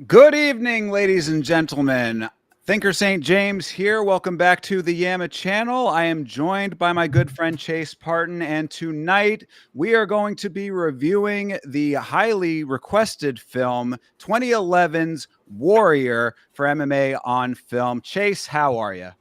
Good evening, ladies and gentlemen. Thinker St. James here. Welcome back to the Yama channel. I am joined by my good friend Chase Parton, and tonight we are going to be reviewing the highly requested film 2011's Warrior for MMA on Film. Chase, how are you?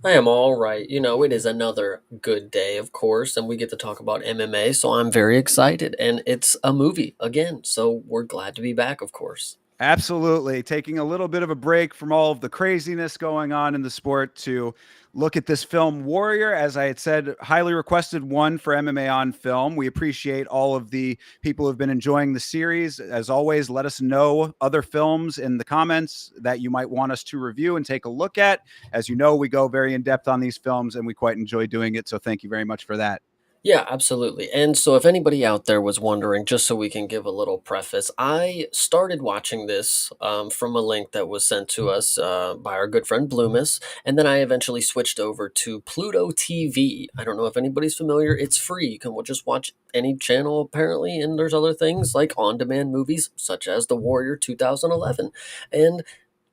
I am all right. It is another good day, of course, and we get to talk about MMA, so I'm very excited. And it's a movie again, so we're glad to be back, of course. Absolutely. Taking a little bit of a break from all of the craziness going on in the sport to look at this film, Warrior. As I had said, highly requested one for MMA on Film. We appreciate all of the people who have been enjoying the series. As always, let us know other films in the comments that you might want us to review and take a look at. As you know, we go very in depth on these films and we quite enjoy doing it. So thank you very much for that. Yeah, absolutely. And so, if anybody out there was wondering, just so we can give a little preface, I started watching this from a link that was sent to us by our good friend Bloomis, and then I eventually switched over to Pluto TV. I don't know if anybody's familiar. It's free. You can just watch any channel apparently, and there's other things like on-demand movies such as The Warrior 2011, and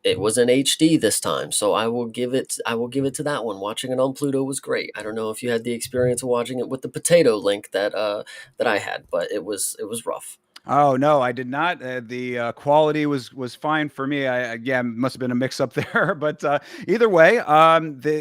it was in HD this time, so I will give it to that one. Watching it on Pluto was great. I don't know if you had the experience of watching it with the potato link that I had, but it was rough. Oh no, I did not. The quality was fine for me. Again, must have been a mix up there, but either way,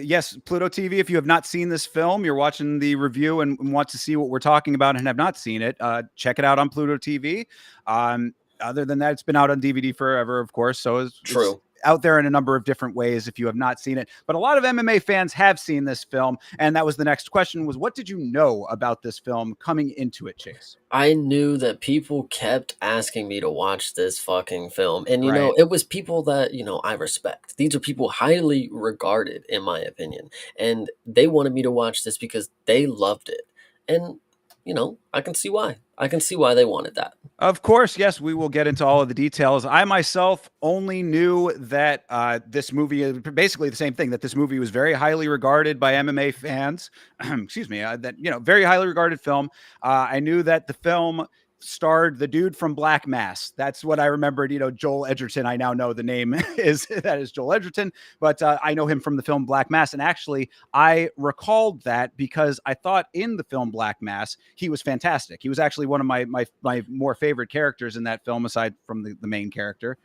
yes, Pluto TV. If you have not seen this film, you're watching the review and want to see what we're talking about and have not seen it, check it out on Pluto TV. Other than that, it's been out on DVD forever, of course. So it's True. out there in a number of different ways if you have not seen it. But a lot of MMA fans have seen this film, and that was the next question: was what did you know about this film coming into it, Chase? I knew that people kept asking me to watch this fucking film. And, Right. it was people that, I respect. These are people highly regarded, in my opinion. And they wanted me to watch this because they loved it. And, I can see why. I can see why they wanted that. Of course, yes, we will get into all of the details. I myself only knew that this movie is basically the same thing, that this movie was very highly regarded by MMA fans. Excuse me, that, very highly regarded film. I knew that the film starred the dude from Black Mass. That's what I remembered. Joel Edgerton. I now know the name is Joel Edgerton, but I know him from the film Black Mass. And actually, I recalled that because I thought in the film Black Mass he was fantastic. He was actually one of my more favorite characters in that film, aside from the main character.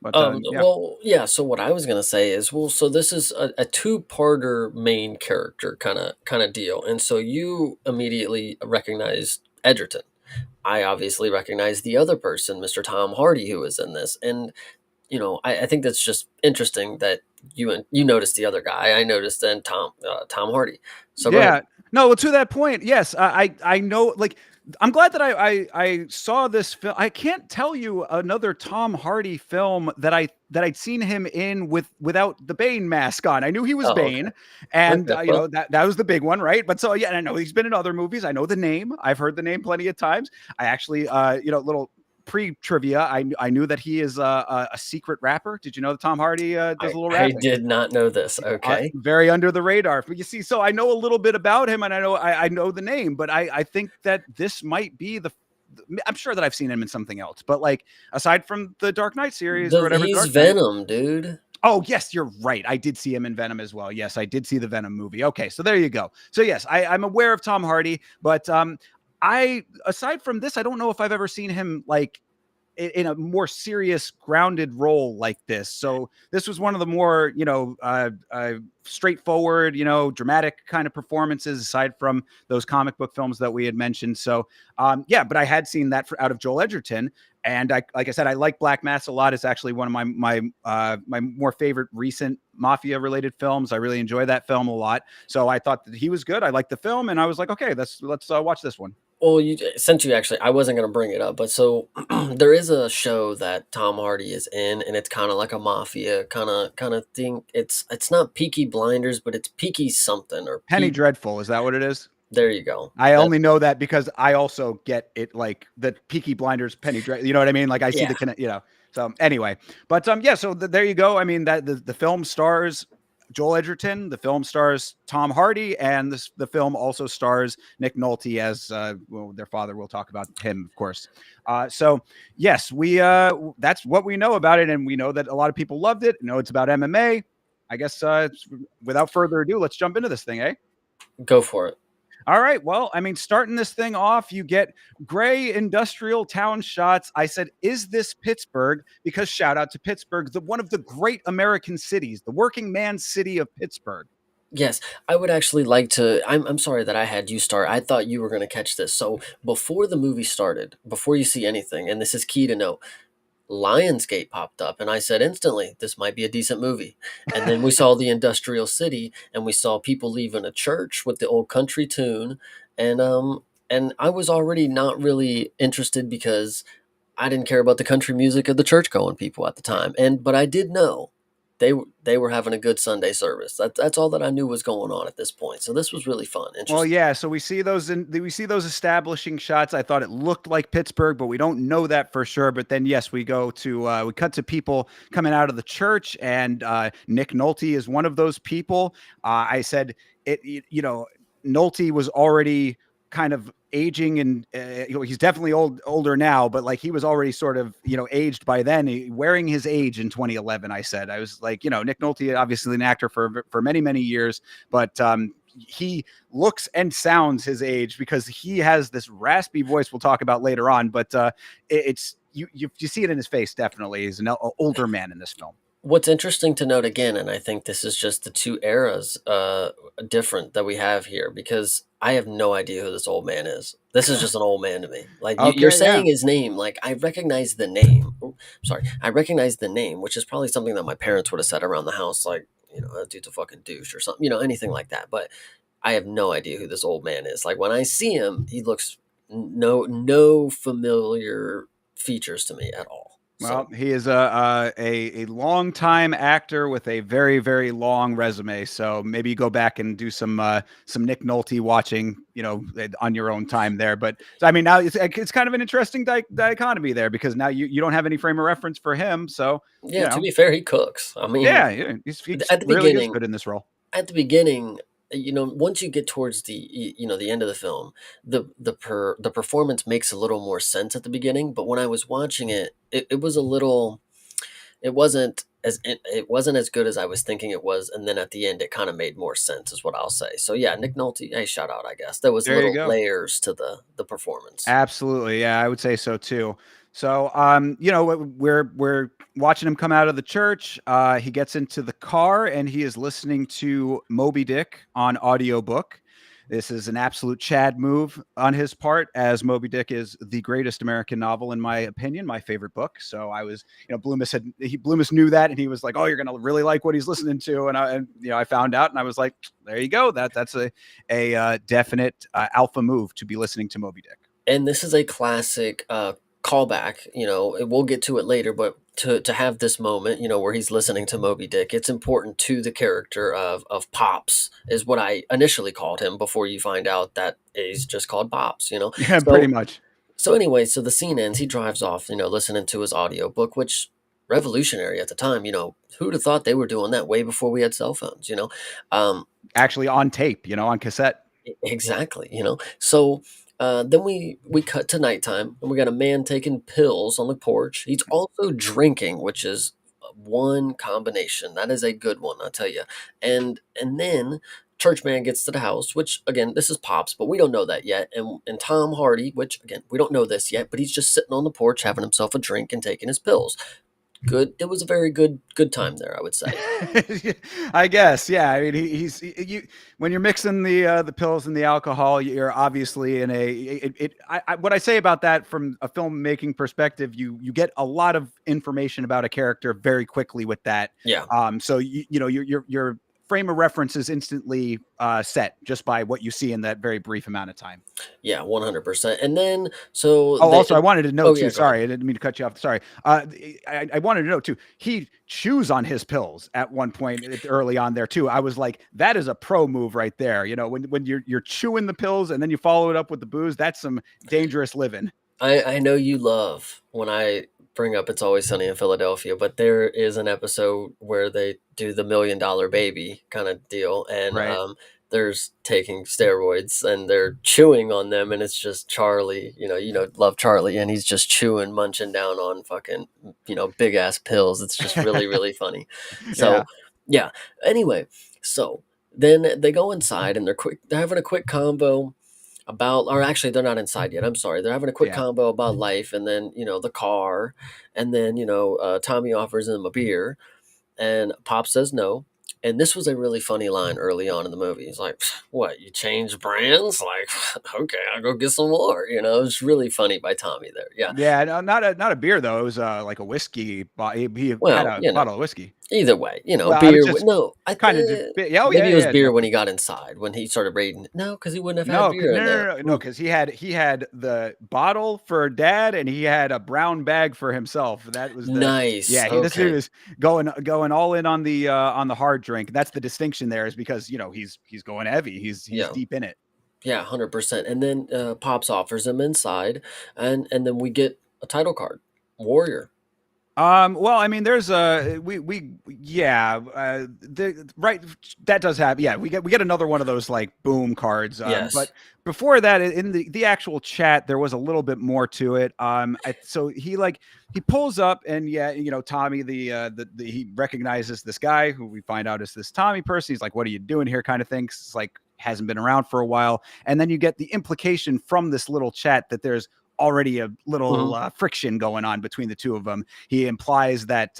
But yeah. Well, yeah. So what I was gonna say is, well, so this is a two-parter main character kind of deal, and so you immediately recognized Edgerton. I obviously recognize the other person, Mr. Tom Hardy, who is in this, and I think that's just interesting that you noticed the other guy. I noticed then Tom Hardy. So go ahead. Yeah. No, well, to that point, yes, I know. Like, I'm glad that I saw this film. I can't tell you another Tom Hardy film that I'd seen him in without the Bane mask on. I knew he was Oh, okay. Bane, and Okay. Well, that was the big one, right? But so yeah, and I know he's been in other movies. I know the name. I've heard the name plenty of times. I actually, little pre-trivia, I knew that he is a secret rapper. Did you know that Tom Hardy does a little I rapping? did not know this. Okay. Very under the radar. But you see, so I know a little bit about him, and I know the name, but I think that this might be I'm sure that I've seen him in something else, but like aside from the Dark Knight series or whatever, He's Dark Knight. Venom, dude. Oh, yes, you're right. I did see him in Venom as well. Yes, I did see the Venom movie. Okay, so there you go. So yes, I'm aware of Tom Hardy, but I aside from this, I don't know if I've ever seen him like in a more serious, grounded role like this. So this was one of the more, straightforward, dramatic kind of performances aside from those comic book films that we had mentioned. So yeah, but I had seen that out of Joel Edgerton. And like I said, I like Black Mass a lot. It's actually one of my more favorite recent mafia related films. I really enjoy that film a lot. So I thought that he was good. I liked the film, and I was like, okay, let's watch this one. Well, since you actually, I wasn't going to bring it up, but so there is a show that Tom Hardy is in, and it's kind of like a mafia kind of thing. It's not Peaky Blinders, but it's Peaky something or Penny Peak. Dreadful, is that what it is? There you go. I That only know that because I also get it like the Peaky Blinders Penny Dreadful. You know what I mean? Like I see yeah. the So anyway, but yeah, so there you go. I mean that the film stars Joel Edgerton, the film stars Tom Hardy, and the film also stars Nick Nolte as well, their father. We'll talk about him, of course. So yes, we that's what we know about it, and we know that a lot of people loved it. You know, it's about MMA. I guess without further ado, let's jump into this thing, eh? Go for it. All right. Well, I mean, starting this thing off, you get gray industrial town shots. I said, is this Pittsburgh? Because shout out to Pittsburgh, one of the great American cities, the working man's city of Pittsburgh. Yes, I would actually like to. I'm sorry that I had you start. I thought you were going to catch this. So before the movie started, before you see anything, and this is key to know, Lionsgate popped up, and I said instantly, this might be a decent movie. And then we saw the industrial city, and we saw people leaving a church with the old country tune, and I was already not really interested because I didn't care about the country music of the church going people at the time. But I did know they were having a good Sunday service. That's all that I knew was going on at this point. So this was really fun, Well, interesting. yeah. So we see those establishing shots. I thought it looked like Pittsburgh, but we don't know that for sure. But then, yes, we cut to people coming out of the church, and Nick Nolte is one of those people. I said Nolte was already kind of aging, and he's definitely older now, but like he was already sort of aged by then, wearing his age in 2011. I said I was like, Nick Nolte, obviously an actor for many years, but he looks and sounds his age because he has this raspy voice we'll talk about later on, but it's you see it in his face. Definitely he's an older man in this film. What's interesting to note again, and I think this is just the two eras different that we have here, because I have no idea who this old man is. This is just an old man to me. Like you're Okay, yeah. saying his name, like I recognize the name. Oh, sorry, I recognize the name, which is probably something that my parents would have said around the house, like that dude's a fucking douche or something, anything like that. But I have no idea who this old man is. Like when I see him, he looks no familiar features to me at all. Well, So he is a long time actor with a very long resume. So maybe you go back and do some Nick Nolte watching, on your own time there. But so, I mean, now it's kind of an interesting dichotomy there because now you don't have any frame of reference for him. So yeah, to be fair, he cooks. I mean, yeah, he at the really is beginning, good in this role. once you get towards the end of the film, the performance makes a little more sense at the beginning. But when I was watching it, it was a little, it wasn't as good as I was thinking it was, and then at the end, it kind of made more sense, is what I'll say. So yeah, Nick Nolte, hey, shout out, I guess there was There you little go. layers to the performance. Absolutely. Yeah, I would say so too. So, we're watching him come out of the church. He gets into the car and he is listening to Moby Dick on audiobook. This is an absolute Chad move on his part, as Moby Dick is the greatest American novel, in my opinion, my favorite book. So I was, Bloomis knew that, and he was like, "Oh, you're gonna really like what he's listening to," I found out, and I was like, "There you go. That's a definite alpha move to be listening to Moby Dick." And this is a classic callback. We'll get to it later, but to have this moment, where he's listening to Moby Dick, it's important to the character of Pops, is what I initially called him before you find out that he's just called Pops. Yeah, pretty So much. so anyway, so the scene ends. He drives off, listening to his audiobook, which revolutionary at the time. Who'd have thought they were doing that way before we had cell phones. Um, Actually, on tape, on cassette. Exactly. So then we cut to nighttime, and we got a man taking pills on the porch. He's also drinking, which is one combination. That is a good one, I'll tell you. And then Churchman gets to the house, which again, this is Pops, but we don't know that yet. And Tom Hardy, which again, we don't know this yet, but he's just sitting on the porch having himself a drink and taking his pills. Good. It was a very good time there, I would say. I guess, yeah. I mean, you when you're mixing the pills and the alcohol, you're obviously in a. What I say about that from a filmmaking perspective, you get a lot of information about a character very quickly with that. Yeah. So your frame of reference is instantly set just by what you see in that very brief amount of time. Yeah, 100%. And then so Oh, they also, I wanted to oh note too. yeah, go ahead. Sorry, I didn't mean to cut you off. Sorry. I wanted to note too. He chews on his pills at one point early on there too. I was like, that is a pro move right there. You know, when you're chewing the pills and then you follow it up with the booze, that's some dangerous living. I know you love when I bring up It's Always Sunny in Philadelphia, but there is an episode where they do the $1 million baby kind of deal, and Right. there's taking steroids and they're chewing on them, and it's just Charlie, love Charlie, and he's just chewing, munching down on fucking, big ass pills. It's just really, really funny. Yeah. So, yeah. Anyway, so then they go inside and they're having a quick combo about, or actually they're not inside yet, I'm sorry, they're having a quick Yeah. combo about life, and then the car, and then Tommy offers him a beer, and Pop says no. And this was a really funny line early on in the movie. He's like, what, you change brands? Like, okay, I'll go get some more. It's really funny by Tommy there. Yeah. Yeah. No, not a beer though. It was like a whiskey. He had Well, a bottle of whiskey. either way, Well, I was beer. just No, kind of. Yeah. Oh, yeah. maybe it was Yeah. beer No. when he got inside, when he started raiding. No, because he wouldn't have had No, beer in there. no, because he had the bottle for dad and he had a brown bag for himself. That was the Nice. yeah. This dude Okay. is going all in on the hard drink. That's the distinction there, is because he's going heavy. He's Yeah. deep in it. Yeah, 100%. And then Pops offers him inside, and then we get a title card, Warrior. Well, I mean, there's we yeah, right, that does happen. Yeah, we get another one of those like boom cards. But Yes. before that, in the actual chat, there was a little bit more to it. So he pulls up, and yeah, Tommy, he recognizes this guy who we find out is this Tommy person. He's like, "What are you doing here?" kind of thing. It's like hasn't been around for a while, and then you get the implication from this little chat that there's already a little Hmm. friction going on between the two of them. He implies that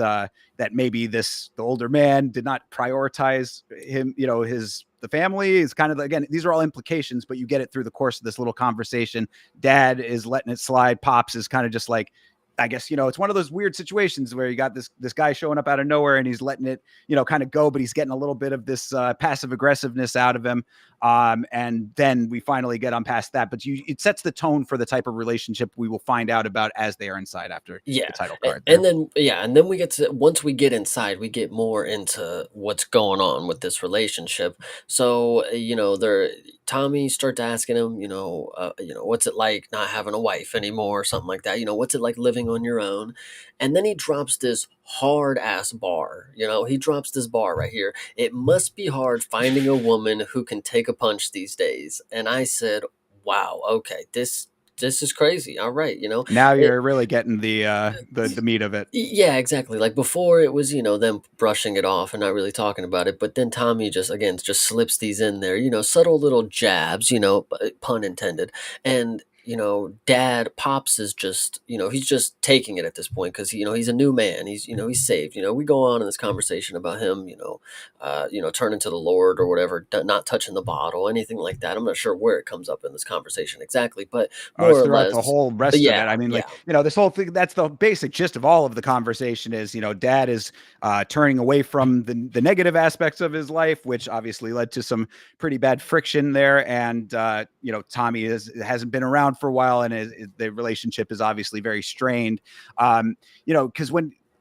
maybe the older man did not prioritize him, the family is kind of, again, these are all implications, but you get it through the course of this little conversation. Dad is letting it slide. Pops is kind of just like, I guess, it's one of those weird situations where you got this guy showing up out of nowhere and he's letting it, kind of go, but he's getting a little bit of this passive aggressiveness out of him. And then we finally get on past that, but it sets the tone for the type of relationship we will find out about as they are inside after Yeah, the title card there. and then we get to, once we get inside, we get more into what's going on with this relationship. So they're Tommy starts asking him, what's it like not having a wife anymore, or something like that. What's it like living on your own? And then he drops this hard ass bar. He drops this bar right here. It must be hard finding a woman who can take a punch these days. And I said, wow, okay, this is crazy. All right, Now it, you're really getting the meat of it. yeah, exactly. Like before, it was them brushing it off and not really talking about it. But then Tommy just slips these in there, subtle little jabs, pun intended. And Dad Pops is just, he's just taking it at this point because he's a new man. He's saved. We go on in this conversation about him, turning to the Lord or whatever, not touching the bottle, anything like that. I'm not sure where it comes up in this conversation exactly, but more It's or throughout the less, whole rest of it. yeah, I mean, yeah. like, this whole thing, that's the basic gist of all of the conversation is, dad is turning away from the negative aspects of his life, which obviously led to some pretty bad friction there. And, Tommy hasn't been around for a while, and the relationship is obviously very strained. Because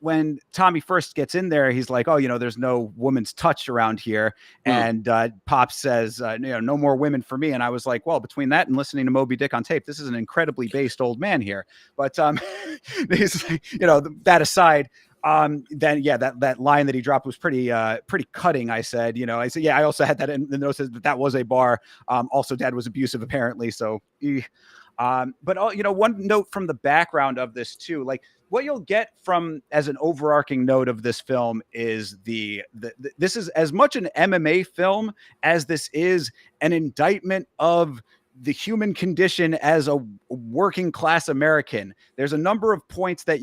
when Tommy first gets in there, he's like, "Oh, there's no woman's touch around here," Hmm. and Pop says, "No more women for me." And I was like, "Well, between that and listening to Moby Dick on tape, this is an incredibly based old man here." But he's, that aside. Then yeah, that line that he dropped was pretty cutting. I said, yeah, I also had that in the notes that was a bar. Also, dad was abusive apparently, so. But one note from the background of this too, like what you'll get from as an overarching note of this film is this is as much an MMA film as this is an indictment of the human condition as a working class American. There's a number of points that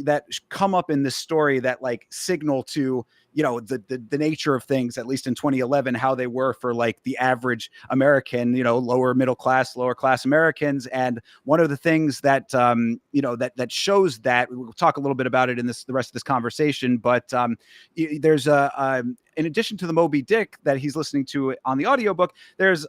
come up in this story that like signal to the nature of things, at least in 2011, how they were for like the average American, lower class Americans. And one of the things that that shows that, we'll talk a little bit about it in the rest of this conversation, but there's in addition to the Moby Dick that he's listening to on the audiobook, there's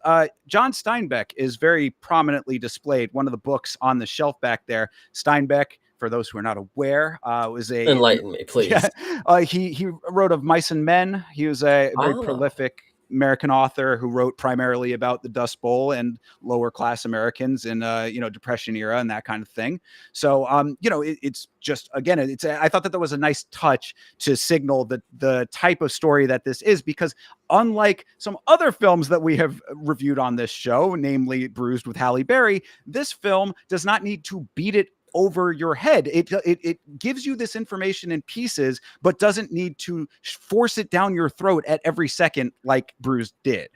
John Steinbeck is very prominently displayed. One of the books on the shelf back there, Steinbeck, for those who are not aware, was Enlighten me, please. yeah, he wrote of Mice and Men. He was a very Ah, prolific American author who wrote primarily about the Dust Bowl and lower class Americans in Depression era and that kind of thing. So it's just, again, I thought that was a nice touch to signal the type of story that this is, because unlike some other films that we have reviewed on this show, namely Bruised with Halle Berry, this film does not need to beat it over your head. It gives you this information in pieces, but doesn't need to force it down your throat at every second like Bruce did.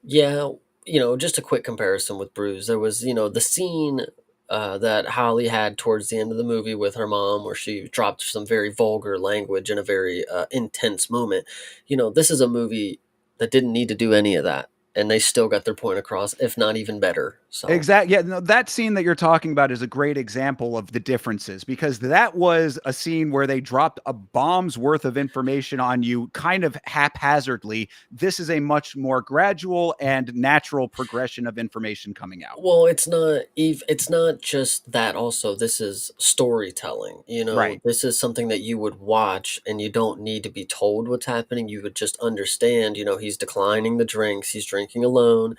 yeah, just a quick comparison with Bruise. There was, the scene that Holly had towards the end of the movie with her mom, where she dropped some very vulgar language in a very intense moment. This is a movie that didn't need to do any of that, and they still got their point across, if not even better. So, Exactly. Yeah, no, that scene that you're talking about is a great example of the differences, because that was a scene where they dropped a bomb's worth of information on you kind of haphazardly. This is a much more gradual and natural progression of information coming out. well, it's not just that. Also, this is storytelling. Right. This is something that you would watch, and you don't need to be told what's happening. You would just understand. He's declining the drinks. He's drinking alone.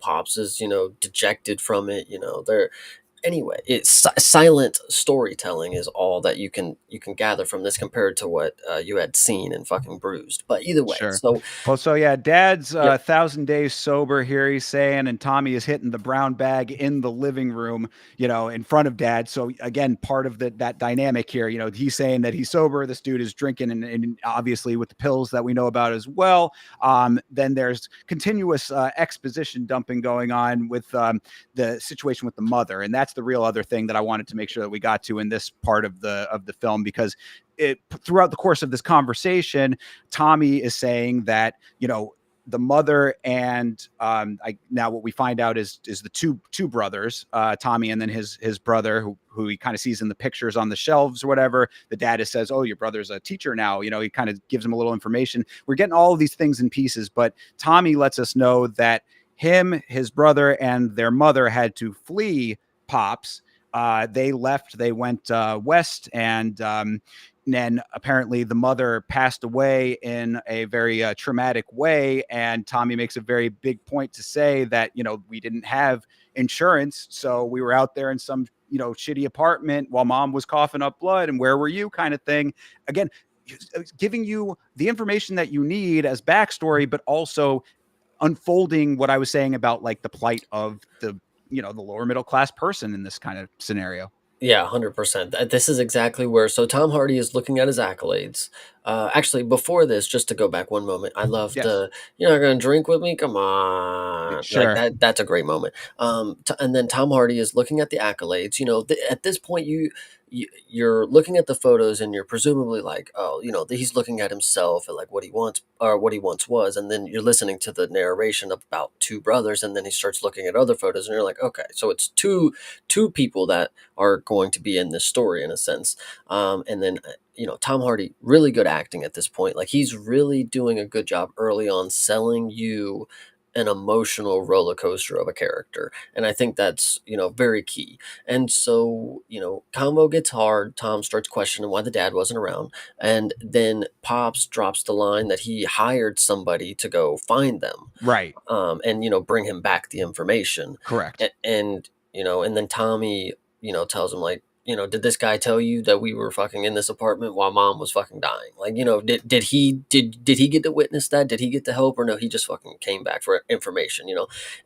Pops is dejected from it. They're anyway, it's silent storytelling is all that you can gather from this, compared to what you had seen in fucking Bruised. But either way, Sure. so Well, so yeah, Dad's yep. 1,000 days sober here. He's saying, and Tommy is hitting the brown bag in the living room, in front of Dad. So again, part of that dynamic here, he's saying that he's sober. This dude is drinking, and obviously with the pills that we know about as well. Then there's continuous exposition dumping going on with the situation with the mother, and that's the real other thing that I wanted to make sure that we got to in this part of the film, because throughout the course of this conversation, Tommy is saying that the mother and now what we find out is the two brothers, Tommy and then his brother, who he kind of sees in the pictures on the shelves or whatever. The dad says, "Oh, your brother's a teacher now." He kind of gives him a little information. We're getting all of these things in pieces, but Tommy lets us know that him, his brother, and their mother had to flee Pops. They left. They went west, and then apparently the mother passed away in a very traumatic way. And Tommy makes a very big point to say that, we didn't have insurance. So we were out there in some, shitty apartment while mom was coughing up blood. And where were you, kind of thing. Again, giving you the information that you need as backstory, but also unfolding what I was saying about like the plight of the lower middle class person in this kind of scenario. Yeah, 100%. This is exactly where. So Tom Hardy is looking at his accolades. Actually, before this, just to go back one moment, I love Yes. the "You're not gonna drink with me? Come on!" Like Sure. that. That's a great moment. And then Tom Hardy is looking at the accolades. At this point, you're looking at the photos, and you're presumably like, oh, he's looking at himself and like what he wants or what he once was, and then you're listening to the narration about two brothers, and then he starts looking at other photos, and you're like, okay, so it's two people that are going to be in this story in a sense. And then Tom Hardy, really good acting at this point. Like he's really doing a good job early on selling you an emotional roller coaster of a character, and I think that's very key. And so combo gets hard. Tom starts questioning why the dad wasn't around, and then Pops drops the line that he hired somebody to go find them, Right. and bring him back the information. Correct. And then Tommy tells him like, did this guy tell you that we were fucking in this apartment while mom was fucking dying? Like, did he get to witness that? Did he get to help, or no, he just fucking came back for information?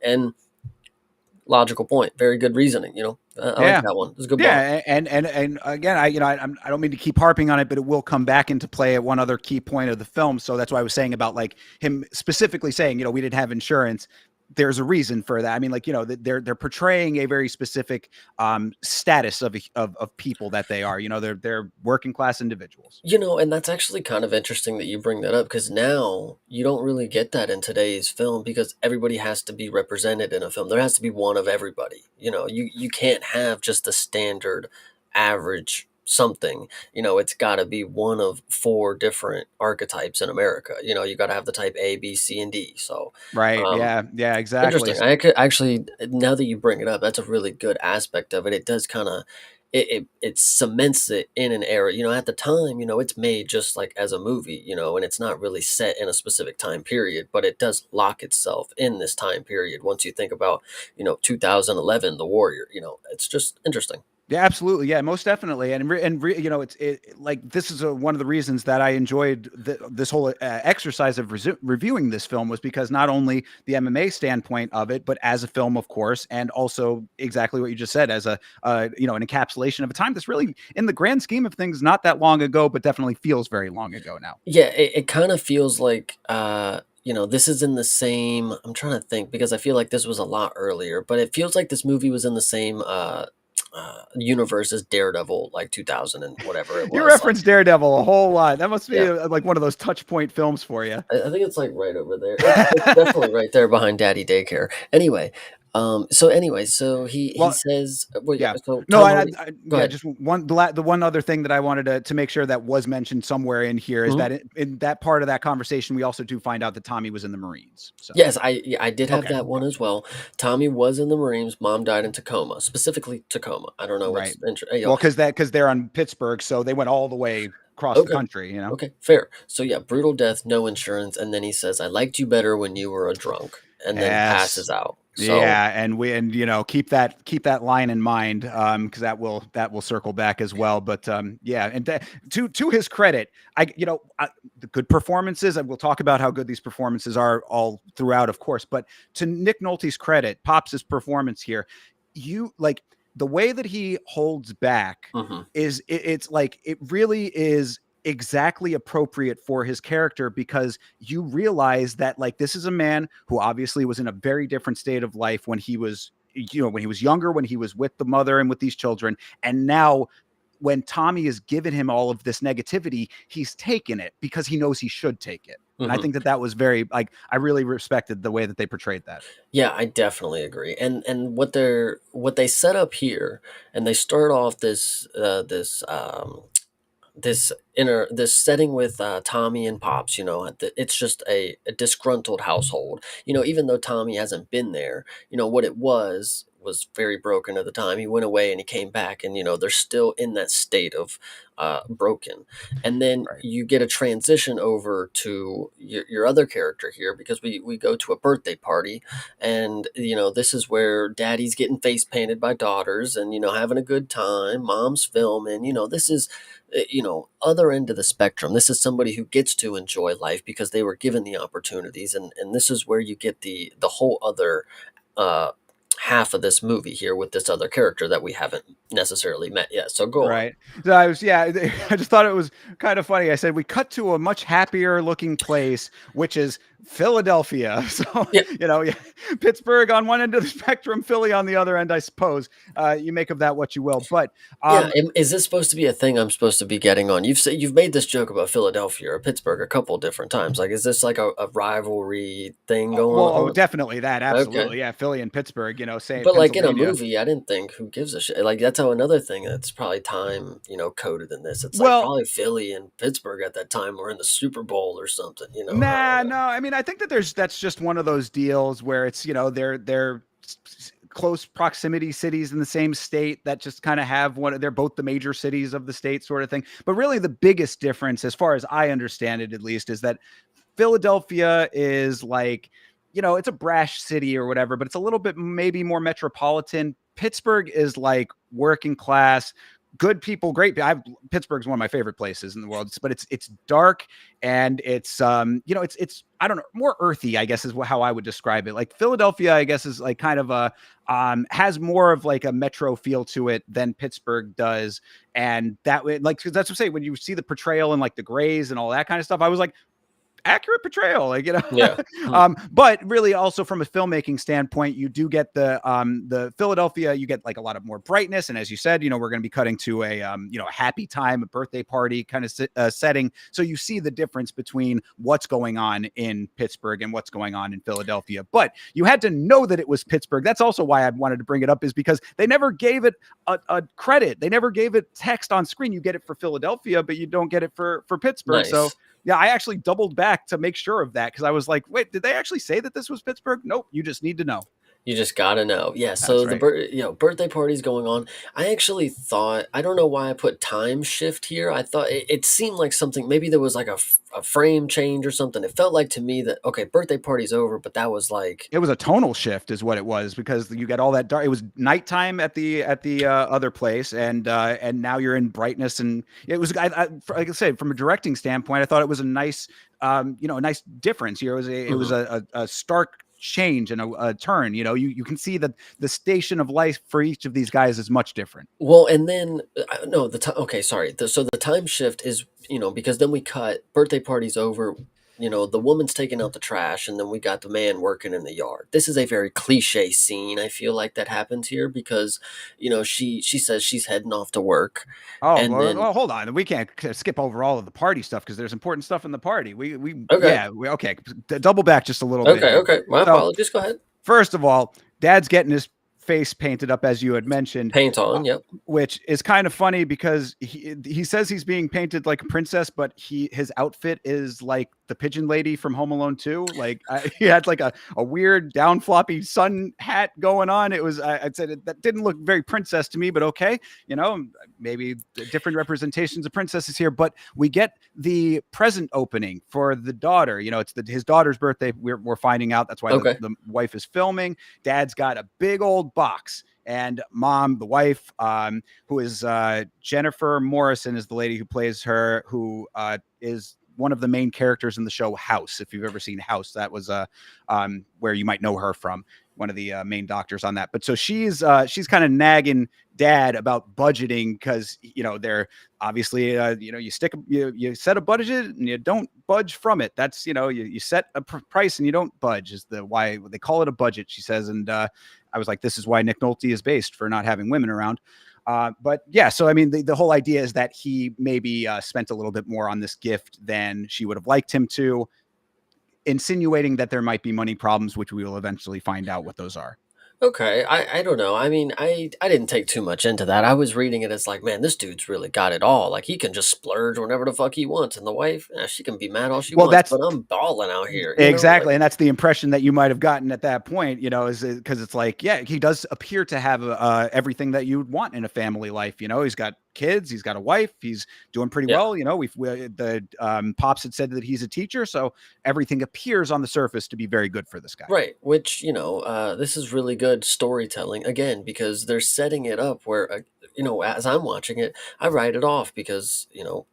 And logical point. Very good reasoning. I like Yeah. that one. It's a good bar. Yeah, and again, I don't mean to keep harping on it, but it will come back into play at one other key point of the film. So that's why I was saying about like him specifically saying, we didn't have insurance. There's a reason for that. I mean, like, they're portraying a very specific status of people that they are. They're working class individuals. And that's actually kind of interesting that you bring that up because now you don't really get that in today's film because everybody has to be represented in a film. There has to be one of everybody. You can't have just the standard average something. It's got to be one of four different archetypes in America. You got to have the type A, B, C, and D. So, Right. um, Yeah. Yeah. Exactly. interesting. I could actually, now that you bring it up, that's a really good aspect of it. It does kind of it cements it in an era. At the time, it's made just like as a movie, and it's not really set in a specific time period, but it does lock itself in this time period. Once you think about, 2011, The Warrior, it's just interesting. Yeah, absolutely. Yeah, most definitely. It's like this is one of the reasons that I enjoyed this whole exercise of reviewing this film was because not only the MMA standpoint of it, but as a film, of course, and also exactly what you just said as an encapsulation of a time that's really, in the grand scheme of things, not that long ago, but definitely feels very long ago now. Yeah, it kind of feels like this is in the same. I'm trying to think because I feel like this was a lot earlier, but it feels like this movie was in the same universe as Daredevil, like 2000 and whatever it You was. Like, referenced Daredevil a whole lot. That must be yeah, like one of those touch point films for you. I think it's like right over there. It's definitely right there behind Daddy Daycare. So he Well, says, well, yeah, yeah. so No, Tom Hardy. Go yeah, ahead. just the one other thing that I wanted to make sure that was mentioned somewhere in here is Mhm. that in that part of that conversation, we also do find out that Tommy was in the Marines. So, Yes, I did have okay. that one as well. Tommy was in the Marines. Mom died in Tacoma, specifically Tacoma. I don't know Right. what's interesting. Well, because they're on Pittsburgh, so they went all the way across the Okay. country. Okay, fair. So yeah, brutal death, no insurance, and then he says, "I liked you better when you were a drunk," and then Yes. passes out. So Yeah, and keep that line in mind because that will circle back as well. But yeah, and to his credit, the good performances, and we'll talk about how good these performances are all throughout, of course. But to Nick Nolte's credit, Pops' performance here, you like the way that he holds back mhm. it's like it really is exactly appropriate for his character because you realize that like this is a man who obviously was in a very different state of life when he was when he was younger, when he was with the mother and with these children, and now when Tommy has given him all of this negativity, he's taken it because he knows he should take it. And I Mhm. think that was very like I really respected the way that they portrayed that. Yeah, I definitely agree. And what they set up here, and they start off this setting with Tommy and Pops. It's just a disgruntled household. Even though Tommy hasn't been there, what it was very broken at the time. He went away and he came back, and they're still in that state of broken. And then Right. you get a transition over to your other character here because we go to a birthday party, and this is where Daddy's getting face painted by daughters, and having a good time. Mom's filming. This is other end of the spectrum. This is somebody who gets to enjoy life because they were given the opportunities, and this is where you get the whole other uh half of this movie here with this other character that we haven't necessarily met yet. So go on. Right. So I was, yeah, I just thought it was kind of funny. I said, we cut to a much happier looking place, which is Philadelphia. So, Yeah. yeah, Pittsburgh on one end of the spectrum, Philly on the other end, I suppose. You make of that what you will. But, Yeah, is this supposed to be a thing I'm supposed to be getting on? You've made this joke about Philadelphia or Pittsburgh a couple different times. Like, is this like a rivalry thing going well, on? definitely that. Okay. Absolutely. Yeah. Philly and Pittsburgh, say But like in a Pennsylvania. movie, I didn't think who gives a shit. Like that's how another thing that's probably time, coded in this. It's like Well, probably Philly and Pittsburgh at that time were in the Super Bowl or something, I don't nah, no. know. I mean, I think that that's just one of those deals where it's they're close proximity cities in the same state that just kind of have they're both the major cities of the state sort of thing. But really, the biggest difference, as far as I understand it, at least, is that Philadelphia is like it's a brash city or whatever, but it's a little bit maybe more metropolitan. Pittsburgh is like working class, good people, great. Pittsburgh's one of my favorite places in the world, but it's dark and it's it's I don't know, more earthy, I guess is how I would describe it. Like Philadelphia, I guess is like kind of a has more of like a metro feel to it than Pittsburgh does, and that way, like that's what I'm saying. When you see the portrayal and like the grays and all that kind of stuff, I was like, accurate portrayal, like Yeah. Hmm. but really also from a filmmaking standpoint, you do get the Philadelphia, you get like a lot of more brightness, and as you said, we're going to be cutting to a a happy time, a birthday party kind of setting, so you see the difference between what's going on in Pittsburgh and what's going on in Philadelphia. But you had to know that it was Pittsburgh. That's also why I wanted to bring it up, is because they never gave it a credit, they never gave it text on screen. You get it for Philadelphia, but you don't get it for Pittsburgh. So Nice. yeah, I actually doubled back to make sure of that because I was like, wait, did they actually say that this was Pittsburgh? Nope, you just need to know. You just gotta know. Yeah, That's so right. birthday party's going on. I actually thought, I don't know why I put time shift here. I thought it seemed like something, maybe there was like a frame change or something. It felt like to me that, okay, birthday party's over, but that was like, It was a tonal shift, is what it was, because you get all that dark. It was nighttime at the other place, and now you're in brightness, and it was like I said, from a directing standpoint, I thought it was a nice a nice difference. It was mhm. a stark change and a turn. You can see that the station of life for each of these guys is much different. Well, and then no, the time. Okay, sorry. So the time shift is, because then we cut, birthday party's over. The woman's taking out the trash, and then we got the man working in the yard. This is a very cliche scene. I feel like that happens here because, she says she's heading off to work, Oh, and then well, hold on. We can't skip over all of the party stuff because there's important stuff in the party. okay, Okay. Double back just a little bit okay, here. okay. My So, apologies. Go ahead. first of all, Dad's getting his face painted up, as you had mentioned, Paint uh, on. Yep. which is kind of funny because he says he's being painted like a princess, but his outfit is like the pigeon lady from Home Alone 2. Like he had like a weird down floppy sun hat going on. It was I'd say that didn't look very princess to me, but okay, maybe different representations of princesses here. But we get the present opening for the daughter. It's his daughter's birthday. We're finding out that's why Okay. the wife is filming. Dad's got a big old box, and mom, the wife, who is Jennifer Morrison, is the lady who plays her, who is one of the main characters in the show House. If you've ever seen House, that was where you might know her from, one of the main doctors on that. But so she's kind of nagging Dad about budgeting because they're obviously you set a budget and you don't budge from it. That's you set a price and you don't budge, is the why they call it a budget, she says. And I was like, this is why Nick Nolte is based, for not having women around. But yeah, so I mean, the whole idea is that he maybe spent a little bit more on this gift than she would have liked him to, insinuating that there might be money problems, which we will eventually find out what those are. Okay, I don't know. I mean, I didn't take too much into that. I was reading it as like, man, this dude's really got it all. Like he can just splurge whenever the fuck he wants, and the wife, she can be mad all she Well, wants, that's but I'm balling out here. exactly, Like and that's the impression that you might have gotten at that point, is because it's like, yeah, he does appear to have everything that you'd want in a family life. He's got kids, he's got a wife, he's doing pretty yeah. well. The pops had said that he's a teacher, so everything appears on the surface to be very good for this guy. Right, which this is really good storytelling again because they're setting it up where as I'm watching it, I write it off because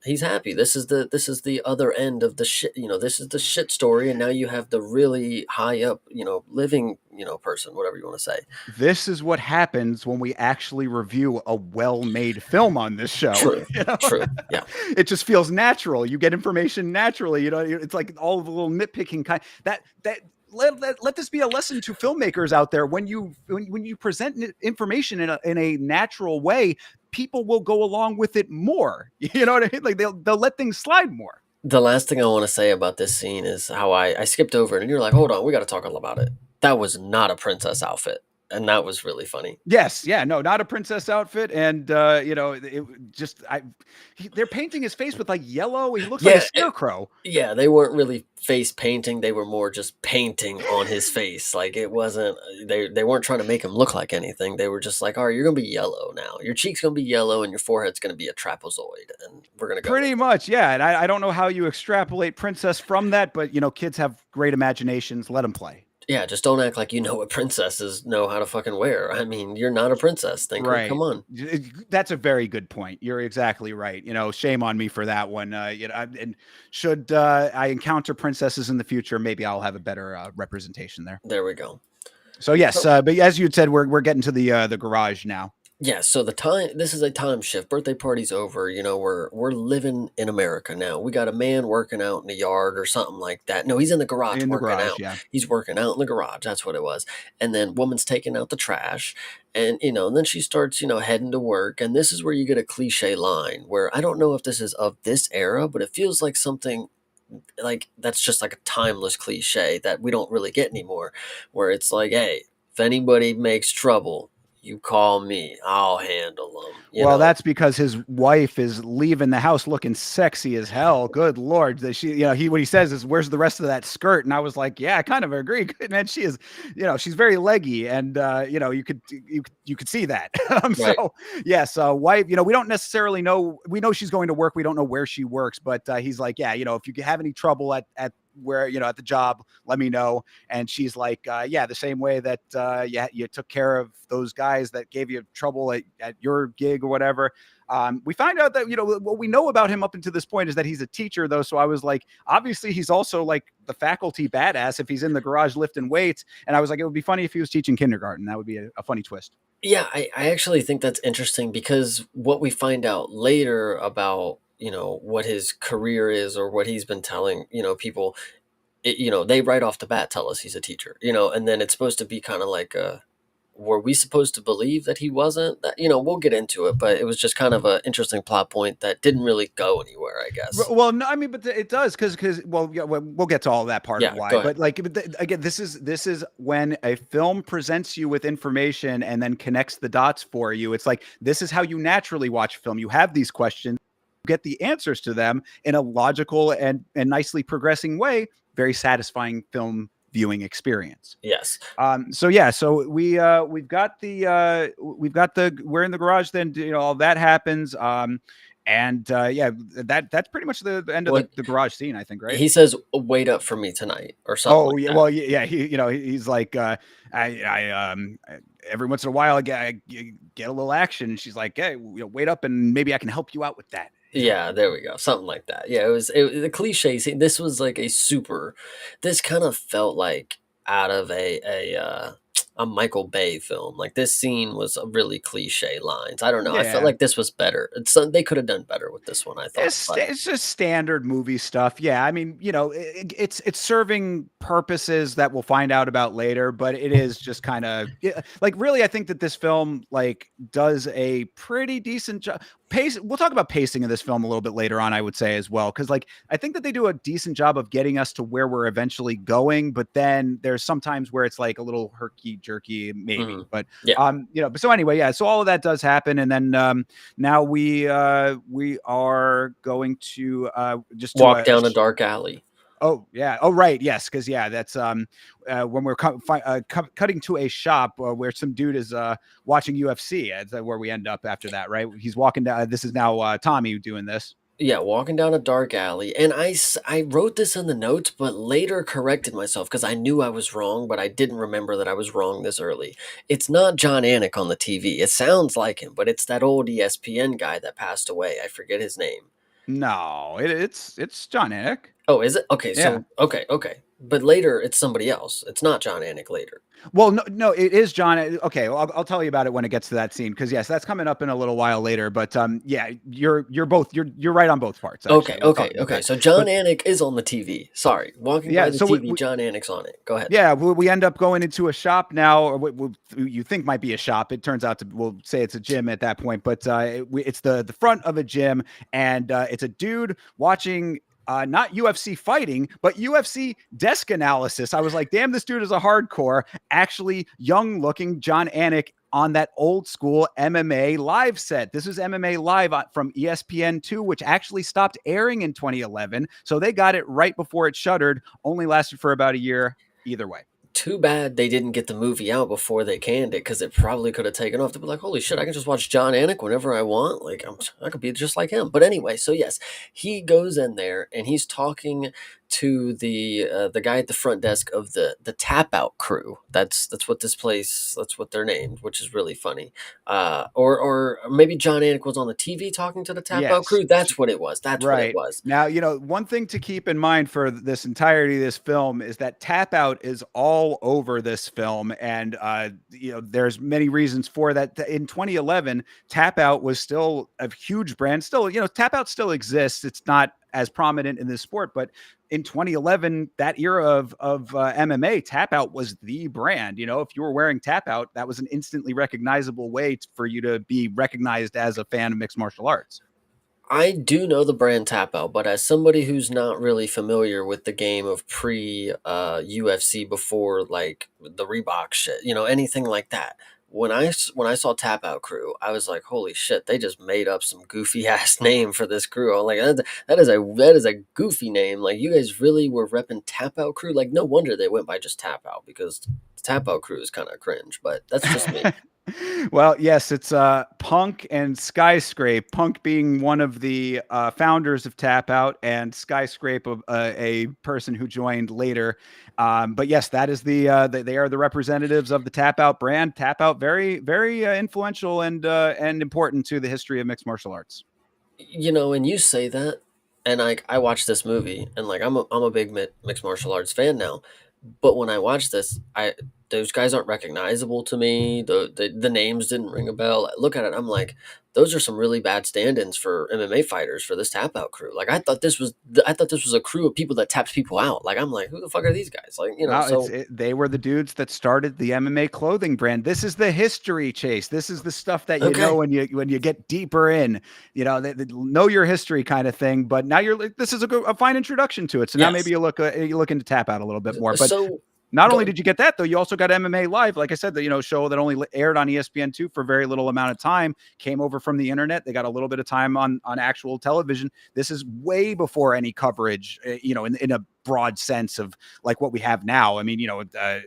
he's happy. This is the other end of the shit. This is the shit story, and now you have the really high up living person, whatever you want to say. This is what happens when we actually review a well-made film on this show. True, true, yeah. It just feels natural. You get information naturally. It's like all of the little nitpicking kind that let this be a lesson to filmmakers out there. When you present information in a natural way, people will go along with it more. You know what I mean? Like they'll let things slide more. The last thing I want to say about this scene is how I skipped over it, and you're like, hold on, we got to talk all about it. That was not a princess outfit, and that was really funny. Yes, yeah, no, not a princess outfit, and it just they're painting his face with like yellow. He looks like a Yeah, scarecrow. yeah, they weren't really face painting. They were more just painting on his face. Like it wasn't. They weren't trying to make him look like anything. They were just like, all right, you're gonna be yellow now. Your cheek's gonna be yellow, and your forehead's gonna be a trapezoid, and we're gonna go with Pretty much, yeah. And I don't know how you extrapolate princess from that, but kids have great imaginations. Let them play. Yeah, just don't act like you know what princesses know how to fucking wear. I mean, you're not a princess, thinker. Come Right. on. That's a very good point. You're exactly right. Shame on me for that one. And should I encounter princesses in the future, maybe I'll have a better representation there. There we go. So yes, So but as you had said, we're getting to the garage now. yeah, so the time this is a time shift. Birthday party's over. We're living in America now. We got a man working out in the yard or something like that. No, he's in the garage In the working garage, out. yeah. He's working out in the garage. That's what it was. And then woman's taking out the trash, and then she starts heading to work. And this is where you get a cliche line where I don't know if this is of this era, but it feels like something like that's just like a timeless cliche that we don't really get anymore. Where it's like, hey, if anybody makes trouble, you call me. I'll handle them. Well, that's because his wife is leaving the house looking sexy as hell. Good Lord. That she, what he says is, "Where's the rest of that skirt?" And I was like, yeah, I kind of agree. Man, she is, she's very leggy, and you could see that. Right. So yes, wife, we don't necessarily know. We know she's going to work. We don't know where she works, but he's like, yeah, if you have any trouble at where at the job, let me know. And she's like, yeah, the same way that you took care of those guys that gave you trouble at your gig or whatever. We find out that what we know about him up until this point is that he's a teacher, though. So I was like, obviously he's also like the faculty badass if he's in the garage lifting weights. And I was like, it would be funny if he was teaching kindergarten. That would be a funny twist. Yeah, I actually think that's interesting because what we find out later about, what his career is or what he's been telling, people, they right off the bat tell us he's a teacher, and then it's supposed to be kind of like were we supposed to believe that he wasn't? That, we'll get into it, but it was just kind of an interesting plot point that didn't really go anywhere, I guess. Well, no, I mean, but it does because well, yeah, we'll get to all that part of Yeah, why. go ahead. But like again, this is when a film presents you with information and then connects the dots for you. It's like this is how you naturally watch film. You have these questions, get the answers to them in a logical and nicely progressing way. Very satisfying film viewing experience. Yes. So yeah, so we've got the we're in the garage. Then all that happens. And yeah, that's pretty much the end of What the garage scene, I think, right? he says, "Wait up for me tonight," or something Oh like yeah, that. well yeah, he's like every once in a while I get a little action, and she's like, hey, wait up, and maybe I can help you out with that. Yeah, there we go. Something like that. Yeah, the cliche scene. This was like a super. This kind of felt like out of a Michael Bay film. Like this scene was a really cliche lines. I don't know. I felt Yeah. like this was better. They could have done better with this one. I thought, but It's just standard movie stuff. Yeah, I mean, it's serving purposes that we'll find out about later, but it is just kind of like really. I think that this film like does a pretty decent job. We'll talk about pacing of this film a little bit later on, I would say as well, because like I think that they do a decent job of getting us to where we're eventually going, but then there's sometimes where it's like a little herky jerky, maybe. mhm. But Yeah, but so anyway, yeah. So all of that does happen, and then now we are going to just to walk down a dark alley. oh yeah, oh right, yes, because yeah, that's when we're cutting to a shop where some dude is watching UFC. That's where we end up after that, right? He's walking down. This is now Tommy doing this. Yeah, walking down a dark alley, and I wrote this in the notes, but later corrected myself because I knew I was wrong, but I didn't remember that I was wrong this early. It's not John Anik on the TV. It sounds like him, but it's that old ESPN guy that passed away. I forget his name. No, it's John Anik. Oh, is it? Okay, Yeah. so okay. But later it's somebody else. It's not John Anik later. Well, no, it is John. Okay, well, I'll tell you about it when it gets to that scene because yes, that's coming up in a little while later. But yeah, you're right on both parts. Okay, Actually, we'll talk okay, about okay. that. So John But Anik is on the TV. Sorry. Walking by yeah, the so TV, John Anik's on it. Go ahead. yeah, we end up going into a shop now, or what you think might be a shop. It turns out we'll say it's a gym at that point, but it's the front of a gym, and it's a dude watching. Not UFC fighting, but UFC desk analysis. I was like, damn, this dude is a hardcore, actually young looking John Anik on that old school MMA live set. This was MMA live from ESPN2, which actually stopped airing in 2011. So they got it right before it shuttered, only lasted for about a year either way. Too bad they didn't get the movie out before they canned it because it probably could have taken off. To be like, holy shit, I can just watch John Anik whenever I want. Like, I could be just like him. But anyway, so yes, he goes in there and he's talking to the guy at the front desk of the Tap Out crew. That's what this place. That's what they're named, which is really funny. Or maybe John Anik was on the TV talking to the Tap Out Yes. crew. That's what it was. That's what it Right. was. Now, one thing to keep in mind for this entirety of this film is that Tap Out is all over this film. And, there's many reasons for that. In 2011, Tap Out was still a huge brand. Still, Tap Out still exists. It's not as prominent in this sport, but in 2011, that era of MMA, Tap Out was the brand. If you were wearing Tap Out, that was an instantly recognizable way for you to be recognized as a fan of mixed martial arts. I do know the brand Tap Out, but as somebody who's not really familiar with the game of pre UFC before like the Reebok shit, anything like that. When I saw Tap Out Crew, I was like, "Holy shit! They just made up some goofy ass name for this crew." I'm like, that is a goofy name. Like, you guys really were repping Tap Out Crew. Like, no wonder they went by just Tap Out, because Tap Out Crew is kind of cringe. But that's just me. Well, yes, it's Punk and Skyscrape. Punk being one of the founders of Tap Out, and Skyscrape, a person who joined later. But yes, that is they are the representatives of the Tap Out brand. Tap Out, very very influential and important to the history of mixed martial arts. And you say that, and I watched this movie, and like I'm a big mixed martial arts fan now. But when I watched this, I those guys aren't recognizable to me. The names didn't ring a bell. I look at it, I'm like, those are some really bad stand-ins for MMA fighters for this Tap Out crew. Like, I thought this was a crew of people that taps people out. Like, I'm like, who the fuck are these guys? Like, No, so they were the dudes that started the MMA clothing brand. This is the history, Chase. This is the stuff that okay, when you get deeper in, they know your history kind of thing. But now this is a fine introduction to it. So now maybe yes. you look into Tap Out a little bit more. But So not only go did you get that, though, you also got MMA Live. Like I said, the show that only aired on ESPN2 for very little amount of time, came over from the internet. They got a little bit of time on actual television. This is way before any coverage, in a broad sense of like what we have now. I mean,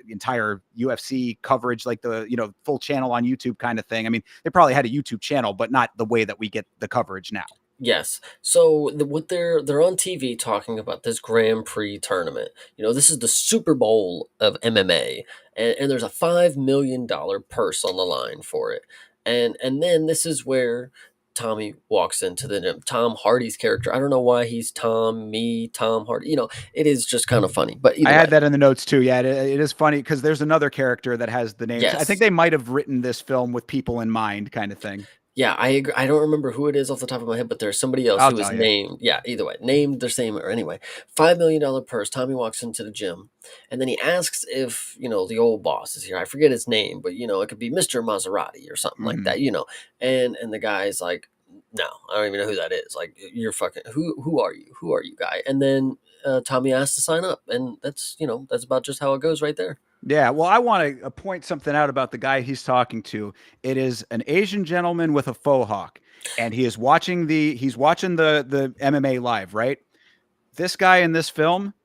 entire UFC coverage, like the full channel on YouTube kind of thing. I mean, they probably had a YouTube channel, but not the way that we get the coverage now. Yes. So what they're on TV talking about this Grand Prix tournament. This is the Super Bowl of MMA, and there's a $5 million purse on the line for it. And then this is where Tommy walks into the gym. Tom Hardy's character. I don't know why he's Tom Hardy. It is just kind of funny. But I either had way, that in the notes too. Yeah, it is funny because there's another character that has the names. I think yes. they might have written this film with people in mind, kind of thing. Yeah, I agree. I don't remember who it is off the top of my head, but there's somebody else I'll who is tell you. named. Yeah, either way, named the same. Or anyway, $5 million purse. Tommy walks into the gym, and then he asks if the old boss is here. I forget his name, but it could be Mister Maserati or something like Mhm. that. And the guy's like, "No, I don't even know who that is. Like, you're fucking who are you? Who are you, guy?" And then Tommy asks to sign up, and that's about just how it goes right there. Yeah, well, I want to point something out about the guy he's talking to. It is an Asian gentleman with a faux hawk, and he's watching the MMA live, right? This guy in this film,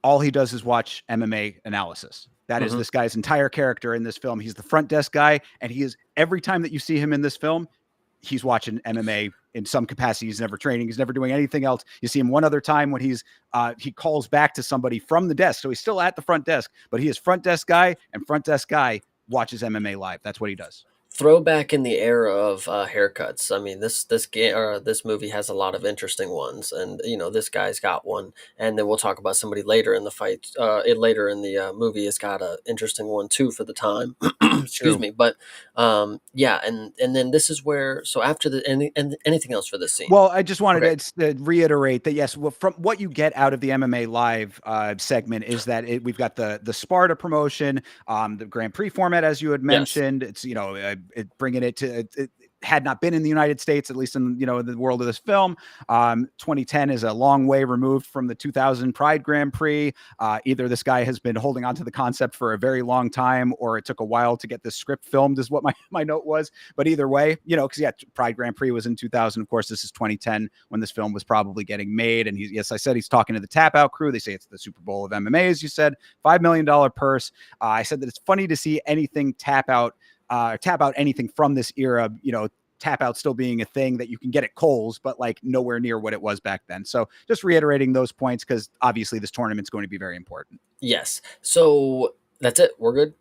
all he does is watch MMA analysis. That is Hmm. this guy's entire character in this film. He's the front desk guy, and he is every time that you see him in this film, he's watching MMA in some capacity. He's never training. He's never doing anything else. You see him one other time when he calls back to somebody from the desk. So he's still at the front desk, but he is front desk guy, and front desk guy watches MMA live. That's what he does. Throwback in the era of haircuts. I mean, this game or this movie has a lot of interesting ones, and this guy's got one, and then we'll talk about somebody later in the fight. Later in the movie has got a interesting one too for the time. Excuse True. me, but yeah, and then this is where, so after and anything else for this scene? Well, I just wanted Okay. to reiterate that yes, well, from what you get out of the MMA Live segment is that we've got the Sparta promotion, the Grand Prix format, as you had Yes. mentioned. It's bringing it to it had not been in the United States, at least in the world of this film. 2010 is a long way removed from the 2000 Pride Grand Prix. Either this guy has been holding on to the concept for a very long time, or it took a while to get this script filmed, is what my note was. But either way, because yeah, Pride Grand Prix was in 2000. Of course, this is 2010 when this film was probably getting made. And yes, I said he's talking to the Tap Out crew. They say it's the Super Bowl of MMA, as you said, $5 million purse. I said that it's funny to see anything tap out anything from this era, tap out still being a thing that you can get at Kohl's, but like nowhere near what it was back then. So just reiterating those points, because obviously this tournament's going to be very important. Yes. So that's it. We're good.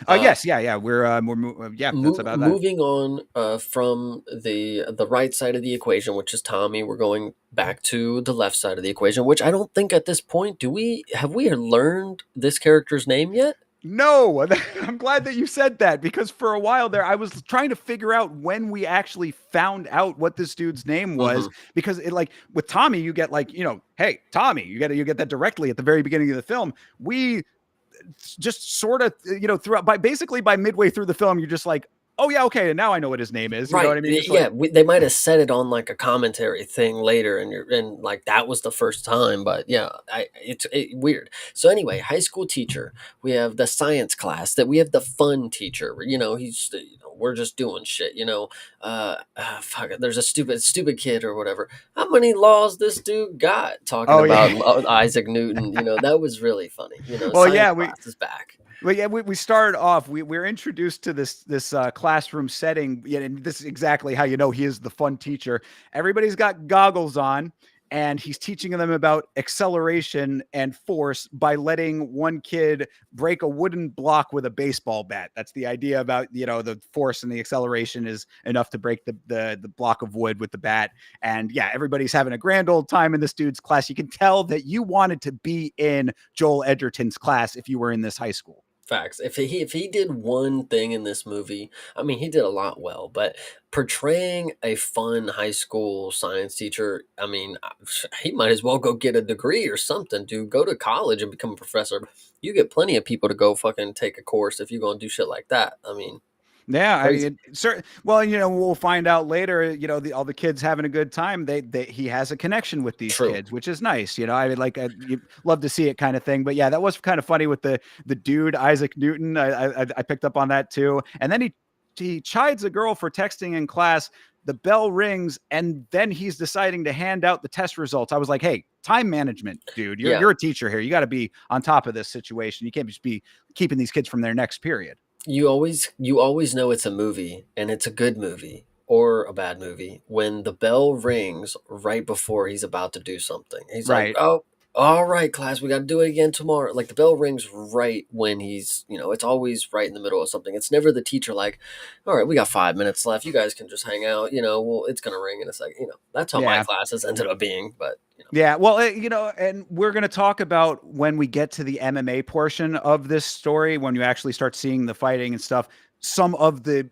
Yes, yeah, yeah, that's about that. Moving on from the right side of the equation, which is Tommy, we're going back to the left side of the equation, which I don't think at this point do we have we learned this character's name yet? No, I'm glad that you said that, because for a while there, I was trying to figure out when we actually found out what this dude's name was, Hmm. because it, like with Tommy, you get like, hey, Tommy, you get that directly at the very beginning of the film. We just sort of, throughout by midway through the film, you're just like, oh yeah, okay, now I know what his name is. You know Right. what I mean? Just like, Yeah, they might have said it on like a commentary thing later, and like that was the first time. But yeah, it's weird. So anyway, high school teacher. We have the science class. That we have the fun teacher. He's we're just doing shit. Fuck it. There's a stupid kid or whatever. How many laws this dude got talking oh about yeah. Isaac Newton? That was really funny. Well, Science yeah, class is back. we started off. We're introduced to this classroom setting, yeah, and this is exactly how you know he is the fun teacher. Everybody's got goggles on, and he's teaching them about acceleration and force by letting one kid break a wooden block with a baseball bat. That's the idea about the force and the acceleration is enough to break the block of wood with the bat. And yeah, everybody's having a grand old time in this dude's class. You can tell that you wanted to be in Joel Edgerton's class if you were in this high school. Facts. If he did one thing in this movie, I mean, he did a lot well, but portraying a fun high school science teacher, I mean, he might as well go get a degree or something, dude. Go to college and become a professor. You get plenty of people to go fucking take a course if you're gonna do shit like that. I mean, Yeah, I crazy. mean, well, we'll find out later. All the kids having a good time. He has a connection with these True. kids, which is nice. I mean, like, you love to see it, kind of thing. But yeah, that was kind of funny with the dude Isaac Newton. I picked up on that too. And then he chides a girl for texting in class. The bell rings, and then he's deciding to hand out the test results. I was like, hey, time management, dude. You're Yeah. you're a teacher here. You got to be on top of this situation. You can't just be keeping these kids from their next period. You always know it's a movie and it's a good movie or a bad movie when the bell rings right before he's about to do something. He's like, Right. "Oh, all right, class, we got to do it again tomorrow." Like the bell rings right when it's always right in the middle of something. It's never the teacher like, "All right, we got 5 minutes left. You guys can just hang out. Well, it's gonna ring in a second." That's how my Yeah. classes ended up being. But Yeah, well, and we're going to talk about when we get to the MMA portion of this story, when you actually start seeing the fighting and stuff, some of the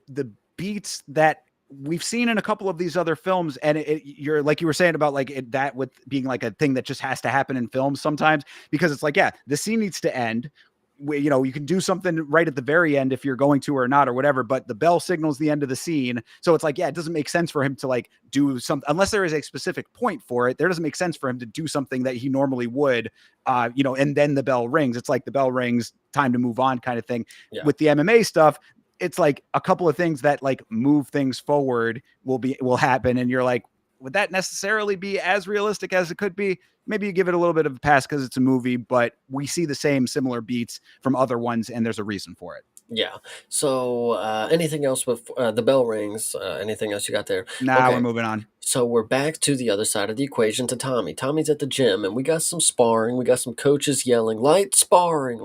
beats that we've seen in a couple of these other films, and you're like you were saying about like that with being like a thing that just has to happen in films sometimes, because it's like, yeah, the scene needs to end. You can do something right at the very end if you're going to or not or whatever, but the bell signals the end of the scene. So it's like, yeah, it doesn't make sense for him to like do something unless there is a specific point for it. There doesn't make sense for him to do something that he normally would, and then the bell rings. It's like the bell rings, time to move on kind of thing. yeah, With the MMA stuff, it's like a couple of things that like move things forward will happen. And you're like, would that necessarily be as realistic as it could be? Maybe you give it a little bit of a pass because it's a movie, but we see the same similar beats from other ones, and there's a reason for it. yeah. So anything else with the bell rings? Anything else you got there? Nah, we're Okay. moving on. So we're back to the other side of the equation to Tommy. Tommy's at the gym, and we got some sparring. We got some coaches yelling, light sparring.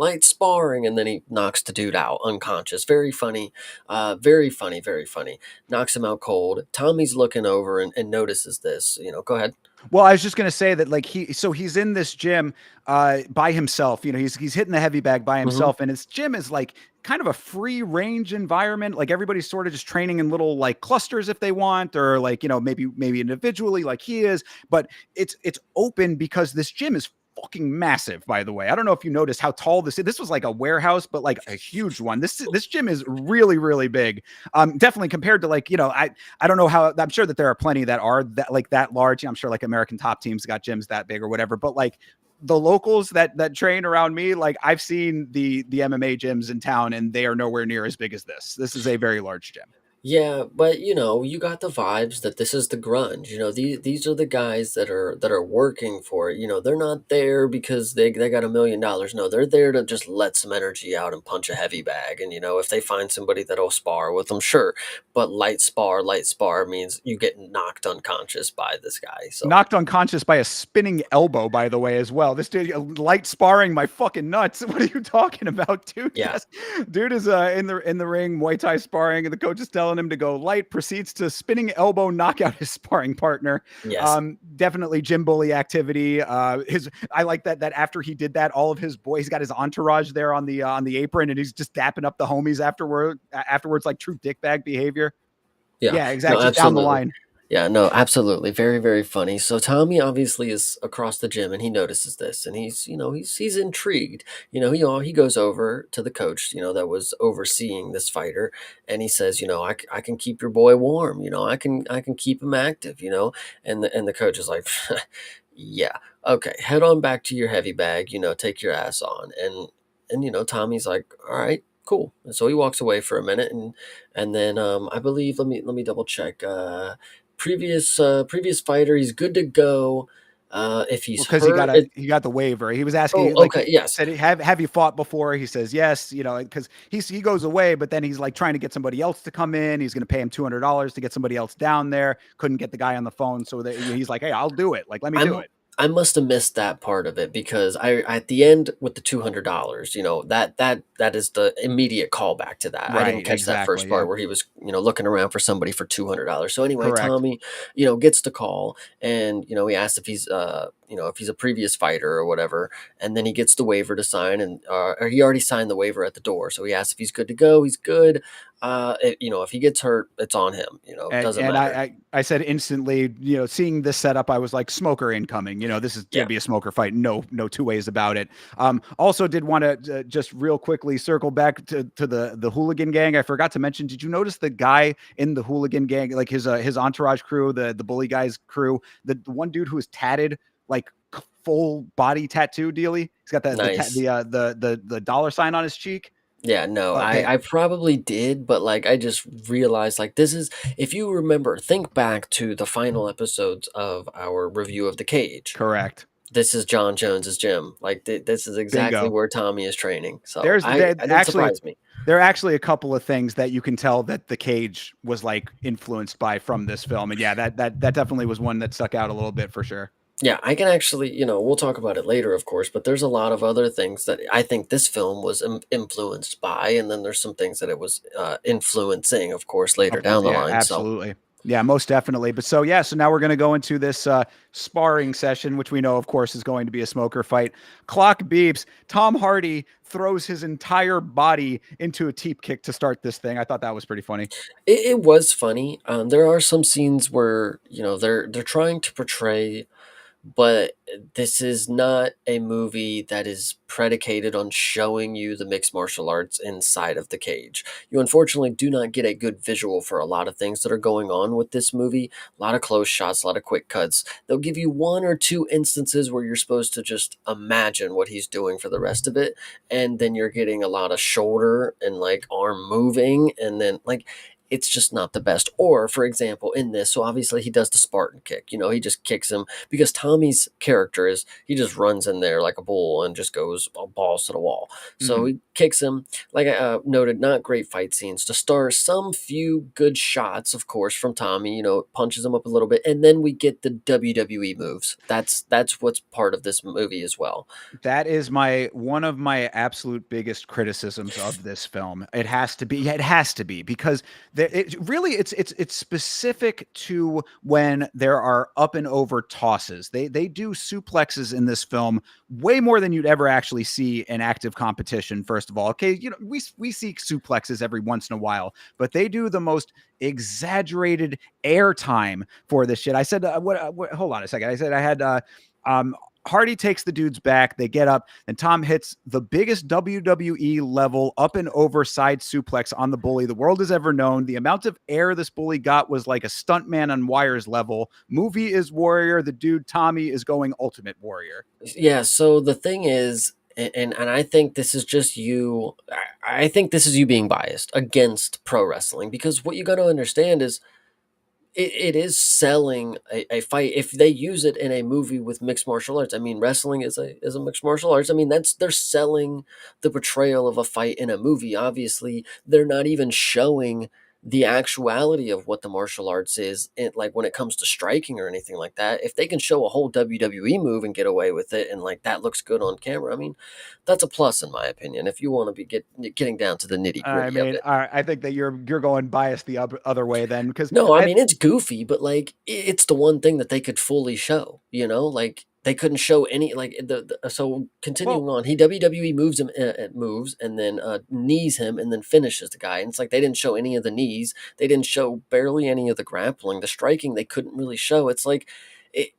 And then he knocks the dude out unconscious. Very funny. Very funny, very funny. Knocks him out cold. Tommy's looking over and notices this. Go ahead. Well, I was just gonna say that like he's in this gym by himself. He's hitting the heavy bag by Hmm. himself, and his gym is like kind of a free range environment. Like everybody's sort of just training in little like clusters if they want, or like maybe individually like he is, but it's open because this gym is fucking massive, by the way. I don't know if you noticed how tall this was, like a warehouse, but like a huge one. This gym is really, really big. Definitely compared to like, I don't know how. I'm sure that there are plenty that are that large. I'm sure like American Top Teams got gyms that big or whatever, but like the locals that train around me, like I've seen the MMA gyms in town, and they are nowhere near as big as this. This is a very large gym. Yeah, but you got the vibes that this is the grunge. These are the guys that are working for it. They're not there because they got $1 million. No, they're there to just let some energy out and punch a heavy bag. And if they find somebody that'll spar with them, sure. But light spar means you get knocked unconscious by this guy. So Knocked unconscious by a spinning elbow, by the way, as well. This dude, light sparring my fucking nuts. What are you talking about, dude? yeah, Yes, dude is in the ring, Muay Thai sparring, and the coach is telling him to go light. Proceeds to spinning elbow, knock out his sparring partner. yes, Definitely gym bully activity. His I like that after he did that, all of his boys, he's got his entourage there on the apron, and he's just dapping up the homies afterwards, like true dickbag behavior. yeah. Yeah, No, exactly. Just down the absolutely. line. Yeah, no, absolutely. Very, very funny. So Tommy obviously is across the gym and he notices this and he's intrigued. He goes over to the coach, that was overseeing this fighter and he says, I can keep your boy warm, I can keep him active, and the coach is like, yeah, okay, head on back to your heavy bag, take your ass on. And Tommy's like, all right, cool. And so he walks away for a minute and then I believe let me double check. Previous fighter, he's good to go. If he's Well, because he hurt, got he got the waiver. He was oh, asking, like, okay, he yes. said, have you fought before? He says yes. Because he goes away, but then he's like trying to get somebody else to come in. He's going to pay him $200 to get somebody else down there. Couldn't get the guy on the phone, so he's like, hey, I'll do it. Like, let me do I'm it. I must have missed that part of it because I at the end with the $200, that is the immediate callback to that. I didn't Right. catch that first Exactly. part Yeah. where he was, looking around for somebody for $200. So anyway, Correct. Tommy, gets the call and he asks if he's a previous fighter or whatever, and then he gets the waiver to sign and or he already signed the waiver at the door. So he asks if he's good to go. He's good. If he gets hurt, it's on him. Doesn't And matter. I said instantly, seeing this setup, I was like, smoker incoming. This is going to Yeah, be a smoker fight. No two ways about it. Also did want to just real quickly circle back to the hooligan gang. I forgot to mention. Did you notice the guy in the hooligan gang, like his entourage crew, the bully guys crew, the one dude who was tatted like full body tattoo dealy. He's got nice. the dollar sign on his cheek. Yeah, no, Okay, I probably did, but like I just realized like this is if you remember, think back to the final episodes of our review of The Cage. correct. This is John Jones's gym. Like this is exactly Bingo. where Tommy is training. So There's I there I didn't actually surprise me. there are actually a couple of things that you can tell that the cage was like influenced by from this film, and yeah, that definitely was one that stuck out a little bit for sure. Yeah, I can actually, we'll talk about it later, of course, but there's a lot of other things that I think this film was influenced by, and then there's some things that it was influencing, of course, later Of course, down the yeah, line. So absolutely. Yeah, most definitely. But so yeah, so now we're going to go into this sparring session, which we know, of course, is going to be a smoker fight. Clock beeps. Tom Hardy throws his entire body into a teep kick to start this thing. I thought that was pretty funny. it was funny. There are some scenes where they're trying to portray, but this is not a movie that is predicated on showing you the mixed martial arts inside of the cage. You unfortunately do not get a good visual for a lot of things that are going on with this movie. A lot of close shots, a lot of quick cuts. They'll give you one or two instances where you're supposed to just imagine what he's doing for the rest of it, and then you're getting a lot of shoulder and like arm moving, and then like it's just not the best. Or, for example, in this, so obviously he does the Spartan kick. He just kicks him because Tommy's character is he just runs in there like a bull and just goes balls to the wall. So Mhm. he kicks him. Like I noted, not great fight scenes to start. Some few good shots, of course, from Tommy. Punches him up a little bit, and then we get the WWE moves. That's what's part of this movie as well. That is my one of my absolute biggest criticisms of this film. It has to be. Yeah, it has to be because it really it's specific to when there are up and over tosses. They do suplexes in this film way more than you'd ever actually see in active competition. First of all, okay, we see suplexes every once in a while, but they do the most exaggerated airtime for this shit. I said, what? Hold on a second. I said I had. Um, Hardy takes the dude's back. They get up, and Tom hits the biggest WWE level up and over side suplex on the bully the world has ever known. The amount of air this bully got was like a stuntman on wires level. Movie is Warrior. The dude Tommy is going Ultimate Warrior. Yeah. So the thing is, And I think this is just you. I think this is you being biased against pro wrestling, because what you got to understand is it is selling a fight. If they use it in a movie with mixed martial arts, I mean, wrestling is a mixed martial arts. I mean, they're selling the portrayal of a fight in a movie. Obviously, they're not even showing the actuality of what the martial arts is, like when it comes to striking or anything like that. If they can show a whole WWE move and get away with it, and like that looks good on camera, I mean, that's a plus in my opinion. If you want to be getting down to the nitty I gritty of mean, it. I think that you're going biased the other way then, because No, I I mean, it's goofy, but, like, it's the one thing that they could fully show, you know? Like, they couldn't show any, like, so well continuing on, he WWE moves him, moves and then, knees him and then finishes the guy, and it's like they didn't show any of the knees, they didn't show barely any of the grappling, the striking they couldn't really show. It's like, it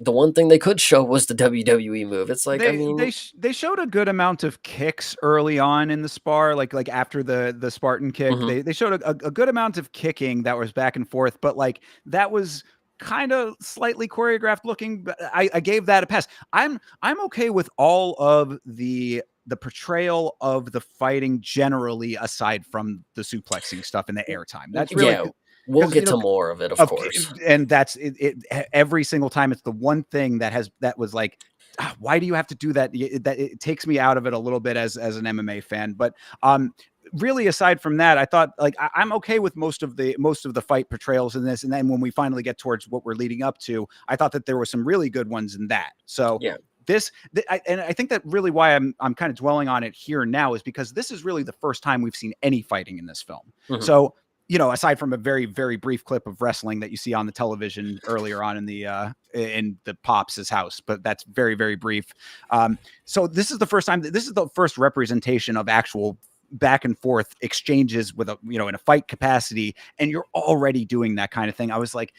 the one thing they could show was the WWE move. It's like, I mean, they showed a good amount of kicks early on in the spar, like after the Spartan kick. mhm, They showed a good amount of kicking that was back and forth, but like that was kind of slightly choreographed looking. But I gave that a pass. I'm okay with all of the portrayal of the fighting generally, aside from the suplexing stuff and the airtime. That's really yeah, we'll because get to more of it, of of course. and that's every single time. It's the one thing that was like, why do you have to do that? That it takes me out of it a little bit as an MMA fan. But really, aside from that, I thought like I'm okay with most of the fight portrayals in this. And then when we finally get towards what we're leading up to, I thought that there were some really good ones in that. So Yeah, and I think that really why I'm kind of dwelling on it here now is because this is really the first time we've seen any fighting in this film. mhm. So, aside from a very, very brief clip of wrestling that you see on the television earlier on in the Pops' house, but that's very, very brief. So this is the first time this is the first representation of actual back and forth exchanges with in a fight capacity, and you're already doing that kind of thing. I was like,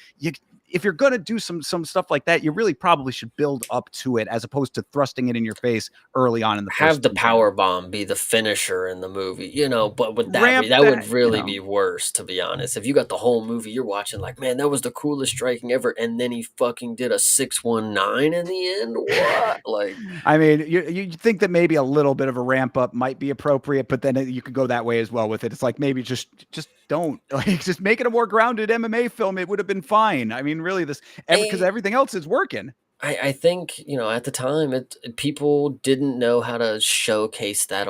if you're gonna do some stuff like that, you really probably should build up to it as opposed to thrusting it in your face early on in the Have first the 2 minutes. power bomb be the finisher in the movie, but would Ramp that would that, really be worse, to be honest. If you got the whole movie, you're watching like, "Man, that was the coolest striking ever," and then he fucking did a 619 in the end, what? Like, I mean, you think that maybe a little bit of a ramp up might be appropriate, but then you could go that way as well with it. It's like maybe just don't like just make it a more grounded MMA film. It would have been fine. I mean, really, because I everything else is working. I think, at the time, people didn't know how to showcase that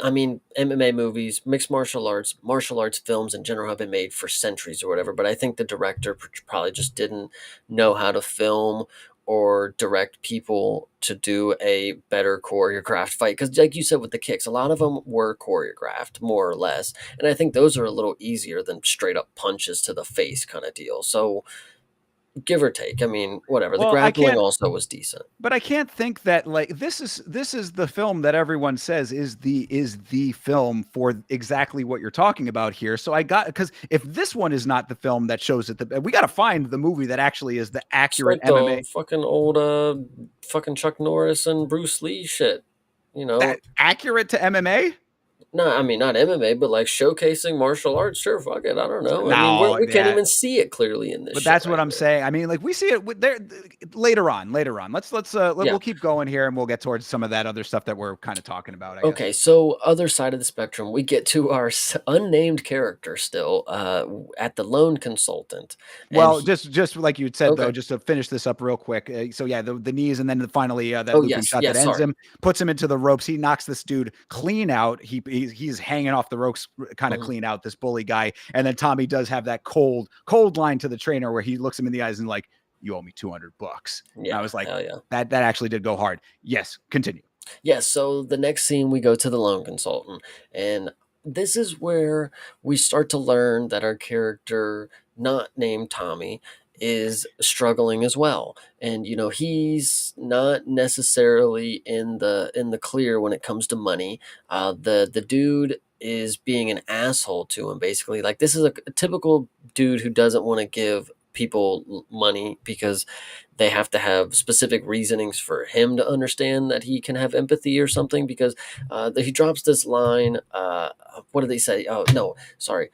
I mean, MMA movies, mixed martial arts films in general have been made for centuries or whatever, but I think the director probably just didn't know how to film or direct people to do a better choreographed fight. Because, like you said, with the kicks, a lot of them were choreographed, more or less. And I think those are a little easier than straight up punches to the face kind of deal. So, give or take. I mean, whatever. The Well, I grappling can't also was decent. But I can't think that like this is the film that everyone says is the film for exactly what you're talking about here. So I got because if this one is not the film that shows it, we got to find the movie that actually is the It's accurate like the MMA fucking old fucking Chuck Norris and Bruce Lee shit. You that know, accurate to MMA. no, I mean not MMA, but like showcasing martial arts. Sure, fuck it. I don't know. I mean, No, we can't yeah, even see it clearly in this but shit that's what right I'm here. saying. I mean, like we see it there later on. Later on, Yeah. we'll keep going here, and we'll get towards some of that other stuff that we're kind of talking about, I guess. Okay, so other side of the spectrum, we get to our unnamed character still at the loan consultant, and Well, just like you said though, okay. just to finish this up real quick. So yeah, the knees, and then finally that Oh looping yes, shot that yes. ends Sorry. him, puts him into the ropes. He knocks this dude clean out. He's hanging off the ropes, kind of Mhm. clean out this bully guy. And then Tommy does have that cold line to the trainer where he looks him in the eyes and like, "You owe me $200." And I Yeah, was like, hell yeah. that actually did go hard. Yes, continue. Yeah, so the next scene we go to the loan consultant, and this is where we start to learn that our character, not named Tommy, is struggling as well. And he's not necessarily in the clear when it comes to money. The dude is being an asshole to him basically. Like this is a typical dude who doesn't want to give people money because they have to have specific reasonings for him to understand that he can have empathy or something, because he drops this line, what did they say? Oh no, sorry,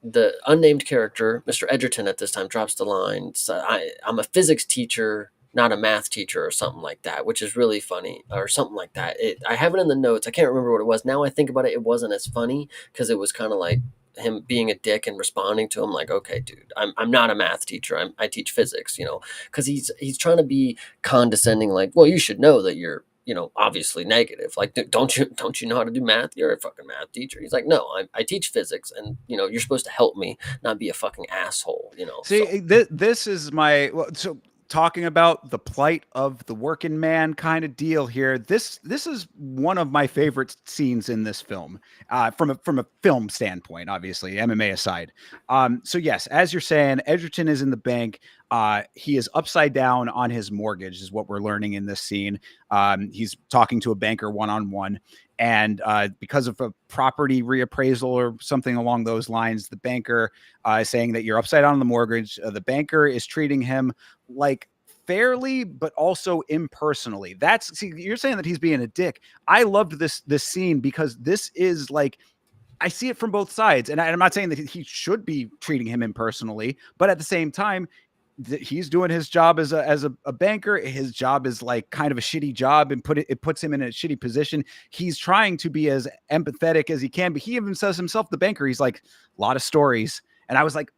the unnamed character, Mr. Edgerton, at this time drops the line, so I'm a physics teacher, not a math teacher or something like that, which is really funny or something like that. I have it in the notes. I can't remember what it was. Now I think about it, it wasn't as funny because it was kind of like him being a dick and responding to him like, okay, dude, I'm not a math teacher. I teach physics, because he's trying to be condescending, like, well, you should know that you're, obviously negative. Like, don't you know how to do math? You're a fucking math teacher. He's like, no, I teach physics, and you're supposed to help me, not be a fucking asshole. So See, this is so talking about the plight of the working man kind of deal here. This is one of my favorite scenes in this film, from a film standpoint, obviously, MMA aside. So yes, as you're saying, Edgerton is in the bank. He is upside down on his mortgage, is what we're learning in this scene. He's talking to a banker one on one. And because of a property reappraisal or something along those lines, the banker is saying that you're upside down on the mortgage. The banker is treating him like fairly, but also impersonally. You're saying that he's being a dick. I loved this scene because this is like, I see it from both sides, and I'm not saying that he should be treating him impersonally, but at the same time, he's doing his job as a banker. His job is like kind of a shitty job, and it puts him in a shitty position. He's trying to be as empathetic as he can, but he even says himself, the banker, he's like, a lot of stories. And I was like,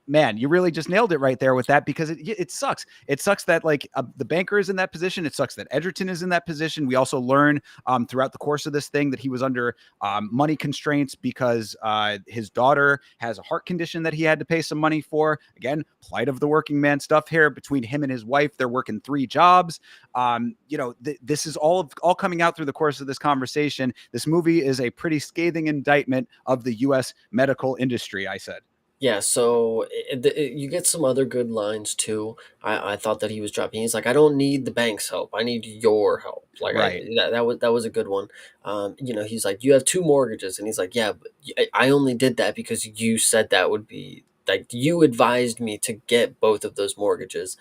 man, you really just nailed it right there with that, because it sucks. It sucks that like the banker is in that position. It sucks that Edgerton is in that position. We also learn throughout the course of this thing that he was under money constraints because his daughter has a heart condition that he had to pay some money for. Again, plight of the working man stuff here. Between him and his wife, they're working 3 jobs. This is all coming out through the course of this conversation. This movie is a pretty scathing indictment of the U.S. medical industry, I said. yeah, so you get some other good lines too. I thought that he was dropping. He's like, I don't need the bank's help. I need your help. Like Right. that was a good one. He's like, you have 2 mortgages, and he's like, yeah, but I only did that because you said that would be like you advised me to get both of those mortgages,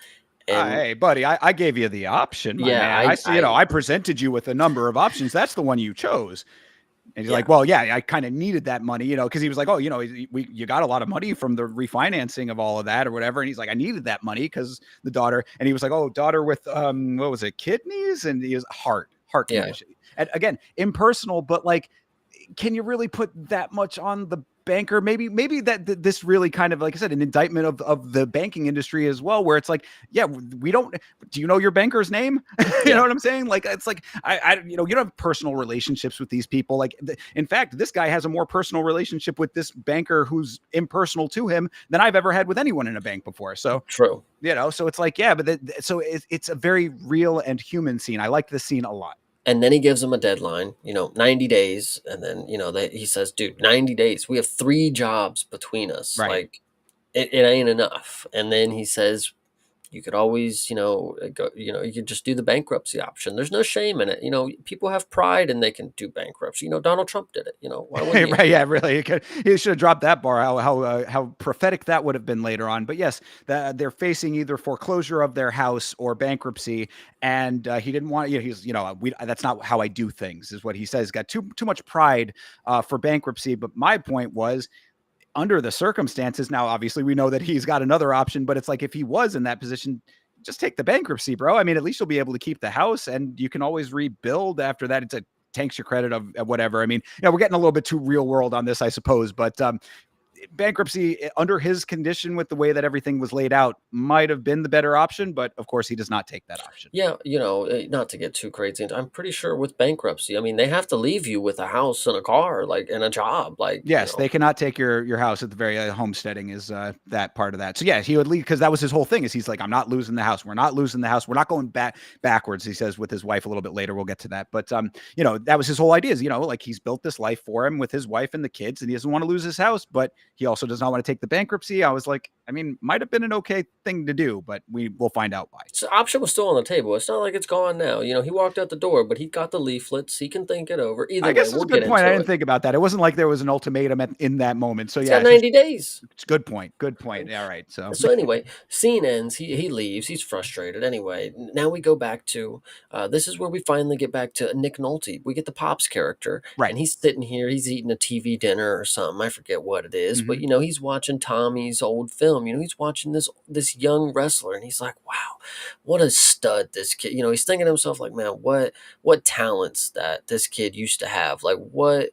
and Hey, buddy, I gave you the option, my yeah, man. I see, I presented you with a number of options. That's the one you chose. And he's yeah, like, well, yeah, I kind of needed that money, because he was like, oh, you got a lot of money from the refinancing of all of that or whatever. And he's like, I needed that money because the daughter, and he was like, oh, daughter with, what was it? Kidneys? And he was heart yeah. condition. And again, impersonal, but like, can you really put that much on the banker? Maybe that this really kind of, like I said, an indictment of the banking industry as well, where it's like, yeah, we don't, do you know your banker's name? You know Yeah. what I'm saying? Like, it's like, you don't have personal relationships with these people. Like, in fact, this guy has a more personal relationship with this banker who's impersonal to him than I've ever had with anyone in a bank before. So, True. so it's like, yeah, but so it's a very real and human scene. I like this scene a lot. And then he gives him a deadline, 90 days. And then, he says, dude, 90 days. We have 3 jobs between us. Right. Like, it ain't enough. And then he says, you could always, go, you could just do the bankruptcy option. There's no shame in it. People have pride and they can do bankruptcy. Donald Trump did it. Why wouldn't you? Right, yeah, really. He should have dropped that bar. How prophetic that would have been later on. But yes, they're facing either foreclosure of their house or bankruptcy, and he didn't want. That's not how I do things, is what he says. He's got too much pride for bankruptcy. But my point was, under the circumstances, now obviously we know that he's got another option, but it's like, if he was in that position, just take the bankruptcy, bro. I mean, at least you'll be able to keep the house, and you can always rebuild after that. Tanks your credit of whatever. I mean, we're getting a little bit too real world on this, I suppose, but bankruptcy under his condition, with the way that everything was laid out, might have been the better option, but of course he does not take that option. Yeah, not to get too crazy. I'm pretty sure with bankruptcy, I mean, they have to leave you with a house and a car, like, and a job, like, Yes, they cannot take your house at the very homesteading is that part of that. So yeah, he would leave, because that was his whole thing. Is he's like, I'm not losing the house. We're not losing the house. We're not going backwards. He says with his wife a little bit later. We'll get to that, but that was his whole idea. Is like, he's built this life for him with his wife and the kids, and he doesn't want to lose his house, but he also does not want to take the bankruptcy. I was like, I mean, might have been an okay thing to do, but we'll find out why. So option was still on the table. It's not like it's gone now. He walked out the door, but he got the leaflets. He can think it over. Either I way, guess it's we'll a good get point. I into didn't it. think about that. It wasn't like there was an ultimatum in that moment. So He's yeah, got 90 days. it's a good point. Good point. All right. So So anyway, scene ends. He leaves. He's frustrated. Anyway, now we go back to this is where we finally get back to Nick Nolte. We get the Pops character, right. and he's sitting here. He's eating a TV dinner or something. I forget what it is. but, Mhm. he's watching Tommy's old film, he's watching this young wrestler, and he's like, "Wow, what a stud this kid," he's thinking to himself like, "Man, what talents that this kid used to have, like, what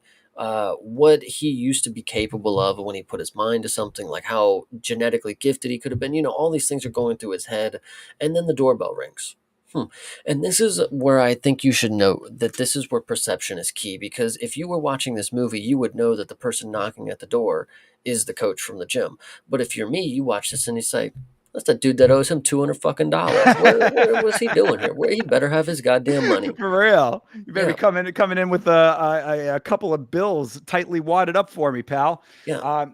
he used to be capable of when he put his mind to something, like how genetically gifted he could have been." All these things are going through his head, and then the doorbell rings. Hmm. And this is where I think you should know that this is where perception is key, because if you were watching this movie, you would know that the person knocking at the door is the coach from the gym. But if you're me, you watch this and you say, "That's the dude that owes him 200 fucking dollars. Where was he doing here? Where he better have his goddamn money." For real. You better be Yeah, coming in with a couple of bills tightly wadded up for me, pal. yeah.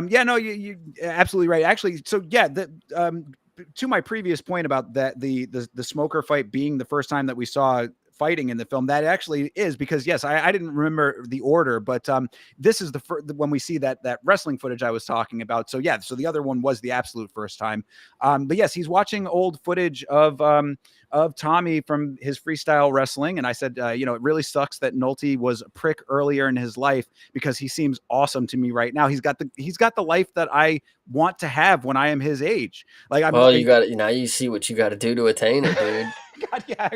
Yeah, no, you absolutely right. Actually, so yeah, to my previous point about that the smoker fight being the first time that we saw fighting in the film, that actually is because yes, I didn't remember the order, but this is the first when we see that wrestling footage I was talking about. So yeah, so the other one was the absolute first time. But yes, he's watching old footage of Tommy from his freestyle wrestling. And I said, it really sucks that Nolte was a prick earlier in his life because he seems awesome to me right now. He's got the life that I want to have when I am his age. Like Well, you got to now you see what you got to do to attain it, dude. God, yeah,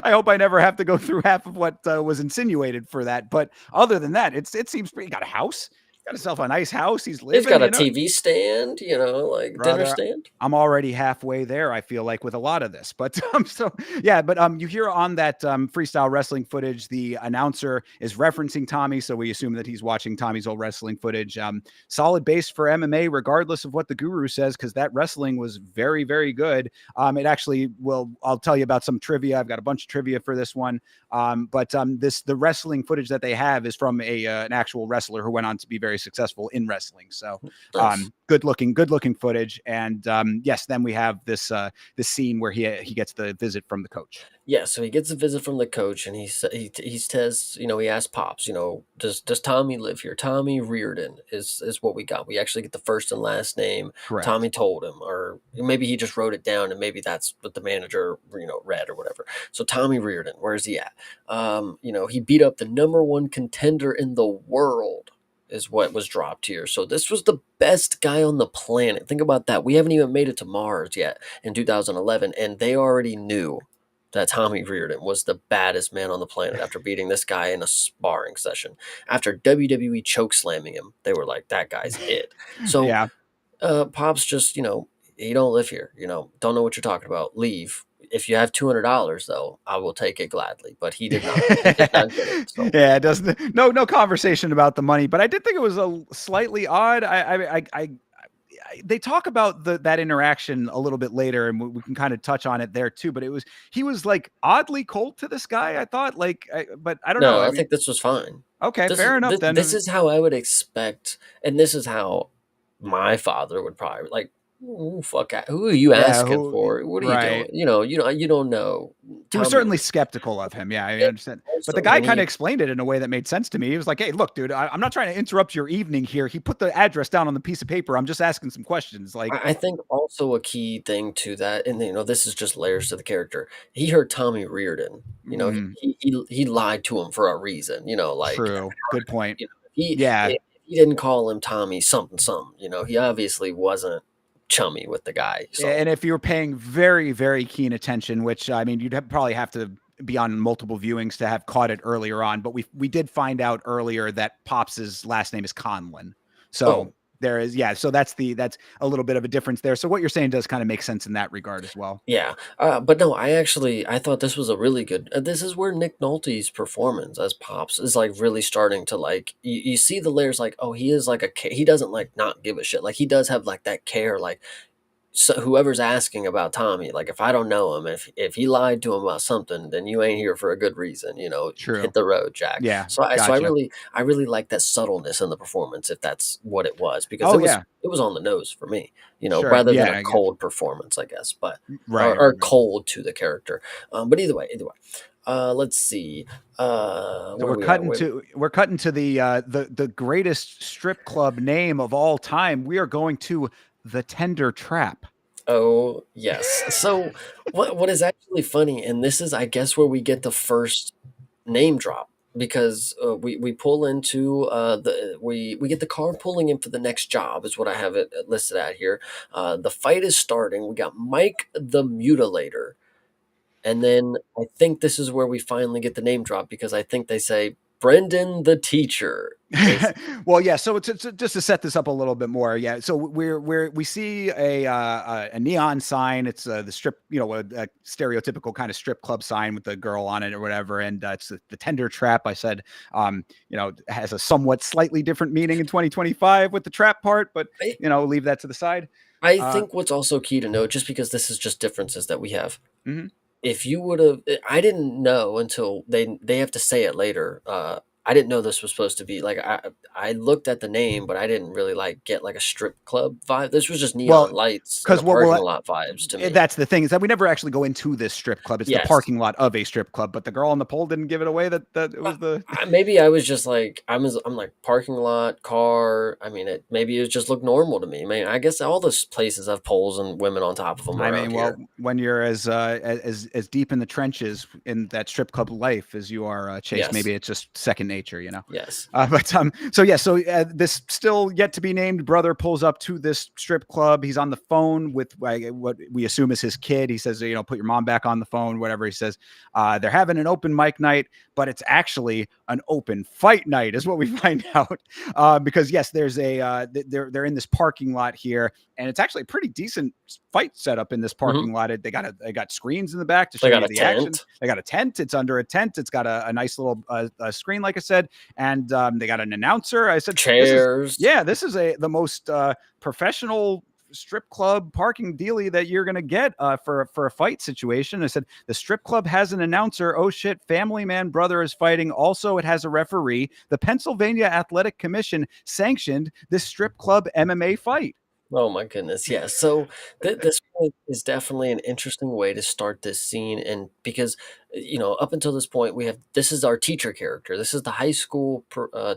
I hope I never have to go through half of what was insinuated for that. But other than that, it seems pretty. He got a house, got himself a nice house. He's He's living, got a TV stand, like dinner brother. stand. I'm already halfway there. I feel like with a lot of this, but so yeah. But you hear on that freestyle wrestling footage, the announcer is referencing Tommy, so we assume that he's watching Tommy's old wrestling footage. Solid base for MMA, regardless of what the guru says, because that wrestling was very, very good. It actually will. I'll tell you about some trivia. I've got a bunch of trivia for this one. But the wrestling footage that they have is from an actual wrestler who went on to be very successful in wrestling. So Nice. good looking footage. And yes, then we have this scene where he gets the visit from the coach. Yeah, so he gets a visit from the coach, and he says, he asks Pops, does Tommy live here? Tommy Reardon is what we got. We actually get the first and last name. Correct. Tommy told him, or maybe he just wrote it down, and maybe that's what the manager read or whatever. So Tommy Reardon, where is he at? He beat up the number one contender in the world. Is what was dropped here. So this was the best guy on the planet. Think about that. We haven't even made it to Mars yet in 2011, and they already knew that Tommy Reardon was the baddest man on the planet after beating this guy in a sparring session. After WWE choke slamming him, they were like, "That guy's it." So Yeah. Pops just, he don't live here. Don't know what you're talking about. Leave. If you have $200 though, I will take it gladly. But he did not. He did not get it. So Yeah, it doesn't. No conversation about the money, but I did think it was a slightly odd. They talk about that interaction a little bit later, and we can kind of touch on it there too. But he was like oddly cold to this guy. I thought but I don't know. no, I I mean, think this was fine. okay, This is fair enough this, this then. is how I would expect, and this is how my father would probably like. Ooh, fuck! Who are you Yeah, asking for? What are you doing? right. You don't know. He was Tommy certainly Reardon. skeptical of him. Yeah, I And understand. But the also, guy when kind of he explained it in a way that made sense to me. He was like, "Hey, look, dude, I'm not trying to interrupt your evening here. He put the address down on the piece of paper. I'm just asking some questions." Like, I think also a key thing to that, and this is just layers to the character. He heard Tommy Reardon. mm, He lied to him for a reason. Like true. Good point. Yeah. if he didn't call him Tommy something something. He obviously wasn't chummy with the guy. So And if you were paying very, very keen attention, which I mean, probably have to be on multiple viewings to have caught it earlier on, but we did find out earlier that Pops's last name is Conlon. So oh there is, yeah. So that's a little bit of a difference there. So what you're saying does kind of make sense in that regard as well. yeah, but no, I thought this was a really good. This is where Nick Nolte's performance as Pops is like really starting to like. You see the layers like, oh, he is like he doesn't like not give a shit. Like he does have like that care. Like, so whoever's asking about Tommy, like if I don't know him, if he lied to him about something, then you ain't here for a good reason. True. Hit the road, Jack. Yeah. So Gotcha. I really like that subtleness in the performance, if that's what it was, because Oh yeah. it was on the nose for me. Sure. Rather than Yeah. a I get cold performance, I guess, but right. or Right. cold to the character. But either way. Let's see. So Where are we at? Wait, we're cutting to the greatest strip club name of all time. We are going to the Tender Trap. oh yes. So what is actually funny, and this is I guess where we get the first name drop. because we pull into we get the car pulling in for the next job is what I have it listed at here. The fight is starting. We got Mike the Mutilator, and then I think this is where we finally get the name drop because I think they say Brendan the teacher is. Well, yeah. So it's just to set this up a little bit more. Yeah. So we see a neon sign. It's the strip, a stereotypical kind of strip club sign with the girl on it or whatever. And it's the tender trap. I said, has a somewhat slightly different meaning in 2025 with the trap part, but I, leave that to the side. I Uh, think what's also key to note, just because this is just differences that we have. mhm. If you would have, I didn't know until they have to say it later. I didn't know this was supposed to be like I looked at the name, but I didn't really like get like a strip club vibe. This was just Well, neon lights and because a what parking will lot vibes to me. that's the thing is that we never actually go into this strip club. It's the Yes. parking lot of a strip club, but the girl on the pole didn't give it away that it Uh, was the. Maybe I was just like I'm like parking lot car. I mean, maybe it just looked normal to me. I mean, I guess all those places have poles and women on top of them I around mean, well, here. when you're as deep in the trenches in that strip club life as you are, Chase, Yes, maybe it's just second nature. yes, This still yet to be named brother pulls up to this strip club. He's on the phone with what we assume is his kid. He says, put your mom back on the phone, whatever he says. They're having an open mic night, but it's actually an open fight night, is what we find out. Because yes, there's they're in this parking lot here, and it's actually a pretty decent fight setup in this hmm parking lot. They got screens in the back to they show got you a the action. tent, They got a tent. It's under a tent. It's got a nice little screen, like I said, and they got an announcer. I said chairs. this is the most professional strip club parking dealie that you're gonna get for a fight situation. I said the strip club has an announcer. Oh shit, family man brother is fighting. Also, it has a referee. The Pennsylvania Athletic Commission sanctioned this strip club MMA fight. Oh my goodness, yeah. So this point is definitely an interesting way to start this scene, and because up until this point, this is our teacher character. This is the high school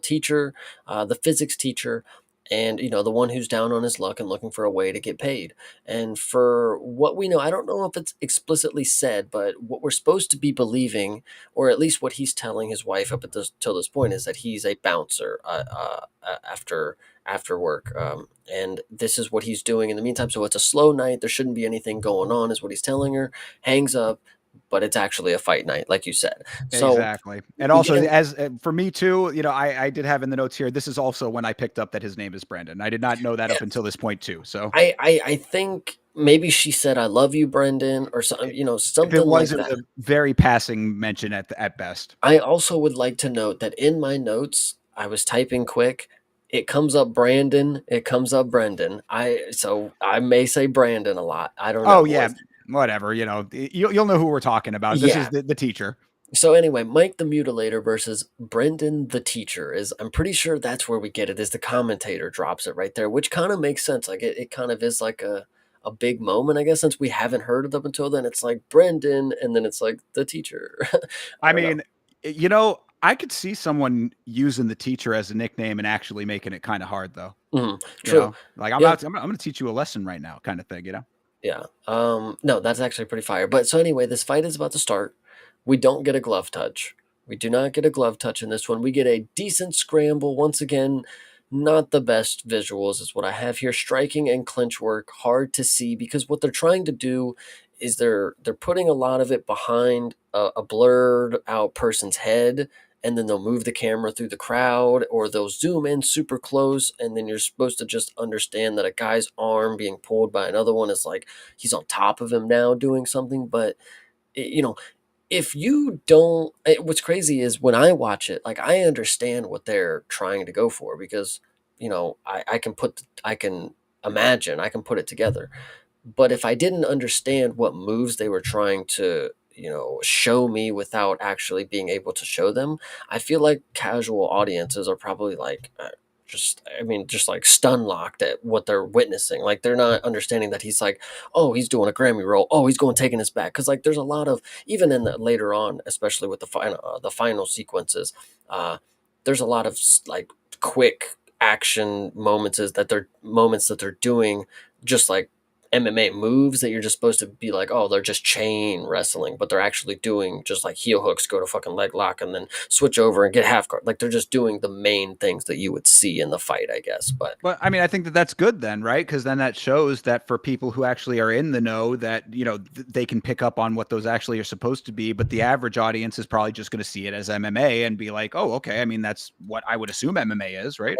teacher, the physics teacher, and the one who's down on his luck and looking for a way to get paid. And for what we know, I don't know if it's explicitly said, but what we're supposed to be believing, or at least what he's telling his wife up at this till this point, is that he's a bouncer after work. And this is what he's doing in the meantime. So it's a slow night. There shouldn't be anything going on, is what he's telling her. Hangs up, but it's actually a fight night, like you said. So Exactly. And we also, get in. as for me too, I did have in the notes here, this is also when I picked up that his name is Brandon. I did not know that up Yes. until this point too. So I think maybe she said, "I love you, Brendan," or something, if it something was, like it was that. a very passing mention at best. I also would like to note that in my notes, I was typing quick. It comes up Brandon. It comes up Brendan. I may say Brandon a lot. I don't Oh know. yeah, whatever. You'll know who we're talking about. This is Yeah. the teacher. So anyway, Mike the Mutilator versus Brendan the Teacher is, I'm pretty sure that's where we get it, is the commentator drops it right there, which kind of makes sense. Like it kind of is like a big moment, I guess, since we haven't heard it up until then. It's like Brendan, and then it's like the teacher. I I don't know. mean, I could see someone using the teacher as a nickname and actually making it kind of hard though. True. Like Yeah. I'm going to teach you a lesson right now, kind of thing. Yeah. No, that's actually pretty fire. But so anyway, this fight is about to start. We don't get a glove touch. We do not get a glove touch in this one. We get a decent scramble. Once again, not the best visuals is what I have here. Striking and clinch work, hard to see because what they're trying to do is they're putting a lot of it behind a blurred out person's head, and then they'll move the camera through the crowd, or they'll zoom in super close, and then you're supposed to just understand that a guy's arm being pulled by another one is like he's on top of him now doing something. But you know, if you don't, what's crazy is when I watch it, like I understand what they're trying to go for because I can imagine, I can put it together. But if I didn't understand what moves they were trying to, show me without actually being able to show them, I feel like casual audiences are probably like, just like stun locked at what they're witnessing. Like they're not understanding that he's like, oh, he's doing a Grammy roll. Oh, he's going taking his back. Because like there's a lot of, even in the later on, especially with the final sequences, uh, there's a lot of like quick action moments that they're doing just like MMA moves that you're just supposed to be like, oh, they're just chain wrestling, but they're actually doing just like heel hooks, go to fucking leg lock, and then switch over and get half guard. Like they're just doing the main things that you would see in the fight, I guess. But But I mean, I think that that's good then, right? Because then that shows that for people who actually are in the know, that they can pick up on what those actually are supposed to be. But the average audience is probably just going to see it as MMA and be like, "Oh, okay. I mean, that's what I would assume MMA is, right?"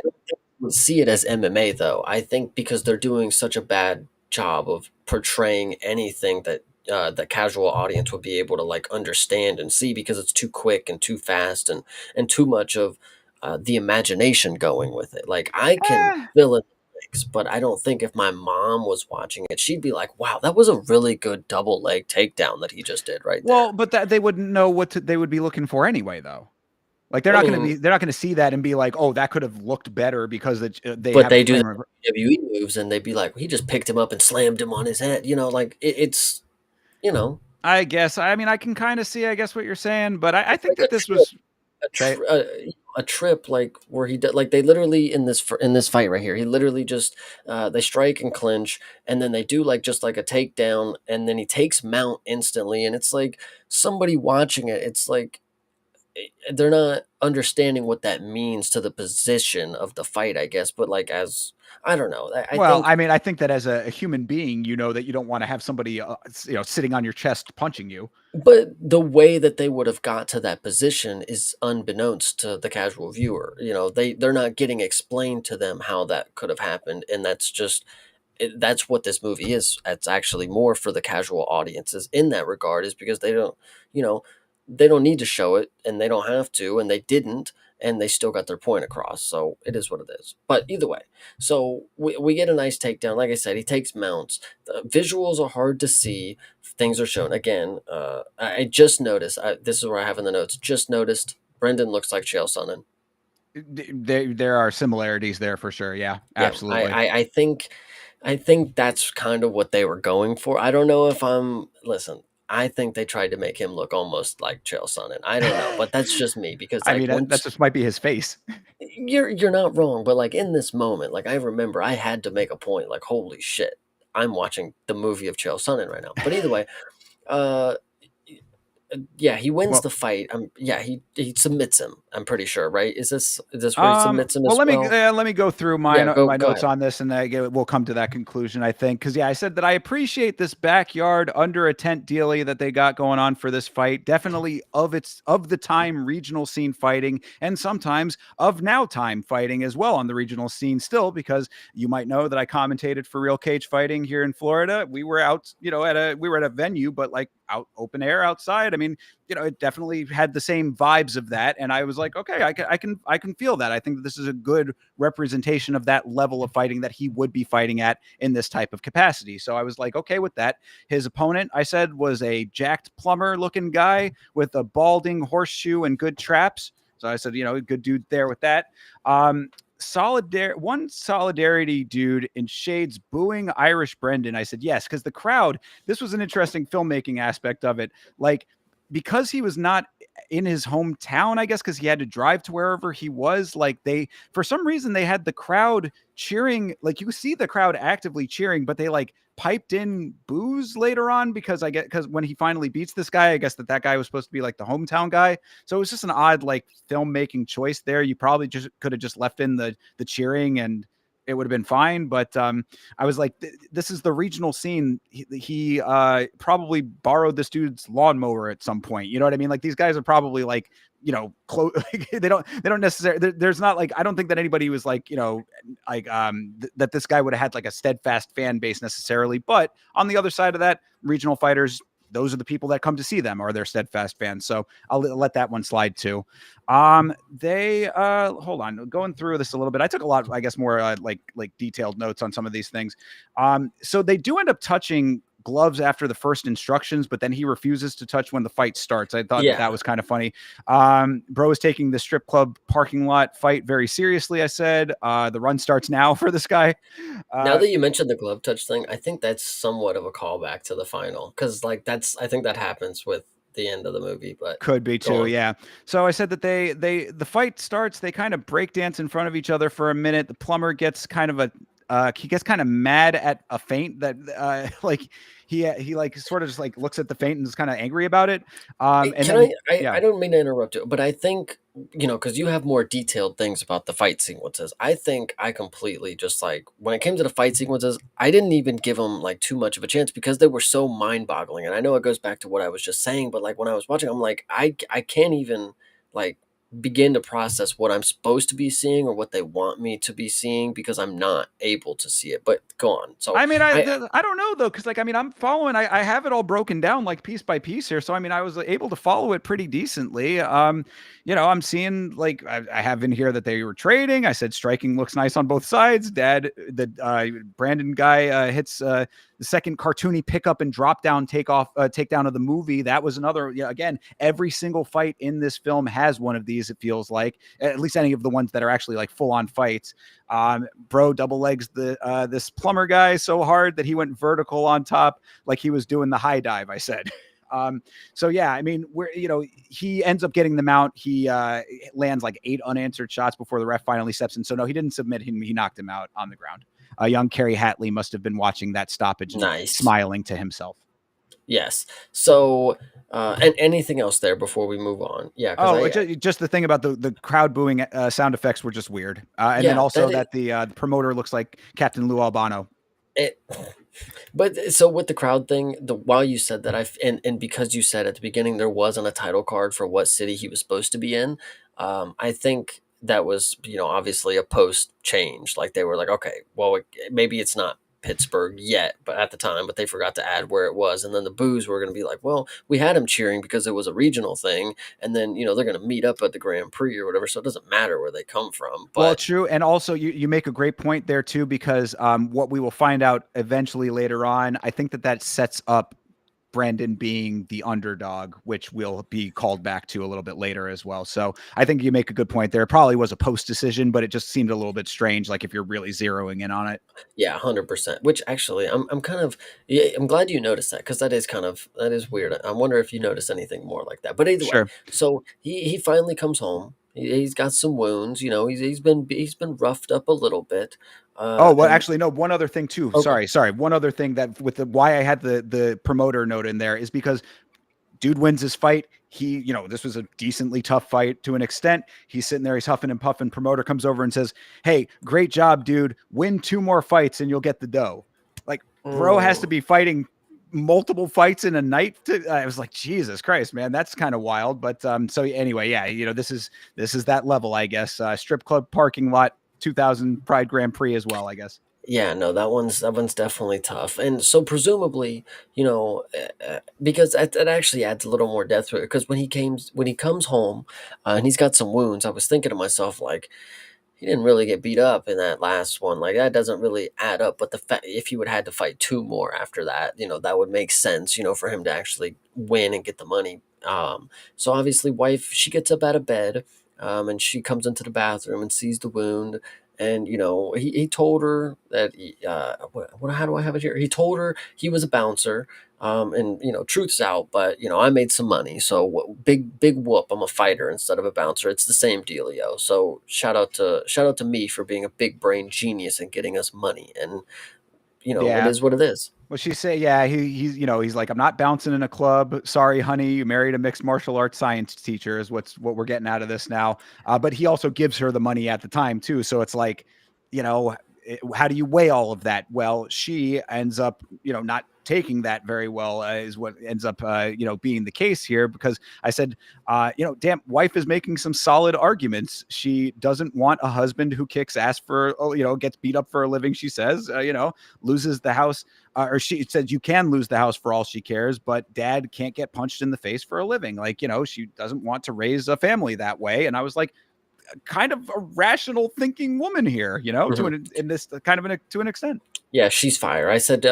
would see it as MMA though. I think because they're doing such a bad job of portraying anything that the casual audience would be able to like understand and see because it's too quick and too fast and too much of the imagination going with it. Like I can Eh, fill in the blanks, but I don't think if my mom was watching it, she'd be like, "Wow, that was a really good double leg takedown that he just did right well, there." but that they wouldn't know they would be looking for anyway, though. Like I mean, they're not going to see that and be like, "Oh, that could have looked better because they but have a they do the frame of." WWE moves and they'd be like, "He just picked him up and slammed him on his head." Like it's you know, I guess. I mean, I can kind of see, I guess, what you're saying, but I it's think like that this was say. a trip like where he did like they literally in this fight right here he literally just they strike and clinch and then they do like just like a takedown and then he takes mount instantly and it's like somebody watching it it's like they're not understanding what that means to the position of the fight I guess but like as I don't know I Well, think I mean, I think that as a human being, you know that you don't want to have somebody, sitting on your chest punching you. but the way that they would have got to that position is unbeknownst to the casual viewer. They're not getting explained to them how that could have happened, and that's what this movie is. It's actually more for the casual audiences in that regard, is because you know, they don't need to show it, and they don't have to, and they didn't, and they still got their point across. So it is what it is. But either way, so we get a nice takedown. Like I said, he takes mounts. The visuals are hard to see. Things are shown again. I just noticed. This is where I have in the notes. Just noticed. Brendan looks like Chael Sonnen. There are similarities there for sure. Yeah, Yeah, absolutely. I think that's kind of what they were going for. I don't know if I'm listen. I think they tried to make him look almost like Chael Sonnen. I don't know, but that's just me because I like mean, that once just might be his face. you're not wrong, but like in this moment, like I remember I had to make a point. Like holy shit, I'm watching the movie of Chael Sonnen right now. But either way, uh, yeah, he wins Well, the fight. Yeah, he submits him. I'm pretty sure, right? Is this where he submits him well, as well? let me go through Yeah, my go notes ahead. on this, and we'll come to that conclusion. I think because yeah, I said that I appreciate this backyard under a tent dealie that they got going on for this fight. Definitely of the time regional scene fighting, and sometimes of now time fighting as well on the regional scene. Still, because you might know that I commentated for Real Cage Fighting here in Florida. We were out, we were at a venue, but like out open air outside. I mean, it definitely had the same vibes of that. And I was like, okay, I can feel that. I think that this is a good representation of that level of fighting that he would be fighting at in this type of capacity. So I was like, okay with that. His opponent, I said, was a jacked plumber looking guy with a balding horseshoe and good traps. So I said, good dude there with that. One solidarity dude in shades booing Irish Brendan. I said yes, because the crowd, this was an interesting filmmaking aspect of it. Like, because he was not in his hometown, I guess, because he had to drive to wherever he was, like for some reason they had the crowd cheering, like you see the crowd actively cheering, but they like piped in booze later on because when he finally beats this guy, I guess that guy was supposed to be like the hometown guy. So it was just an odd like filmmaking choice there. You probably just could have just left in the cheering and it would have been fine. But I was like, this is the regional scene. He probably borrowed this dude's lawnmower at some point. You know what I mean? Like these guys are probably like, like, they don't necessarily. There's not like I don't think that anybody was like, like that this guy would have had like a steadfast fan base necessarily. But on the other side of that, regional fighters, those are the people that come to see them or they're steadfast fans. So I'll let that one slide too. They hold on, going through this a little bit. I took a lot, I guess, more like detailed notes on some of these things. So they do end up touching gloves after the first instructions, but then he refuses to touch when the fight starts. I thought that Yeah. was kind of funny. Bro is taking the strip club parking lot fight very seriously. I said the run starts now for this guy. Now Uh, that you mentioned the glove touch thing, I think that's somewhat of a callback to the final because, like, I think that happens with the end of the movie. But Could be go too, on. yeah. So I said that the fight starts. They kind of break dance in front of each other for a minute. The plumber gets kind of he gets kind of mad at a feint that like he like sort of just like looks at the feint and is kind of angry about it. And Can I, then I? yeah. I don't mean to interrupt you, but I think because you have more detailed things about the fight sequences. I think I completely just like when it came to the fight sequences, I didn't even give them like too much of a chance because they were so mind-boggling. And I know it goes back to what I was just saying, but like when I was watching, I'm like, I can't even like begin to process what I'm supposed to be seeing or what they want me to be seeing because I'm not able to see it. But go on. So I mean, I I don't know though, because like I mean, I'm following. I have it all broken down like piece by piece here. So I mean, I was able to follow it pretty decently. I'm seeing like I have in here that they were trading. I said striking looks nice on both sides. Dad, the Brandon guy hits the second cartoony pickup and drop down takedown of the movie. That was another. Yeah, again, every single fight in this film has one of these. It feels like at least any of the ones that are actually like full on fights. Bro double legs this plumber guy so hard that he went vertical on top like he was doing the high dive. I said. So yeah, I mean, he ends up getting the mount. He lands like 8 unanswered shots before the ref finally steps in. So no, he didn't submit him. He knocked him out on the ground. Young Kerry Hatley must have been watching that stoppage and nice. smiling to himself. Yes. So, and anything else there before we move on? Yeah, because Oh, just the thing about the crowd booing sound effects were just weird, and then yeah, also that is that the promoter looks like Captain Lou Albano. it. But so with the crowd thing, the while you said that, and because you said at the beginning there wasn't a title card for what city he was supposed to be in, I think that was obviously a post change. Like they were like, okay, well maybe it's not Pittsburgh yet, but at the time, but they forgot to add where it was, and then the boos were going to be like, well, we had him cheering because it was a regional thing, and then they're going to meet up at the Grand Prix or whatever, so it doesn't matter where they come from, Well, but. true, and also you make a great point there too, because what we will find out eventually later on, I think that sets up Brandon being the underdog, which will be called back to a little bit later as well. So I think you make a good point there. It probably was a post decision, but it just seemed a little bit strange, like if you're really zeroing in on it. Yeah, 100%. Which actually, I'm kind of, yeah, I'm glad you noticed that because that is weird. I wonder if you noticed anything more like that. But either way, Sure. so he finally comes home. He's got some wounds. He's been roughed up a little bit. Oh, well, And actually, no. One other thing too. okay, Sorry. One other thing that with the why I had the promoter note in there is because dude wins his fight. This was a decently tough fight to an extent. He's sitting there, he's huffing and puffing. Promoter comes over and says, "Hey, great job, dude. Win 2 more fights and you'll get the dough." Like, bro has to mm, be fighting multiple fights in a night. I was like, Jesus Christ, man, that's kind of wild. But so anyway, yeah, this is that level, I guess. Strip club parking lot, 2000 Pride Grand Prix as well, I guess. yeah, no, that one's definitely tough. And so presumably, because that actually adds a little more depth to it. Because when he comes home, and he's got some wounds, I was thinking to myself like he didn't really get beat up in that last one. Like that doesn't really add up. But the fact if he would had to fight 2 more after that, that would make sense. For him to actually win and get the money. So obviously, wife she gets up out of bed, and she comes into the bathroom and sees the wound. And he told her that how do I have it here? He told her he was a bouncer, and truth's out, but I made some money, so big whoop. I'm a fighter instead of a bouncer. It's the same dealio. So shout out to me for being a big brain genius and getting us money. And it Yeah. is what it is. Well, she say, yeah, he's like, I'm not bouncing in a club. Sorry, honey, you married a mixed martial arts science teacher is what we're getting out of this now. But he also gives her the money at the time too. So it's like, how do you weigh all of that? Well, she ends up, not taking that very well is what ends up, being the case here because I said, damn, wife is making some solid arguments. She doesn't want a husband who kicks ass for, gets beat up for a living. She says, loses the house or she said you can lose the house for all she cares, but dad can't get punched in the face for a living. Like, she doesn't want to raise a family that way. And I was like, kind of a rational thinking woman here, to Mhm. an in this kind of to an extent. Yeah, she's fire. I said,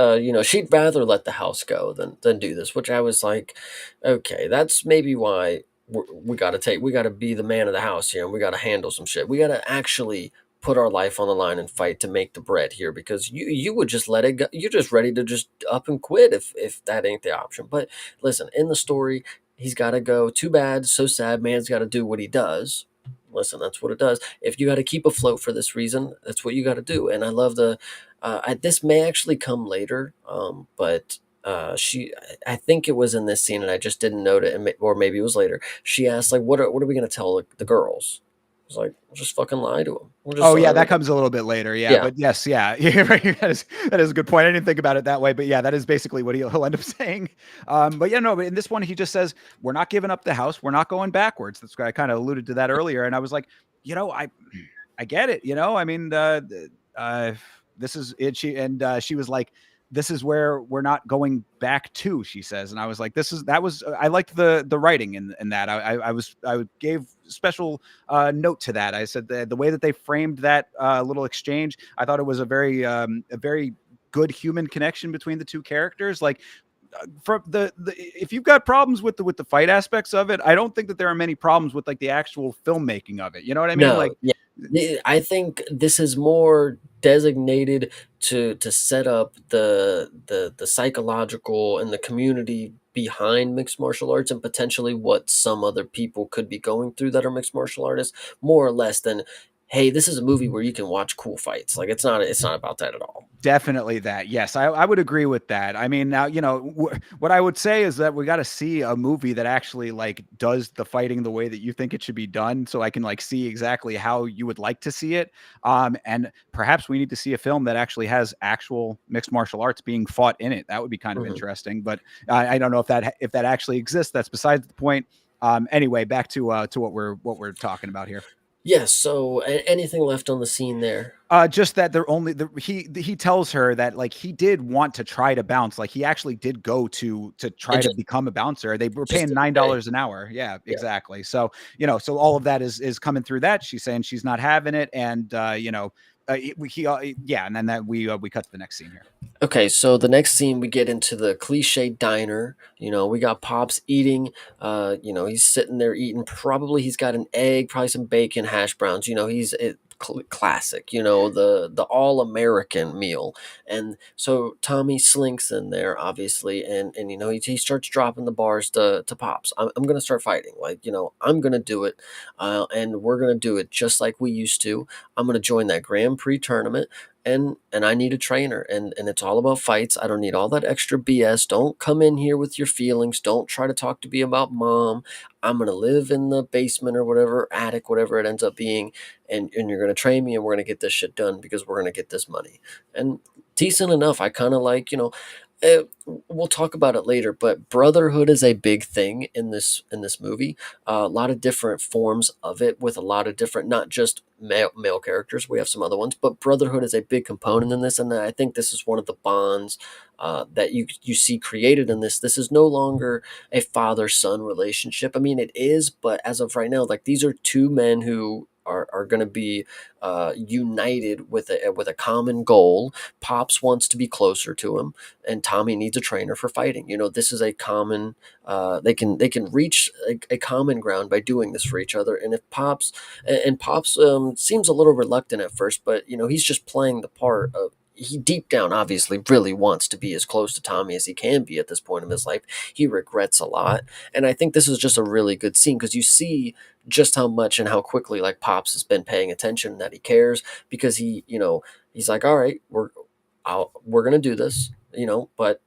she'd rather let the house go than do this, which I was like, okay, that's maybe why we got to be the man of the house here, and we got to handle some shit. We got to actually put our life on the line and fight to make the bread here because you would just let it go. You're just ready to just up and quit if that ain't the option. But listen, in the story, he's got to go. Too bad, so sad. Man's got to do what he does. listen, that's what it does. If you got to keep afloat for this reason, that's what you got to do. And I love this may actually come later, but I think it was in this scene, and I just didn't note it, or maybe it was later. She asked, like, what are we going to tell the girls? I was like, we'll just fucking lie to them. We'll just Oh lie yeah, right that there. comes a little bit later. Yeah, Yeah. but yes, yeah, yeah, right. That is a good point. I didn't think about it that way, but yeah, that is basically what he'll end up saying. But yeah, no, but in this one, he just says, "We're not giving up the house. We're not going backwards." That's why I kind of alluded to that earlier, and I was like, I get it. I mean, uh, this is it. She was like, "This is where we're not going back to," she says, and I was like, that was I liked the writing in that. I gave special note to that. I said the way that they framed that little exchange, I thought it was a very good human connection between the two characters. Like from the if you've got problems with the fight aspects of it, I don't think that there are many problems with like the actual filmmaking of it. You know what I mean? No, Like yeah. I think this is more designated to set up the psychological and the community behind mixed martial arts, and potentially what some other people could be going through that are mixed martial artists, more or less than, hey, this is a movie where you can watch cool fights. Like, it's not about that at all. definitely that. Yes, I would agree with that. I mean, now, what I would say is that we got to see a movie that actually like does the fighting the way that you think it should be done, so I can like see exactly how you would like to see it. And perhaps we need to see a film that actually has actual mixed martial arts being fought in it. That would be kind of Mhm. interesting, but I don't know if that actually exists. That's besides the point. Anyway, back to what we're talking about here. Yes, so anything left on the scene there? Just that they're only he tells her that like he did want to try to bounce, like he actually did go to It try to become a bouncer. They were just paying didn't pay. $9 an hour. Yeah, Yeah. exactly. So so all of that is coming through that. She's saying she's not having it, and yeah, and then that we cut to the next scene here. Okay, so the next scene we get into the cliche diner. We got Pops eating. He's sitting there eating. Probably he's got an egg, probably some bacon, hash browns. Classic. The all American meal. And so Tommy slinks in there, obviously, and he starts dropping the bars to Pops. I'm gonna start fighting. Like, I'm gonna do it, and we're gonna do it just like we used to. I'm gonna join that Grand Prix tournament, and I need a trainer, and it's all about fights. I don't need all that extra BS. Don't come in here with your feelings. Don't try to talk to me about mom. I'm gonna live in the basement or whatever, attic, whatever it ends up being, and you're gonna train me, and we're gonna get this shit done because we're gonna get this money. And decent enough. I kind of like, uh, we'll talk about it later, but brotherhood is a big thing in this movie. A lot of different forms of it, with a lot of different, not just male characters. We have some other ones, but brotherhood is a big component in this, and I think this is one of the bonds that you see created in this. This is no longer a father son relationship. I mean, it is, but as of right now, like, these are two men who are going to be united with a common goal. Pops wants to be closer to him, and Tommy needs a trainer for fighting. This is a common. They can reach a common ground by doing this for each other. And if Pops seems a little reluctant at first, but he's just playing the part of. He deep down obviously really wants to be as close to Tommy as he can be at this point in his life. He regrets a lot, and I think this is just a really good scene because you see just how much and how quickly, like, Pops has been paying attention, that he cares, because he's like, all right, we're gonna do this, but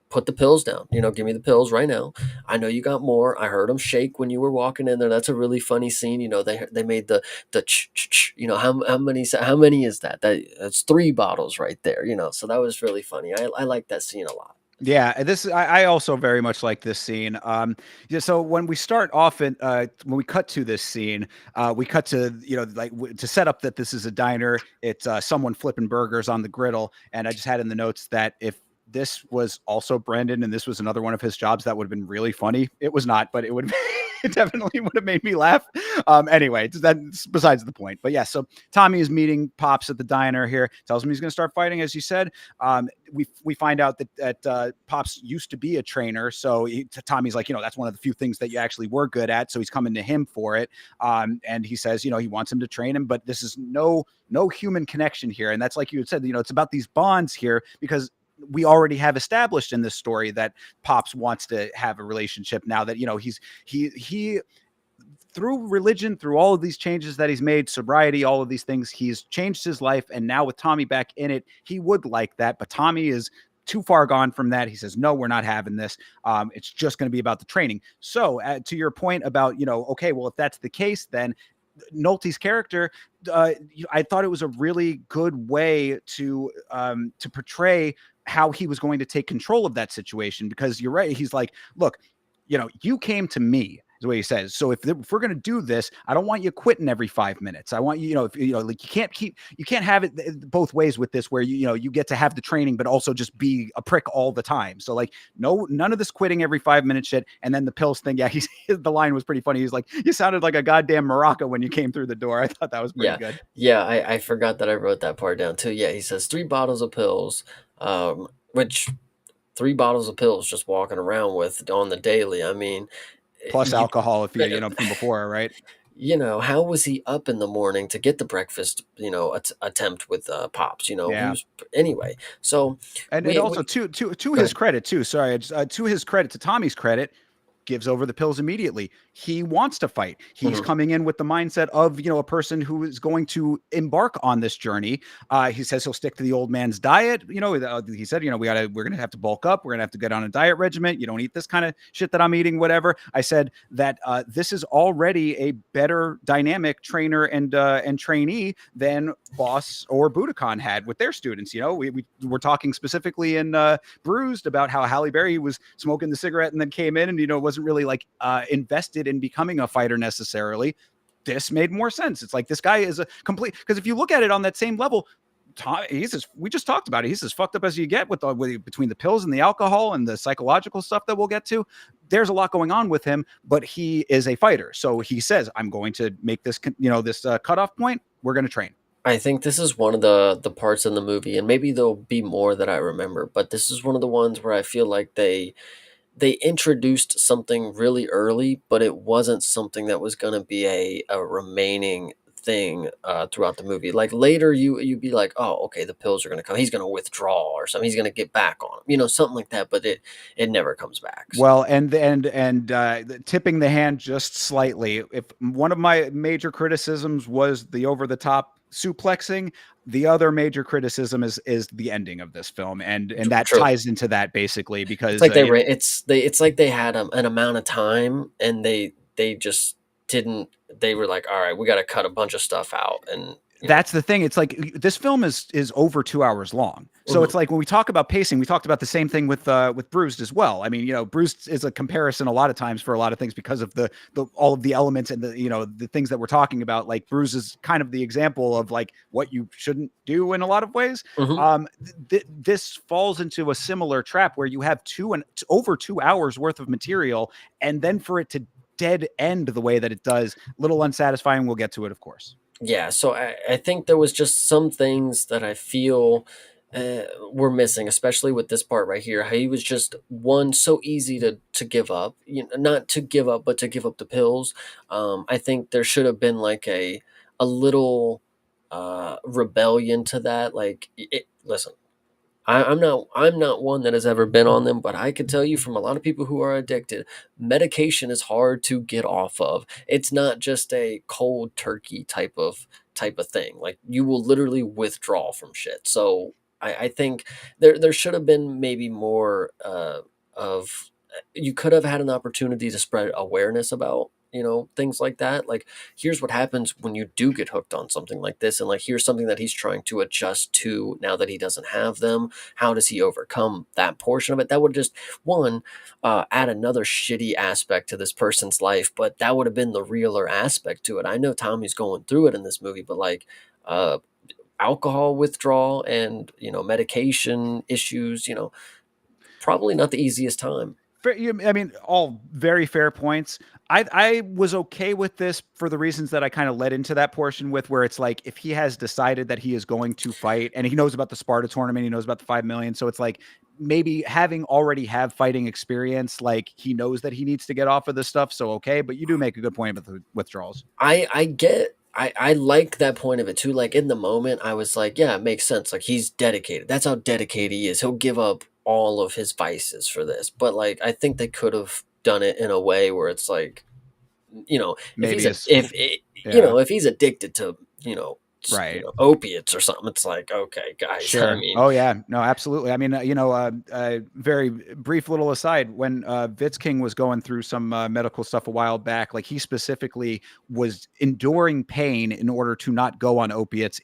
put the pills down. Give me the pills right now. I know you got more. I heard them shake when you were walking in there. That's a really funny scene. They made the how many is that? That's three bottles right there. So that was really funny. I like that scene a lot. Yeah, I also very much like this scene. Yeah, so when we start off when we cut to this scene, we cut to like to set up that this is a diner. It's someone flipping burgers on the griddle, and I just had in the notes that if this was also Brandon and this was another one of his jobs, that would have been really funny. It was not, but it would it definitely would have made me laugh. Anyway, that's besides the point. But yeah, so Tommy is meeting Pops at the diner here. Tells him he's going to start fighting, as you said. We find out that Pops used to be a trainer, so Tommy's like, that's one of the few things that you actually were good at, so he's coming to him for it. And he says, he wants him to train him, but this is no human connection here, and that's like you had said, it's about these bonds here, because we already have established in this story that Pops wants to have a relationship now that he through religion, through all of these changes that he's made, sobriety, all of these things, he's changed his life. And now with Tommy back in it, he would like that. But Tommy is too far gone from that. He says, no, we're not having this. It's just going to be about the training. So to your point about, okay, well, if that's the case, then Nolte's character, I thought it was a really good way to portray how he was going to take control of that situation. Because you're right, he's like, look, you came to me, is what he says. So if we're going to do this, I don't want you quitting every 5 minutes. I want you, like you can't have it both ways with this, where you get to have the training, but also just be a prick all the time. So like, no, none of this quitting every 5 minute shit. And then the pills thing. Yeah, the line was pretty funny. He's like, you sounded like a goddamn maraca when you came through the door. I thought that was pretty Yeah, good. yeah, I forgot that I wrote that part down too. Yeah, he says 3 bottles of pills, which 3 bottles of pills just walking around with on the daily. I mean, Plus you alcohol if from before, right? how was he up in the morning to get the breakfast, attempt with pops? He Yeah. was anyway. So And also we to go his ahead. credit too. Sorry, to his credit, to Tommy's credit, gives over the pills immediately. He wants to fight. He's Mhm. coming in with the mindset of a person who is going to embark on this journey. He says he'll stick to the old man's diet. He said, we're gonna have to bulk up. We're gonna have to get on a diet regimen. You don't eat this kind of shit that I'm eating. Whatever. I said that this is already a better dynamic trainer and trainee than Boss or Budokan had with their students. We were talking specifically in Bruised about how Halle Berry was smoking the cigarette and then came in and wasn't really like invested in becoming a fighter necessarily. This made more sense. It's like this guy is a complete, because if you look at it on that same level, we just talked about it. He's as fucked up as you get between the pills and the alcohol and the psychological stuff that we'll get to. There's a lot going on with him, but he is a fighter. So he says, I'm going to make this, this cutoff point. We're going to train. I think this is one of the parts in the movie, and maybe there'll be more that I remember, but this is one of the ones where I feel like they introduced something really early, but it wasn't something that was going to be a remaining thing throughout the movie. Like later, you'd be like, oh, okay, the pills are going to come. He's going to withdraw or something. He's going to get back on him, something like that. But it never comes back. So Well, and tipping the hand just slightly. If one of my major criticisms was the over the top suplexing, the other major criticism is the ending of this film, and that true. ties into that basically It's because like it's like they had an amount of time and they just didn't. They were like, all right, we got to cut a bunch of stuff out, and that's the thing. It's like this film is over 2 hours long. So mhm. it's like when we talk about pacing, we talked about the same thing with Bruised as well. I mean, Bruised is a comparison a lot of times for a lot of things because of the all of the elements and the things that we're talking about. Like Bruised is kind of the example of like what you shouldn't do in a lot of ways. Mhm. This falls into a similar trap where you have over 2 hours worth of material, and then for it to dead end the way that it does, little unsatisfying. We'll get to it, of course. Yeah, so I think there was just some things that I feel were missing, especially with this part right here. How he was just one so easy to give up, not to give up, but to give up the pills. I think there should have been like a little rebellion to that. Like, listen, I'm not one that has ever been on them, but I can tell you from a lot of people who are addicted, medication is hard to get off of. It's not just a cold turkey type of thing. Like you will literally withdraw from shit. So I think there should have been maybe more of you could have had an opportunity to spread awareness about things like that. Like here's what happens when you do get hooked on something like this, and like here's something that he's trying to adjust to now that he doesn't have them. How does he overcome that portion of it? That would just one add another shitty aspect to this person's life, but that would have been the realer aspect to it. I know Tommy's going through it in this movie, but like uh alcohol withdrawal and medication issues, probably not the easiest time. I mean, all very fair points. I was okay with this for the reasons that I kind of led into that portion with, where it's like if he has decided that he is going to fight and he knows about the Sparta tournament, he knows about the 5 million, so it's like maybe having already have fighting experience, like he knows that he needs to get off of this stuff. So okay, but you do make a good point about the withdrawals. I get I like that point of it too. Like in the moment, I was like, yeah, it makes sense. Like he's dedicated. That's how dedicated he is. He'll give up all of his vices for this. But like I think they could have done it in a way where it's like you know, if he's Maybe a is if yeah, if he's addicted to, right. opiates or something, it's like, okay, guys, I Sure. mean, Oh yeah. No, absolutely. I mean, very brief little aside. When Vitz King was going through some medical stuff a while back, like he specifically was enduring pain in order to not go on opiates,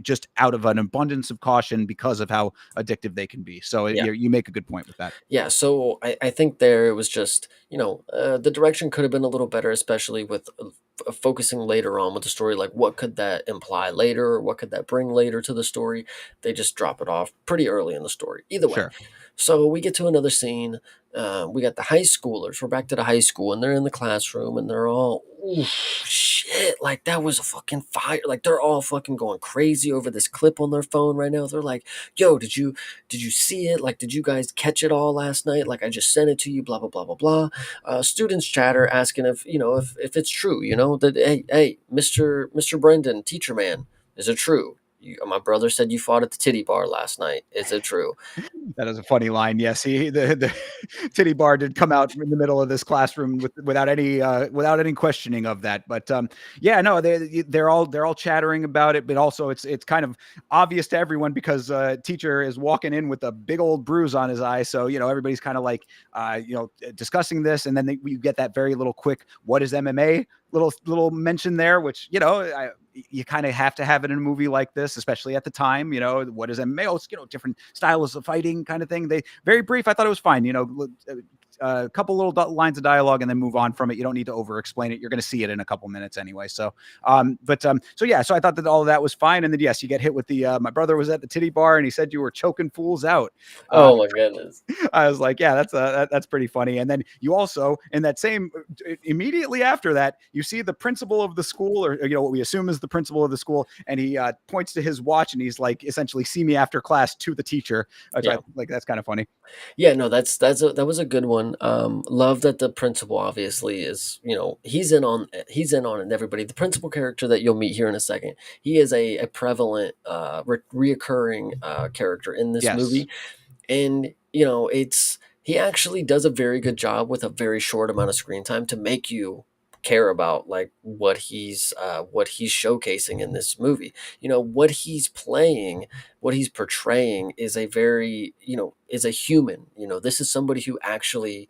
just out of an abundance of caution because of how addictive they can be. So yeah. you make a good point with that. Yeah, so I think there it was just, the direction could have been a little better, especially with focusing later on with the story. Like, what could that imply later? Or what could that bring later to the story? They just drop it off pretty early in the story. Either way. Sure. So we get to another scene. We got the high schoolers. We're back to the high school, and they're in the classroom, and they're all, ooh, shit, like that was a fucking fire. Like they're all fucking going crazy over this clip on their phone right now. They're like, yo, did you see it? Like, did you guys catch it all last night? Like, I just sent it to you, blah, blah, blah, blah, blah. Students chatter asking if it's true, that, hey, Mr. Brendan, teacher man, is it true? My brother said you fought at the titty bar last night. Is it true? That is a funny line. Yes, the titty bar did come out in the middle of this classroom without any questioning of that. But yeah, no, they're all chattering about it, but also it's kind of obvious to everyone because teacher is walking in with a big old bruise on his eye. So everybody's kind of like discussing this, and then we get that very little quick what is MMA little mention there, which you kind of have to have it in a movie like this, especially at the time. What is MMA? Oh, it's different styles of fighting, kind of thing. They very brief. I thought it was fine. A couple little lines of dialogue and then move on from it. You don't need to over explain it. You're going to see it in a couple minutes anyway. So, so yeah, so I thought that all of that was fine. And then yes, you get hit with the my brother was at the titty bar and he said you were choking fools out. Uh, Oh my goodness. I was like, yeah, that's pretty funny. And then you also in that same immediately after that, you see the principal of the school, or what we assume is the principal of the school, and he points to his watch and he's like, essentially, see me after class to the teacher. Which Yeah. I like. That's kind of funny. Yeah, no, that was a good one. Love that the principal obviously is, he's in on it, and everybody. The principal character that you'll meet here in a second, he is a prevalent, reoccurring character in this Yes. movie, and it's he actually does a very good job with a very short amount of screen time to make you care about like what he's showcasing in this movie. What he's playing, what he's portraying is a very, is a human. This is somebody who actually,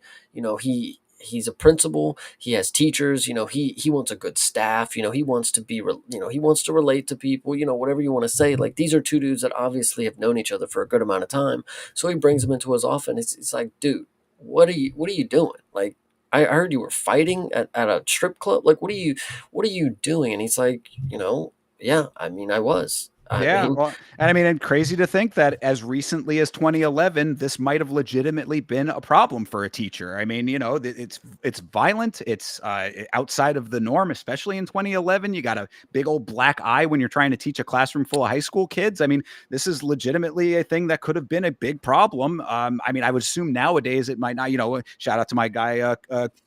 he's a principal, he has teachers, he wants a good staff, he wants to he wants to relate to people, whatever you want to say. Like, these are two dudes that obviously have known each other for a good amount of time. So he brings them into his office. It's like, dude, what are you doing? Like, I heard you were fighting at a strip club. Like, what are you doing? And he's like, yeah, I mean, I was. I Yeah, mean, well, and I mean, and crazy to think that as recently as 2011, this might have legitimately been a problem for a teacher. I mean, it's violent, it's outside of the norm, especially in 2011. You got a big old black eye when you're trying to teach a classroom full of high school kids. I mean, this is legitimately a thing that could have been a big problem. I mean, I would assume nowadays it might not. Shout out to my guy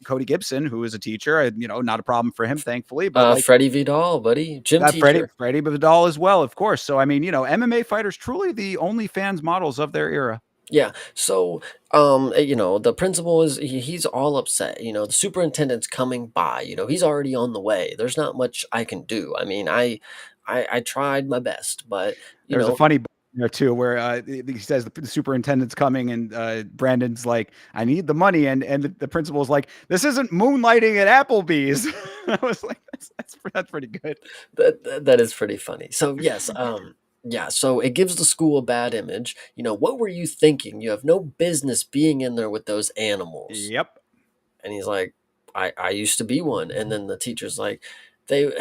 Cody Gibson, who is a teacher. Not a problem for him, thankfully, but like. Freddie Vidal, buddy, gym teacher. Freddie Vidal as well, of course. So I mean, MMA fighters truly the only fans models of their era. Yeah. So, the principal he's all upset. The superintendent's coming by. He's already on the way. There's not much I can do. I mean, I tried my best, but There's a funny there too where he says the superintendent's coming and Brandon's like, I need the money, and the principal's like, this isn't moonlighting at Applebee's. I was like, that's pretty good. that is pretty funny. So yes, yeah. So it gives the school a bad image. What were you thinking? You have no business being in there with those animals. Yep. And he's like, I used to be one. And then the teacher's like, they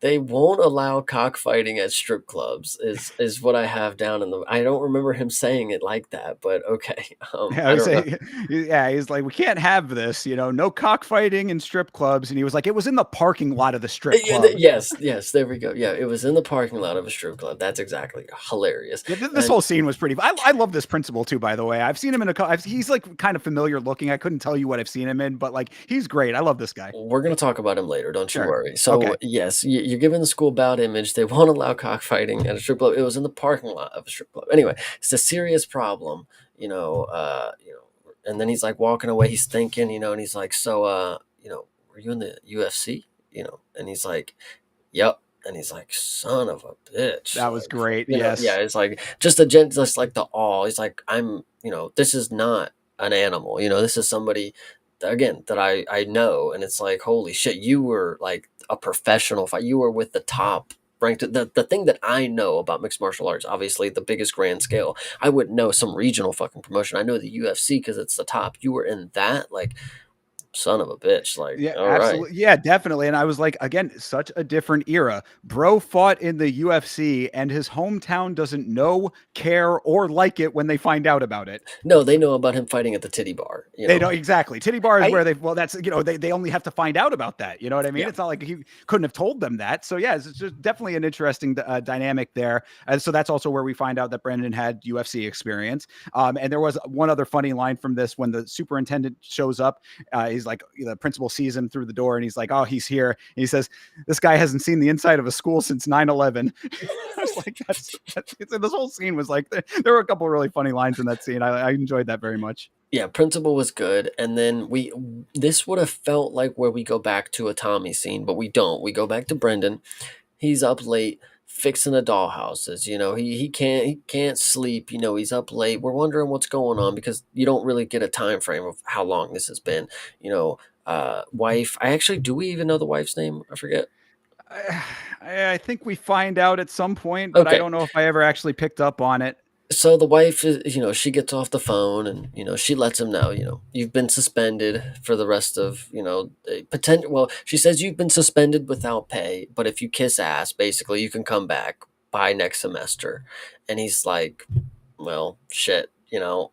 they won't allow cockfighting at strip clubs is what I have down in the. I don't remember him saying it like that, but okay. Yeah, I I would don't know. say, yeah, he's like, we can't have this, no cockfighting in strip clubs. And he was like, it was in the parking lot of the strip Yeah, club. yes, yes, there we go. Yeah, it was in the parking lot of a strip club. That's exactly hilarious. Yeah, this And whole scene was pretty. I love this principal too. By the way, I've seen him in he's like kind of familiar looking. I couldn't tell you what I've seen him in, but like he's great. I love this guy. we're going to talk about him later, don't you Sure. worry. So Okay. yes, you're giving the school bad image. They won't allow cockfighting at a strip club. It was in the parking lot of a strip club. Anyway, it's a serious problem. And then he's like walking away. He's thinking, and he's like, so, were you in the UFC? You know, and he's like, yep. And he's like, son of a bitch. That was Like, great. you know, yeah, Yes. it's like just like the awe. He's like, I'm, you know, this is not an animal. You know, this is somebody again that I know. And it's like, holy shit, you were like a professional fight. You were with the top ranked. The thing that I know about mixed martial arts, obviously the biggest grand scale. I wouldn't know some regional fucking promotion. I know the UFC because it's the top. You were in that, like, son of a bitch. Like, Yeah, all right. absolutely. Yeah, definitely. And I was like, again, such a different era. Bro fought in the UFC, and his hometown doesn't know, care, or like it when they find out about it. No, they know about him fighting at the titty bar, you They know. don't exactly. Titty bar is I where well, that's they only have to find out about that. You know what I mean? Yeah. It's not like he couldn't have told them that. So yeah, it's just definitely an interesting dynamic there. And so that's also where we find out that Brendan had UFC experience. And there was one other funny line from this when the superintendent shows up. He's like, the principal sees him through the door, and he's like, "Oh, he's here." And he says, "This guy hasn't seen the inside of a school since 9/11." I was like, this whole scene was like, there were a couple of really funny lines in that scene. I enjoyed that very much. Yeah, Principal was good, and then this would have felt like where we go back to a Tommy scene, but we don't. We go back to Brendan. He's up late fixing the dollhouses. You know, he can't sleep. You know, he's up late. We're wondering what's going on because you don't really get a time frame of how long this has been. You know, wife. I actually do we even know the wife's name? I forget. I think we find out at some point, but I Okay, don't know if I ever actually picked up on it. so the wife is, you know, she gets off the phone and, you know, she lets him know, you know, you've been suspended for the rest of, you know, potential. Well, she says you've been suspended without pay, but if you kiss ass, basically, you can come back by next semester. And he's like, well, shit, you know,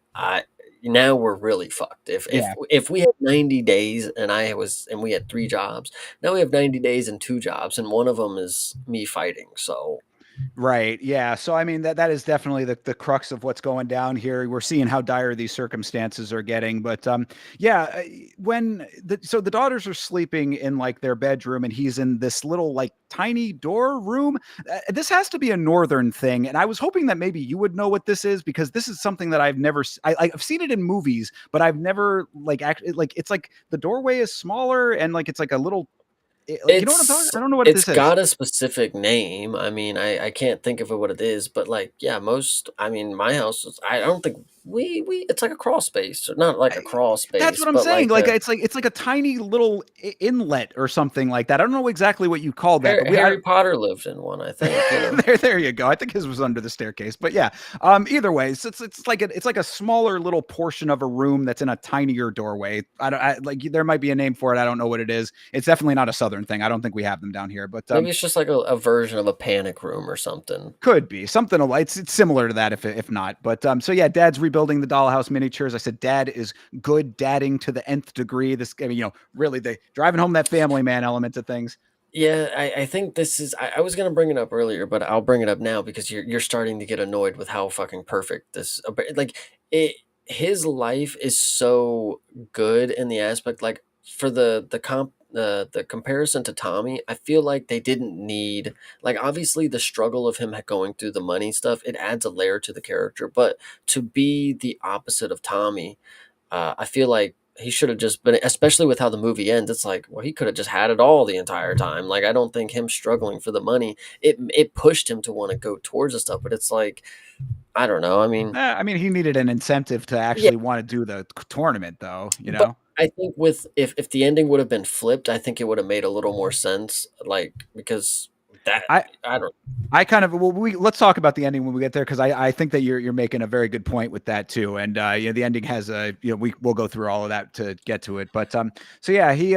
now we're really fucked. Yeah. If we had 90 days and we had 3 jobs, now we have 90 days and 2 jobs, and one of them is me fighting. So Right. Yeah. So I mean that is definitely the crux of what's going down here. We're seeing how dire these circumstances are getting, but yeah, when the daughters are sleeping in like their bedroom and he's in this little like tiny door room. This has to be a northern thing, and I was hoping that maybe you would know what this is because this is something that I've never I've seen it in movies, but I've never like actually like it's like the doorway is smaller and like it's like a little like you know what I'm talking? It's I don't know what it's this is. got a specific name. I mean, I can't think of it what it is, but like, yeah, most. I mean, my house is. I don't think we. It's like a crawl space, or not like a I, crawl that's space, what I'm but saying. like Like a it's like a tiny little inlet or something like that. I don't know exactly what you call that, but Harry Potter lived in one, I think. You know, there you go. I think his was under the staircase, but yeah. Either way, it's like it's like a smaller little portion of a room that's in a tinier doorway. Like there might be a name for it. I don't know what it is. It's definitely not a southern thing. I don't think we have them down here, but maybe it's just like a version of a panic room or something. could be something alike. It's similar to that if not. But so yeah, Dad's rebuilding the dollhouse miniatures. I said Dad is good dadding to the nth degree. This, I mean, really the driving home that family man element of things. Yeah, I think this is. I was gonna bring it up earlier, but I'll bring it up now because you're starting to get annoyed with how fucking perfect this. Like it, his life is so good in the aspect like for the comparison to Tommy. I feel like they didn't need like obviously the struggle of him going through the money stuff. It adds a layer to the character, but to be the opposite of Tommy, I feel like he should have just been, especially with how the movie ends. It's like, well, he could have just had it all the entire time. Like, I don't think him struggling for the money it pushed him to want to go towards the stuff. But it's like, I don't know. I mean, I mean, he needed an incentive to yeah, actually want to do the tournament, though. but I think with if the ending would have been flipped, I think it would have made a little more sense. Like because that I I don't. I kind of well, let's talk about the ending when we get there because I think that you're making a very good point with that too, and the ending has a we'll go through all of that to get to it, but so yeah he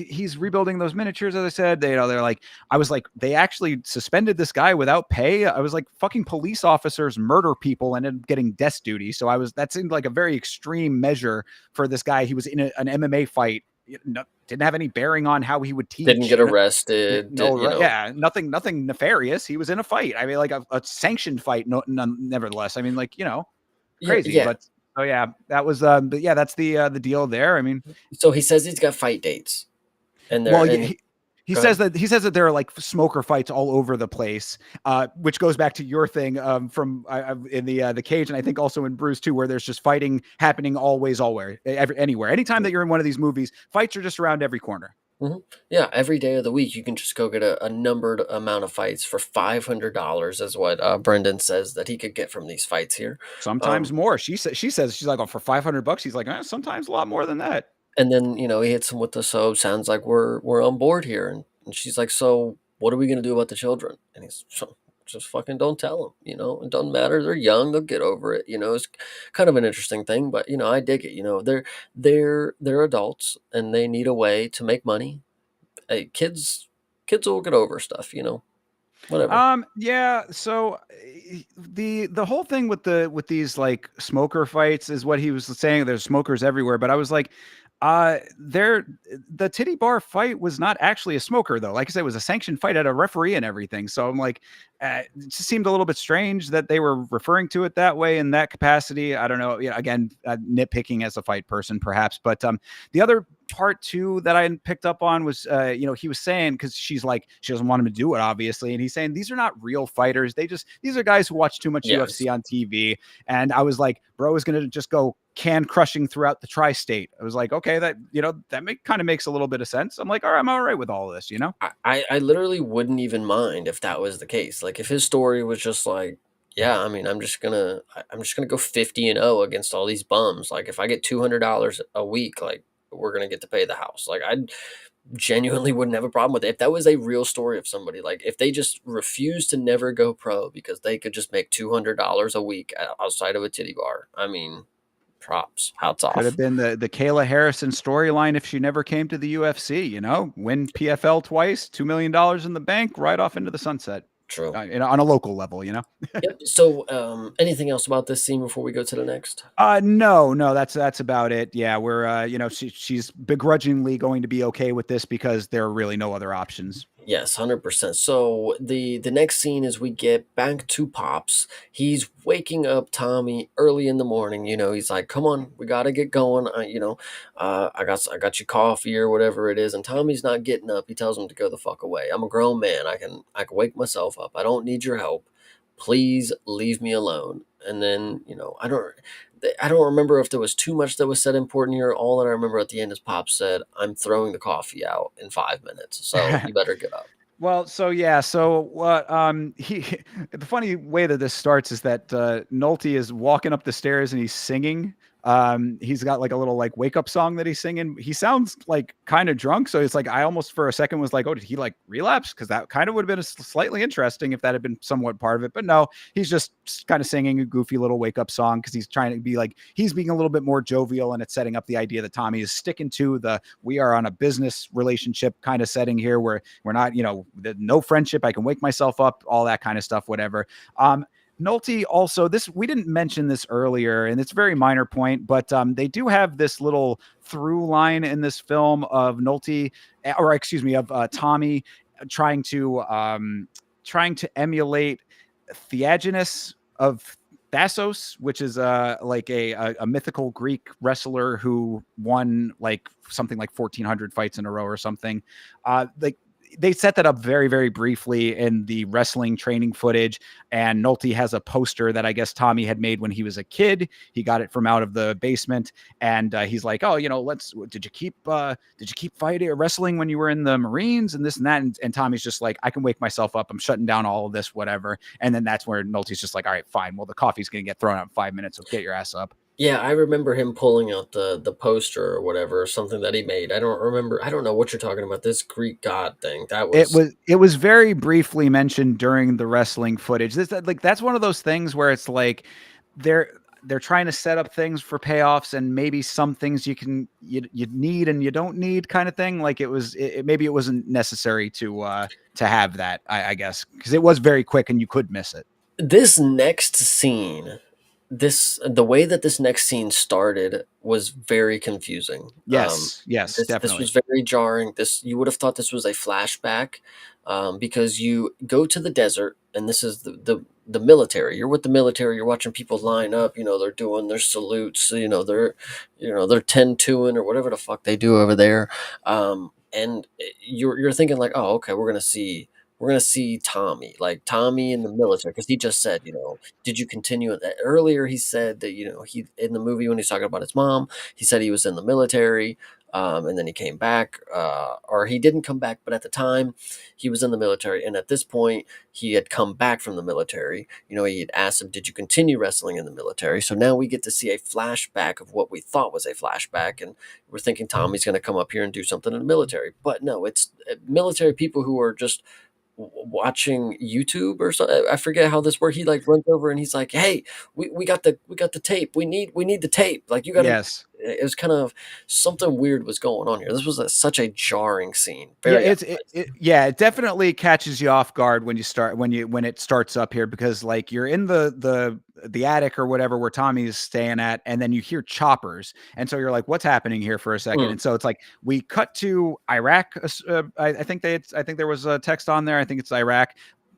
he's rebuilding those miniatures as I said. They're like I was like they actually suspended this guy without pay. I was like fucking police officers murder people and then getting desk duty, so that seemed like a very extreme measure for this guy. He was in an MMA fight. Didn't have any bearing on how he would Didn't teach. get arrested. No, You right? know, Yeah, nothing nefarious. He was in a fight. I mean, like a sanctioned fight. No, nevertheless. I mean, like yeah, crazy. yeah. But oh yeah, that was. But yeah, that's the deal there. I mean, So he says he's got fight dates, and they're well, and Go ahead. He says that there are like smoker fights all over the place, which goes back to your thing from in the cage, and I think also in Bruce too, where there's just fighting happening always, always, anywhere. Anytime that you're in one of these movies, fights are just around every corner. Mhm. Yeah, every day of the week, you can just go get a numbered amount of fights for $500 is what, Brendan says that he could get from these fights here. Sometimes Um, more. She says she's like, oh, for $500. He's like, sometimes a lot more than that. and then, he hits him with the, "So, sounds like we're on board here," and she's like, "So, what are we gonna do about the children?" And he's, "So, just fucking don't tell them. It doesn't matter, they're young, they'll get over it," it's kind of an interesting thing, but, I dig it, they're adults, and they need a way to make money. Hey, kids will get over stuff, whatever. Yeah, so the whole thing with these like smoker fights is what he was saying. There's smokers everywhere, but I was like, there the titty bar fight was not actually a smoker though. Like I said, it was a sanctioned fight at a referee and everything. So I'm like, it just seemed a little bit strange that they were referring to it that way in that capacity. I don't know. Yeah, again, nitpicking as a fight person, perhaps, but the other part too that I picked up on was, he was saying because she's like she doesn't want him to do it, obviously, and he's saying these are not real fighters. These are guys who watch too much Yes. UFC on TV. And I was like, bro is gonna just go can crushing throughout the tri-state. I was like, okay, that kind of makes a little bit of sense. I'm like, all right, I'm all right with all of this, I literally wouldn't even mind if that was the case. Like if his story was just like, yeah, I mean, I'm just gonna go 50-0 against all these bums. Like if I get $200 a week, like we're gonna get to pay the house. Like I genuinely wouldn't have a problem with it if that was a real story of somebody. Like if they just refused to never go pro because they could just make $200 a week outside of a titty bar. I mean, props, hats could have off. been the Kayla Harrison storyline if she never came to the UFC. Win PFL twice, $2 million in the bank, right off into the sunset. True. On a local level. Yep. So, anything else about this scene before we go to the next? No, no, that's about it. Yeah, we're she's begrudgingly going to be okay with this because there are really no other options. Yes, 100%. So the next scene is we get back to Pops. He's waking up Tommy early in the morning. He's like, "Come on, we gotta get going." I got you coffee or whatever it is, and Tommy's not getting up. He tells him to go the fuck away. I'm a grown man. I can wake myself up. I don't need your help. Please leave me alone. And then I don't remember if there was too much that was said important here. All that I remember at the end is Pop said, "I'm throwing the coffee out in 5 minutes, so you better get up." Well, so yeah, so what he the funny way that this starts is that Nolte is walking up the stairs and he's singing. He's got like a little like wake up song that he's singing. He sounds like kind of drunk, so it's like I almost for a second was like, oh, did he like relapse? Because that kind of would have been slightly interesting if that had been somewhat part of it. But no, he's just kind of singing a goofy little wake up song because he's trying to be like he's being a little bit more jovial, and it's setting up the idea that Tommy is sticking to the we are on a business relationship kind of setting here where we're not, no friendship. I can wake myself up, all that kind of stuff, whatever. Nolte also, this we didn't mention this earlier, and it's a very minor point, but they do have this little through line in this film of Nolte, or excuse me, of Tommy trying to emulate Theagenes of Thassos, which is like a mythical Greek wrestler who won like something like 1,400 fights in a row or something. Like they set that up very, very briefly in the wrestling training footage. And Nolte has a poster that I guess Tommy had made when he was a kid. He got it from out of the basement, and he's like, "Oh, did you keep fighting or wrestling when you were in the Marines and this and that?" And Tommy's just like, "I can wake myself up. I'm shutting down all of this, whatever." And then that's where Nolte's just like, "All right, fine. Well, the coffee's gonna get thrown out in 5 minutes, so get your ass up." Yeah, I remember him pulling out the poster or whatever, something that he made. I don't remember. I don't know what you're talking about. This Greek god thing. That It was was it was very briefly mentioned during the wrestling footage. That's one of those things where it's like they're they're trying to set up things for payoffs, and maybe some things you need and you don't need kind of thing. Like maybe it wasn't necessary to have that, I guess, because it was very quick and you could miss it. this next scene. The way that this next scene started was very confusing. Yes, yes, This definitely. was very jarring. This you would have thought this was a flashback, because you go to the desert and this is the military. You're with the military. You're watching people line up. They're doing their salutes. They're 10-2ing or whatever the fuck they do over there. and you're thinking like, oh, okay, we're gonna see Tommy, like Tommy in the military, because he just said, did you continue it? Earlier he said that, he in the movie when he's talking about his mom, he said he was in the military, and then he came back, or he didn't come back, but at the time he was in the military, and at this point he had come back from the military. He had asked him, did you continue wrestling in the military? So now we get to see a flashback of what we thought was a flashback, and we're thinking Tommy's going to come up here and do something in the military, but no, it's military people who are just watching YouTube or something. I forget how this works. He like runs over and he's like, "Hey, we got the tape. We need the tape. Like you got to." Yes. It was kind of something weird was going on here. This was such a jarring scene. Yeah, Very yeah, it definitely catches you off guard when when it starts up here, because like you're in the attic or whatever where Tommy's staying at, and then you hear choppers, and so you're like, what's happening here for a second? mm. And so it's like we cut to Iraq. I think there was a text on there. I think it's Iraq.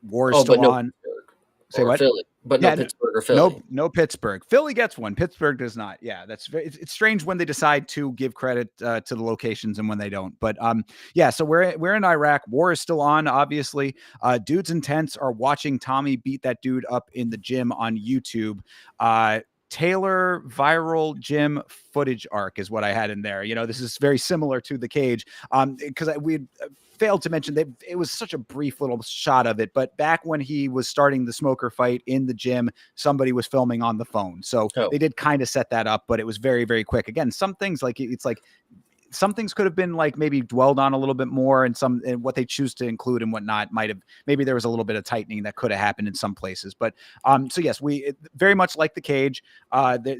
War is Oh, but still no on. Pittsburgh Say or what? Philly, but no Yeah, Pittsburgh or no, Philly. no Pittsburgh. Philly gets one. Pittsburgh does not. Yeah, that's very. It's strange when they decide to give credit to the locations and when they don't. But yeah. So we're in Iraq. War is still on. Obviously, dudes in tents are watching Tommy beat that dude up in the gym on YouTube. Taylor viral gym footage arc is what I had in there. This is very similar to the cage. Because we failed to mention that it was such a brief little shot of it, but back when he was starting the smoker fight in the gym, somebody was filming on the phone. So Oh, they did kind of set that up, but it was very, very quick. Again, some things like it's like some things could have been like maybe dwelled on a little bit more, and some and what they choose to include and whatnot might have, maybe there was a little bit of tightening that could have happened in some places. But so yes, we very much like the cage.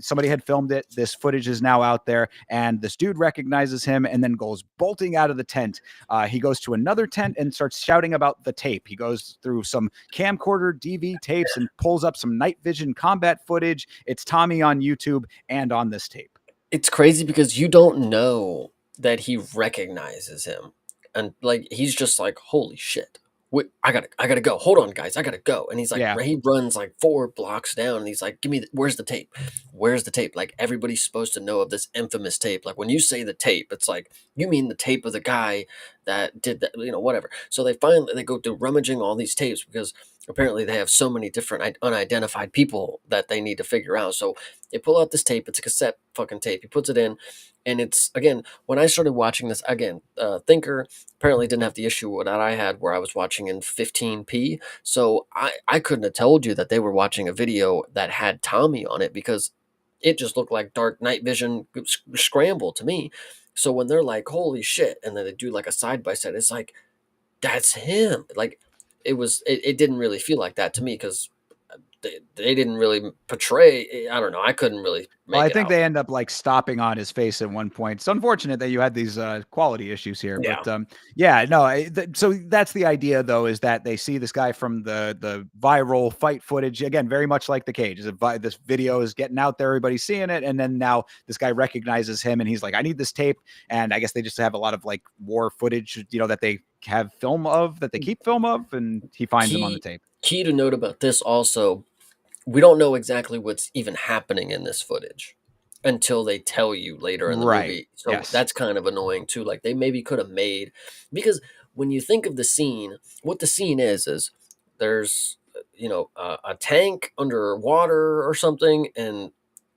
Somebody had filmed it. This footage is now out there, and this dude recognizes him and then goes bolting out of the tent. He goes to another tent and starts shouting about the tape. He goes through some camcorder DV tapes and pulls up some night vision combat footage. It's Tommy on YouTube and on this tape. it's crazy because you don't know that he recognizes him, and like he's just like, "Holy shit! Wait, I gotta go. Hold on, guys, I gotta go." And he's like, Yeah. he runs like 4 blocks down, and he's like, where's the tape? Where's the tape?" Like everybody's supposed to know of this infamous tape. Like when you say the tape, it's like you mean the tape of the guy that did that, whatever. So they go through rummaging all these tapes because apparently they have so many different unidentified people that they need to figure out. So they pull out this tape. It's a cassette fucking tape. He puts it in, and it's again when I started watching this again. Thinker apparently didn't have the issue that I had where I was watching in 15p. So I couldn't have told you that they were watching a video that had Tommy on it because it just looked like dark night vision scramble to me. So when they're like, "Holy shit," and then they do like a side by side, it's like that's him. Like it didn't really feel like that to me because they didn't really portray. I don't know. I couldn't really Well, make I it think out. they end up like stopping on his face at one point. It's unfortunate that you had these quality issues here, Yeah. but yeah, no. So that's the idea, though, is that they see this guy from the viral fight footage again, very much like the cage. This video is getting out there, everybody's seeing it, and then now this guy recognizes him, and he's like, "I need this tape." And I guess they just have a lot of like war footage, that they have film of, that they keep film of, and he finds him on the Key tape. key to note about this also, we don't know exactly what's even happening in this footage until they tell you later in the Right. movie. So Yes. that's kind of annoying too. Like they maybe could have made because when you think of the scene, what the scene is there's a tank underwater or something, and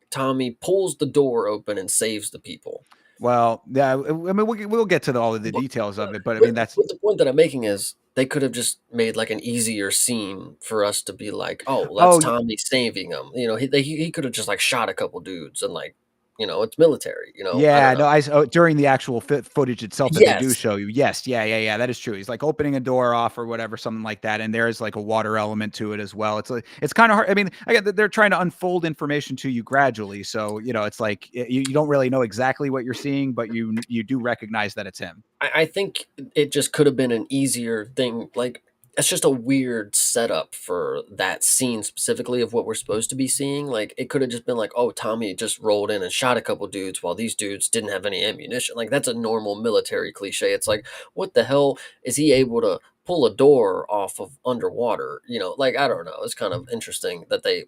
Tommy pulls the door open and saves the people. Well, yeah. I mean, we'll get to all of the But, details of it, but I but mean, that's but the point that I'm making is they could have just made like an easier scene for us to be like, oh, that's oh, Tommy saving him. He could have just like shot a couple dudes and like, it's military. I don't yeah, know. no, during the actual footage itself that they do Yes, show you. Yes, yeah, that is true. He's like opening a door off or whatever, something like that, and there is like a water element to it as well. It's kind of hard. I mean, I get that they're trying to unfold information to you gradually, so it's like you don't really know exactly what you're seeing, but you do recognize that it's him. I think it just could have been an easier thing. Like it's just a weird setup for that scene specifically of what we're supposed to be seeing. Like it could have just been like, oh, Tommy just rolled in and shot a couple dudes while these dudes didn't have any ammunition. Like that's a normal military cliche. It's like, what the hell is he able to pull a door off of underwater? Like I don't know. It's kind of interesting that they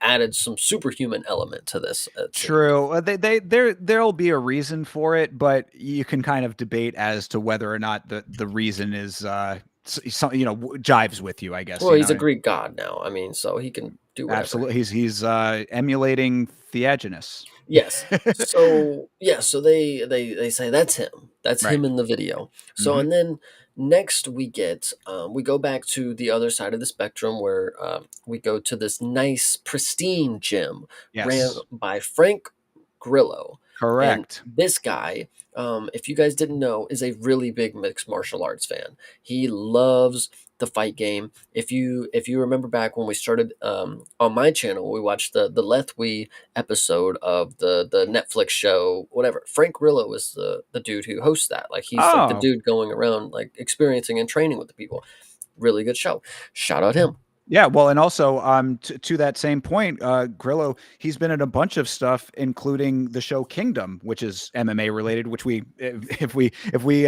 added some superhuman element to this, it seemed. True. There'll be a reason for it, but you can kind of debate as to whether or not the reason is jives with you, I guess, Well, you he's a know. Greek god now. I mean, so he can do whatever. Absolutely. He's emulating Theagenes. Yes. So yeah, so they say that's him. That's Right. him in the video. So Hmm. and then next we go back to the other side of the spectrum where we go to this nice pristine gym ran Yes. by Frank Grillo. And Correct. this guy, if you guys didn't know, is a really big mixed martial arts fan. He loves the fight game. If you remember back when we started on my channel, we watched the Lethwee episode of the Netflix show, whatever. Frank Grillo is the dude who hosts that. Like he's like the Oh, dude going around like experiencing and training with the people. Really good show. Shout out him. yeah, well, and also to that same point, Grillo, he's been in a bunch of stuff, including the show Kingdom, which is MMA related. Which if we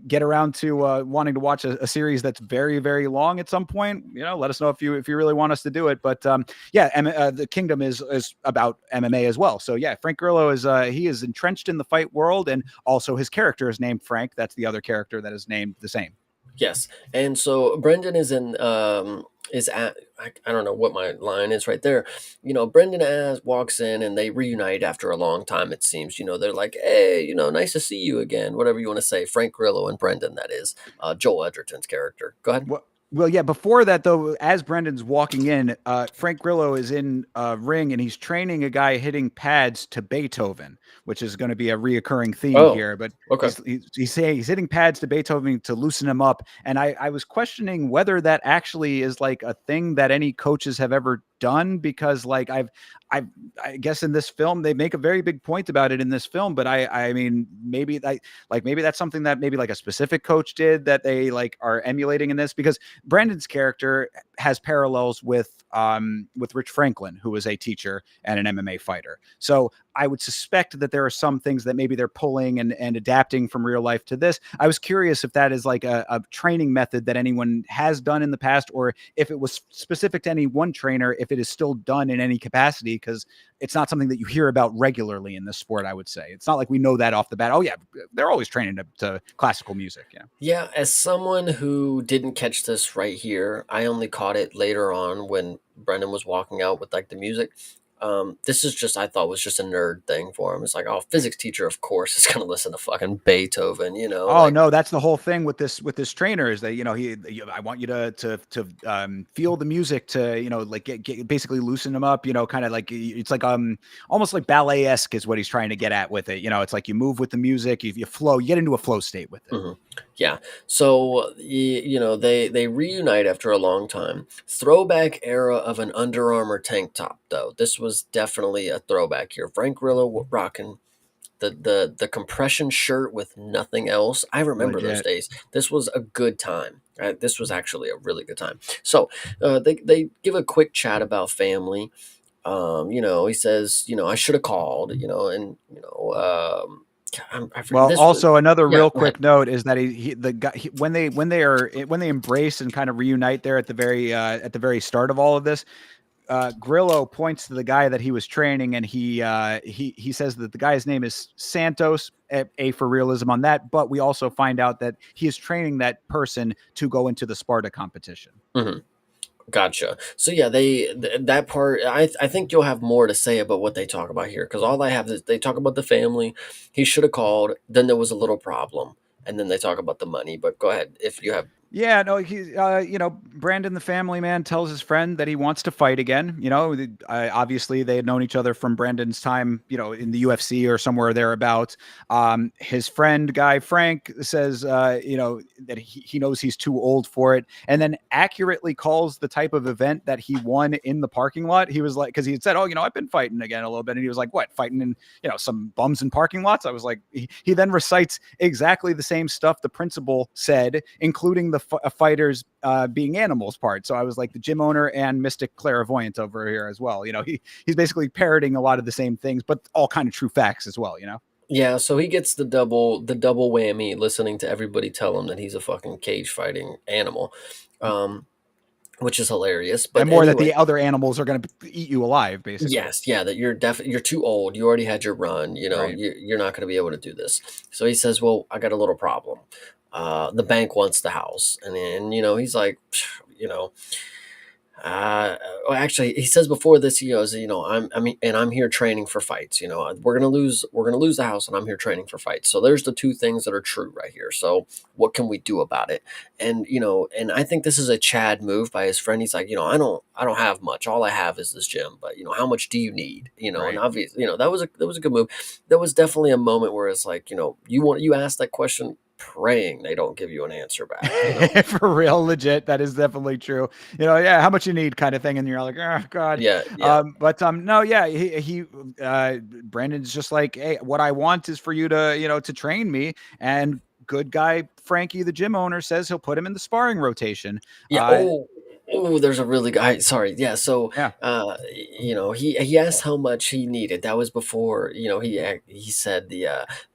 get around to wanting to watch a series that's very very long at some point, let us know if you really want us to do it. But yeah, the Kingdom is about MMA as well. So yeah, Frank Grillo is he is entrenched in the fight world, and also his character is named Frank. That's the other character that is named the same. Yes, and so Brendan is at I don't know what my line is right there. Brendan as walks in and they reunite after a long time. It seems they're like, hey, nice to see you again. Whatever you want to say. Frank Grillo and Brendan, that is Joel Edgerton's character. Go ahead. Well, yeah. Before that, though, as Brendan's walking in, Frank Grillo is in a ring and he's training a guy hitting pads to Beethoven, which is going to be a reoccurring theme Oh, here. But okay. he's saying he's hitting pads to Beethoven to loosen him up, and I was questioning whether that actually is like a thing that any coaches have ever done, because like I guess in this film they make a very big point about it in this film, but I mean maybe that's something that maybe like a specific coach did that they like are emulating in this, because Brandon's character has parallels with Rich Franklin, who was a teacher and an MMA fighter. So I would suspect that there are some things that maybe they're pulling and adapting from real life to this. I was curious if that is like a training method that anyone has done in the past, or if it was specific to any one trainer, if it is still done in any capacity, because it's not something that you hear about regularly in this sport. I would say it's not like we know that off the bat. Oh yeah, they're always training to classical music. Yeah. Yeah, as someone who didn't catch this right here, I only caught it later on when Brendan was walking out with like the music. This is just I thought was just a nerd thing for him. It's like, oh, physics teacher, of course, is gonna listen to fucking Beethoven, Oh like no, that's the whole thing with this trainer is that I want you to feel the music to like basically loosen them up, kind of like it's like almost like ballet esque is what he's trying to get at with it. It's like you move with the music, you flow, you get into a flow state with it. mhm. Yeah. So they reunite after a long time. Throwback era of an Under Armour tank top, though. This was definitely a throwback here. Frank Grillo rocking the compression shirt with nothing else. I remember those Legit. days. This was a good time. This was actually a really good time. So they give a quick chat about family. He says, I should have called, and I forget Well, this was. also another Yeah, real go ahead. quick note is that the guy when they embrace and kind of reunite there at the very start of all of this, Grillo points to the guy that he was training, and he says that the guy's name is Santos. A for realism on that, but we also find out that he is training that person to go into the Sparta competition. Mhm. Gotcha. So yeah, that part. I think you'll have more to say about what they talk about here because all I have is they talk about the family. He should have called. Then there was a little problem, and then they talk about the money. But go ahead if you have. Yeah, no, Brandon, the family man, tells his friend that he wants to fight again. Obviously they had known each other from Brandon's time, in the UFC or somewhere thereabouts. His friend guy Frank says, that he knows he's too old for it, and then accurately calls the type of event that he won in the parking lot. He was like, because he had said, "Oh, I've been fighting again a little bit," and he was like, "What, fighting in some bums in parking lots?" I was like, he then recites exactly the same stuff the principal said, including the fighters being animals part. So I was like the gym owner and mystic clairvoyant over here as well. He's basically parroting a lot of the same things, but all kind of true facts as well. Yeah, so he gets the double whammy listening to everybody tell him that he's a fucking cage fighting animal. Um, which is hilarious. And But more that anyway, the other animals are going to eat you alive, basically. yes, yeah, that you're too old. You already had your run. You know, Right. you're not going to be able to do this. So he says, "Well, I got a little problem. The bank wants the house," and then he's like, you know, well, actually, he says before this, he goes, I'm here training for fights. We're gonna lose the house, and I'm here training for fights. So there's the two things that are true right here. So what can we do about it? And and I think this is a Chad move by his friend. He's like, I don't have much. All I have is this gym. But how much do you need? And Right. obviously, that was a good move. That was definitely a moment where it's like, you ask that question praying they don't give you an answer back. For real, legit. That is definitely true. Yeah, how much you need kind of thing. And you're like, oh God. Yeah, yeah. But no, yeah, Brandon's just like, hey, what I want is for you to, to train me. And good guy Frankie, the gym owner, says he'll put him in the sparring rotation. Yeah. Uh, Oh, there's a really good. Sorry. Yeah. So, yeah, he asked how much he needed. That was before, he said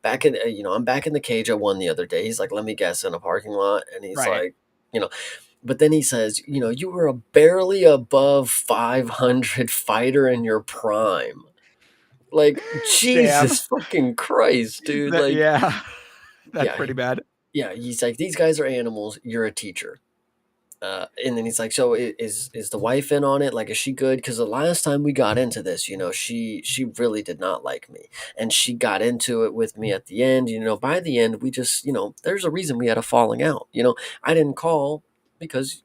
back in, I'm back in the cage. I won the other day. He's like, let me guess, in a parking lot, and he's right. like, you know, but then he says, you were a barely above 500 fighter in your prime. Like, Damn. Jesus fucking Christ, dude. Like, Yeah, that's yeah, pretty bad. yeah. He's like, these guys are animals. You're a teacher. And then he's like, "So is the wife in on it? Like, is she good? Because the last time we got into this, she really did not like me, and she got into it with me at the end. By the end, we just, there's a reason we had a falling out. I didn't call because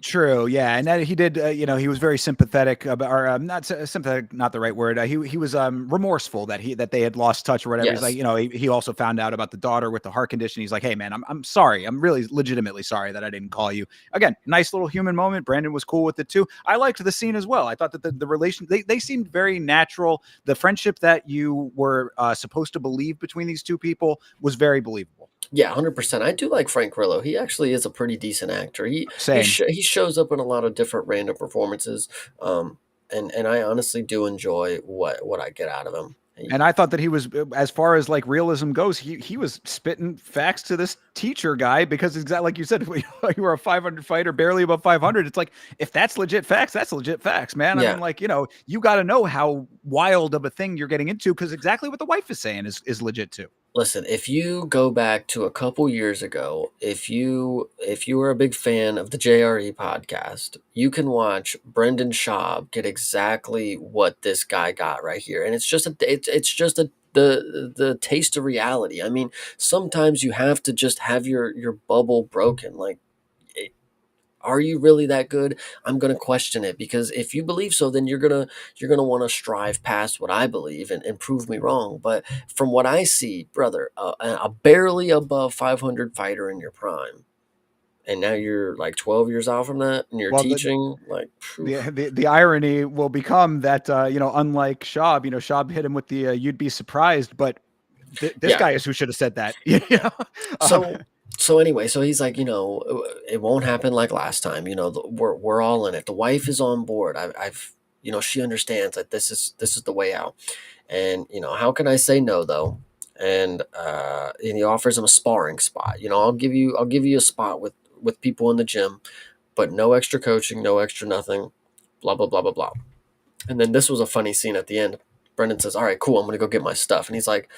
True, yeah, and that he did. He was very sympathetic, about, or not sympathetic, not the right word. He was remorseful that they had lost touch or whatever. He's like, yes, he also found out about the daughter with the heart condition. He's like, hey man, I'm sorry. I'm really legitimately sorry that I didn't call you. Again, nice little human moment. Brandon was cool with it too. I liked the scene as well. I thought that the relation they seemed very natural. The friendship that you were supposed to believe between these two people was very believable. yeah, 100%. I do like Frank Grillo. He actually is a pretty decent actor. Same. He shows up in a lot of different random performances, and I honestly do enjoy what I get out of him. And I thought that he was, as far as like realism goes, he was spitting facts to this teacher guy because exactly like you said, you were a 500 fighter, barely above 500. It's like, if that's legit facts, that's legit facts, man. I Yeah. mean, like, you got to know how wild of a thing you're getting into because exactly what the wife is saying is legit too. Listen, if you go back to a couple years ago, if you were a big fan of the JRE podcast, you can watch Brendan Schaub get exactly what this guy got right here, and it's just the taste of reality. I mean, sometimes you have to just have your bubble broken. Like, are you really that good? I'm going to question it, because if you believe so, then you're going to want to strive past what I believe and prove me wrong. But from what I see, brother, a barely above 500 fighter in your prime, and now you're like 12 years out from that, and you're Well, teaching, like, phew. the irony will become that, unlike Schaub, Schaub hit him with the, you'd be surprised, but this Yeah. guy is who should have said that. Um, So anyway, so he's like, it won't happen like last time. We're all in it. The wife is on board. I've she understands that this is the way out. And how can I say no, though? And he offers him a sparring spot. I'll give you a spot with people in the gym, but no extra coaching, no extra nothing, blah blah blah blah blah. And then this was a funny scene at the end. Brendan says, "All right, cool. I'm gonna go get my stuff." And he's like,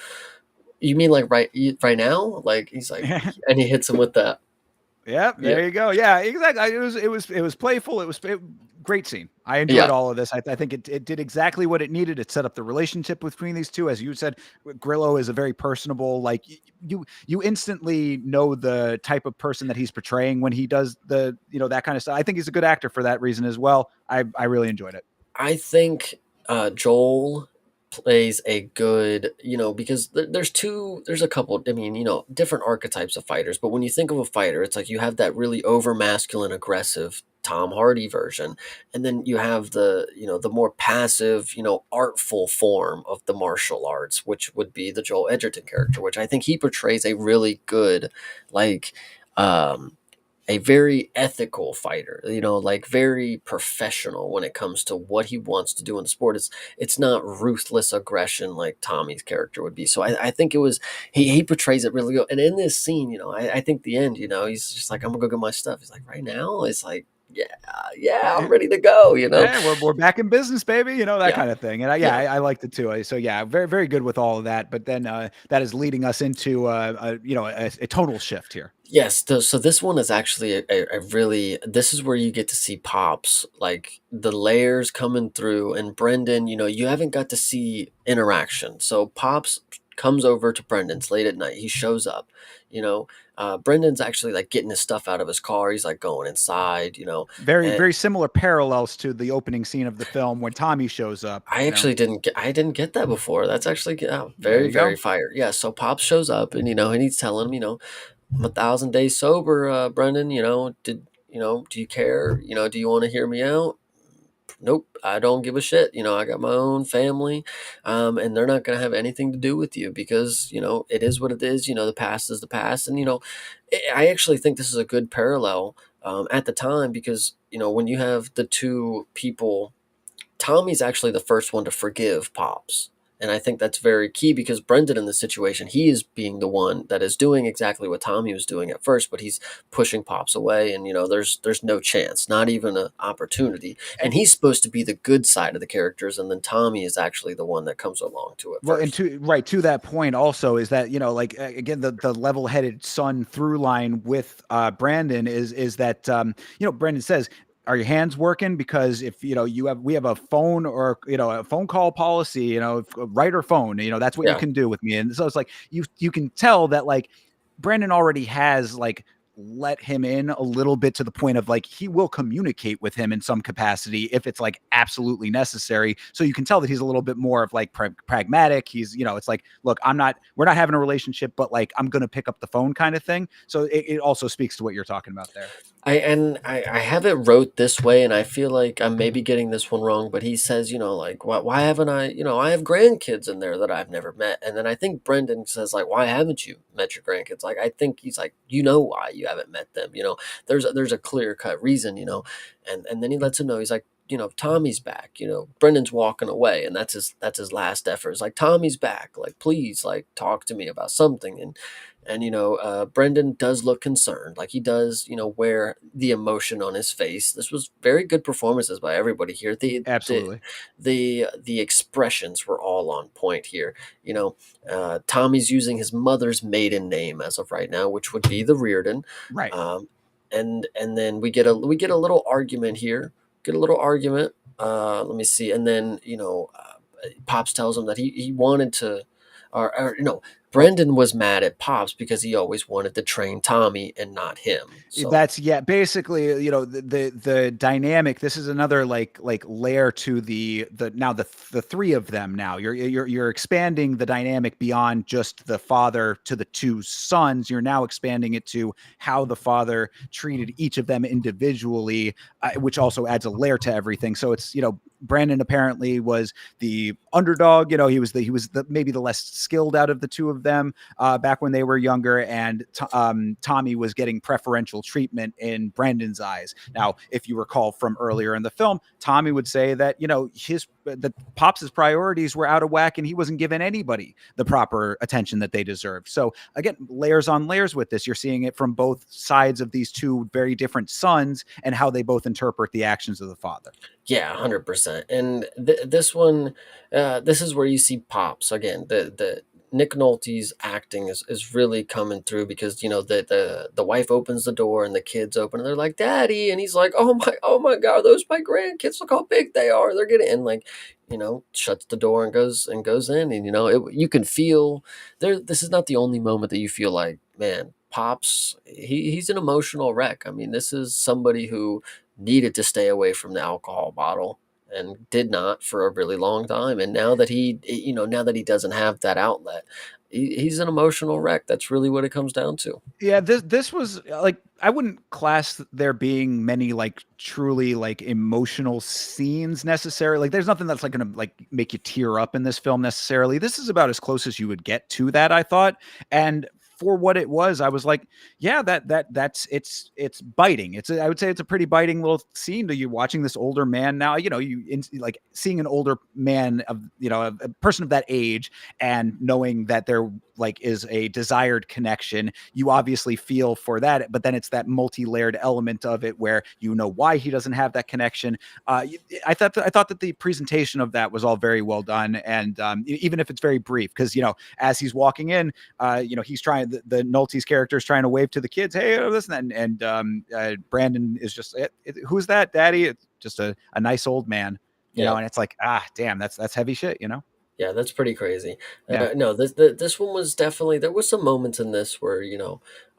"You mean like right now?" Like, he's like, and he hits him with that. Yeah, Yeah, there you go. Yeah, exactly. It was playful. Great scene. I enjoyed yeah. all of this. I think it did exactly what it needed. It set up the relationship between these two. As you said, Grillo is a very personable, like, you instantly know the type of person that he's portraying when he does that kind of stuff. I think he's a good actor for that reason as well. I really enjoyed it. I think Joel plays a good, because there's a couple, I mean, different archetypes of fighters, but when you think of a fighter, it's like you have that really over masculine, aggressive Tom Hardy version, and then you have the more passive, artful form of the martial arts, which would be the Joel Edgerton character, which I think he portrays a really good, like, um, a very ethical fighter, like very professional when it comes to what he wants to do in the sport. It's not ruthless aggression like Tommy's character would be. So I think it was he portrays it really good. And in this scene, I think the end, he's just like, I'm gonna go get my stuff. He's like, right now? It's like, Yeah, yeah, I'm ready to go, you know? Yeah, we're back in business, baby. That Yeah, kind of thing. And yeah. I liked it too. So yeah, very very good with all of that. But then that is leading us into a total shift here. Yes, so this one is actually a really, this is where you get to see Pops, like, the layers coming through, and Brendan, you haven't got to see interaction. So Pops comes over to Brendan's late at night, he shows up, you know, Brendan's actually, like, getting his stuff out of his car, he's, like, going inside, Very and very similar parallels to the opening scene of the film when Tommy shows up. I didn't get that before, that's actually, yeah, There very, you go. very fire. Yeah, so Pops shows up, and he's telling him, I'm 1,000 days sober, Brendan. Do you care? Do you want to hear me out? Nope, I don't give a shit. I got my own family, and they're not going to have anything to do with you because, it is what it is. The past is the past. And, I actually think this is a good parallel at the time because, when you have the two people, Tommy's actually the first one to forgive Pops. And I think that's very key because Brendan in this situation, he is being the one that is doing exactly what Tommy was doing at first, but he's pushing Pops away, and there's no chance, not even an opportunity. And And he's supposed to be the good side of the characters, and then Tommy is actually the one that comes along to it well, and first. to that point also is that like again the level-headed son through line with Brandon is that Brandon says, "Are your hands working? Because if we have a phone or a phone call policy, right or phone, that's what you Yeah. can do with me." And so it's like you can tell that like Brandon already has like let him in a little bit to the point of like he will communicate with him in some capacity if it's like absolutely necessary. So you can tell that he's a little bit more of like pragmatic. He's it's like, look, we're not having a relationship, but like I'm gonna pick up the phone kind of thing. So it also speaks to what you're talking about there. I have it wrote this way, and I feel like I'm maybe getting this one wrong, but he says, like, why haven't I have grandkids in there that I've never met. And then I think Brendan says, like, why haven't you met your grandkids? Like, I think he's like, why you haven't met them. There's a clear cut reason, and then he lets him know, he's like, Tommy's back, Brendan's walking away, and that's his last effort. It's like, Tommy's back, like, please, like, talk to me about something. And Brendan does look concerned, like he does, wear the emotion on his face. This was very good performances by everybody here. Absolutely. The expressions were all on point here. Tommy's using his mother's maiden name as of right now, which would be the Reardon. Right. um, and then we get a little argument here. Get a little argument. Let me see. And then Pops tells him that he wanted to, or no, Well, Brendan was mad at Pops because he always wanted to train Tommy and not him. So that's yeah, basically, the dynamic. This is another like layer to the now the three of them. Now you're expanding the dynamic beyond just the father to the two sons. You're now expanding it to how the father treated each of them individually, which also adds a layer to everything. So it's Brandon apparently was the underdog. He was the maybe the less skilled out of the two of them back when they were younger, and Tommy was getting preferential treatment in Brandon's eyes. Now, if you recall from earlier in the film, Tommy would say that the Pops's priorities were out of whack, and he wasn't giving anybody the proper attention that they deserved. So again, layers on layers with this. You're seeing it from both sides of these two very different sons and how they both interpret the actions of the father. yeah, 100%. And this one, this is where you see Pops again. The Nick Nolte's acting is really coming through because the wife opens the door and the kids open and they're like, "Daddy," and he's like, "Oh my God, those my grandkids! Look how big they are! They're getting," and like, shuts the door and goes in, and you can feel there. This is not the only moment that you feel like, man, Pops, he's an emotional wreck. I mean, this is somebody who needed to stay away from the alcohol bottle and did not for a really long time. And now that he doesn't have that outlet, he's an emotional wreck. That's really what it comes down to. Yeah, this was like I wouldn't class there being many like truly like emotional scenes necessarily. Like there's nothing that's like gonna like make you tear up in this film necessarily. This is about as close as you would get to that, I thought. And for what it was, I was like, yeah, that's it's biting. I would say it's a pretty biting little scene to you watching this older man now. Like seeing an older man of a person of that age and knowing that they're like is a desired connection, you obviously feel for that, but then it's that multi-layered element of it where you know why he doesn't have that connection. I thought that the presentation of that was all very well done, and even if it's very brief, because as he's walking in, he's trying the Nolte's character is trying to wave to the kids, hey, this and that, and Brandon is just, who's that, Daddy? It's just a nice old man, Yeah. and it's like, damn, that's heavy shit. Yeah, that's pretty crazy. Yeah. No, this one was definitely, there was some moments in this where,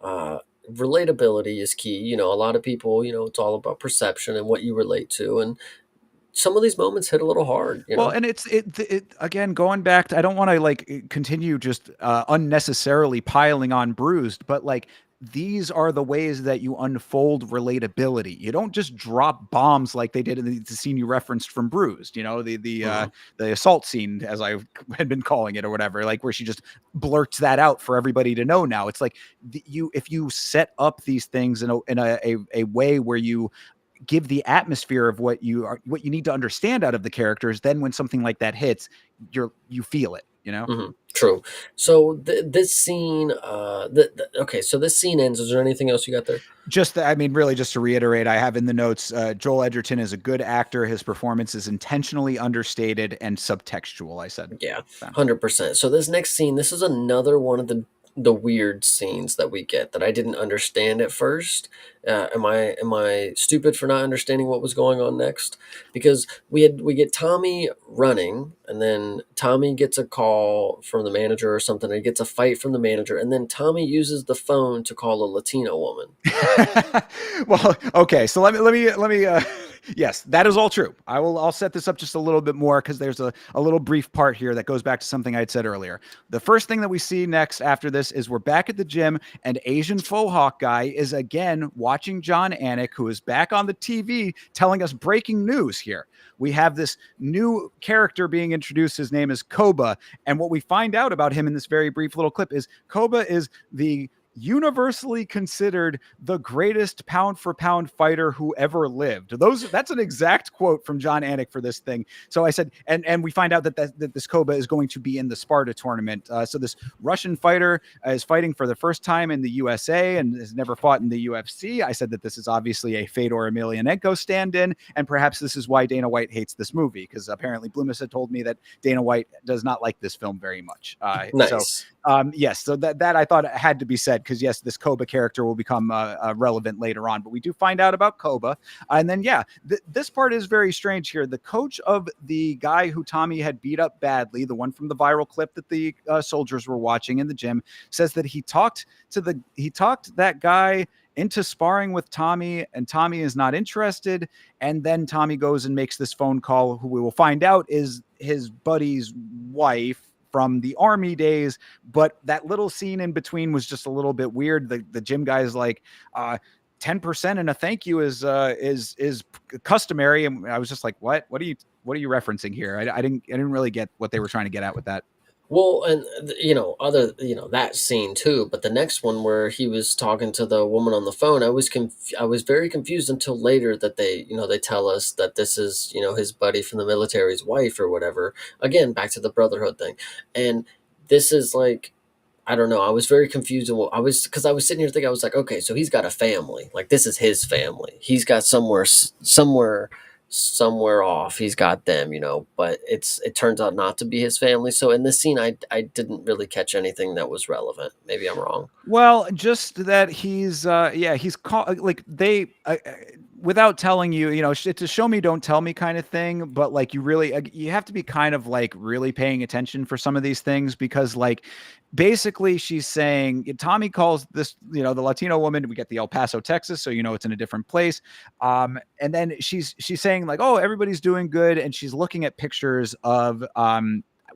uh, relatability is key. A lot of people, it's all about perception and what you relate to, and some of these moments hit a little hard. Well, and it again, going back to, I don't want to like continue just unnecessarily piling on Bruised, but like these are the ways that you unfold relatability. You don't just drop bombs like they did in the scene you referenced from Bruised. Mhm. The assault scene, as I had been calling it or whatever, like where she just blurts that out for everybody to know. Now it's like if you set up these things in a way where you give the atmosphere of what you need to understand out of the characters, then when something like that hits, you feel it. True. So this scene, okay, so this scene ends. Is there anything else you got there? Just I mean, really, just to reiterate, I have in the notes, Joel Edgerton is a good actor. His performance is intentionally understated and subtextual, I said. Yeah, So. 100%. So this next scene, this is another one of the weird scenes that we get that I didn't understand at first. Am I stupid for not understanding what was going on next? Because we get Tommy running, and then Tommy gets a call from the manager or something. And he gets a fight from the manager, and then Tommy uses the phone to call a Latino woman. Well, okay. So let me yes, that is all true. I'll set this up just a little bit more because there's a little brief part here that goes back to something I had said earlier. The first thing that we see next after this is we're back at the gym, and Asian faux hawk guy is again watching John Anik, who is back on the TV telling us breaking news here. We have this new character being introduced. His name is Koba. And what we find out about him in this very brief little clip is Koba is the universally considered the greatest pound for pound fighter who ever lived. That's an exact quote from John Anik for this thing. So I said, and we find out that this Koba is going to be in the Sparta tournament. So this Russian fighter is fighting for the first time in the USA and has never fought in the UFC. I said that this is obviously a Fedor Emelianenko stand-in, and perhaps this is why Dana White hates this movie, because apparently Bloomis had told me that Dana White does not like this film very much. Nice. Yes, so that I thought had to be said, because yes, this Koba character will become relevant later on, but we do find out about Koba, and then this part is very strange here. The coach of the guy who Tommy had beat up badly, the one from the viral clip that the soldiers were watching in the gym, says that he talked that guy into sparring with Tommy, and Tommy is not interested. And then Tommy goes and makes this phone call, who we will find out is his buddy's wife from the army days. But that little scene in between was just a little bit weird. The gym guy is like, 10% and a thank you is customary. And I was just like, what are you referencing here? I didn't really get what they were trying to get at with that. Well, and that scene too, but the next one where he was talking to the woman on the phone, I was very confused until later that they tell us that this is his buddy from the military's wife or whatever. Again, back to the brotherhood thing, and this is like, I don't know. I was very confused. Because I was sitting here thinking, I was like, okay, so he's got a family. Like, this is his family. He's got somewhere off. He's got them, but it turns out not to be his family. So in this scene, I didn't really catch anything that was relevant. Maybe I'm wrong. Well, just that he's called, like they without telling you, it's a show me don't tell me kind of thing, but like you have to be kind of like really paying attention for some of these things, because like basically she's saying, Tommy calls this, the Latino woman, we get the El Paso, Texas, so it's in a different place. And then she's saying like, oh, everybody's doing good, and she's looking at pictures of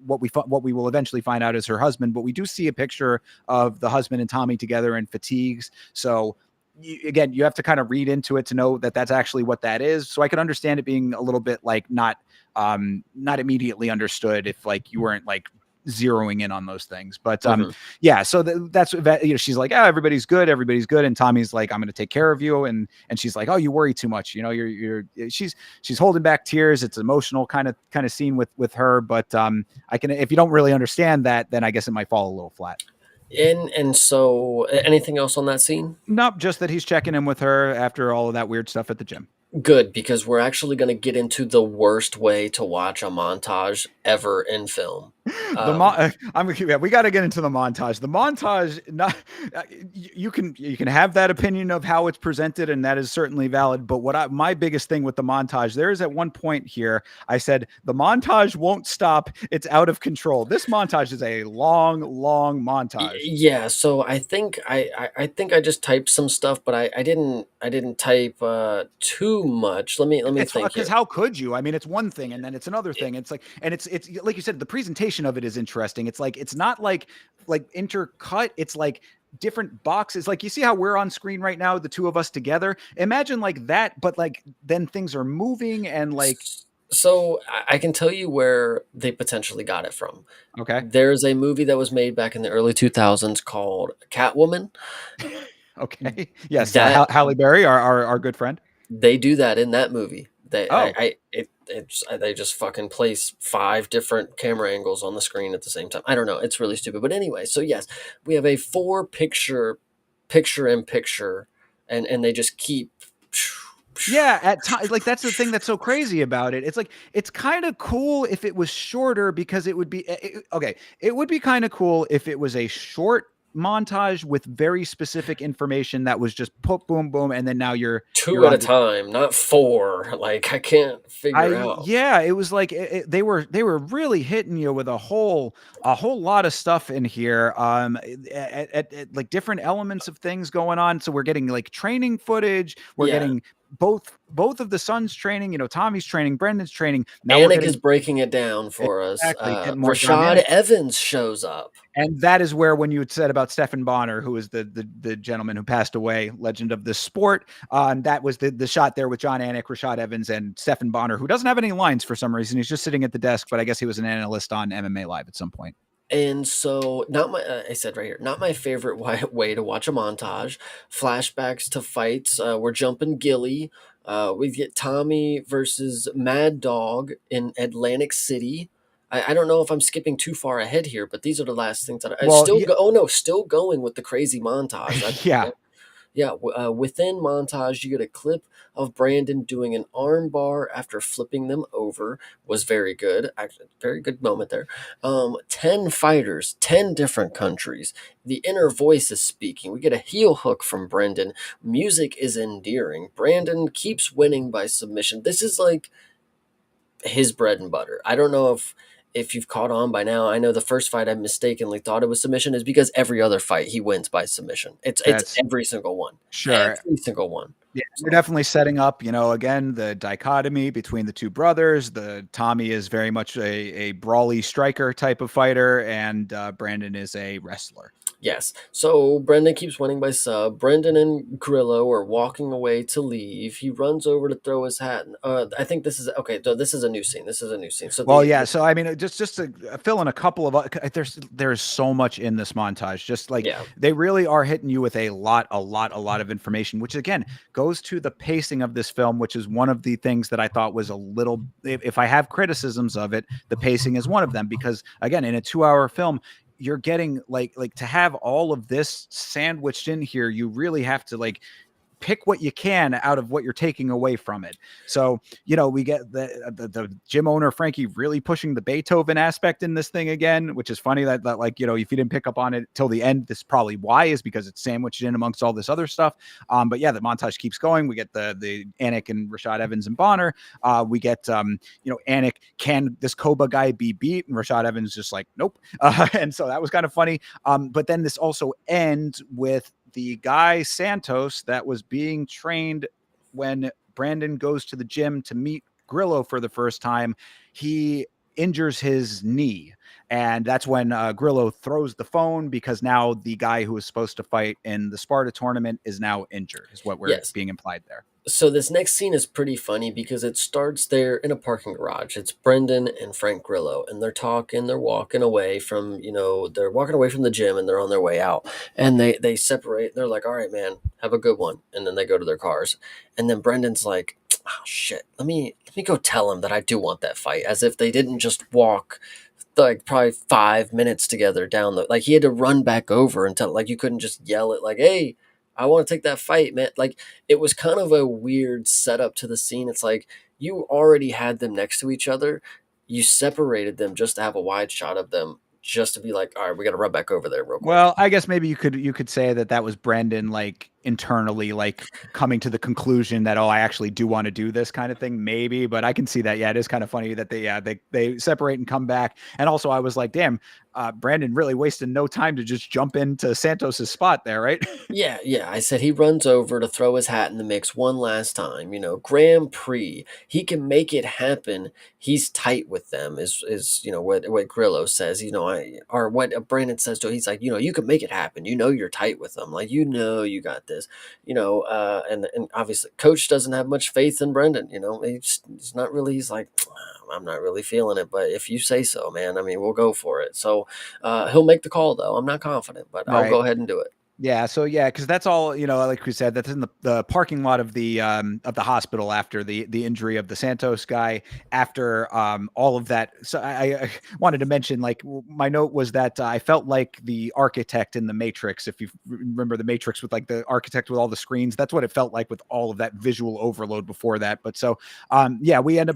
what we will eventually find out is her husband, but we do see a picture of the husband and Tommy together in fatigues. So you have to kind of read into it to know that that's actually what that is. So I could understand it being a little bit like not immediately understood if like you weren't like zeroing in on those things. But Mhm. yeah, so that's she's like, oh, everybody's good, and Tommy's like, I'm going to take care of you, and she's like, oh, you worry too much, you're she's holding back tears. It's emotional kind of scene with her, but I can, if you don't really understand that, then I guess it might fall a little flat. And so anything else on that scene? Nope, just that he's checking in with her after all of that weird stuff at the gym. Good, because we're actually going to get into the worst way to watch a montage ever in film. Yeah, we got to get into the montage. The montage, not you can have that opinion of how it's presented, and that is certainly valid. But my biggest thing with the montage, there is at one point here, I said the montage won't stop. It's out of control. This montage is a long, long montage. Yeah, so I think I just typed some stuff, but I didn't type too much. Let me It's think because here. how could you? I mean, it's one thing and then it's another thing. It's like, and it's like you said, the presentation of it is interesting. It's like, it's not like intercut. It's like different boxes. Like you see how we're on screen right now, the two of us together. Imagine like that, but like then things are moving and like, So I can tell you where they potentially got it from. okay, There's a movie that was made back in the early 2000s called Catwoman. okay, yes, That Halle Berry, our good friend. they do that in that movie. Oh, They just fucking place 5 different camera angles on the screen at the same time. I don't know. It's really stupid. But anyway, so yes, we have a 4 picture in picture, and they just keep. yeah, at times, like that's the thing that's so crazy about it. It's like it's kind of cool if it was shorter because it would be okay. It would be kind of cool if it was a short montage with very specific information that was just put boom boom, and then now Two you're at a on. time, not 4. Like I can't I figure out. Yeah, it was like they were really hitting you with a whole lot of stuff in here, like different elements of things going on. So we're getting like training footage, we're Yeah, getting both of the sons training, Tommy's training, Brendan's training. Now we're Anik is getting breaking it down for us. exactly getting more John Rashad Anik. Evans shows up. And that is where, when you had said about Stefan Bonner, who is the gentleman who passed away, legend of the sport, that was the shot there with John Anik, Rashad Evans, and Stefan Bonner, who doesn't have any lines for some reason. He's just sitting at the desk, but I guess he was an analyst on MMA Live at some point. And so, not my, I said right here, not my favorite way to watch a montage. Flashbacks to fights. We're jumping Gilly. We get Tommy versus Mad Dog in Atlantic City. I don't know if I'm skipping too far ahead here, but these are the last things that I Well, still yeah, go. Oh no, still going with the crazy montage. yeah, Yeah, within montage, you get a clip of Brandon doing an arm bar after flipping them over. Was very good. Actually, very good moment there. 10 fighters, 10 different countries. The inner voice is speaking. We get a heel hook from Brendan. Music is endearing. Brandon keeps winning by submission. This is like his bread and butter. I don't know if you've caught on by now. I know the first fight I mistakenly thought it was submission is because every other fight he wins by submission. It's that's every single one. sure. Every single one. Yeah, you're So definitely setting up, again, the dichotomy between the two brothers. The Tommy is very much a brawly striker type of fighter, and Brandon is a wrestler. yes. So Brendan keeps winning by sub. Brendan and Grillo are walking away to leave. He runs over to throw his hat. I think this is okay. So this is a new scene. This is a new scene. So Well, yeah. So I mean, just to fill in a couple of there's so much in this montage. Just like yeah. they really are hitting you with a lot of information, which again goes to the pacing of this film, which is one of the things that I thought was a little. If I have criticisms of it, the pacing is one of them, because again, in a 2-hour film, you're getting like to have all of this sandwiched in here. You really have to like pick what you can out of what you're taking away from it. So, we get the gym owner, Frankie, really pushing the Beethoven aspect in this thing again, which is funny that like, if you didn't pick up on it till the end, this is probably why, is because it's sandwiched in amongst all this other stuff. But yeah, the montage keeps going. We get the Anik and Rashad Evans and Bonner. We get, Anik, can this Koba guy be beat? And Rashad Evans just like, nope. And so that was kind of funny. But then this also ends with the guy Santos that was being trained when Brandon goes to the gym to meet Grillo for the first time. He injures his knee. And that's when Grillo throws the phone because now the guy who was supposed to fight in the Sparta tournament is now injured, is what we're Yes. being implied there. So this next scene is pretty funny because it starts there in a parking garage. It's Brendan and Frank Grillo, and they're talking. They're walking away from, they're walking away from the gym, and they're on their way out. And they separate. They're like, "All right, man, have a good one." And then they go to their cars. And then Brendan's like, "Oh shit, let me go tell him that I do want that fight," as if they didn't just walk like probably 5 minutes together down the, like he had to run back over and tell, like you couldn't just yell it like, "Hey, I want to take that fight, man." Like it was kind of a weird setup to the scene. It's like you already had them next to each other. You separated them just to have a wide shot of them, just to be like, "All right, we got to run back over there real quick." Well, I guess maybe you could say that was Brendan like internally like coming to the conclusion that, oh, I actually do want to do this kind of thing, maybe. But I can see that. Yeah, it is kind of funny that they separate and come back. And also, I was like, damn, Brandon really wasted no time to just jump into Santos's spot there, right? Yeah, yeah. I said he runs over to throw his hat in the mix one last time. Grand Prix. He can make it happen. He's tight with them. Is what Grillo says. Or what Brandon says to him. He's like, you can make it happen. You're tight with them. Like you got this. And obviously, Coach doesn't have much faith in Brendan. He's not really. He's like, I'm not really feeling it, but if you say so, man, I mean, we'll go for it. So he'll make the call though. I'm not confident, but I'll Right. go ahead and do it. Yeah, so yeah, because that's all, like we said, that's in the parking lot of the hospital after the injury of the Santos guy. After all of that, so I wanted to mention, like, my note was that I felt like the architect in the Matrix. If you remember the Matrix with like the architect with all the screens, that's what it felt like with all of that visual overload before that. But so yeah, we end up.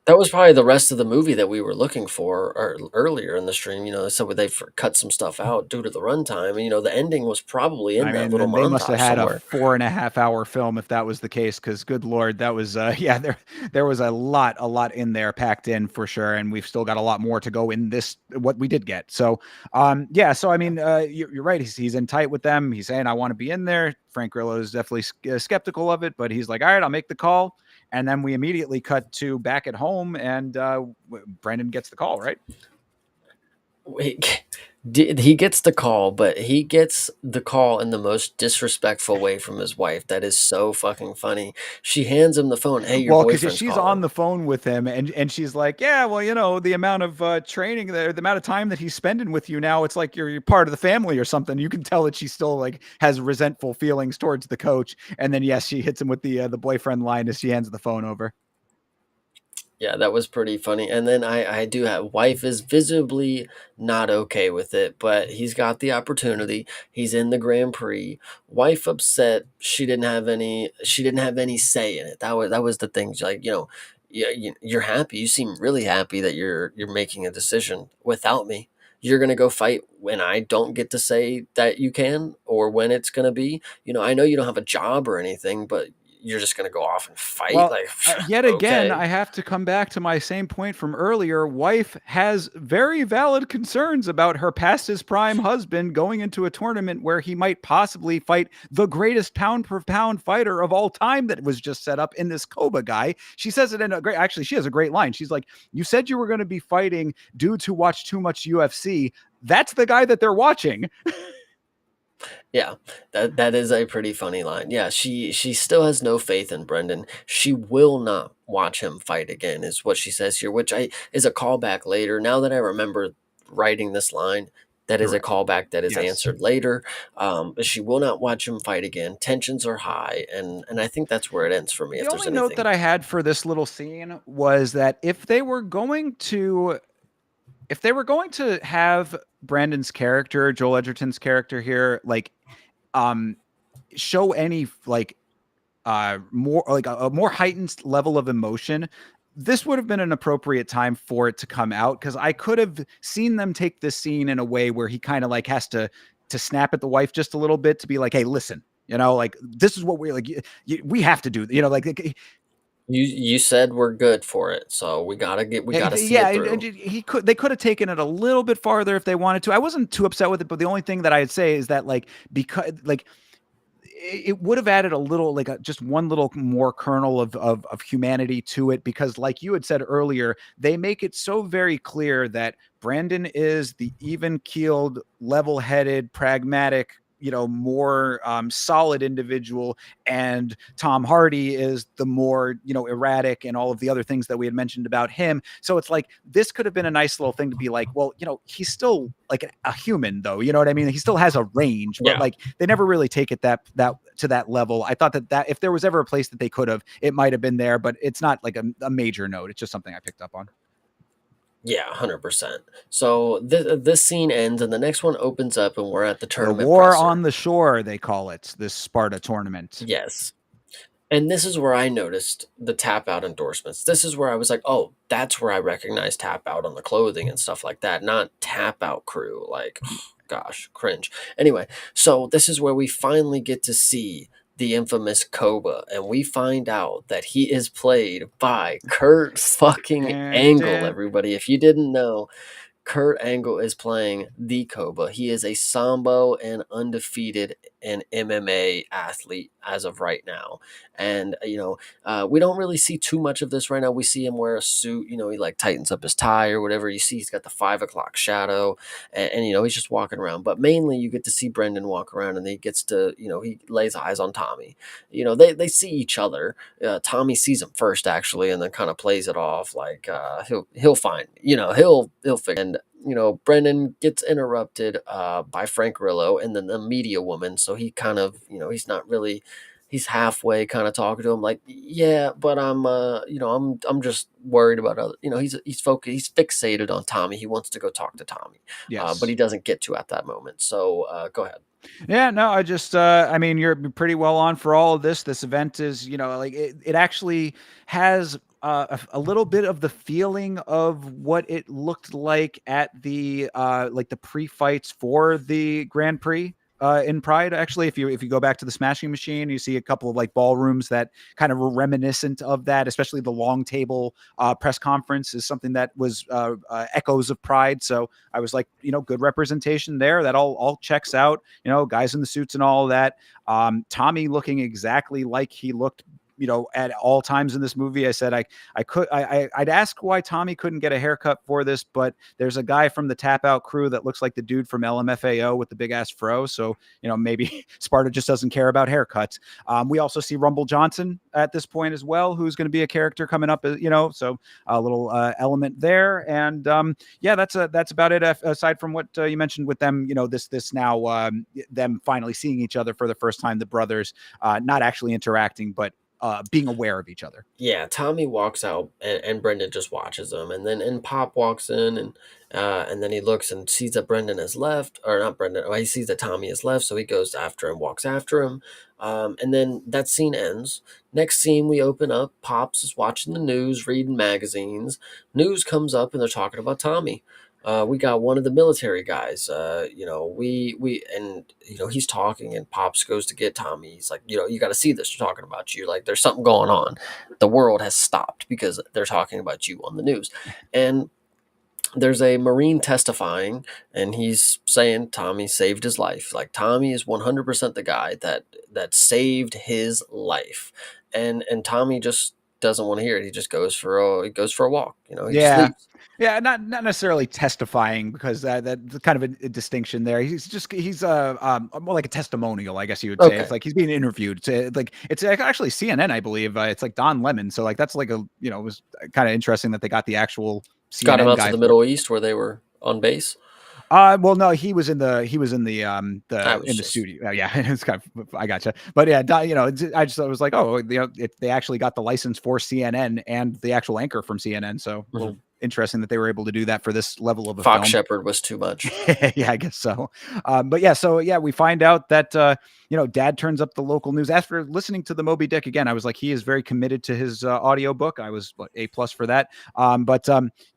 That was probably the rest of the movie that we were looking for earlier in the stream. So they cut some stuff out due to the runtime. And, the ending was probably in I that mean, little then they must have montage had a somewhere. 4.5 hour film if that was the case. Because good lord, that was yeah, there was a lot in there packed in for sure, and we've still got a lot more to go in this what we did get. So yeah, so I mean, you're right. He's in tight with them. He's saying I want to be in there. Frank Grillo is definitely skeptical of it, but he's like, all right, I'll make the call. And then we immediately cut to back at home, and Brandon gets the call, right? Wait, he gets the call, but he gets the call in the most disrespectful way from his wife. That is so fucking funny. She hands him the phone. "Hey, your Well, because boyfriend's she's on calling." the phone with him, and she's like, yeah, well, the amount of training there, the amount of time that he's spending with you now, it's like you're part of the family or something. You can tell that she still like has resentful feelings towards the coach. And then yes, she hits him with the boyfriend line as she hands the phone over. Yeah, that was pretty funny. And then I do have, wife is visibly not okay with it, but he's got the opportunity. He's in the Grand Prix. Wife upset. She didn't have any say in it. That was the thing. Like, yeah, you're happy. You seem really happy that you're making a decision without me. You're gonna go fight when I don't get to say that you can, or when it's gonna be. I know you don't have a job or anything, but you're just gonna go off and fight. Well, Like, yet again, okay. I have to come back to my same point from earlier. Wife has very valid concerns about her past his prime husband going into a tournament where he might possibly fight the greatest pound per pound fighter of all time that was just set up in this Koba guy. She says it in a great, actually, she has a great line. She's like, you said you were going to be fighting dudes who watch too much UFC. That's the guy that they're watching. Yeah, that is a pretty funny line. Yeah, she still has no faith in Brendan. She will not watch him fight again, is what she says here, which I is a callback later. Now that I remember writing this line, that is a Correct. callback that is Yes. answered later. But she will not watch him fight again. Tensions are high, and I think that's where it ends for me. The If there's only note that anything. I had for this little scene was that if they were going to have Brandon's character, Joel Edgerton's character here, like um show any like more like a more heightened level of emotion, this would have been an appropriate time for it to come out, because I could have seen them take this scene in a way where he kind of like has to snap at the wife just a little bit to be like, hey, listen, like this is what we like, we have to do, like You said we're good for it, so we gotta see yeah, it and through. they could have taken it a little bit farther if they wanted to. I wasn't too upset with it, but the only thing that I'd say is that like because like it would have added a little, like just one little more kernel of humanity to it, because like you had said earlier, they make it so very clear that Brandon is the even keeled, level headed, pragmatic, more solid individual, and Tom Hardy is the more, erratic, and all of the other things that we had mentioned about him. So it's like, this could have been a nice little thing to be like, well, he's still like a human, though. You know what I mean? He still has a range, but Yeah. like they never really take it that to that level. I thought that if there was ever a place that they could have, it might have been there, but it's not like a major note. It's just something I picked up on. Yeah, 100%. So this scene ends, and the next one opens up, and we're at the The tournament war presser. on the shore, they call it, this Sparta tournament. Yes. And this is where I noticed the tap out endorsements. This is where I was like, oh, that's where I recognize tap out on the clothing and stuff like that, not tap out crew. Like, gosh, cringe. Anyway, so this is where we finally get to see the infamous Koba, and we find out that he is played by Kurt fucking And Angle, everybody. If you didn't know, Kurt Angle is playing the Koba. He is a Sambo and undefeated and MMA athlete as of right now. And, we don't really see too much of this right now. We see him wear a suit, he like tightens up his tie or whatever. You see he's got the 5 o'clock shadow and he's just walking around. But mainly you get to see Brendan walk around and he gets to, he lays eyes on Tommy. They see each other. Tommy sees him first actually, and then kind of plays it off like he'll find, he'll fix. And Brendan gets interrupted by Frank Grillo and then the media woman. So he kind of, he's not really, he's halfway kind of talking to him like, yeah, but I'm just worried about other, he's focused, he's fixated on Tommy. He wants to go talk to Tommy, but yes. he doesn't get to at that moment. So go ahead. Yeah, no, I just, I mean, you're pretty well on for all of this. This event is, like it actually has a little bit of the feeling of what it looked like at the, like the pre-fights for the Grand Prix. In Pride, actually, if you go back to the Smashing Machine, you see a couple of like ballrooms that kind of were reminiscent of that. Especially the long table press conference is something that was echoes of Pride. So I was like, good representation there. That all checks out. Guys in the suits and all of that. Tommy looking exactly like he looked, at all times in this movie. I said I'd ask why Tommy couldn't get a haircut for this, but there's a guy from the Tap Out crew that looks like the dude from LMFAO with the big ass fro. So maybe Sparta just doesn't care about haircuts. We also see Rumble Johnson at this point as well, who's going to be a character coming up. So a little element there, and yeah, that's about it. Aside from what you mentioned with them, this now them finally seeing each other for the first time, the brothers not actually interacting, but being aware of each other. Yeah, Tommy walks out and Brendan just watches him, and then Pop walks in and then he looks and sees that Brendan has left, or not Brendan. Well, he sees that Tommy has left, so he goes after him, walks after him, and then that scene ends. Next scene, we open up. Pops is watching the news, reading magazines. News comes up, and they're talking about Tommy. We got one of the military guys. We and he's talking, and Pops goes to get Tommy. He's like, you got to see this. They're talking about you. Like, there's something going on. The world has stopped because they're talking about you on the news, and there's a Marine testifying, and he's saying Tommy saved his life. Like, Tommy is 100% the guy that saved his life, and Tommy just doesn't want to hear it. He just goes for a walk. He just Yeah. leaves. Yeah, not necessarily testifying, because that's kind of a distinction there. He's more like a testimonial, I guess you would say. It's Okay. like he's being interviewed. It's actually CNN, I believe. It's like Don Lemon. So like that's like it was kind of interesting that they got the actual Got him CNN out to guy the for it. Middle East where they were on base. Well, no, he was in the I was in the just studio. Yeah, it's kind of, I gotcha. But yeah, I was like, oh, they actually got the license for CNN and the actual anchor from CNN. So a mhm. little interesting that they were able to do that for this level of a Fox film. Shepherd was too much. Yeah, I guess so. But yeah, so yeah, we find out that Dad turns up the local news after listening to the Moby Dick again. I was like, he is very committed to his audiobook. I was A+ for that. But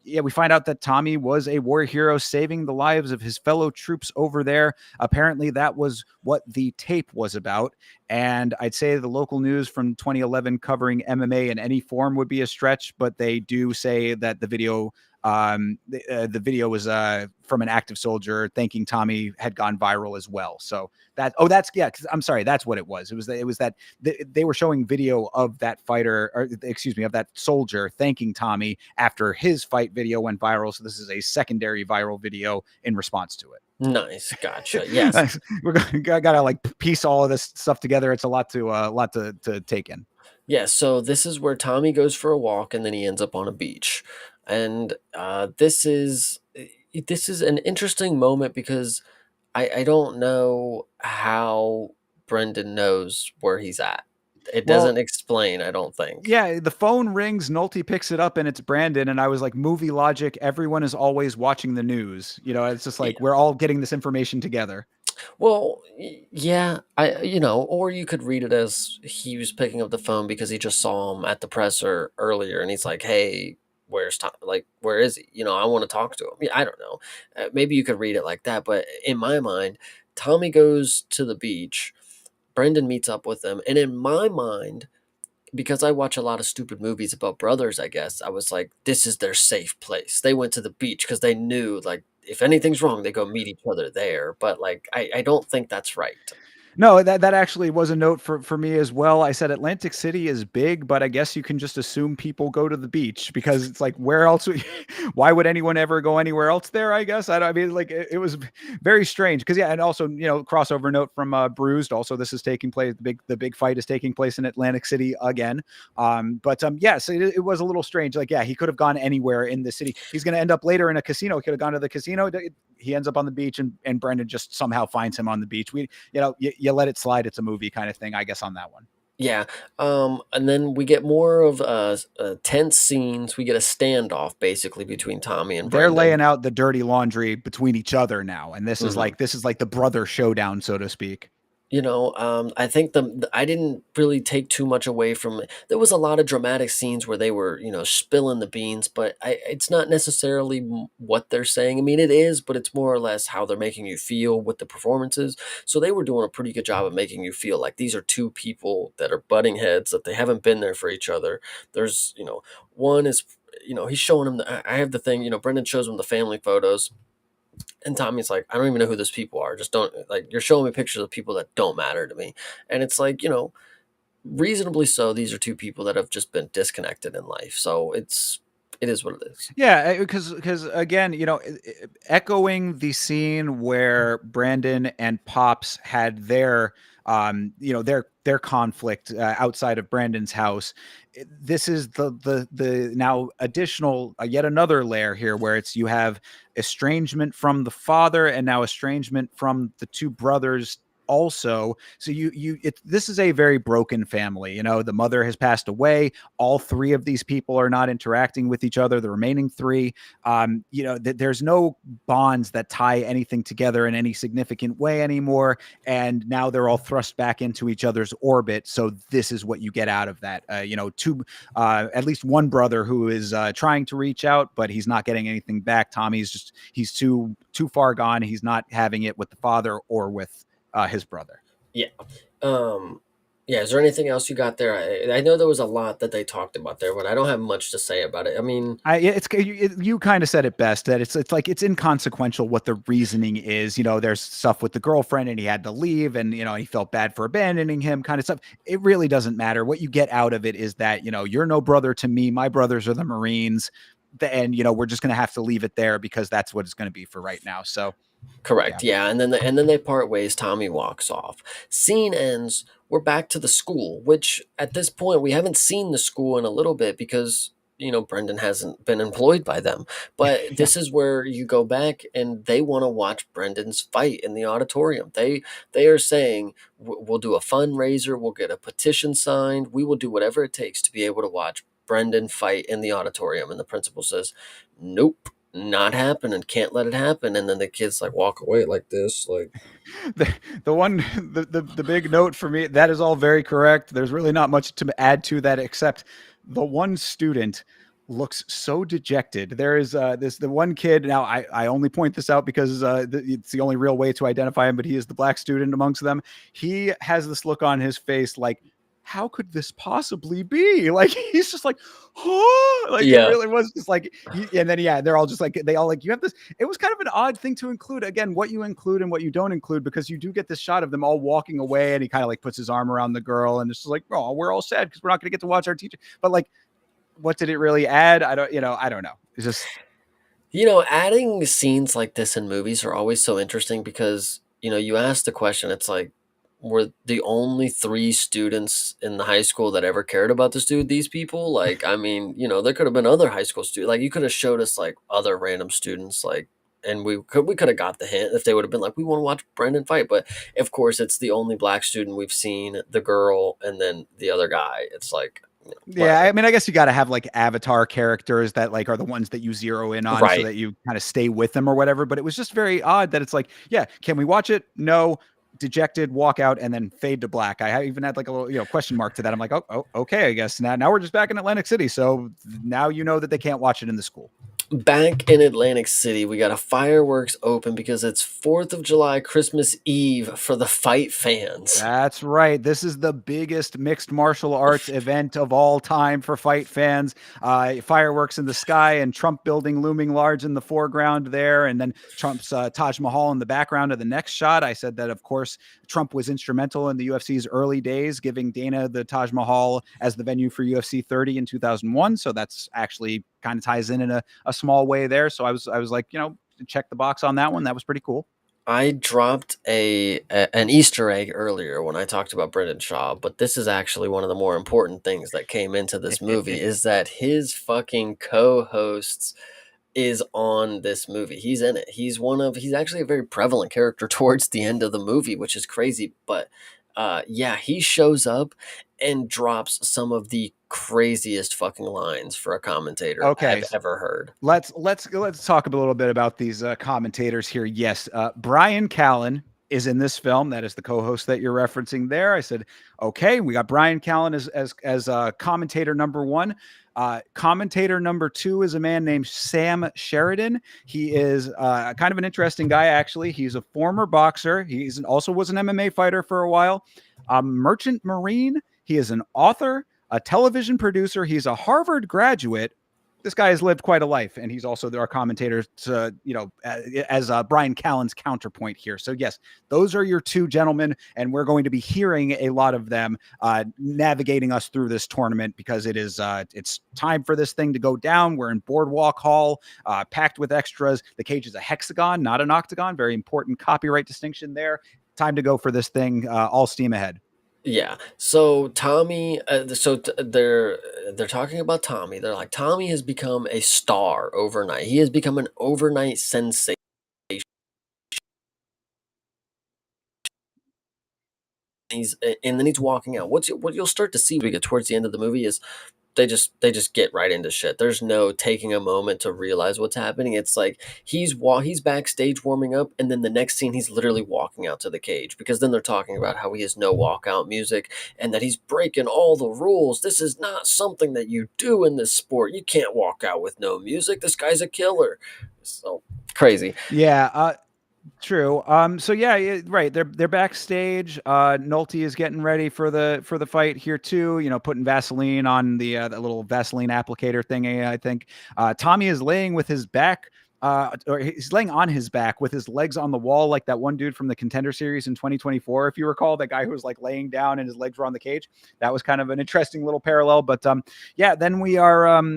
yeah, we find out that Tommy was a war hero saving the lives of his fellow troops over there. Apparently, that was what the tape was about. And I'd say the local news from 2011 covering MMA in any form would be a stretch, but they do say that the video The video was from an active soldier thanking Tommy had gone viral as well. So that's yeah. I'm sorry, that's what it was. It was that they were showing video of that fighter, or excuse me, of that soldier thanking Tommy after his fight video went viral. So this is a secondary viral video in response to it. Nice, gotcha. Yes. We're gotta like piece all of this stuff together. It's a lot to take in. Yeah, so this is where Tommy goes for a walk and then he ends up on a beach. And this is an interesting moment because I don't know how Brendan knows where he's at. It doesn't Well, explain, I don't think. yeah, the phone rings, Nolte picks it up, and it's Brandon. And I was like, movie logic, everyone is always watching the news. It's just like we're all getting this information together. Well, yeah, or you could read it as he was picking up the phone because he just saw him at the presser earlier, and he's like, "Hey, where's Tom? Like, where is he? I want to talk to him." Yeah, I don't know. Maybe you could read it like that, but in my mind, Tommy goes to the beach. Brendan meets up with him, and in my mind, because I watch a lot of stupid movies about brothers, I guess, I was like, this is their safe place. They went to the beach because they knew, like, if anything's wrong, they go meet each other there. But, like, I don't think that's right. No, that actually was a note for me as well. I said Atlantic City is big, but I guess you can just assume people go to the beach because it's like where else? Why would anyone ever go anywhere else there? I guess I mean like it was very strange because yeah, and also crossover note from Bruised. Also, this is taking place. The big fight is taking place in Atlantic City again. But yes, it was a little strange. Like yeah, he could have gone anywhere in the city. He's going to end up later in a casino. He could have gone to the casino. He ends up on the beach, and Brendan just somehow finds him on the beach. You let it slide. It's a movie kind of thing, I guess, on that one. Yeah. And then we get more of tense scenes. We get a standoff basically between Tommy and They're Brendan. laying out the dirty laundry between each other now, and Mhm. this is like the brother showdown, so to speak. I think I didn't really take too much away from it. There was a lot of dramatic scenes where they were, spilling the beans, but it's not necessarily what they're saying. I mean, it is, but it's more or less how they're making you feel with the performances. So they were doing a pretty good job of making you feel like these are two people that are butting heads, that they haven't been there for each other. There's, one is, he's showing him. I have the thing, Brendan shows him the family photos. And Tommy's like, I don't even know who those people are. Just don't like you're showing me pictures of people that don't matter to me. And it's like, reasonably so, these are two people that have just been disconnected in life. So it is what it is. Yeah, because again, echoing the scene where Brandon and Pops had their their conflict outside of Brandon's house. This is the now additional yet another layer here where it's you have estrangement from the father and now estrangement from the two brothers also. So this is a very broken family. The mother has passed away. All three of these people are not interacting with each other. The remaining three, there's no bonds that tie anything together in any significant way anymore. And now they're all thrust back into each other's orbit. So this is what you get out of that. At least one brother who is trying to reach out, but he's not getting anything back. He's too far gone. He's not having it with the father or with his brother. Yeah. Um, yeah. Is there anything else you got there? I know there was a lot that they talked about there, but I don't have much to say about it. I mean, You kind of said it best that it's like it's inconsequential what the reasoning is. There's stuff with the girlfriend and he had to leave, and he felt bad for abandoning him, kind of stuff. It really doesn't matter. What you get out of it is that you're no brother to me. My brothers are the Marines, and we're just gonna have to leave it there because that's what it's gonna be for right now. So yeah. correct. Yeah. And then they part ways. Tommy walks off. Scene ends. We're back to the school, which at this point we haven't seen the school in a little bit because Brendan hasn't been employed by them. But Yeah. this is where you go back and they want to watch Brendan's fight in the auditorium. They are saying We'll do a fundraiser, we'll get a petition signed, we will do whatever it takes to be able to watch Brendan fight in the auditorium." And the principal says, "Nope, not happening. Can't let it happen." And then the kids like walk away like this, like, the one the big note for me, that is all very correct. There's really not much to add to that except the one student looks so dejected. There is the one kid. Now I only point this out because it's the only real way to identify him, but he is the black student amongst them. He has this look on his face like how could this possibly be? Like, he's just like, oh, like it Yeah. really was just like, and then, yeah, they're all just like, they all like, you have this, it was kind of an odd thing to include. Again, what you include and what you don't include, because you do get this shot of them all walking away and he kind of like puts his arm around the girl and it's just like, oh, we're all sad because we're not going to get to watch our teacher. But like, what did it really add? I don't know. It's just, Adding scenes like this in movies are always so interesting because, you ask the question, it's like, were the only three students in the high school that ever cared about this dude these people? Like, I mean, there could have been other high school students. Like, you could have showed us like other random students, like, and we could have got the hint if they would have been like, we want to watch Brendan fight. But of course, it's the only black student we've seen, the girl, and then the other guy. It's like, yeah, whatever. I mean, I guess you got to have like avatar characters that like are the ones that you zero in on so Right. that you kind of stay with them or whatever. But it was just very odd that it's like, yeah, can we watch it? No. Dejected, walk out, and then fade to black. I even had like a little, question mark to that. I'm like, oh, okay, I guess now we're just back in Atlantic City. So now you know that they can't watch it in the school. Back in Atlantic City, we got a fireworks open because it's 4th of July, Christmas Eve for the fight fans. That's right. This is the biggest mixed martial arts event of all time for fight fans. Fireworks in the sky and Trump building looming large in the foreground there. And then Trump's Taj Mahal in the background of the next shot. I said that, of course, Trump was instrumental in the UFC's early days, giving Dana the Taj Mahal as the venue for UFC 30 in 2001. So that's actually kind of ties in a small way there. So I was like, check the box on that one. That was pretty cool. I dropped an Easter egg earlier when I talked about Brendan Shaw, but this is actually one of the more important things that came into this movie is that his fucking co-hosts is on this movie. He's in it. He's actually a very prevalent character towards the end of the movie, which is crazy. But yeah, he shows up and drops some of the craziest fucking lines for a commentator Okay, I've ever heard. let's talk a little bit about these commentators here. Yes, Brian Callen is in this film. That is the co-host that you're referencing there. I said, okay, we got Brian Callen as commentator number one. Commentator number two is a man named Sam Sheridan. He is kind of an interesting guy, actually. He's a former boxer. He's also was an MMA fighter for a while. A merchant marine. He is an author, a television producer. He's a Harvard graduate. This guy has lived quite a life, and he's also our commentator, as Brian Callen's counterpoint here. So yes, those are your two gentlemen, and we're going to be hearing a lot of them navigating us through this tournament because it's time for this thing to go down. We're in Boardwalk Hall, packed with extras. The cage is a hexagon, not an octagon. Very important copyright distinction there. Time to go for this thing, all steam ahead. Yeah. So Tommy, they're talking about Tommy. They're like, Tommy has become a star overnight. He has become an overnight sensation. And then he's walking out. What you'll start to see when we get towards the end of the movie is they just get right into shit. There's no taking a moment to realize what's happening. It's like he's backstage warming up, and then the next scene he's literally walking out to the cage because then they're talking about how he has no walkout music and that he's breaking all the rules. This is not something that you do in this sport. You can't walk out with no music. This guy's a killer. So crazy. Yeah, true. So yeah, right. They're backstage. Nolte is getting ready for the fight here too. Putting Vaseline on the little Vaseline applicator thingy. I think Tommy is laying with his back. Or he's laying on his back with his legs on the wall, like that one dude from the Contender Series in 2024. If you recall, that guy who was like laying down and his legs were on the cage. That was kind of an interesting little parallel. But yeah, then we are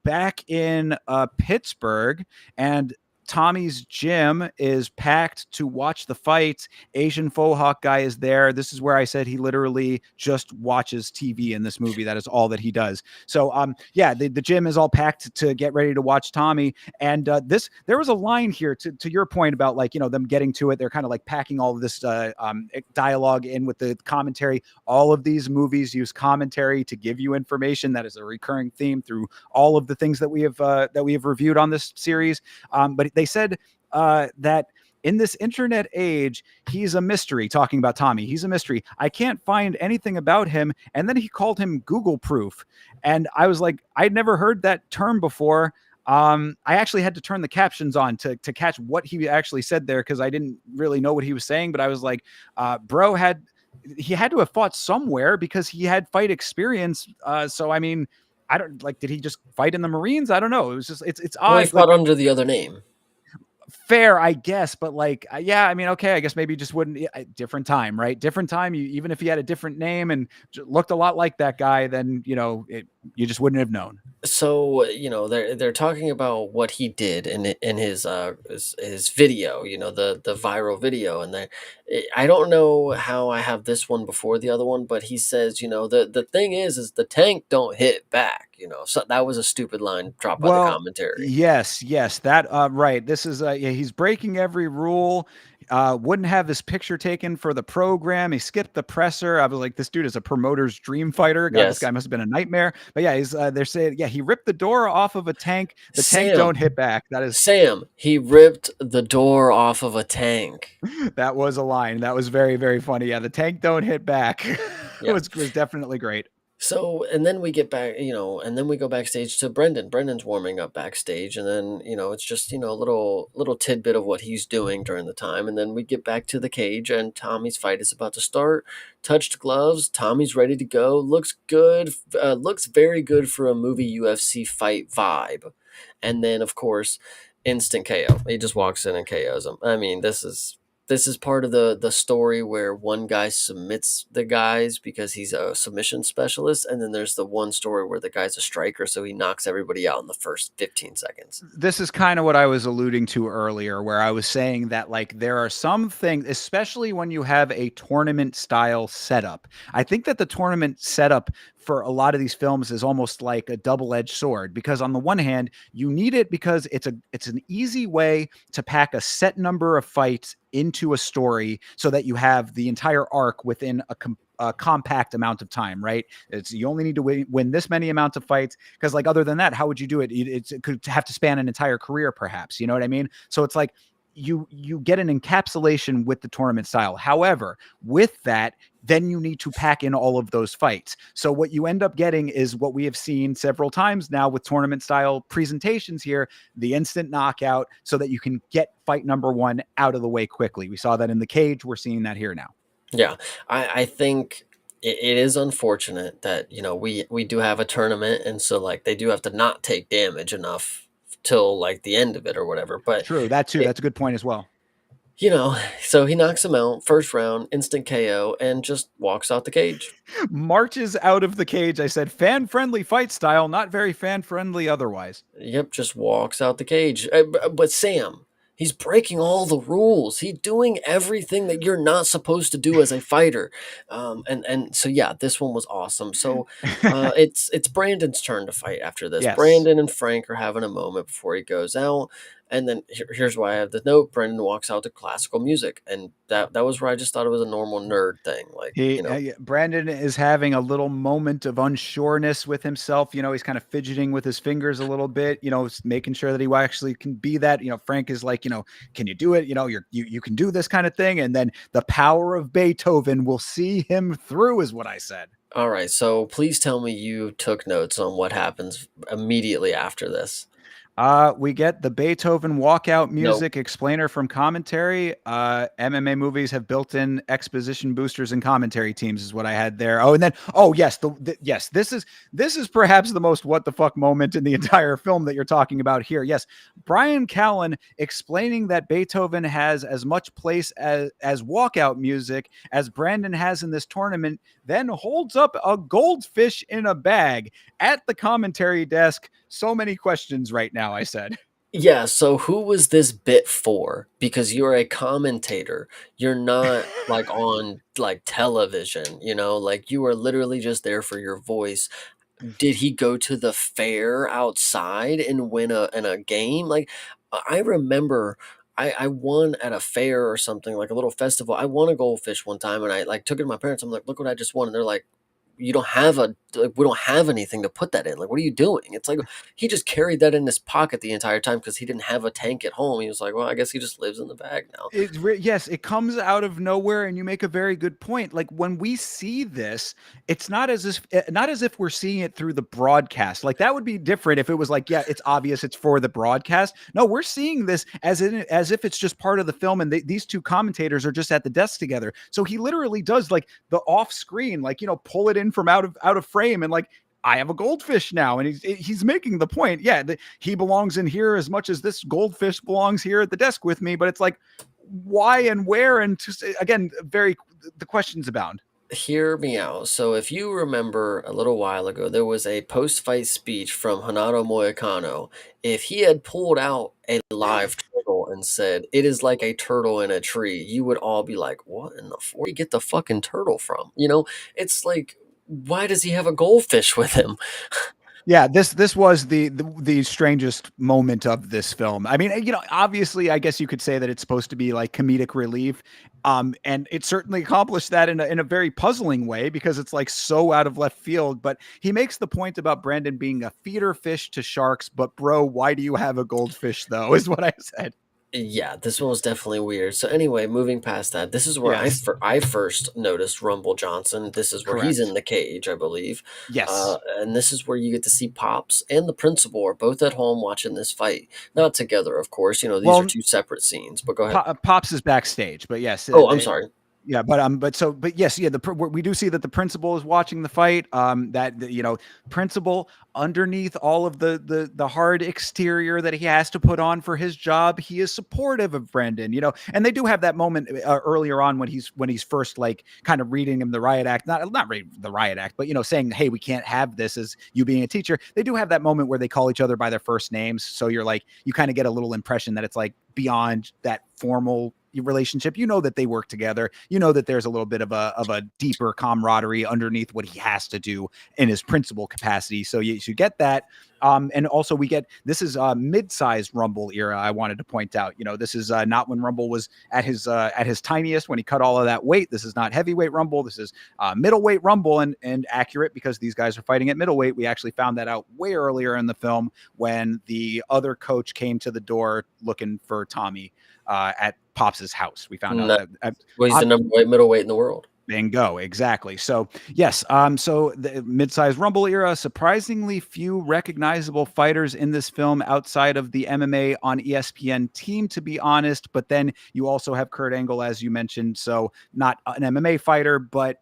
back in Pittsburgh, and Tommy's gym is packed to watch the fight. Asian faux hawk guy is there. This is where I said he literally just watches TV in this movie. That is all that he does. So yeah, the gym is all packed to get ready to watch Tommy. And there was a line here to your point about like, them getting to it. They're kind of like packing all of this dialogue in with the commentary. All of these movies use commentary to give you information. That is a recurring theme through all of the things that we have reviewed on this series. But they said that in this internet age, he's a mystery, talking about Tommy. He's a mystery. I can't find anything about him. And then he called him Google proof. And I was like, I'd never heard that term before. I actually had to turn the captions on to catch what he actually said there because I didn't really know what he was saying. But I was like, bro had he had to have fought somewhere because he had fight experience. So I mean, I don't like. Did he just fight in the Marines? I don't know. It was just it's Well, he odd. Like fought under the other name. fair, I guess, but like yeah, I mean, okay, I guess maybe just wouldn't different time, right? Different time. You even if he had a different name and looked a lot like that guy, then you just wouldn't have known. So, they're talking about what he did in his video, the viral video, and I don't know how I have this one before the other one, but he says, the thing is the tank don't hit back, so that was a stupid line dropped by the Well, commentary. yes, that right. This is yeah, he's breaking every rule. Wouldn't have his picture taken for the program. He skipped the presser. I was like, this dude is a promoter's dream fighter. God, this Yes. guy must have been a nightmare. But yeah, he's they're saying, yeah, he ripped the door off of a tank. The tank Sam, don't hit back. That is Sam, he ripped the door off of a tank. that was a line. That was very, very funny. Yeah, the tank don't hit back. It Yeah. was definitely great. So, and then we get back, and then we go backstage to Brendan. Brendan's warming up backstage, and then, it's just, a little tidbit of what he's doing during the time. And then we get back to the cage, and Tommy's fight is about to start. Touched gloves, Tommy's ready to go. Looks good, looks very good for a movie UFC fight vibe. And then, of course, instant KO. He just walks in and KOs him. I mean, this is part of the story where one guy submits the guys because he's a submission specialist, and then there's the one story where the guy's a striker, so he knocks everybody out in the first 15 seconds. This is kind of what I was alluding to earlier, where I was saying that like there are some things, especially when you have a tournament style setup. I think that the tournament setup for a lot of these films is almost like a double-edged sword, because on the one hand, you need it because it's an easy way to pack a set number of fights into a story so that you have the entire arc within a compact amount of time, right? You only need to win this many amounts of fights, because like other than that, how would you do it? It could have to span an entire career, perhaps. You know what I mean? So it's like you get an encapsulation with the tournament style. However, with that, then you need to pack in all of those fights. So what you end up getting is what we have seen several times now with tournament style presentations here, the instant knockout, so that you can get fight number one out of the way quickly. We saw that in the cage. We're seeing that here now. Yeah, I think it is unfortunate that we do have a tournament, and so like they do have to not take damage enough till like the end of it or whatever. But True, that too. it, That's a good point as well. so he knocks him out first round, instant KO, and just walks out the cage. Marches out of the cage. I said fan friendly fight style, not very fan friendly otherwise. Yep, just walks out the cage. But Sam, he's breaking all the rules. He's doing everything that you're not supposed to do as a fighter. And so yeah, this one was awesome. So it's Brandon's turn to fight after this. Yes. Brandon and Frank are having a moment before he goes out. And then here's why I have the note. Brendan walks out to classical music, and that was where I just thought it was a normal nerd thing. Like, Brandon is having a little moment of unsureness with himself. He's kind of fidgeting with his fingers a little bit. Making sure that he actually can be that. Frank is like, can you do it? You can do this kind of thing. And then the power of Beethoven will see him through, is what I said. all right, so please tell me you took notes on what happens immediately after this. We get the Beethoven walkout Nope. music explainer from commentary. MMA movies have built-in exposition boosters and commentary teams, is what I had there. Oh, and then yes, yes, this is perhaps the most what the fuck moment in the entire film that you're talking about here. Yes, Brian Callen explaining that Beethoven has as much place as walkout music as Brandon has in this tournament, then holds up a goldfish in a bag at the commentary desk. So many questions right now, I said. Yeah, so who was this bit for? Because you're a commentator. You're not like on like television, like you are literally just there for your voice. Did he go to the fair outside and win a game? Like I remember I won at a fair or something, like a little festival. I won a goldfish one time, and I like took it to my parents. I'm like, look what I just won. And they're like, you don't have a like, we don't have anything to put that in. Like, what are you doing? It's like he just carried that in his pocket the entire time because he didn't have a tank at home. He was like, well, I guess he just lives in the bag now. Yes, it comes out of nowhere, and you make a very good point. Like when we see this, it's not as if we're seeing it through the broadcast. Like that would be different if it was like, yeah, it's obvious it's for the broadcast. No, we're seeing this as if it's just part of the film, and these two commentators are just at the desk together. So he literally does like the off screen, like pull it in from out of frame, and like I have a goldfish now, and he's making the point. Yeah, he belongs in here as much as this goldfish belongs here at the desk with me. But it's like, why and where? And just, again, the questions abound. Hear me out. So, if you remember a little while ago, there was a post-fight speech from Hanato Moicano. If he had pulled out a live turtle and said, "It is like a turtle in a tree," you would all be like, "What in the where do you get the fucking turtle from?" It's like, why does he have a goldfish with him? Yeah, this was the strangest moment of this film. I mean, obviously, I guess you could say that it's supposed to be like comedic relief, and it certainly accomplished that in a very puzzling way because it's like so out of left field. But he makes the point about Brandon being a feeder fish to sharks. But bro, why do you have a goldfish though? Is what I said. Yeah, this one was definitely weird. So anyway, moving past that, this is where Yes, I first noticed Rumble Johnson. This is where he's in correct. the cage, I believe, Yes. and this is where you get to see Pops and the principal are both at home watching this fight, not together, of course. These are Well, two separate scenes. But go ahead. Pops is backstage, but yes, Oh, I'm sorry. yeah, but yes, yeah, we do see that the principal is watching the fight. Principal underneath all of the hard exterior that he has to put on for his job, he is supportive of Brendan. And they do have that moment earlier on when he's first like kind of reading him the riot act, not reading the riot act, but saying, hey, we can't have this as you being a teacher. They do have that moment where they call each other by their first names, so you're like you kind of get a little impression that it's like beyond that formal relationship. That they work together. That there's a little bit of a deeper camaraderie underneath what he has to do in his principal capacity. So you get that. And also we get, this is mid-sized Rumble era. I wanted to point out, this is not when Rumble was at his tiniest, when he cut all of that weight. This is not heavyweight Rumble. This is middleweight Rumble, and accurate because these guys are fighting at middleweight. We actually found that out way earlier in the film when the other coach came to the door looking for Tommy at Pops's house. We found out No, that well, he's the number one middleweight in the world. bingo, exactly. So yes, so the mid-sized Rumble era, surprisingly few recognizable fighters in this film outside of the MMA on ESPN team, to be honest. But then you also have Kurt Angle, as you mentioned, so not an MMA fighter, but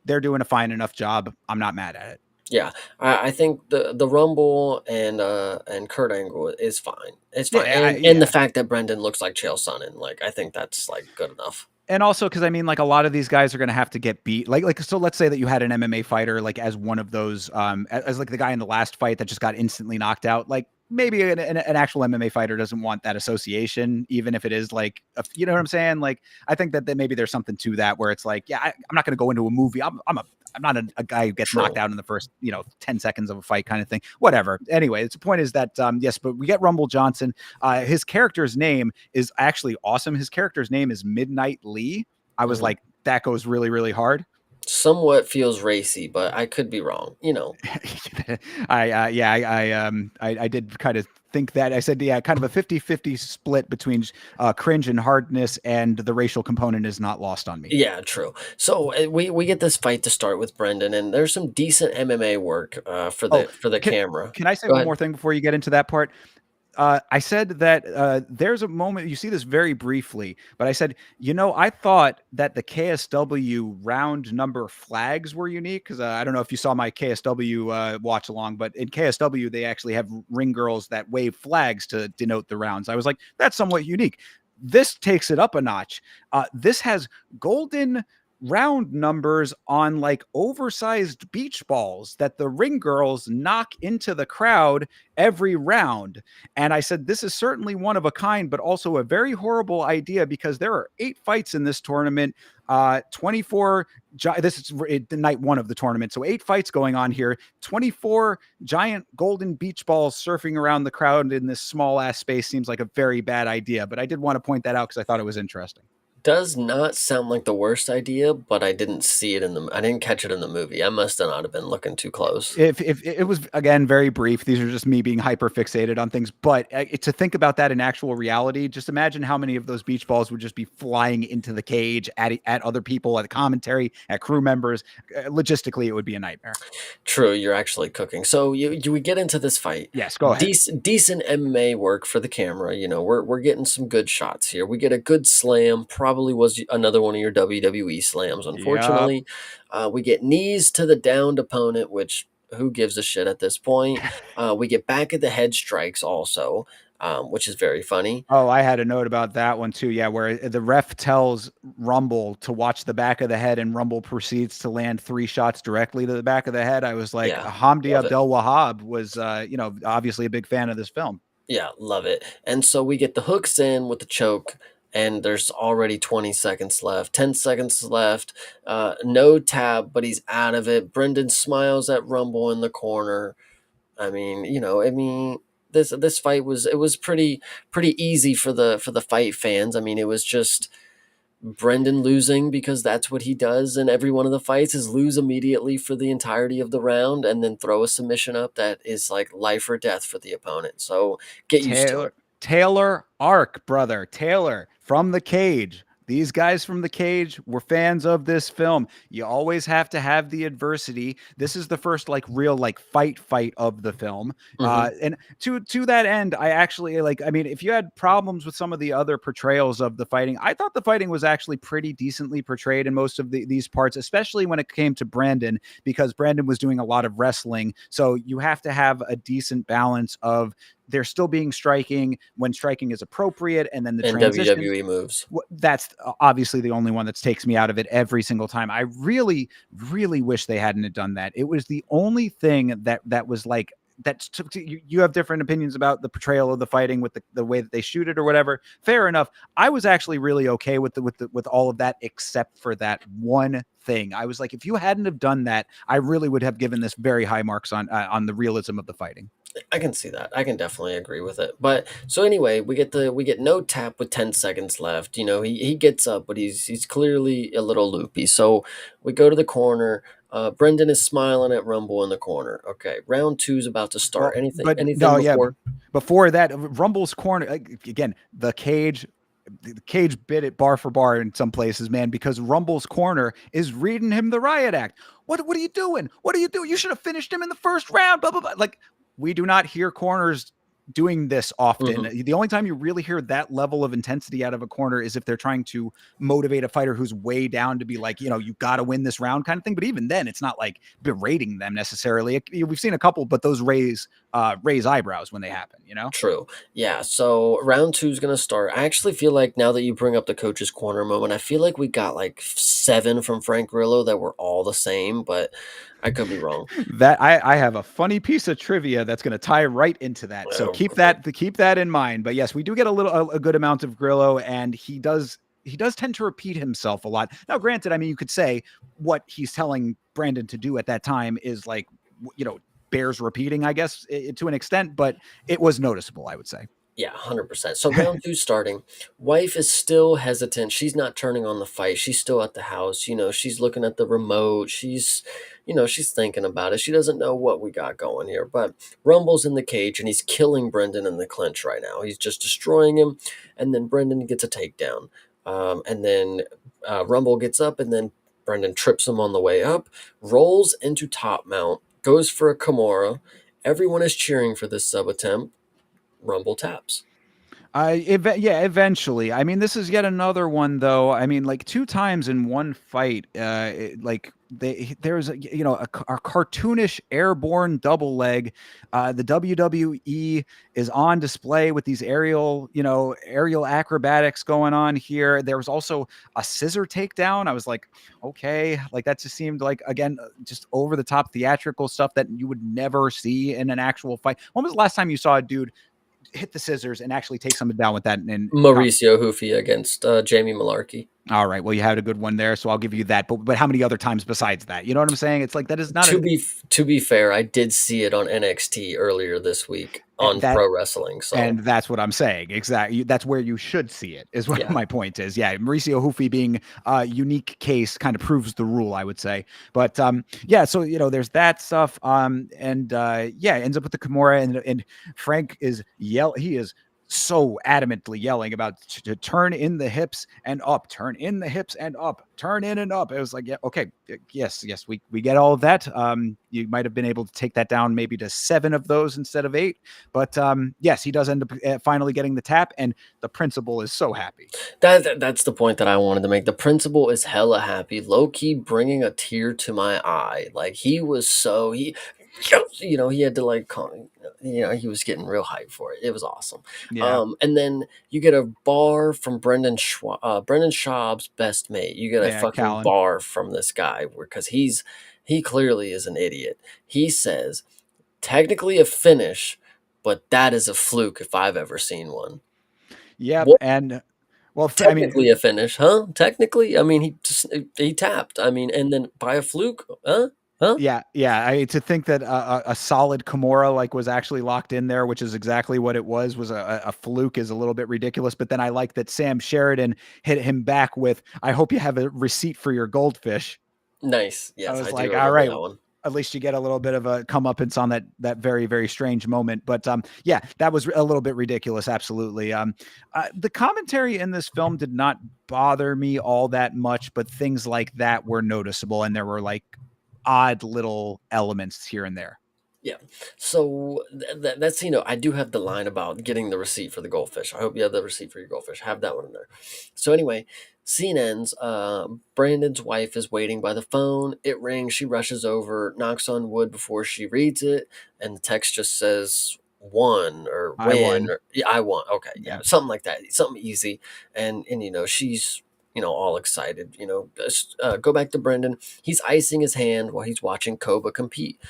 they're doing a fine enough job. I'm not mad at it. Yeah, I think the Rumble and Kurt Angle is fine. It's fine, and the Yeah. fact that Brendan looks like Chael Sonnen, like I think that's like good enough. And also because I mean, like a lot of these guys are going to have to get beat. So let's say that you had an MMA fighter like as one of those, as like the guy in the last fight that just got instantly knocked out. Like maybe an actual MMA fighter doesn't want that association, even if it is like, you know what I'm saying? Like I think that maybe there's something to that where it's like, yeah, I'm not going to go into a movie. I'm not a guy who gets knocked True. out in the first 10 seconds of a fight kind of thing. Whatever. Anyway, the point is that yes, but we get Rumble Johnson. His character's name is actually awesome. His character's name is Midnight Lee. I was Mhm. like, that goes really, really hard. Somewhat feels racy, but I could be wrong. I did kind of think that. I said, yeah, kind of a 50-50 split between cringe and hardness, and the racial component is not lost on me. Yeah, true. So we get this fight to start with Brendan, and there's some decent MMA work for Oh, the can, camera. can I say Go one ahead. more thing before you get into that part? I said that there's a moment, you see this very briefly, but I said, I thought that the KSW round number flags were unique because I don't know if you saw my KSW watch along, but in KSW, they actually have ring girls that wave flags to denote the rounds. I was like, that's somewhat unique. This takes it up a notch. This has golden round numbers on like oversized beach balls that the ring girls knock into the crowd every round. And I said, this is certainly one of a kind, but also a very horrible idea because there are 8 fights in this tournament. 24. This is the night 1 of the tournament. So 8 fights going on here. 24 giant golden beach balls surfing around the crowd in this small ass space seems like a very bad idea. But I did want to point that out because I thought it was interesting. Does not sound like the worst idea, but I didn't catch it in the movie. I must have not have been looking too close. If it was, again, very brief, these are just me being hyper fixated on things, but to think about that in actual reality, just imagine how many of those beach balls would just be flying into the cage at other people, at the commentary, at crew members. Logistically, it would be a nightmare. True, you're actually cooking. So we get into this fight. Yes, go ahead. Decent MMA work for the camera. You know, we're getting some good shots here. We get a good slam. Probably was another one of your WWE slams. Yep. Unfortunately, we get knees to the downed opponent, which who gives a shit at this point? We get back of the head strikes also, which is very funny. Oh, I had a note about that one too. Yeah, where the ref tells Rumble to watch the back of the head, and Rumble proceeds to land 3 shots directly to the back of the head. I was like, Yeah, Hamdi love it. Abdel Wahab was, obviously a big fan of this film. Yeah, love it. And so we get the hooks in with the choke, and there's already 20 seconds left, 10 seconds left. No tab, but he's out of it. Brendan smiles at Rumble in the corner. This fight was pretty easy for the fight fans. I mean, it was just Brendan losing because that's what he does in every one of the fights is lose immediately for the entirety of the round and then throw a submission up that is like life or death for the opponent. So get used to it. Taylor Ark, brother. Taylor from The Cage. These guys from The Cage were fans of this film. You always have to have the adversity. This is the first like real like fight of the film. Hmm. And to that end, I actually like. I mean, if you had problems with some of the other portrayals of the fighting, I thought the fighting was actually pretty decently portrayed in most of these parts, especially when it came to Brandon, because Brandon was doing a lot of wrestling. So you have to have a decent balance of they're still being striking when striking is appropriate, and then the And transitions. WWE moves. That's obviously the only one that takes me out of it every single time. I really, really wish they hadn't done that. It was the only thing that was like that's you have different opinions about the portrayal of the fighting with the way that they shoot it or whatever. Fair enough. I was actually really okay with all of that except for that one thing. I was like, if you hadn't have done that, I really would have given this very high marks on the realism of the fighting. I can see that. I can definitely agree with it. But so anyway, we get no tap with 10 seconds left. You know, he gets up, but he's clearly a little loopy. So we go to the corner. Brendan is smiling at Rumble in the corner. Okay, round two is about to start. Well, Anything but anything no, yeah. before? Before that, Rumble's corner again. The cage bit it bar for bar in some places, man, because Rumble's corner is reading him the riot act. What are you doing? What are you doing? You should have finished him in the first round. Blah blah blah. Like we do not hear corners doing this often. Hmm. The only time you really hear that level of intensity out of a corner is if they're trying to motivate a fighter who's way down to be like, you got to win this round kind of thing. But even then, it's not like berating them necessarily. We've seen a couple, but those raise eyebrows when they happen. True. Yeah. So round two is gonna start. I actually feel like now that you bring up the coach's corner moment, I feel like we got like seven from Frank Grillo that were all the same, but I could be wrong. That I have a funny piece of trivia that's going to tie right into that. So Oh, keep that in mind. But yes, we do get a good amount of Grillo, and he does tend to repeat himself a lot. Now, granted, I mean, you could say what he's telling Brandon to do at that time is like bears repeating, I guess, to an extent, but it was noticeable, I would say. yeah, 100%. So round two starting. Wife is still hesitant. She's not turning on the fight. She's still at the house. You know, she's looking at the remote. She's thinking about it. She doesn't know what we got going here. But Rumble's in the cage and he's killing Brendan in the clinch right now. He's just destroying him. And then Brendan gets a takedown. And then Rumble gets up and then Brendan trips him on the way up, rolls into top mount, goes for a Kimura. Everyone is cheering for this sub attempt. Rumble taps. Yeah, eventually. I mean, this is yet another one, though. I mean, like 2 times in one fight. Like there's a cartoonish airborne double leg. The WWE is on display with these aerial acrobatics going on here. There was also a scissor takedown. I was like, okay, like that just seemed like again just over the top theatrical stuff that you would never see in an actual fight. When was the last time you saw a dude hit the scissors and actually take someone down with that? And Mauricio Hoofy against Jamie Malarkey. All right. Well, you had a good one there, so I'll give you that. But how many other times besides that? You know what I'm saying? It's like that is not To a be to be fair, I did see it on NXT earlier this week on that Pro Wrestling. So And that's what I'm saying. Exactly. That's where you should see it, is what yeah, my point is. Yeah. Mauricio Hoofy being a unique case kind of proves the rule, I would say. But yeah, so, there's that stuff. And yeah, ends up with the Kimura, and Frank is he is so adamantly yelling about to turn in the hips and up, turn in the hips and up, turn in and up. It was like, yeah, okay, yes, we get all of that. You might have been able to take that down maybe to 7 of those instead of 8. But yes, he does end up finally getting the tap, and the principal is so happy. that's the point that I wanted to make. The principal is hella happy, low key bringing a tear to my eye. Like he was so he had to like he was getting real hyped for it. It was awesome. Yeah, And then you get a bar from Brendan Schaub's best mate. You get a yeah, fucking Callan. bar from this guy because he clearly is an idiot. He says technically a finish, but that is a fluke if I've ever seen one. Yep, What and well, I mean, technically a finish, huh? Technically, I mean he tapped. I mean, and then by a fluke, huh? Huh? yeah. To think that a solid Kimura like was actually locked in there, which is exactly what it was a fluke, is a little bit ridiculous. But then I like that Sam Sheridan hit him back with, "I hope you have a receipt for your goldfish." Nice. I Yes, I was do like, all remember right, that one. at least you get a little bit of a comeuppance on that very, very strange moment. But yeah, that was a little bit ridiculous. Absolutely. The commentary in this film did not bother me all that much, but things like that were noticeable, and there were like odd little elements here and there. Yeah. So that's I do have the line about getting the receipt for the goldfish. I hope you have the receipt for your goldfish. Have that one in there. So anyway, scene ends. Brandon's wife is waiting by the phone. It rings. She rushes over, knocks on wood before she reads it, and the text just says "won" or I "win" won. or yeah, "I won." Okay, yeah, Yeah. something like that. Something easy, and she's all excited. Go back to Brendan. He's icing his hand while he's watching Koba compete.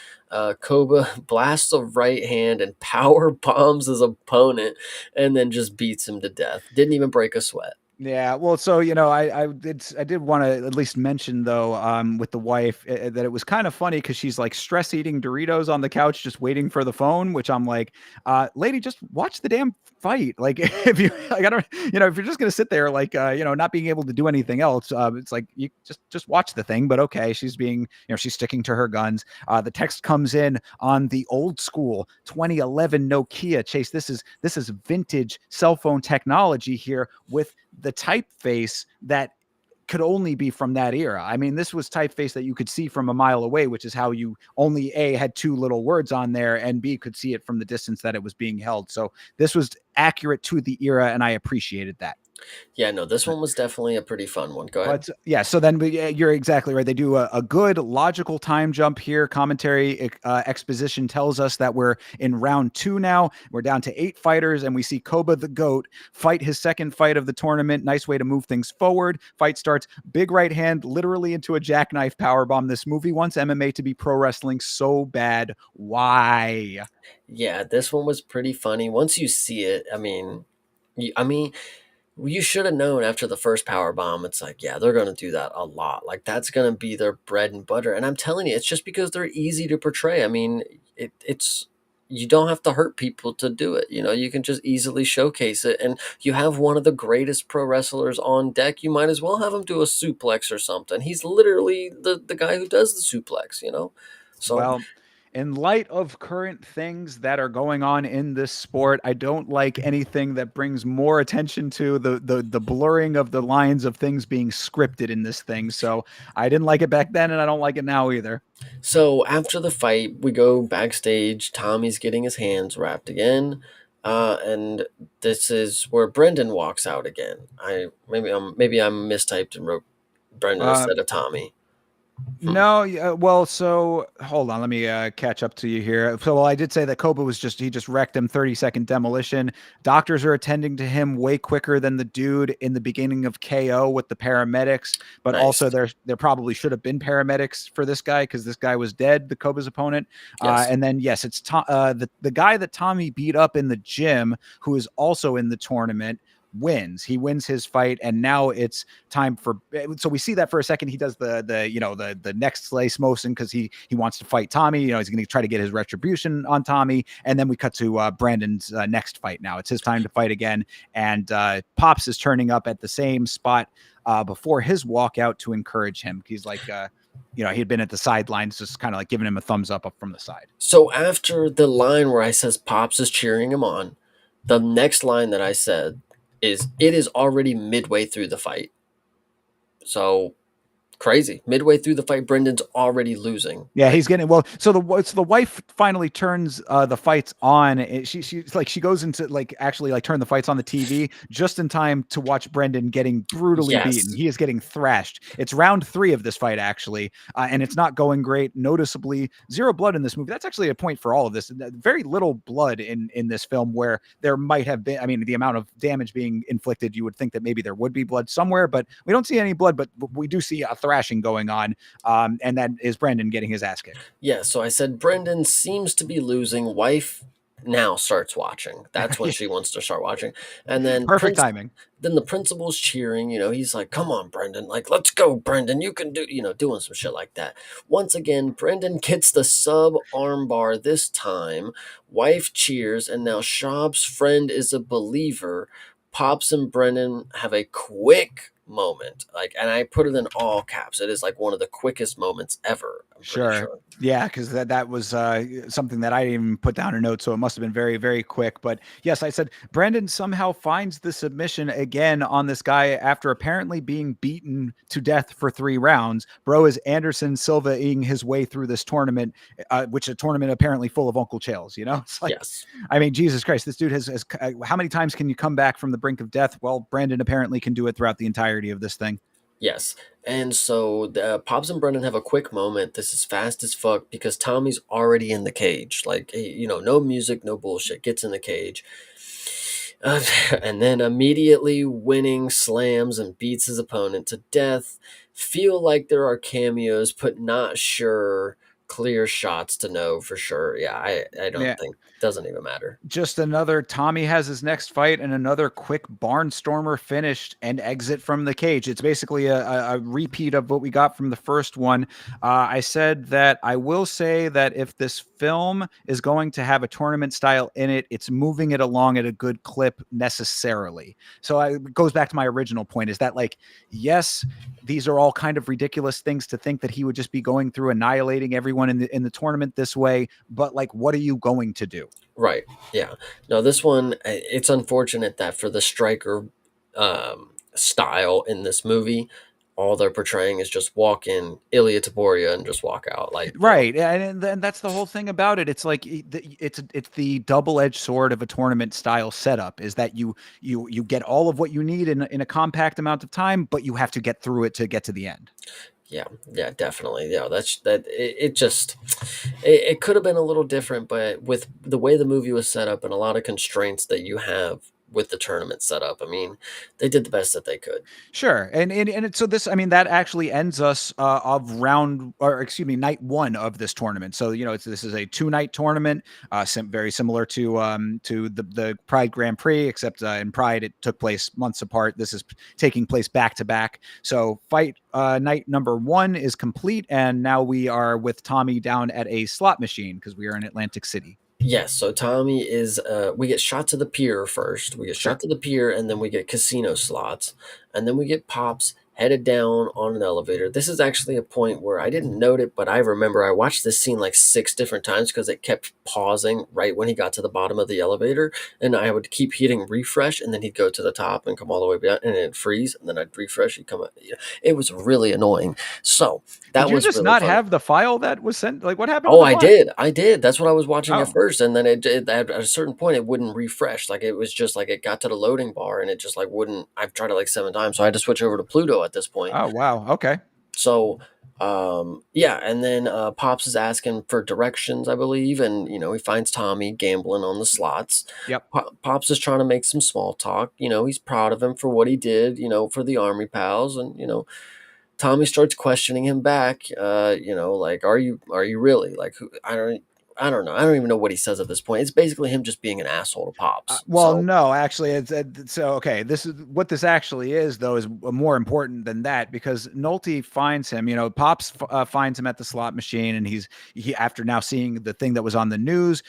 Koba blasts a right hand and power bombs his opponent, and then just beats him to death. Didn't even break a sweat. Yeah, well, so I did want to at least mention though, with the wife, that it was kind of funny because she's like stress eating Doritos on the couch, just waiting for the phone. Which I'm like, lady, just watch the damn fight. Like, if you like, I don't, if you're just gonna sit there like, not being able to do anything else, it's like you just watch the thing. But okay, she's being, she's sticking to her guns. The text comes in on the old school 2011 Nokia. Chase, this is vintage cell phone technology here with the typeface that could only be from that era. I mean, this was typeface that you could see from a mile away, which is how you only A, had 2 little words on there, and B, could see it from the distance that it was being held. So this was accurate to the era, and I appreciated that. Yeah, no, this one was definitely a pretty fun one. Go ahead. But yeah, so then you're exactly right. They do a good logical time jump here. Commentary exposition tells us that we're in round 2 now. We're down to 8 fighters, and we see Koba the Goat fight his second fight of the tournament. Nice way to move things forward. Fight starts. Big right hand, literally into a jackknife powerbomb. This movie wants MMA to be pro wrestling so bad. Why? Yeah, this one was pretty funny. Once you see it, I mean, you should have known after the first power bomb. It's like, yeah, they're gonna do that a lot. Like that's gonna be their bread and butter. And I'm telling you, it's just because they're easy to portray. I mean, it's you don't have to hurt people to do it. You can just easily showcase it. And you have one of the greatest pro wrestlers on deck. You might as well have him do a suplex or something. He's literally the guy who does the suplex. So Well, in light of current things that are going on in this sport, I don't like anything that brings more attention to the blurring of the lines of things being scripted in this thing. So I didn't like it back then, and I don't like it now either. So after the fight, we go backstage. Tommy's getting his hands wrapped again, and this is where Brendan walks out again. Maybe I'm mistyped and wrote Brendan Uh, instead of Tommy. Hmm. No, yeah, well, so hold on, let me catch up to you here. So, well, I did say that Koba he just wrecked him, 30-second demolition. Doctors are attending to him way quicker than the dude in the beginning of KO with the paramedics, but Nice. also there probably should have been paramedics for this guy because this guy was dead, the Koba's opponent. Yes. And then yes, it's the guy that Tommy beat up in the gym who is also in the tournament. wins. He wins his fight, and now it's time for. So we see that for a second. He does the next slice motion because he wants to fight Tommy. He's going to try to get his retribution on Tommy, and then we cut to Brandon's next fight. Now it's his time to fight again, and Pops is turning up at the same spot before his walkout to encourage him. He's like, he had been at the sidelines, just kind of like giving him a thumbs up from the side. So after the line where I says Pops is cheering him on, the next line that I said is it is already midway through the fight. So crazy. Midway through the fight, Brendan's already losing. Yeah, he's getting So the wife finally turns the fights on. She goes into actually turn the fights on the TV just in time to watch Brendan getting brutally beaten. Yes. He is getting thrashed. It's round 3 of this fight actually, and it's not going great. Noticeably, 0 blood in this movie. That's actually a point for all of this. Very little blood in this film, where there might have been. I mean, the amount of damage being inflicted, you would think that maybe there would be blood somewhere, but we don't see any blood. But we do see a thrashing going on, and that is Brandon getting his ass kicked. Yeah, so I said Brendan seems to be losing. Wife now starts watching. That's when she wants to start watching. And then Perfect timing. Then the principal's cheering, he's like, "Come on, Brendan, like let's go, Brendan. You can do," doing some shit like that. Once again, Brendan gets the sub armbar this time. Wife cheers, and now Schaub's friend is a believer. Pops and Brendan have a quick moment, and I put it in all caps. It is like one of the quickest moments ever. I'm pretty sure. Yeah, because that was something that I didn't even put down a note, so it must have been very, very quick. But yes, I said Brandon somehow finds the submission again on this guy after apparently being beaten to death for 3 rounds. Bro is Anderson Silva-ing his way through this tournament, which is a tournament apparently full of Uncle Chaels. It's like, Yes. I mean, Jesus Christ, this dude has how many times can you come back from the brink of death? Well, Brandon apparently can do it throughout the entirety of this thing. Yes. And so Pops and Brendan have a quick moment. This is fast as fuck because Tommy's already in the cage. No music, no bullshit. Gets in the cage. And then immediately winning slams and beats his opponent to death. Feel like there are cameos, but not sure. Clear shots to know for sure. Yeah, I don't Yeah. think. Doesn't even matter. Just another Tommy has his next fight and another quick barnstormer finish and exit from the cage. It's basically a repeat of what we got from the first one. I said that I will say that if this film is going to have a tournament style in it, it's moving it along at a good clip necessarily. So it goes back to my original point, is that yes, these are all kind of ridiculous things to think that he would just be going through annihilating everyone in the tournament this way. But what are you going to do? Right. Yeah. No, this one, it's unfortunate that for the striker style in this movie, all they're portraying is just walk in Ilya Taporia and just walk out. Right. And that's the whole thing about it. It's like it's the double-edged sword of a tournament style setup, is that you get all of what you need in a compact amount of time, but you have to get through it to get to the end. Yeah, definitely. Yeah, it could have been a little different, but with the way the movie was set up and a lot of constraints that you have with the tournament setup, I mean, they did the best that they could. Sure. So this, I mean, that actually ends us night 1 of this tournament. So, this is a 2-night tournament, very similar to the Pride Grand Prix, except in Pride, it took place months apart. This is taking place back to back. So fight night number 1 is complete. And now we are with Tommy down at a slot machine because we are in Atlantic City. Yes, so Tommy is we get shot to the pier first. We get shot to the pier and then we get casino slots. And then we get Pops headed down on an elevator. This is actually a point where I didn't note it, but I remember I watched this scene 6 different times because it kept pausing right when he got to the bottom of the elevator. And I would keep hitting refresh and then he'd go to the top and come all the way down and it'd freeze. And then I'd refresh, he'd come up. It was really annoying. So that Did you was just really not funny. have the file that was sent? What happened? Oh, I did. I did. That's what I was watching Oh. at first, and then at a certain point, it wouldn't refresh. It was just it got to the loading bar, and it just wouldn't. I've tried it 7 times, so I had to switch over to Pluto at this point. Oh, wow. Okay. So, yeah, and then Pops is asking for directions, I believe, and he finds Tommy gambling on the slots. Yep. Pops is trying to make some small talk. He's proud of him for what he did. For the Army pals, and Tommy starts questioning him back. Are you really who? I don't know. I don't even know what he says at this point. It's basically him just being an asshole to Pops. Well, So no, actually, it's so okay. This is what this actually is, though, is more important than that because Nolte finds him. Pops finds him at the slot machine, and he after now seeing the thing that was on the news.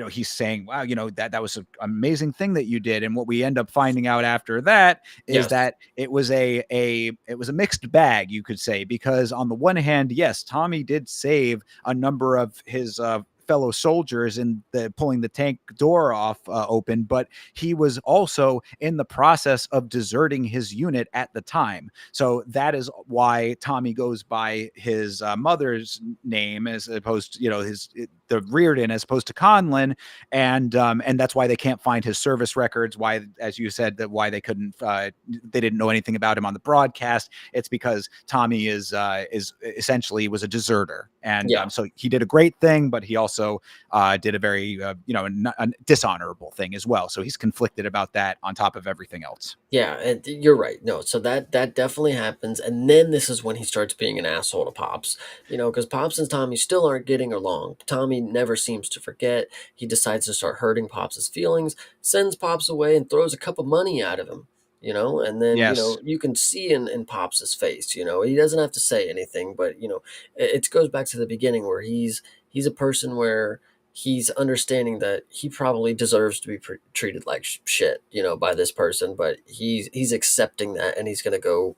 He's saying, "Wow, that was an amazing thing that you did." And what we end up finding out after that is yes, that it was a mixed bag, you could say, because on the one hand, yes, Tommy did save a number of his fellow soldiers in the pulling the tank door off open, but he was also in the process of deserting his unit at the time. So that is why Tommy goes by his mother's name as opposed to the Reardon as opposed to Conlon, and that's why they can't find his service records. Why, as you said, that why they couldn't they didn't know anything about him on the broadcast. It's because Tommy is essentially was a deserter, and yeah. so he did a great thing, but he also did a very a dishonorable thing as well. So he's conflicted about that on top of everything else. Yeah, and you're right. No, so that definitely happens, and then this is when he starts being an asshole to Pops. Because Pops and Tommy still aren't getting along. Tommy never seems to forget. He decides to start hurting Pops' feelings, sends Pops away, and throws a cup of money at him. And then Yes. you can see in Pops' face. He doesn't have to say anything, but it goes back to the beginning where he's a person where he's understanding that he probably deserves to be treated like shit, by this person, but he's accepting that, and he's gonna go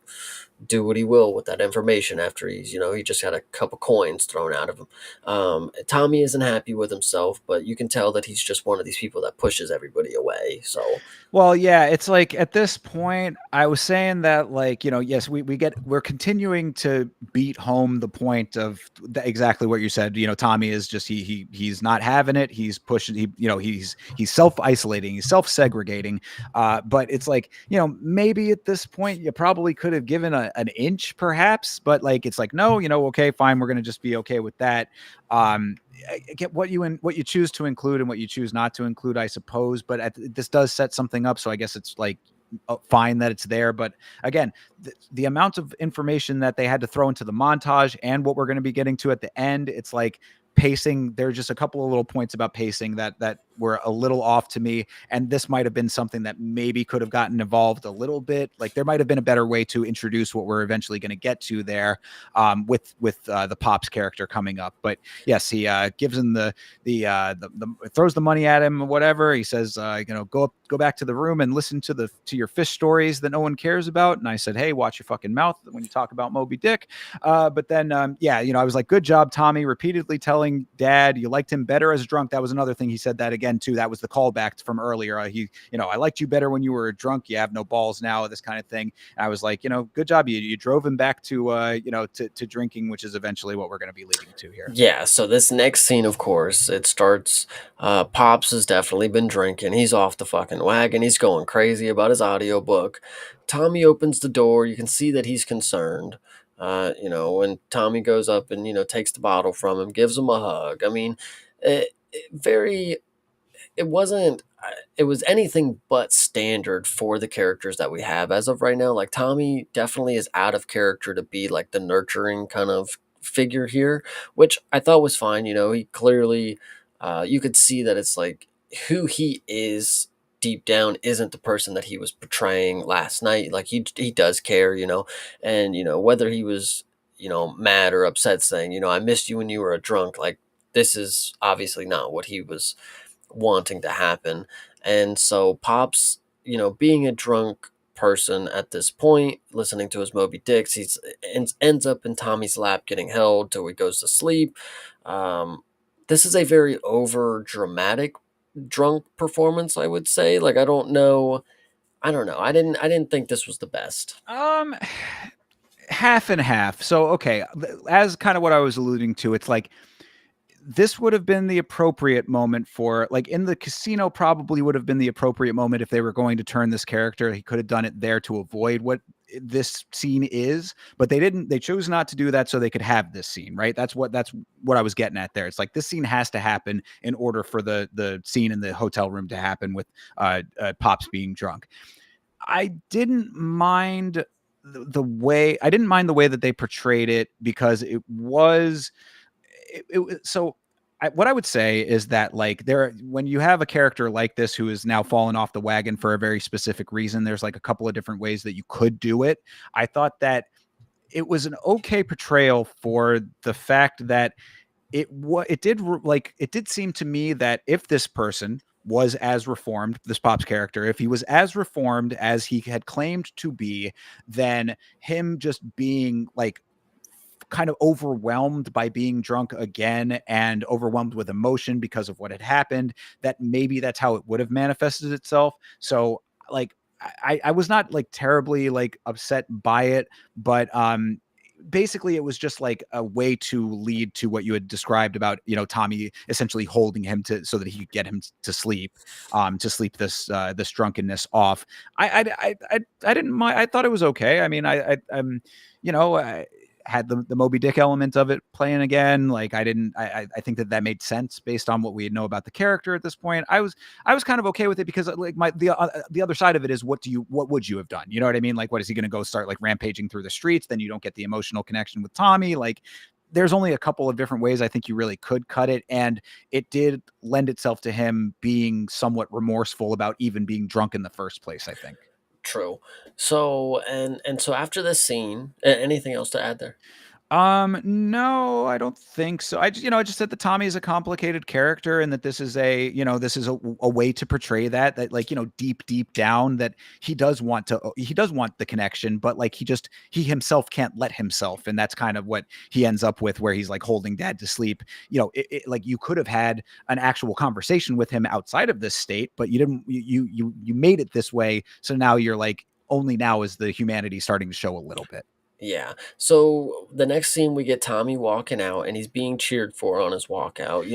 do what he will with that information after he just had a couple coins thrown out of him. Tommy isn't happy with himself, but you can tell that he's just one of these people that pushes everybody away. So Well, yeah, it's like at this point, I was saying that, like, yes, we're continuing to beat home the point of exactly what you said. Tommy is just he's not having it. He's pushing. He's self isolating. He's self segregating. But it's like maybe at this point you probably could have given an inch, perhaps. But like it's like no, okay, fine, we're gonna just be okay with that. I get what you choose to include and what you choose not to include, I suppose. But this does set something up, so I guess it's like fine that it's there. But again, the amount of information that they had to throw into the montage and what we're going to be getting to at the end, it's like pacing. There's just a couple of little points about pacing that were a little off to me, and this might have been something that maybe could have gotten evolved a little bit. Like there might have been a better way to introduce what we're eventually going to get to there, with the Pops character coming up. But yes, he gives him the throws the money at him or whatever. He says, go back to the room and listen to your fish stories that no one cares about. And I said, hey, watch your fucking mouth when you talk about Moby Dick. But then, I was like, good job, Tommy, repeatedly telling Dad you liked him better as a drunk. That was another thing he said that again too. That was the callback from earlier. I liked you better when you were a drunk. You have no balls now. This kind of thing. And I was like, good job. You drove him back to to drinking, which is eventually what we're going to be leading to here. yeah, so this next scene, of course, it starts. Pops has definitely been drinking. He's off the fucking wagon. He's going crazy about his audiobook. Tommy opens the door. You can see that he's concerned. When Tommy goes up and, takes the bottle from him, gives him a hug. I mean, very it wasn't it was anything but standard for the characters that we have as of right now. Like Tommy definitely is out of character to be like the nurturing kind of figure here, which I thought was fine. He clearly you could see that it's like who he is deep down isn't the person that he was portraying last night. Like he does care, and whether he was mad or upset saying, I missed you when you were a drunk, like this is obviously not what he was wanting to happen. And so Pops, being a drunk person at this point, listening to his Moby Dicks, ends up in Tommy's lap getting held till he goes to sleep. Um, this is a very over dramatic drunk performance, I would say. Like I don't know. I didn't think this was the best. Um, half and half. So okay, as kind of what I was alluding to, it's like this would have been the appropriate moment for, like, in the casino probably would have been the appropriate moment if they were going to turn this character. He could have done it there to avoid what this scene is, but they didn't. They chose not to do that so they could have this scene, right? That's what I was getting at there. It's like this scene has to happen in order for the scene in the hotel room to happen with Pops being drunk. I didn't mind the way I didn't mind the way that they portrayed it because it was so what I would say is that like when you have a character like this who is now fallen off the wagon for a very specific reason, there's like a couple of different ways that you could do it. I thought that it was an okay portrayal for the fact that it did seem to me that if this person was as reformed, this Pops character, if he was as reformed as he had claimed to be, then him just being like kind of overwhelmed by being drunk again and overwhelmed with emotion because of what had happened, that maybe that's how it would have manifested itself. So like I was not like terribly like upset by it, but basically it was just like a way to lead to what you had described about, you know, Tommy essentially holding him to so that he could get him to sleep this drunkenness off. I didn't mind. I thought it was okay. I mean, you know, I had the Moby Dick element of it playing again. Like I didn't, I think that made sense based on what we know about the character at this point. I was kind of okay with it because like the other side of it is what would you have done? You know what I mean? Like, what is he going to go start like rampaging through the streets? Then you don't get the emotional connection with Tommy. Like, there's only a couple of different ways I think you really could cut it. And it did lend itself to him being somewhat remorseful about even being drunk in the first place, I think. True. So and so after this scene, anything else to add there? No, I don't think so. I just said that Tommy is a complicated character and that this is this is a way to portray that like, deep down that he does want the connection, but like he himself can't let himself. And that's kind of what he ends up with, where he's like holding dad to sleep. Like you could have had an actual conversation with him outside of this state, but you didn't, you made it this way. So now you're like, only now is the humanity starting to show a little bit. Yeah. So the next scene we get Tommy walking out and he's being cheered for on his walkout,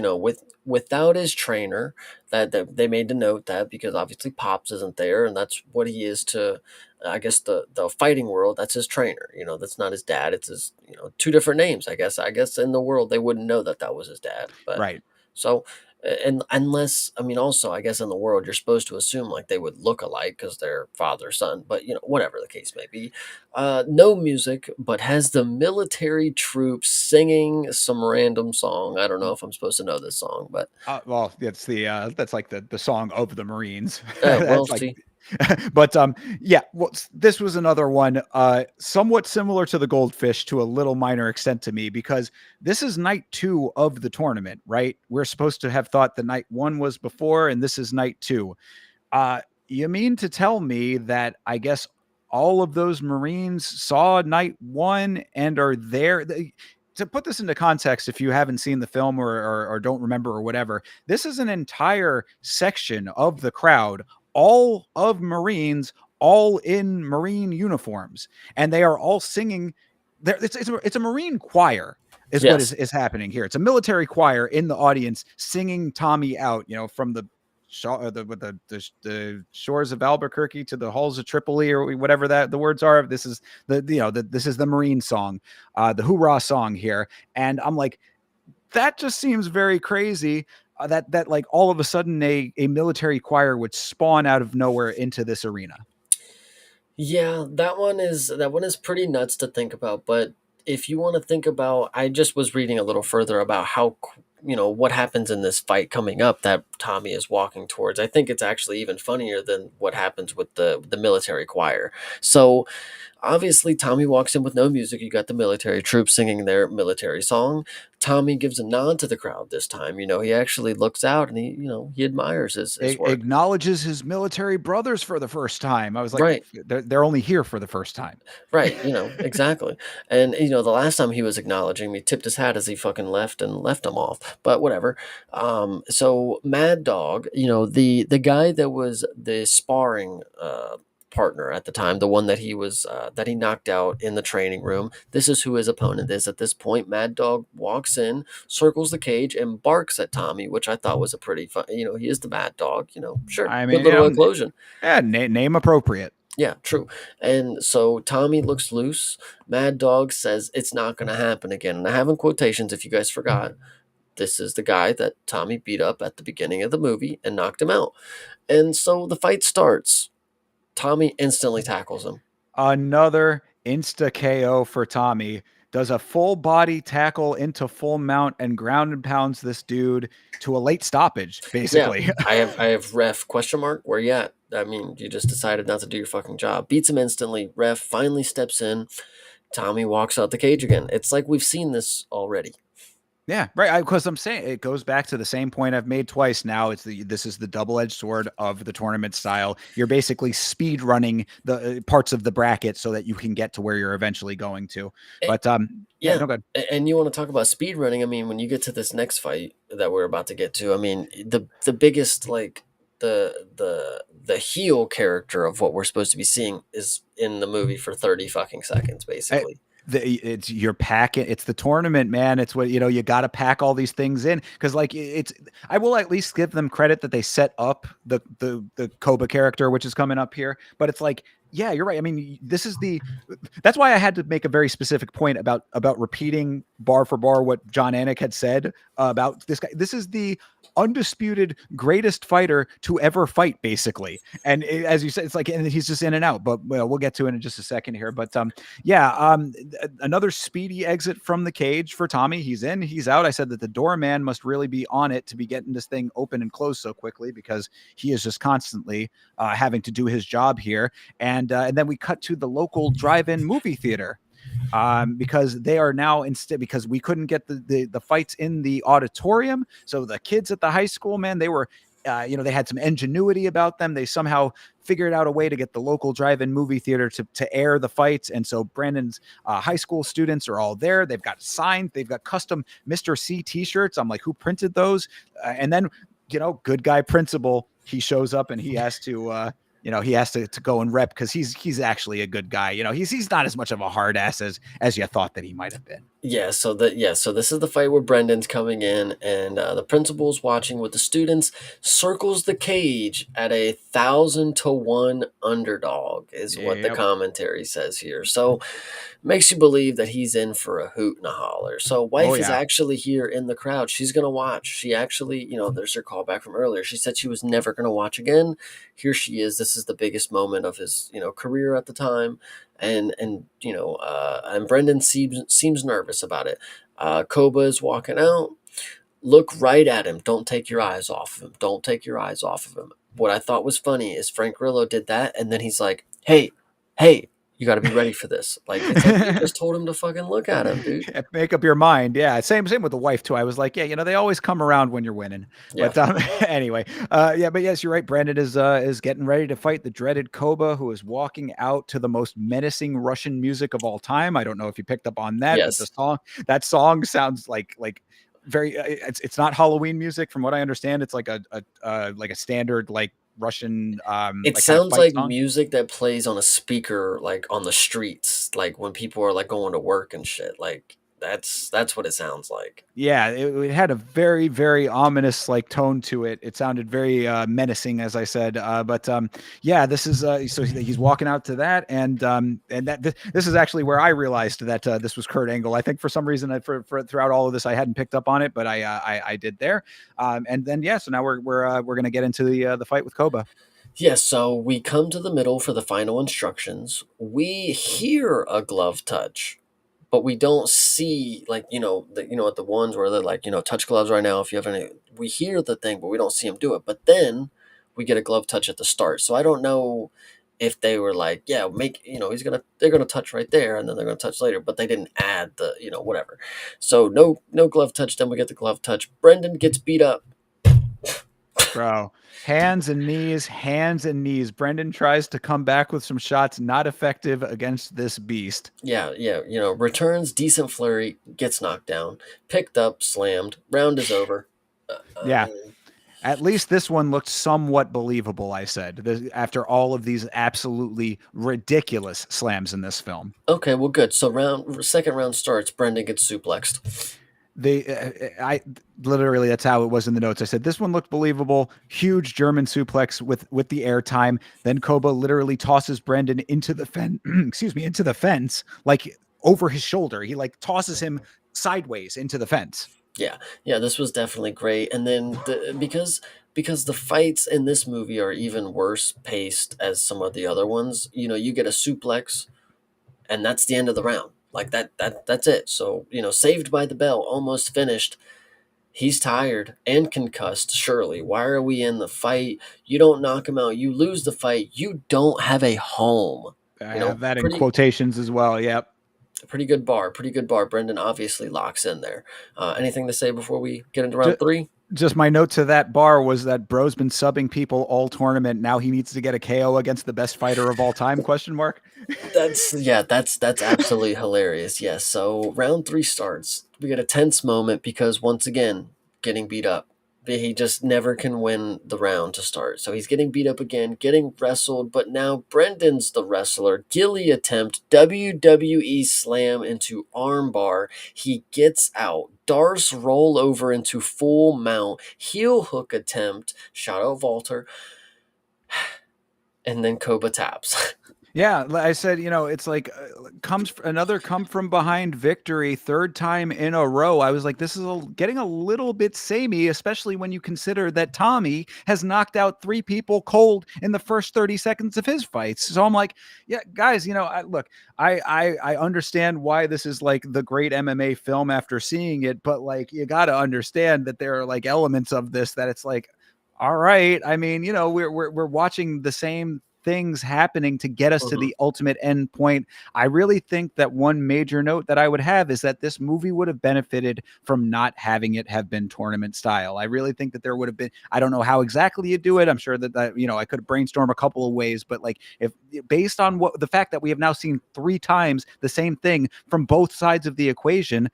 without his trainer. That they made to note that because obviously Pops isn't there and that's what he is to I guess the fighting world, that's his trainer. That's not his dad. It's his, two different names, I guess. I guess in the world they wouldn't know that that was his dad. But Right. so and unless I mean also I guess in the world you're supposed to assume like they would look alike because they're father son, but whatever the case may be. No music, but has the military troops singing some random song. I don't know if I'm supposed to know this song, but Well, it's that's like the song of the Marines. well, That's like, see, but yeah. Well, this was another one, somewhat similar to the Goldfish to a little minor extent to me, because this is night two of the tournament, right? We're supposed to have thought the night one was before, and this is night two. You mean to tell me that I guess all of those Marines saw night one and are there? To put this into context, if you haven't seen the film or don't remember or whatever, this is an entire section of the crowd, all of Marines, all in Marine uniforms, and they are all singing. It's a Marine choir is what yes, is happening here. It's a military choir in the audience singing Tommy out, from the the shores of Albuquerque to the halls of Tripoli, or whatever that the words are. This is this is the Marine song, the hoorah song here, and I'm like, that just seems very crazy. That like all of a sudden a military choir would spawn out of nowhere into this arena. yeah, that one is pretty nuts to think about. But if you want to think about, I just was reading a little further about what happens in this fight coming up that Tommy is walking towards. I think it's actually even funnier than what happens with the military choir. So obviously, Tommy walks in with no music. You got the military troops singing their military song. Tommy gives a nod to the crowd this time. He actually looks out and he admires his work. Acknowledges his military brothers for the first time. I was like, Right, they're only here for the first time. right. Exactly. And the last time he was acknowledging me, tipped his hat as he fucking left and left him off. But whatever. So Mad Dog, the guy that was the sparring partner at the time, the one that he knocked out in the training room. This is who his opponent is at this point. Mad Dog walks in, circles the cage, and barks at Tommy, which I thought was a pretty fun. He is the Mad Dog. Sure, I good mean, little inclusion. yeah, name appropriate. Yeah, true. And so Tommy looks loose. Mad Dog says it's not going to happen again. And I have in quotations, if you guys forgot, this is the guy that Tommy beat up at the beginning of the movie and knocked him out. And so the fight starts. Tommy instantly tackles him. Another insta KO for Tommy. does a full body tackle into full mount and ground and pounds this dude to a late stoppage, Yeah, basically. I have ref question mark. Where you at? I mean, you just decided not to do your fucking job. Beats him instantly. Ref finally steps in. Tommy walks out the cage again. It's like we've seen this already. Yeah, right. Because I'm saying it goes back to the same point I've made twice now. This is the double-edged sword of the tournament style. You're basically speed running the parts of the bracket so that you can get to where you're eventually going to. Eh, But yeah, yeah, no good. and you want to talk about speed running? I mean, when you get to this next fight that we're about to get to, I mean, the biggest like the heel character of what we're supposed to be seeing is in the movie for 30 fucking seconds, I, basically. it's you're packing. It's the tournament, man. It's what you got to pack all these things in because like it's. I will at least give them credit that they set up the Koba character, which is coming up here. But it's like, yeah, you're right. I mean, this is the. That's why I had to make a very specific point about repeating bar for bar what John Anik had said about this guy. This is the undisputed greatest fighter to ever fight, basically. And as you said, it's like, and he's just in and out. But well, we'll get to it in just a second here. But yeah, another speedy exit from the cage for Tommy. He's in, he's out. I said that the doorman must really be on it to be getting this thing open and closed so quickly because he is just constantly having to do his job here. And then we cut to the local drive-in movie theater because they are now instead because we couldn't get the fights in the auditorium. So the kids at the high school, man, they were. They had some ingenuity about them. They somehow figured out a way to get the local drive-in movie theater to air the fights. And so Brandon's high school students are all there. They've got signed. They've got custom Mr. C t-shirts. I'm like, who printed those? And then, good guy principal, he shows up and he has to, he has to go and rep because he's actually a good guy. He's not as much of a hard ass as you thought that he might have been. So this is the fight where Brendan's coming in, and the principal's watching with the students. Circles the cage at 1,000 to 1 underdog, is what the Yep. commentary says here. So makes you believe that he's in for a hoot and a holler. So Oh wife is yeah. actually here in the crowd. She's gonna watch. She actually, there's her callback from earlier. She said she was never gonna watch again. Here she is. This is the biggest moment of his, career at the time, and Brendan seems nervous about it. Koba is walking out. Look right at him. Don't take your eyes off of him. Don't take your eyes off of him. What I thought was funny is Frank Grillo did that, and then he's like, "Hey, hey, you got to be ready for this." Like it's like you just told him to fucking look at him, dude. Make up your mind. Yeah, same with the wife too. I was like, yeah, they always come around when you're winning. Yeah. But anyway, yeah, but yes, you're right. Brandon is getting ready to fight the dreaded Koba, who is walking out to the most menacing Russian music of all time. I don't know if you picked up on that, but Yes. that song sounds like very. It's not Halloween music, from what I understand. It's like a standard like Russian It like kind of sounds fight like song. music that plays on a speaker, like on the streets, like when people are like going to work and shit. Like that's what it sounds like. Yeah, it had a very, very ominous like tone to it. It sounded very menacing, as I said. But yeah, this is so he's walking out to that, and this is actually where I realized that this was Kurt Angle. I think for some reason, for throughout all of this, I hadn't picked up on it, but I did there. And then yeah, so now we're gonna get into the fight with Koba. Yes, so we come to the middle for the final instructions. We hear a glove touch, but we don't see like at the ones where they're like touch gloves right now if you have any. We hear the thing, but we don't see him do it. But then we get a glove touch at the start. So I don't know if they were like, yeah, make they're gonna touch right there and then they're gonna touch later, but they didn't add the whatever. So no glove touch. Then we get the glove touch. Brendan gets beat up. Bro, hands and knees, hands and knees. Brendan tries to come back with some shots, not effective against this beast. Yeah. Returns, decent flurry, gets knocked down, picked up, slammed. Round is over. I Yeah, mean, at least this one looked somewhat believable, I said, after all of these absolutely ridiculous slams in this film. okay, well, good. So second round starts. Brendan gets suplexed. I literally, that's how it was in the notes. I said this one looked believable. Huge German suplex with the airtime. Then Koba literally tosses Brendan into the fence. Excuse me, into the fence, like over his shoulder. He like tosses him sideways into the fence. Yeah. This was definitely great. And then because the fights in this movie are even worse paced as some of the other ones. You get a suplex, and that's the end of the round. Like that's it. So, Saved by the Bell, almost finished. He's tired and concussed, surely. Why are we in the fight? You don't knock him out. You lose the fight. You don't have a home. I have that in Pretty quotations as well. Yep. pretty good bar. Pretty good bar. Brendan obviously locks in there. Anything to say before we get into round three? Just my note to that bar was that Bro's been subbing people all tournament. Now he needs to get a KO against the best fighter of all time? Question mark. That's absolutely hilarious. Yes. So round three starts. We get a tense moment because once again, getting beat up. He just never can win the round to start. So he's getting beat up again, getting wrestled, but now Brendan's the wrestler. Gilly attempt, WWE slam into armbar. He gets out. Darce roll over into full mount. Heel hook attempt. Shout out Walter. And then Koba taps. Yeah, I said, it's like another come from behind victory, third time in a row. I was like, this is getting a little bit samey, especially when you consider that Tommy has knocked out 3 people cold in the first 30 seconds of his fights. So I'm like, yeah, guys, look, I understand why this is like the great MMA film after seeing it, but like you got to understand that there are like elements of this that it's like, all right. I mean, we're watching the same things happening to get us to Mhm. the ultimate end point. I really think that one major note that I would have is that this movie would have benefited from not having it have been tournament style. I really think that there would have been, I don't know how exactly you do it. I'm sure that I could brainstorm a couple of ways, but like if based on what the fact that we have now seen 3 times the same thing from both sides of the equation,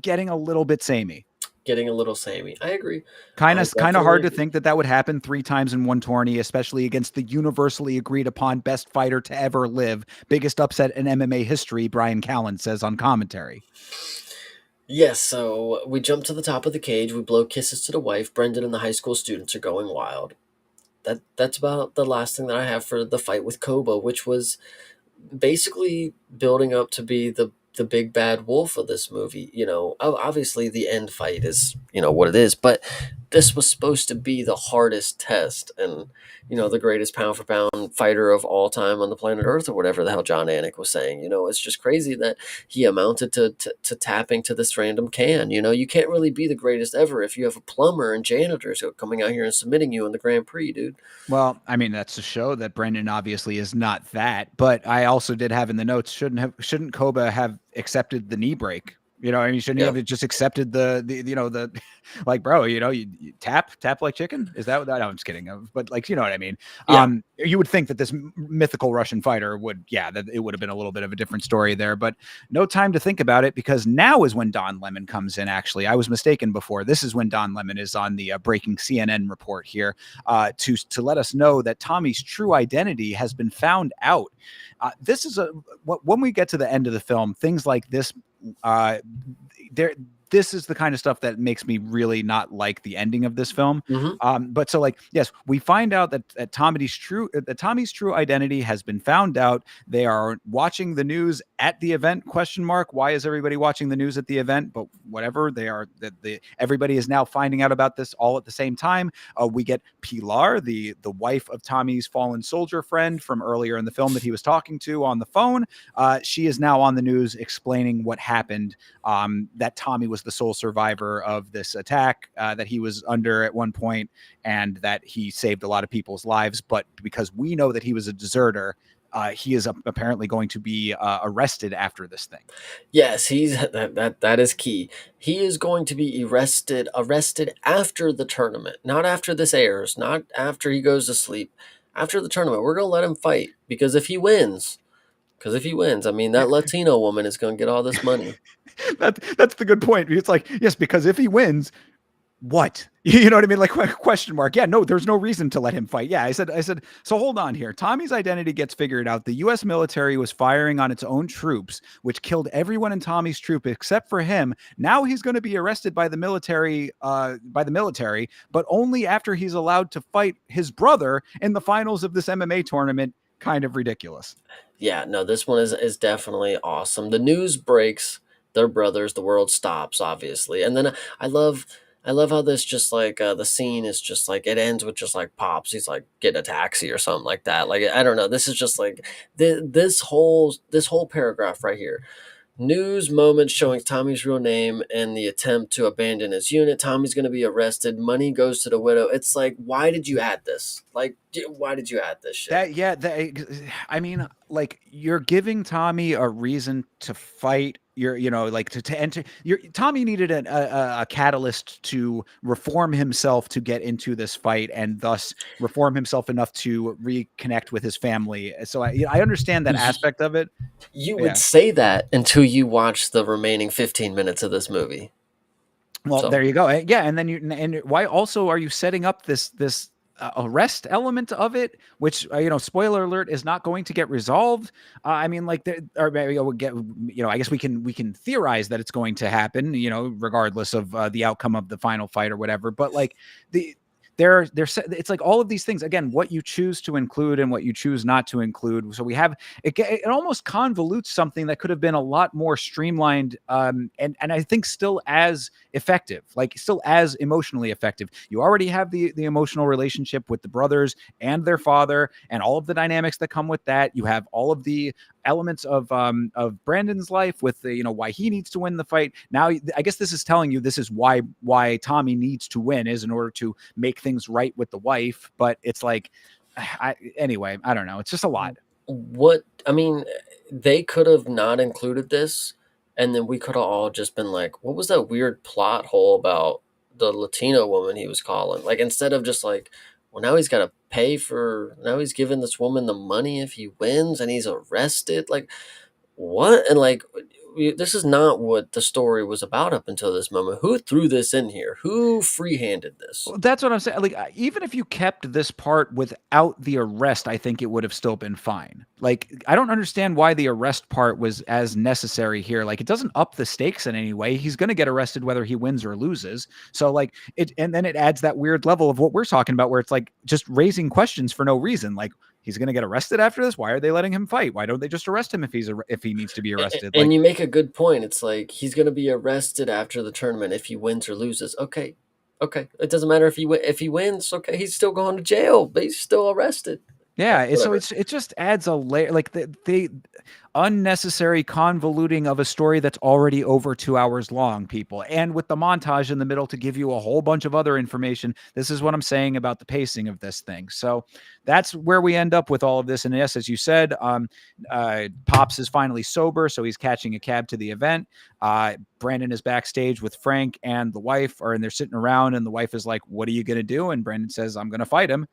getting a little bit samey. Getting a little samey. I agree. Kind I of definitely hard to agree. think that that would happen 3 times in one tourney, especially against the universally agreed upon best fighter to ever live. Biggest upset in MMA history, Brian Callen says on commentary. Yes, so we jump to the top of the cage. We blow kisses to the wife. Brendan and the high school students are going wild. That's about the last thing that I have for the fight with Koba, which was basically building up to be the big bad wolf of this movie. Obviously the end fight is what it is, but this was supposed to be the hardest test, and the greatest pound for pound fighter of all time on the planet Earth, or whatever the hell John Anik was saying. It's just crazy that he amounted to tapping to this random can. You can't really be the greatest ever if you have a plumber and janitors who are coming out here and submitting you in the Grand Prix, dude. Well, I mean, that's to show that Brendan obviously is not that. But I also did have in the notes, shouldn't Koba have accepted the knee break? I mean, shouldn't he Yeah. have just accepted the like, bro, you tap like chicken? Is that what? No, I'm just kidding. But like, you know what I mean? Yeah. You would think that this mythical Russian fighter would, yeah, that it would have been a little bit of a different story there, but no time to think about it because now is when Don Lemon comes in. Actually, I was mistaken before. This is when Don Lemon is on the breaking CNN report here to let us know that Tommy's true identity has been found out. This is when we get to the end of the film, things like this uh there this is the kind of stuff that makes me really not like the ending of this film. Hmm. But so like, yes, we find out that Tommy's true identity has been found out. They are watching the news at the event, question mark. Why is everybody watching the news at the event? But whatever, they are that everybody is now finding out about this all at the same time. We get Pilar, the wife of Tommy's fallen soldier friend from earlier in the film that he was talking to on the phone. She is now on the news explaining what happened, that Tommy was the sole survivor of this attack that he was under at one point, and that he saved a lot of people's lives. But because we know that he was a deserter, he is apparently going to be arrested after this thing. Yes, he's that is key. He is going to be arrested after the tournament, not after this airs, not after he goes to sleep. After the tournament, we're gonna let him fight because if he wins, I mean that Latino woman is gonna get all this money. That's the good point. It's like, yes, because if he wins, what? You know what I mean? Like question mark. Yeah, no, there's no reason to let him fight. Yeah, I said, so hold on here. Tommy's identity gets figured out. The US military was firing on its own troops, which killed everyone in Tommy's troop except for him. Now he's going to be arrested by the military, but only after he's allowed to fight his brother in the finals of this MMA tournament. Kind of ridiculous. Yeah, no, this one is definitely awesome. The news breaks, they're brothers, the world stops, obviously. And then I love how this just like the scene is just like it ends with just like Pops. He's like get a taxi or something like that. Like I don't know. This is just like this whole paragraph right here. News moment showing Tommy's real name and the attempt to abandon his unit. Tommy's going to be arrested. Money goes to the widow. It's like, why did you add this? Like, why did you add this shit? That yeah, I mean, like you're giving Tommy a reason to fight. Like to enter. Tommy needed a catalyst to reform himself to get into this fight, and thus reform himself enough to reconnect with his family. So I understand that aspect of it. You would Yeah. say that until you watch the remaining 15 minutes of this movie. Well, So, there you go. Yeah, and then why also are you setting up this arrest element of it, which spoiler alert, is not going to get resolved. I mean, like, or maybe we'll get, I guess we can theorize that it's going to happen, regardless of the outcome of the final fight or whatever. But like the it's like all of these things again, what you choose to include and what you choose not to include. So we have it almost convolutes something that could have been a lot more streamlined, and I think still as effective, like still as emotionally effective. You already have the emotional relationship with the brothers and their father and all of the dynamics that come with that. You have all of the elements of Brandon's life with the, why he needs to win the fight. Now I guess this is telling you this is why Tommy needs to win, is in order to make things right with the wife. But it's like, anyway, I don't know, it's just a lot. what I mean, they could have not included this, and then we could have all just been like, what was that weird plot hole about the Latino woman he was calling? Like, instead of just like, well, now he's got to pay for, now he's giving this woman the money if he wins and he's arrested. Like, what? And like, this is not what the story was about up until this moment. Who threw this in here? Who free-handed this? Well, that's what I'm saying. Like, even if you kept this part without the arrest, I think it would have still been fine. Like, I don't understand why the arrest part was as necessary here. Like, it doesn't up the stakes in any way. He's going to get arrested whether he wins or loses. So, like, and then it adds that weird level of what we're talking about, where it's like just raising questions for no reason. Like, he's going to get arrested after this. Why are they letting him fight? Why don't they just arrest him if he needs to be arrested? And Like, you make a good point. It's like he's going to be arrested after the tournament if he wins or loses. Okay, okay. It doesn't matter if he wins. Okay, he's still going to jail, but he's still arrested. yeah, so Whatever. it just adds a layer, like the unnecessary convoluting of a story that's already over 2 hours long, people, and with the montage in the middle to give you a whole bunch of other information. This is what I'm saying about the pacing of this thing. So that's where we end up with all of this. And yes, as you said, Pops is finally sober, so he's catching a cab to the event. Brandon is backstage with Frank and the wife, and they're sitting around, and the wife is like, "What are you gonna do?" And Brandon says, "I'm gonna fight him."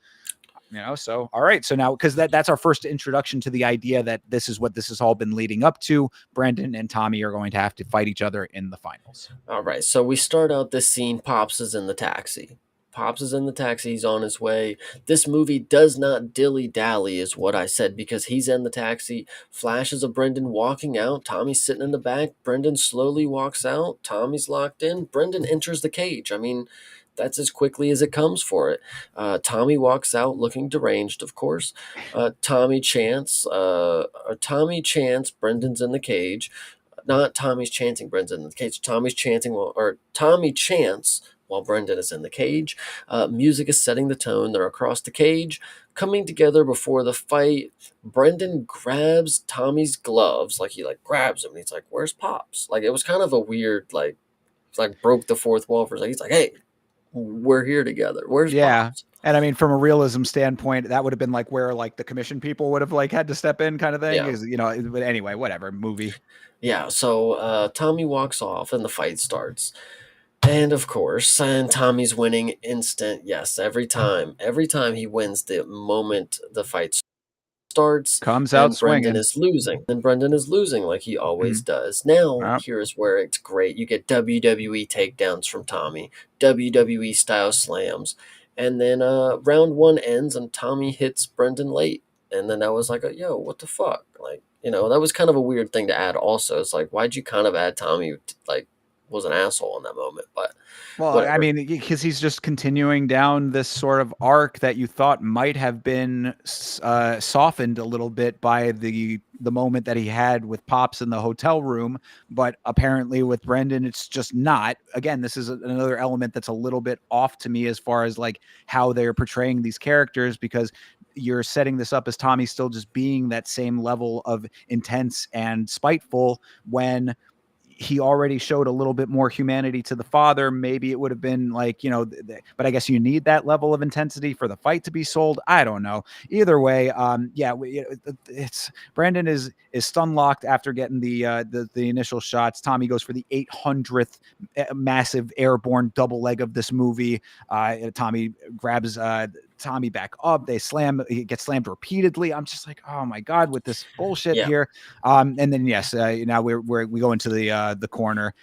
So all right, so now, because that's our first introduction to the idea that this is what this has all been leading up to. Brandon and Tommy are going to have to fight each other in the finals. All right, so we start out this scene. Pops is in the taxi. Pops is in the taxi. He's on his way. This movie does not dilly dally, is what I said, because he's in the taxi. Flashes of Brendan walking out. Tommy's sitting in the back. Brendan slowly walks out. Tommy's locked in. Brendan enters the cage. I mean, that's as quickly as it comes for it. Tommy walks out looking deranged, of course. Tommy chants, Brendan's in the cage. Not Tommy's chanting Brendan in the cage. Tommy chants while Brendan is in the cage. Music is setting the tone. They're across the cage, coming together before the fight. Brendan grabs Tommy's gloves, like he like grabs him. And he's like, "Where's Pops?" Like, it was kind of a weird, like broke the fourth wall for a second. He's like, "Hey, we're here together. Where's Yeah. Pops?" And I mean, from a realism standpoint, that would have been like where like the commission people would have like had to step in, kind of thing. Yeah. Is but anyway, whatever. Movie. Yeah, so Tommy walks off and the fight starts. And of course, and Tommy's winning instant. Yes, every time he wins, the moment the fight starts, Comes out and Brendan swinging. is losing. And Brendan is losing like he always Mhm. does. Now, Yep. here's where it's great. You get WWE takedowns from Tommy, WWE style slams. And then round one ends and Tommy hits Brendan late. And then I was like, yo, what the fuck? Like, that was kind of a weird thing to add also. It's like, why'd you kind of add Tommy, like, was an asshole in that moment? But Well, I whatever. mean, because he's just continuing down this sort of arc that you thought might have been softened a little bit by the moment that he had with Pops in the hotel room, but apparently with Brendan, it's just not. Again, this is another element that's a little bit off to me as far as like how they're portraying these characters, because you're setting this up as Tommy still just being that same level of intense and spiteful when he already showed a little bit more humanity to the father. Maybe it would have been like, but I guess you need that level of intensity for the fight to be sold. I don't know. Either way, yeah, it's Brandon is stun locked after getting the initial shots. Tommy goes for the 800th massive airborne double leg of this movie. Tommy grabs Tommy back up. They slam. He gets slammed repeatedly. I'm just like, oh my god, with this bullshit Yeah. here. And then yes, now we go into the corner.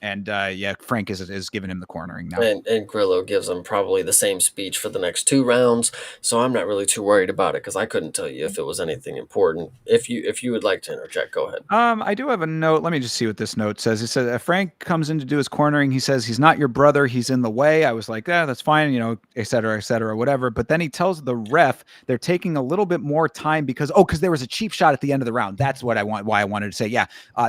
And yeah, Frank is giving him the cornering now. And Grillo gives him probably the same speech for the next 2 rounds, so I'm not really too worried about it because I couldn't tell you if it was anything important. If you would like to interject, go ahead. I do have a note. Let me just see what this note says. It says Frank comes in to do his cornering. He says he's not your brother. He's in the way. I was like, yeah, that's fine, et cetera, whatever. But then he tells the ref they're taking a little bit more time because there was a cheap shot at the end of the round. That's what I want. Why I wanted to say, yeah.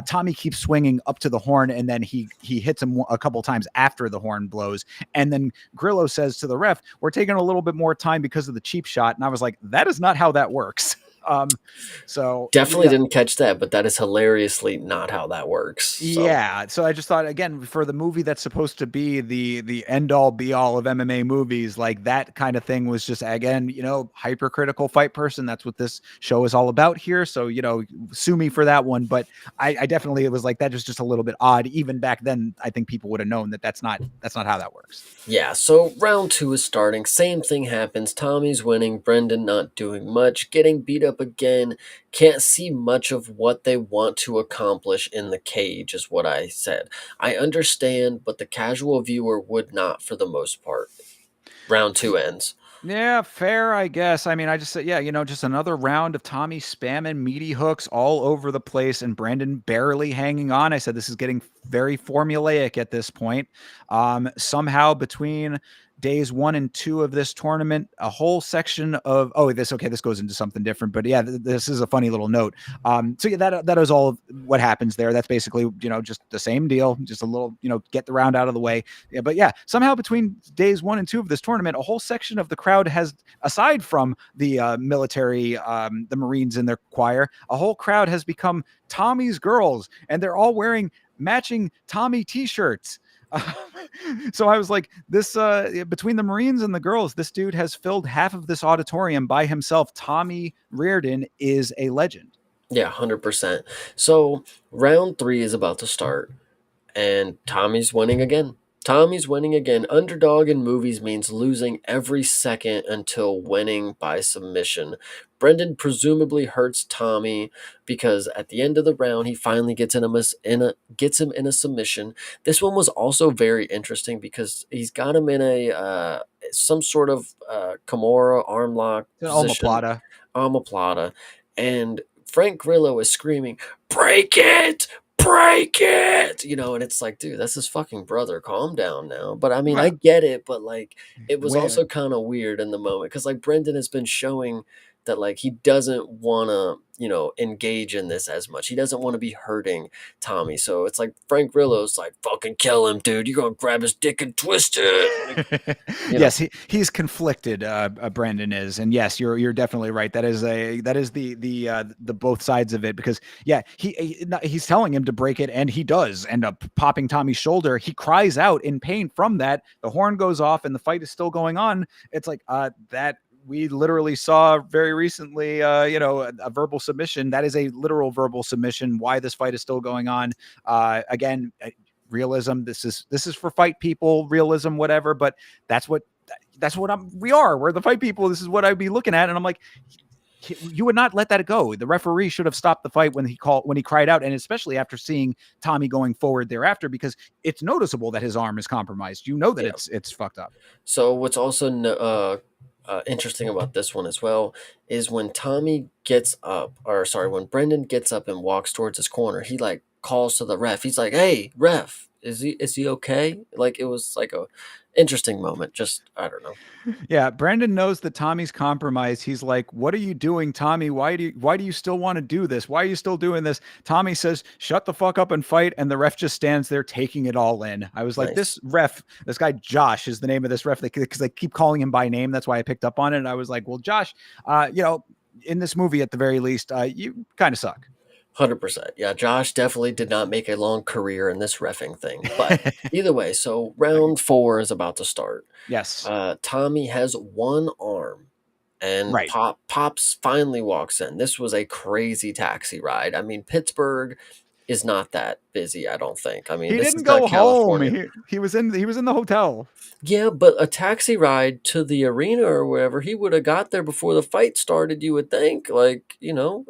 Tommy keeps swinging up to the horn, and then he hits him a couple times after the horn blows. And then Grillo says to the ref, "We're taking a little bit more time because of the cheap shot." And I was like, that is not how that works. So Definitely yeah, didn't catch that, but that is hilariously not how that works. So yeah, so I just thought again for the movie that's supposed to be the end all be all of MMA movies, like that kind of thing was just again, hypercritical fight person. That's what this show is all about here. So sue me for that one, but I definitely it was like that was just a little bit odd. Even back then, I think people would have known that that's not how that works. yeah, so round two is starting. Same thing happens. Tommy's winning. Brendan not doing much. Getting beat up again. Can't see much of what they want to accomplish in the cage, is what I said. I understand, but the casual viewer would not for the most part. Round two ends. Yeah, fair, I guess. I mean, I just said, yeah, just another round of Tommy spamming meaty hooks all over the place and Brandon barely hanging on. I said this is getting very formulaic at this point. Somehow between days 1 and 2 of this tournament, a whole section of this goes into something different, but yeah, this is a funny little note. So yeah, that is all what happens there. That's basically just the same deal, just a little get the round out of the way. Yeah, but yeah, somehow between days 1 and 2 of this tournament, a whole section of the crowd has, aside from the military, the Marines in their choir, a whole crowd has become Tommy's girls, and they're all wearing matching Tommy T-shirts. So I was like, this between the Marines and the girls, this dude has filled half of this auditorium by himself. Tommy Reardon is a legend. Yeah, 100%. So round three is about to start, and Tommy's winning again. Tommy's winning again. Underdog in movies means losing every second until winning by submission. Brendan presumably hurts Tommy because at the end of the round he finally gets gets him in a submission. This one was also very interesting because he's got him in a some sort of Kimura arm lock An position, omoplata. omoplata, and Frank Grillo is screaming, "Break it! Break it!" And it's like, dude, that's his fucking brother. Calm down now. But I mean, I Well, get it, but like, it was where also kind of weird in the moment because like Brendan has been showing that like he doesn't want to, engage in this as much. He doesn't want to be hurting Tommy. So it's like Frank Grillo's like, fucking kill him, dude. You're gonna grab his dick and twist it. Like, you know, yes, he's conflicted. Brandon is, and yes, you're definitely right. That is the both sides of it because yeah, he's telling him to break it, and he does end up popping Tommy's shoulder. He cries out in pain from that. The horn goes off, and the fight is still going on. It's like that. We literally saw very recently, a verbal submission. That is a literal verbal submission. Why this fight is still going on? Again, realism. This is for fight people, realism, whatever. But that's what we are. We're the fight people. This is what I'd be looking at, and I'm like, you would not let that go. The referee should have stopped the fight when he cried out, and especially after seeing Tommy going forward thereafter, because it's noticeable that his arm is compromised. You know that yeah. it's fucked up. So what's also interesting about this one as well is when Tommy gets up, or sorry, when Brendan gets up and walks towards his corner, he like calls to the ref. He's like, "Hey, ref, is he okay?" Like, it was like a interesting moment. Just, I don't know. Yeah, Brandon knows that Tommy's compromised. He's like, "What are you doing, Tommy? Why do you still want to do this? Why are you still doing this?" Tommy says, "Shut the fuck up and fight." And the ref just stands there taking it all in. I was like, Nice. this ref, this guy Josh is the name of this ref because they keep calling him by name. That's why I picked up on it. And I was like, well, Josh, in this movie at the very least, you kind of suck. 100%. Yeah, Josh definitely did not make a long career in this reffing thing. But either way, so round 4 is about to start. Yes, Tommy has one arm, and right. Pops finally walks in. This was a crazy taxi ride. I mean, Pittsburgh is not that busy, I don't think. I mean, He this didn't is not go home. California. He was in the hotel. Yeah, but a taxi ride to the arena or wherever, he would have got there before the fight started, you would think. Like,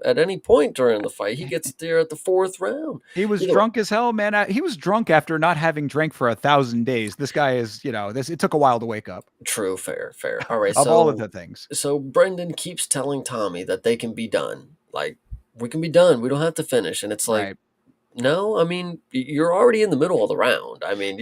at any point during the fight, he gets there at the fourth round. He was Either way, drunk as hell, man. He was drunk after not having drank for 1,000 days. This guy is, this. It took a while to wake up. true, fair, fair. All right, Of all of so the things, Brendan keeps telling Tommy that they can be done. Like, we can be done. We don't have to finish. And it's like, right? no, I mean, you're already in the middle of the round. I mean,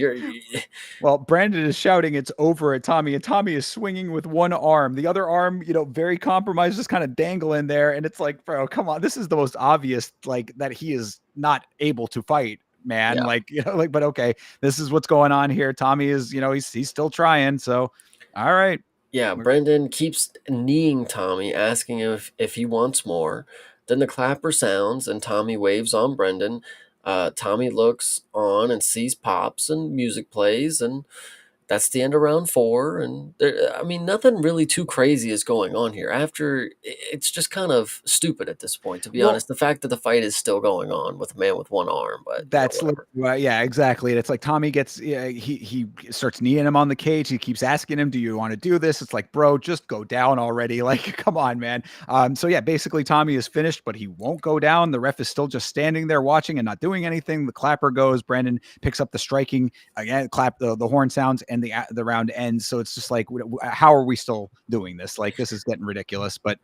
Well, Brandon is shouting, "It's over" at Tommy, and Tommy is swinging with one arm. The other arm, very compromised, just kind of dangling there. And it's like, bro, come on. This is the most obvious, like, that he is not able to fight, man. yeah. Like, but okay, this is what's going on here. Tommy is, he's still trying. So, all right. Yeah, Brendan keeps kneeing Tommy, asking him if he wants more. Then the clapper sounds, and Tommy waves on Brendan. Tommy looks on and sees Pops, and music plays, and that's the end of round 4. And I mean, nothing really too crazy is going on here. It's just kind of stupid at this point, to be Well, honest. The fact that the fight is still going on with a man with one arm, but that's whatever. yeah, exactly. And it's like Tommy gets, yeah, he starts kneeing him on the cage. He keeps asking him, "Do you want to do this?" It's like, bro, just go down already. Like, come on, man. So yeah, basically Tommy is finished, but he won't go down. The ref is still just standing there watching and not doing anything. The clapper goes. Brandon picks up the striking again. Clap the horn sounds, and the round ends. So it's just like, how are we still doing this? Like, this is getting ridiculous. But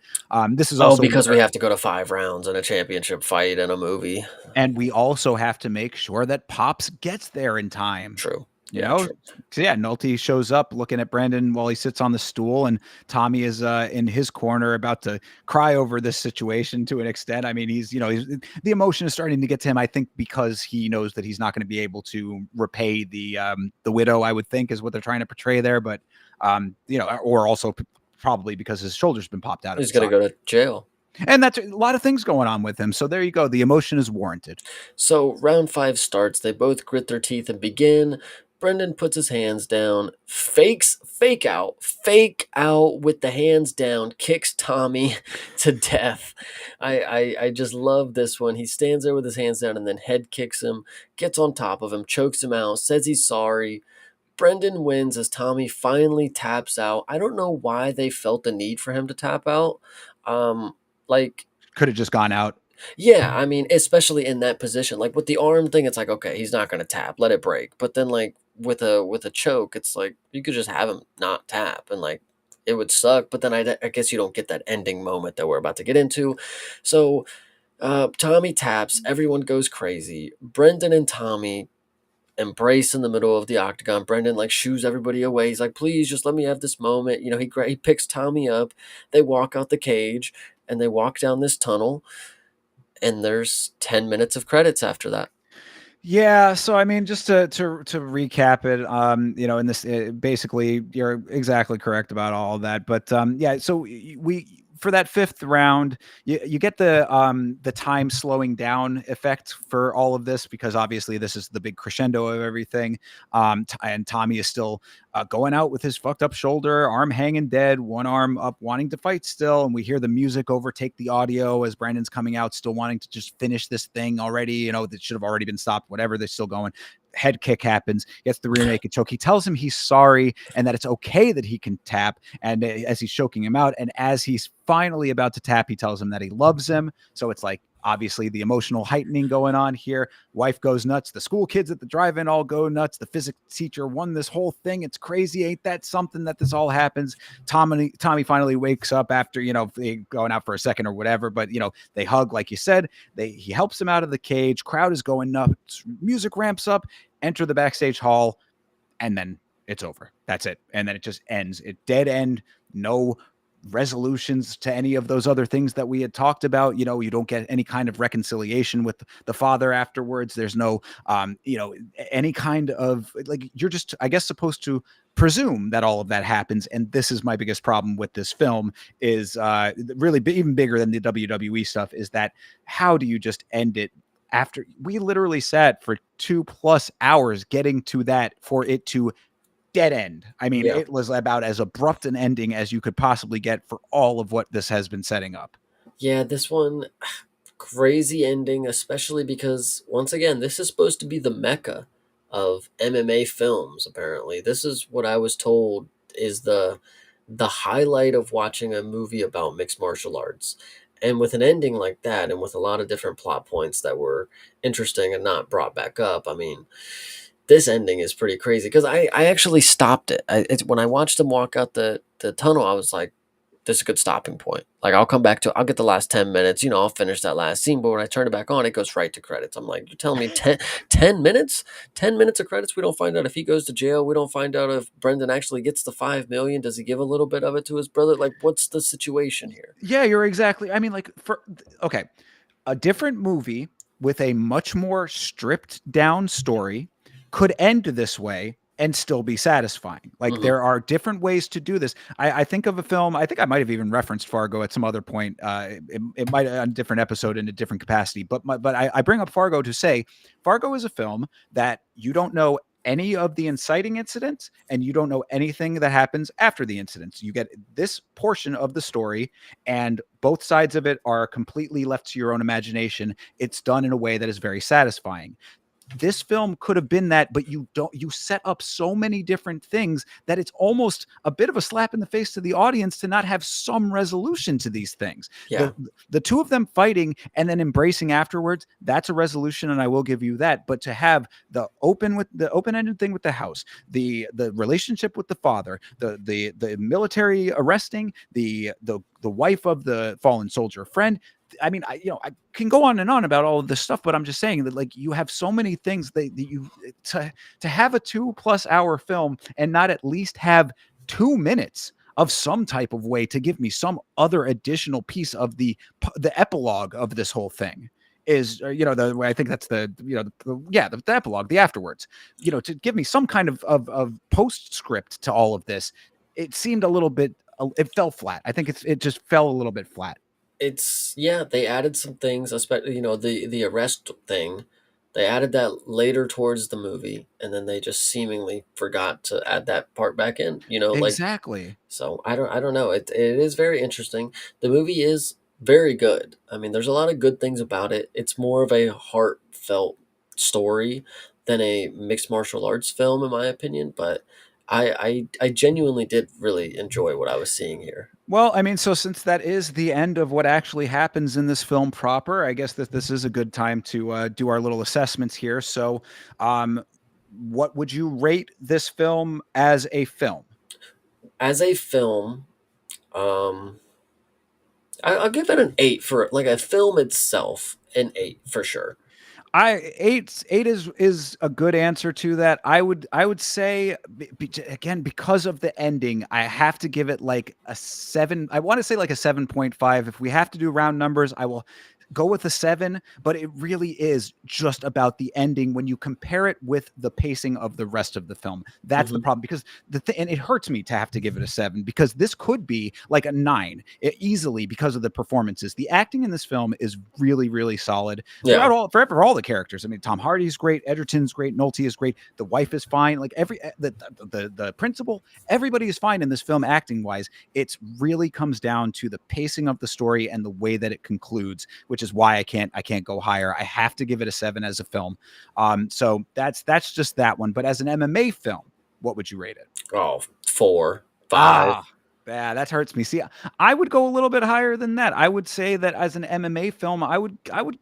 this is Oh, also because we have to go to 5 rounds in a championship fight in a movie. and we also have to make sure that Pops gets there in time. True. You Yeah, know, true. so yeah, Nolte shows up looking at Brandon while he sits on the stool, and Tommy is in his corner about to cry over this situation to an extent. I mean, the emotion is starting to get to him. I think because he knows that he's not going to be able to repay the widow. I would think is what they're trying to portray there, but or also probably because his shoulder's been popped out of He's its gonna socket. go to jail. And that's a lot of things going on with him. So there you go. The emotion is warranted. So round 5 starts. They both grit their teeth and begin. Brendan puts his hands down, fake out with the hands down, kicks Tommy to death. I just love this one. He stands there with his hands down and then head kicks him, gets on top of him, chokes him out, says he's sorry. Brendan wins as Tommy finally taps out. I don't know why they felt the need for him to tap out. Like, Could have just gone out. yeah, I mean, especially in that position, like with the arm thing, it's like, okay, he's not gonna tap, let it break. But then, like with a choke, it's like you could just have him not tap, and like it would suck. But then I guess you don't get that ending moment that we're about to get into. So Tommy taps, everyone goes crazy. Brendan and Tommy embrace in the middle of the octagon. Brendan like shoos everybody away. He's like, please just let me have this moment. He picks Tommy up. They walk out the cage and they walk down this tunnel, and there's 10 minutes of credits after that. Yeah, so I mean, just to recap it, in this, basically, you're exactly correct about all of that. But yeah, so we for that fifth round, you get the time slowing down effect for all of this because obviously this is the big crescendo of everything. And Tommy is still going out with his fucked up shoulder, arm hanging dead, one arm up, wanting to fight still, and we hear the music overtake the audio as Brandon's coming out, still wanting to just finish this thing already. That should have already been stopped. Whatever, they're still going. Head kick happens, gets the rear naked choke. He tells him he's sorry and that it's okay that he can tap. And as he's choking him out, and as he's finally about to tap, he tells him that he loves him. So it's like, obviously the emotional heightening going on here. Wife goes nuts. The school kids at the drive-in all go nuts. The physics teacher won this whole thing. It's crazy. Ain't that something that this all happens? Tommy finally wakes up after, going out for a second or whatever, but they hug, like you said. He helps him out of the cage. Crowd is going nuts. Music ramps up. Enter the backstage hall, and then it's over. That's it. And then it just ends. It dead end. No resolutions to any of those other things that we had talked about. You don't get any kind of reconciliation with the father afterwards. There's no any kind of, like, you're just, I guess, supposed to presume that all of that happens. And this is my biggest problem with this film, is really even bigger than the WWE stuff, is that how do you just end it after we literally sat for 2+ hours getting to that, for it to dead end? I mean, Yeah. it was about as abrupt an ending as you could possibly get for all of what this has been setting up. Yeah, this one, crazy ending, especially because, once again, this is supposed to be the mecca of MMA films, apparently. This is what I was told is the highlight of watching a movie about mixed martial arts. And with an ending like that, and with a lot of different plot points that were interesting and not brought back up, I mean, this ending is pretty crazy because I actually stopped it. When I watched him walk out the tunnel, I was like, this is a good stopping point. Like, I'll get the last 10 minutes, I'll finish that last scene. But when I turn it back on, it goes right to credits. I'm like, you're telling me 10 minutes? 10 minutes of credits? We don't find out if he goes to jail. We don't find out if Brendan actually gets the 5 million. Does he give a little bit of it to his brother? Like, what's the situation here? Yeah, you're exactly. I mean, like, okay, a different movie with a much more stripped down story could end this way and still be satisfying. Like, Hmm. there are different ways to do this. I think of a film, I think I might have even referenced Fargo at some other point. It might on a different episode in a different capacity, but I bring up Fargo to say Fargo is a film that you don't know any of the inciting incidents, and you don't know anything that happens after the incidents. You get this portion of the story, and both sides of it are completely left to your own imagination. It's done in a way that is very satisfying. This film could have been that, but you set up so many different things that it's almost a bit of a slap in the face to the audience to not have some resolution to these things. Yeah. The two of them fighting and then embracing afterwards, that's a resolution, and I will give you that. But to have the open-ended thing with the house, the relationship with the father, the military arresting, the wife of the fallen soldier friend. I mean, I can go on and on about all of this stuff, but I'm just saying that, like, you have so many things that you to have a 2+ hour film and not at least have 2 minutes of some type of way to give me some other additional piece of the epilogue of this whole thing is, the way I think that's the epilogue, the afterwards, to give me some kind of postscript to all of this. It seemed a little bit, it fell flat. I think it just fell a little bit flat. It's, yeah, they added some things, especially, the arrest thing. They added that later towards the movie, and then they just seemingly forgot to add that part back in. Like, Exactly. so I don't know. It is very interesting. The movie is very good. I mean, there's a lot of good things about it. It's more of a heartfelt story than a mixed martial arts film, in my opinion. But I genuinely did really enjoy what I was seeing here. Well, I mean, so since that is the end of what actually happens in this film proper, I guess that this is a good time to do our little assessments here. So, um, what would you rate this film as a film? As a film, um, I'll give it an 8 for, like, a film itself. An 8 for sure. Eight is a good answer to that. I would say, again, because of the ending, I have to give it like a 7. I want to say like a 7.5. If we have to do round numbers, I will go with a 7, but it really is just about the ending when you compare it with the pacing of the rest of the film. That's the Hmm. problem, because and it hurts me to have to give it a 7, because this could be like a 9, easily, because of the performances. The acting in this film is really, really solid Yeah. for all the characters. I mean, Tom Hardy's great, Edgerton's great, Nolte is great, the wife is fine. Like, the principal, everybody is fine in this film acting wise. It really comes down to the pacing of the story and the way that it concludes, which is why I can't go higher. I have to give it a 7 as a film. So that's just that one. But as an MMA film, what would you rate it? Oh, 4, 5. Ah, Yeah, that hurts me. See, I would go a little bit higher than that. I would say that as an MMA film, I would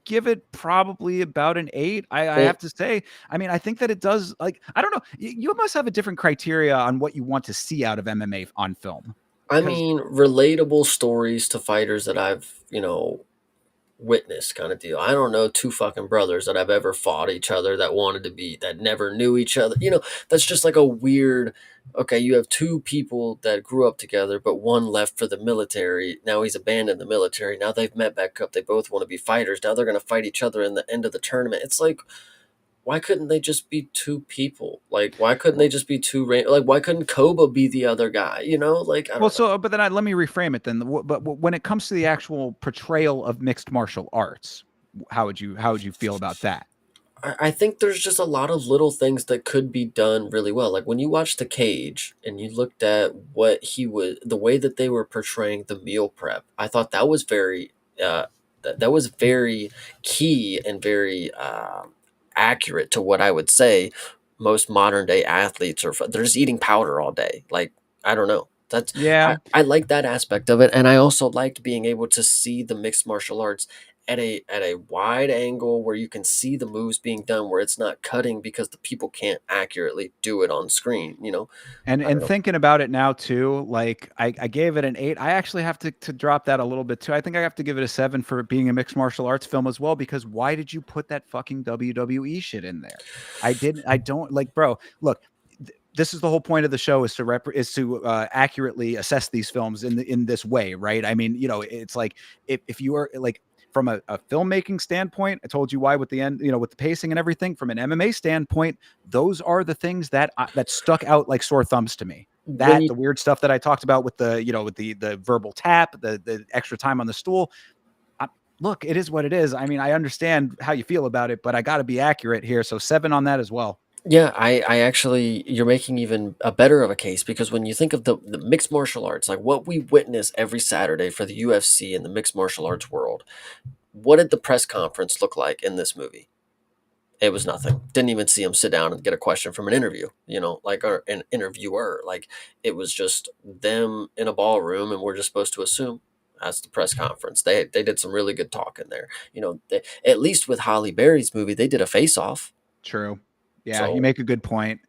give it probably about an 8. I have It, to say, I mean, I think that it does like I don't know. You must have a different criteria on what you want to see out of MMA on film. I Because mean, relatable stories to fighters that I've, witness kind of deal. I don't know two fucking brothers that have ever fought each other that wanted to be that never knew each other. That's just like a weird. Okay, you have two people that grew up together, but one left for the military. Now he's abandoned the military. Now they've met back up. They both want to be fighters. Now they're going to fight each other in the end of the tournament. It's like, why couldn't they just be two people? Like, why couldn't they just be like, why couldn't Koba be the other guy? Like, I well, don't know. so but then let me reframe it then. But when it comes to the actual portrayal of mixed martial arts, how would you feel about that? I think there's just a lot of little things that could be done really well. Like when you watch The Cage and you looked at the way that they were portraying the meal prep, I thought that was that was very key and very accurate to what I would say most modern day athletes are. They're just eating powder all day. Like, I don't know. Yeah, I like that aspect of it, and I also liked being able to see the mixed martial arts at a wide angle where you can see the moves being done, where it's not cutting because the people can't accurately do it on screen. and I don't and know. thinking about it now too, like I gave it an 8. I actually have to drop that a little bit too. I think I have to give it a 7 for it being a mixed martial arts film as well. Because why did you put that fucking WWE shit in there? I don't like, bro. Look, this is the whole point of the show is to accurately assess these films in this way, right? I mean, it's like if you are like from a filmmaking standpoint, I told you why with the end, with the pacing and everything. From an MMA standpoint, those are the things that stuck out like sore thumbs to me. When That you the weird stuff that I talked about with the verbal tap, the extra time on the stool. I, Look, it is what it is. I mean, I understand how you feel about it, but I got to be accurate here. So 7 on that as well. Yeah, I actually, you're making even a better of a case because when you think of the mixed martial arts, like what we witness every Saturday for the UFC and the mixed martial arts world, what did the press conference look like in this movie? It was nothing. Didn't even see him sit down and get a question from an interview, like, or an interviewer. Like, it was just them in a ballroom, and we're just supposed to assume that's the press conference. They did some really good talking there. At least with Holly Berry's movie, they did a face off. True. Yeah, you So, make a good point.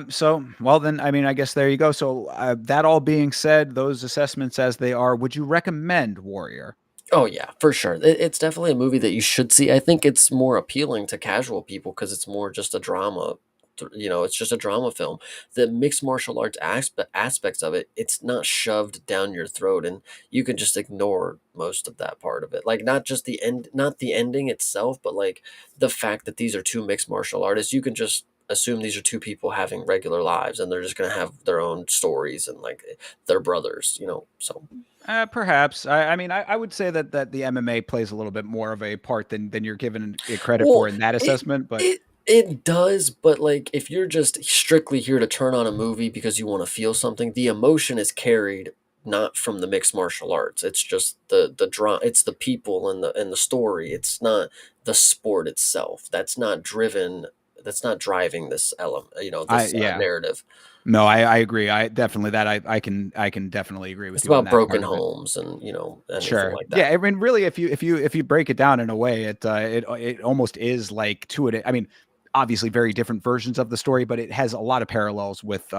So well then, I mean, I guess there you go. So that all being said, those assessments as they are, would you recommend Warrior? oh yeah, for sure. It's definitely a movie that you should see. I think it's more appealing to casual people because it's more just a drama. It's just a drama film. The mixed martial arts aspects of it, it's not shoved down your throat, and you can just ignore most of that part of it. Like, not just not the ending itself, but like the fact that these are two mixed martial artists. You can just assume these are two people having regular lives, and they're just gonna have their own stories and like they're brothers. So. Perhaps. I mean, I would say that the MMA plays a little bit more of a part than you're given it credit Well, for in that it assessment. But it it does, but like if you're just strictly here to turn on a movie because you want to feel something, the emotion is carried not from the mixed martial arts. It's just the drama. It's the people and the story. It's not the sport itself. That's not driving this element. This yeah, narrative. no, I agree. I definitely that I can definitely agree with It's you on about that broken part of it. homes and anything Sure. like Yeah. that. I mean, really, if you break it down in a way, it almost is like two. I mean, obviously, very different versions of the story, but it has a lot of parallels with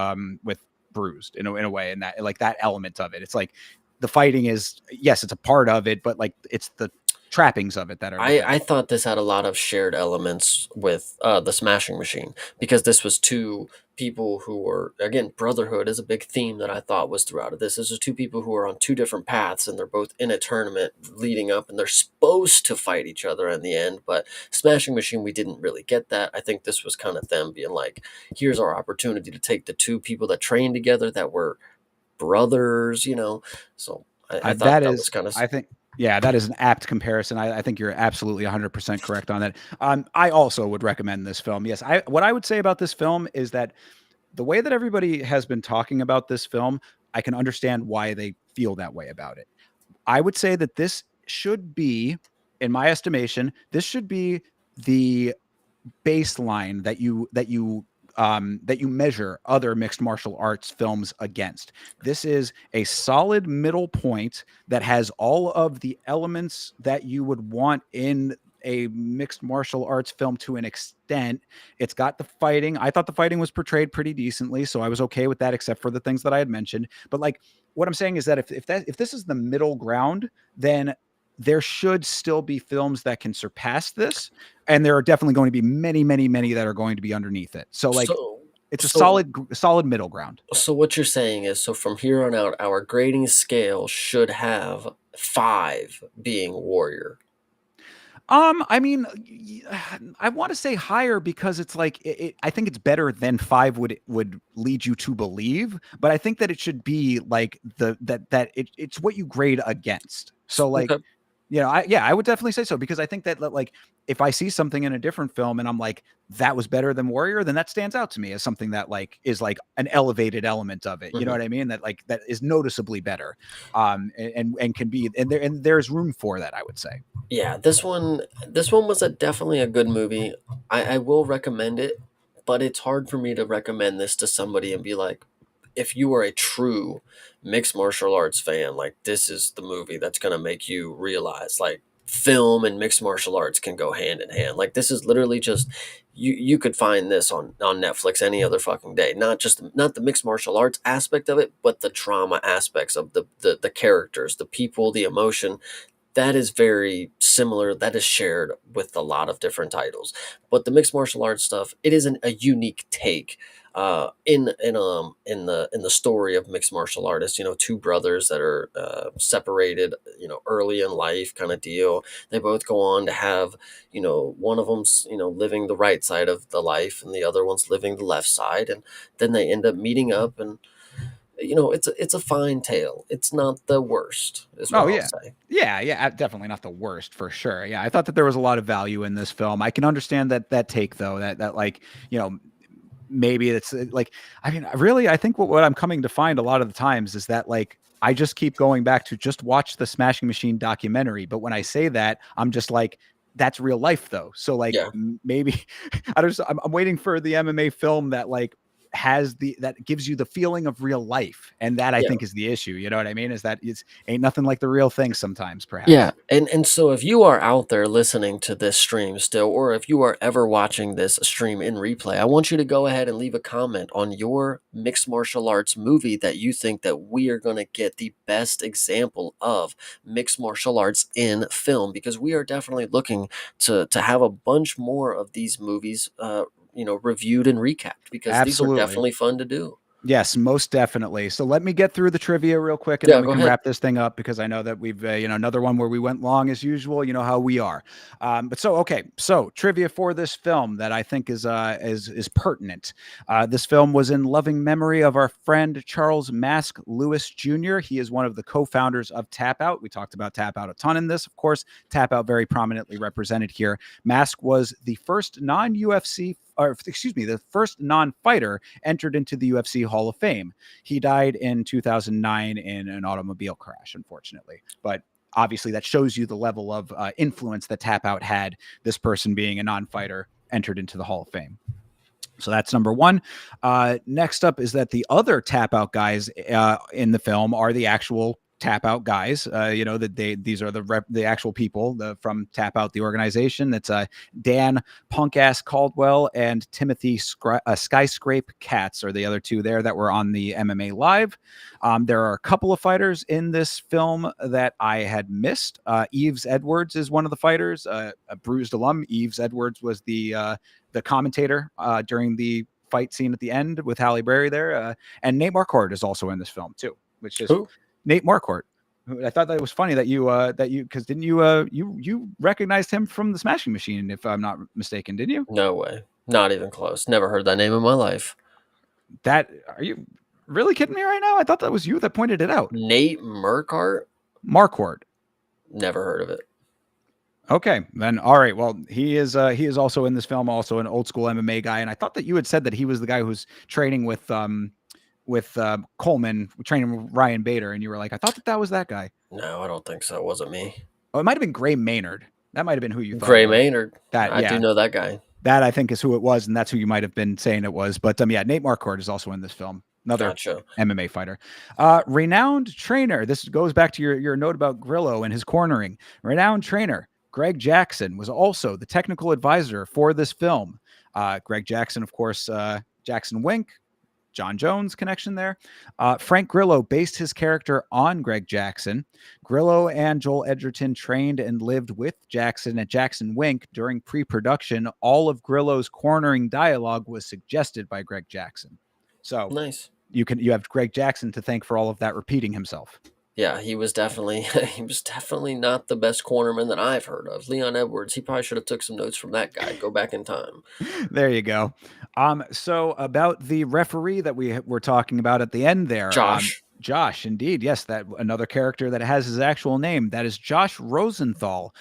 Bruised in a way, and that like that element of it. It's like the fighting is yes, it's a part of it, but like it's the trappings of it that are the I thing. thought this had a lot of shared elements with the Smashing Machine because this was two people who were, again, brotherhood is a big theme that I thought was throughout it. This is two people who are on two different paths and they're both in a tournament leading up and they're supposed to fight each other in the end. But Smashing Machine, we didn't really get that. I think this was kind of them being like, here's our opportunity to take the two people that trained together that were brothers. So I thought That that is, was kind of. I think, yeah, that is an apt comparison. I think you're absolutely 100% correct on that. I also would recommend this film. Yes, what I would say about this film is that the way that everybody has been talking about this film, I can understand why they feel that way about it. I would say that this should be, in my estimation, this should be the baseline that you that you measure other mixed martial arts films against. This is a solid middle point that has all of the elements that you would want in a mixed martial arts film to an extent. It's got the fighting. I thought the fighting was portrayed pretty decently, so I was okay with that, except for the things that I had mentioned. But like, what I'm saying is that if this is the middle ground, then there should still be films that can surpass this, and there are definitely going to be many, many, many that are going to be underneath it. So like, So it's a so solid middle ground. so what you're saying is, so from here on out, our grading scale should have 5 being warrior. I mean, I want to say higher because it's like I think it's better than 5 would lead you to believe, but I think that it should be like it's what you grade against. So like, Okay. I would definitely say so, because I think that like, if I see something in a different film and I'm like, that was better than Warrior, then that stands out to me as something that like is like an elevated element of it. You know Mhm. what I mean? That like that is noticeably better, and can be, and there's room for that, I would say. Yeah, this one was definitely a good movie. I will recommend it, but it's hard for me to recommend this to somebody and be like, if you are a true mixed martial arts fan, like this is the movie that's gonna make you realize like film and mixed martial arts can go hand in hand. Like this is literally just you could find this on Netflix any other fucking day. Not the mixed martial arts aspect of it, but the drama aspects of the characters, the people, the emotion that is very similar, that is shared with a lot of different titles. But the mixed martial arts stuff, it isn't a unique take in the story of mixed martial artists. Two brothers that are separated, early in life, kind of deal. They both go on to have, one of them's living the right side of the life, and the other one's living the left side, and then they end up meeting up, and it's a fine tale. It's not the worst, is what Oh I'll yeah. say. Yeah, definitely not the worst for sure. Yeah, I thought that there was a lot of value in this film. I can understand that take though, that like, maybe it's like, I mean, really, I think what I'm coming to find a lot of the times is that like, I just keep going back to just watch the Smashing Machine documentary. But when I say that, I'm just like, that's real life though. So like, Yeah, maybe I'm waiting for the MMA film that like that gives you the feeling of real life, and that I yeah. think is the issue. You know what I mean? Is that it's ain't nothing like the real thing sometimes, Yeah, perhaps. and so if you are out there listening to this stream still, or if you are ever watching this stream in replay, I want you to go ahead and leave a comment on your mixed martial arts movie that you think that we are going to get the best example of mixed martial arts in film, because we are definitely looking to have a bunch more of these movies, reviewed and recapped, because these are Absolutely. definitely fun to do. Yes, most definitely. So let me get through the trivia real quick, and then Yeah, we go can ahead. wrap this thing up, because I know that we've, another one where we went long as usual. You know how we are. Okay. So trivia for this film that I think is pertinent. This film was in loving memory of our friend Charles Mask Lewis Jr. He is one of the co-founders of Tap Out. We talked about Tap Out a ton in this, of course. Tap Out very prominently represented here. Mask was the first non-UFC, or excuse me, the first non-fighter entered into the UFC Hall of Fame. He died in 2009 in an automobile crash, unfortunately. But obviously, that shows you the level of influence that Tap Out had. This person being a non-fighter entered into the Hall of Fame. So that's number one. Next up is that the other Tap Out guys in the film are the actual Tap Out guys. That these are the actual people from Tap Out, the organization. That's Dan Punk Ass Caldwell and Timothy Skyscrape Katz are the other two there that were on the MMA Live. There are a couple of fighters in this film that I had missed. Eves Edwards is one of the fighters. A bruised alum. Eves Edwards was the commentator during the fight scene at the end with Halle Berry there. And Nate Marquardt is also in this film too, which is Who? Nate Marquardt. I thought that was funny that because didn't you recognized him from the Smashing Machine, if I'm not mistaken, didn't you? No way. Not even close. Never heard that name in my life. That Are you really kidding me right now? I thought that was you that pointed it out. Nate Merkart? Marquardt. Never heard of it. Okay, then all right. Well, he is also in this film, also an old school MMA guy. And I thought that you had said that he was the guy who's training with Coleman, training with Ryan Bader, and you were like, I thought that was that guy. No, I don't think so. It wasn't me. Oh, it might have been Gray Maynard. That might have been who you thought it Gray was. Maynard. That I do yeah, know that guy. That I think is who it was, and that's who you might have been saying it was. But yeah, Nate Marquardt is also in this film. Another Gotcha. MMA fighter. Renowned trainer. This goes back to your note about Grillo and his cornering. Renowned trainer Greg Jackson was also the technical advisor for this film. Greg Jackson, of course, Jackson Wink, John Jones connection there. Frank Grillo based his character on Greg Jackson. Grillo and Joel Edgerton trained and lived with Jackson at Jackson Wink during pre-production. All of Grillo's cornering dialogue was suggested by Greg Jackson. So Nice. you have Greg Jackson to thank for all of that repeating himself. Yeah, he was definitely he was definitely not the best cornerman that I've heard of. Leon Edwards, he probably should have took some notes from that guy. Go back in time. There you go. So about the referee that we were talking about at the end there, Josh. Josh, indeed, yes, that another character that has his actual name. That is Josh Rosenthal,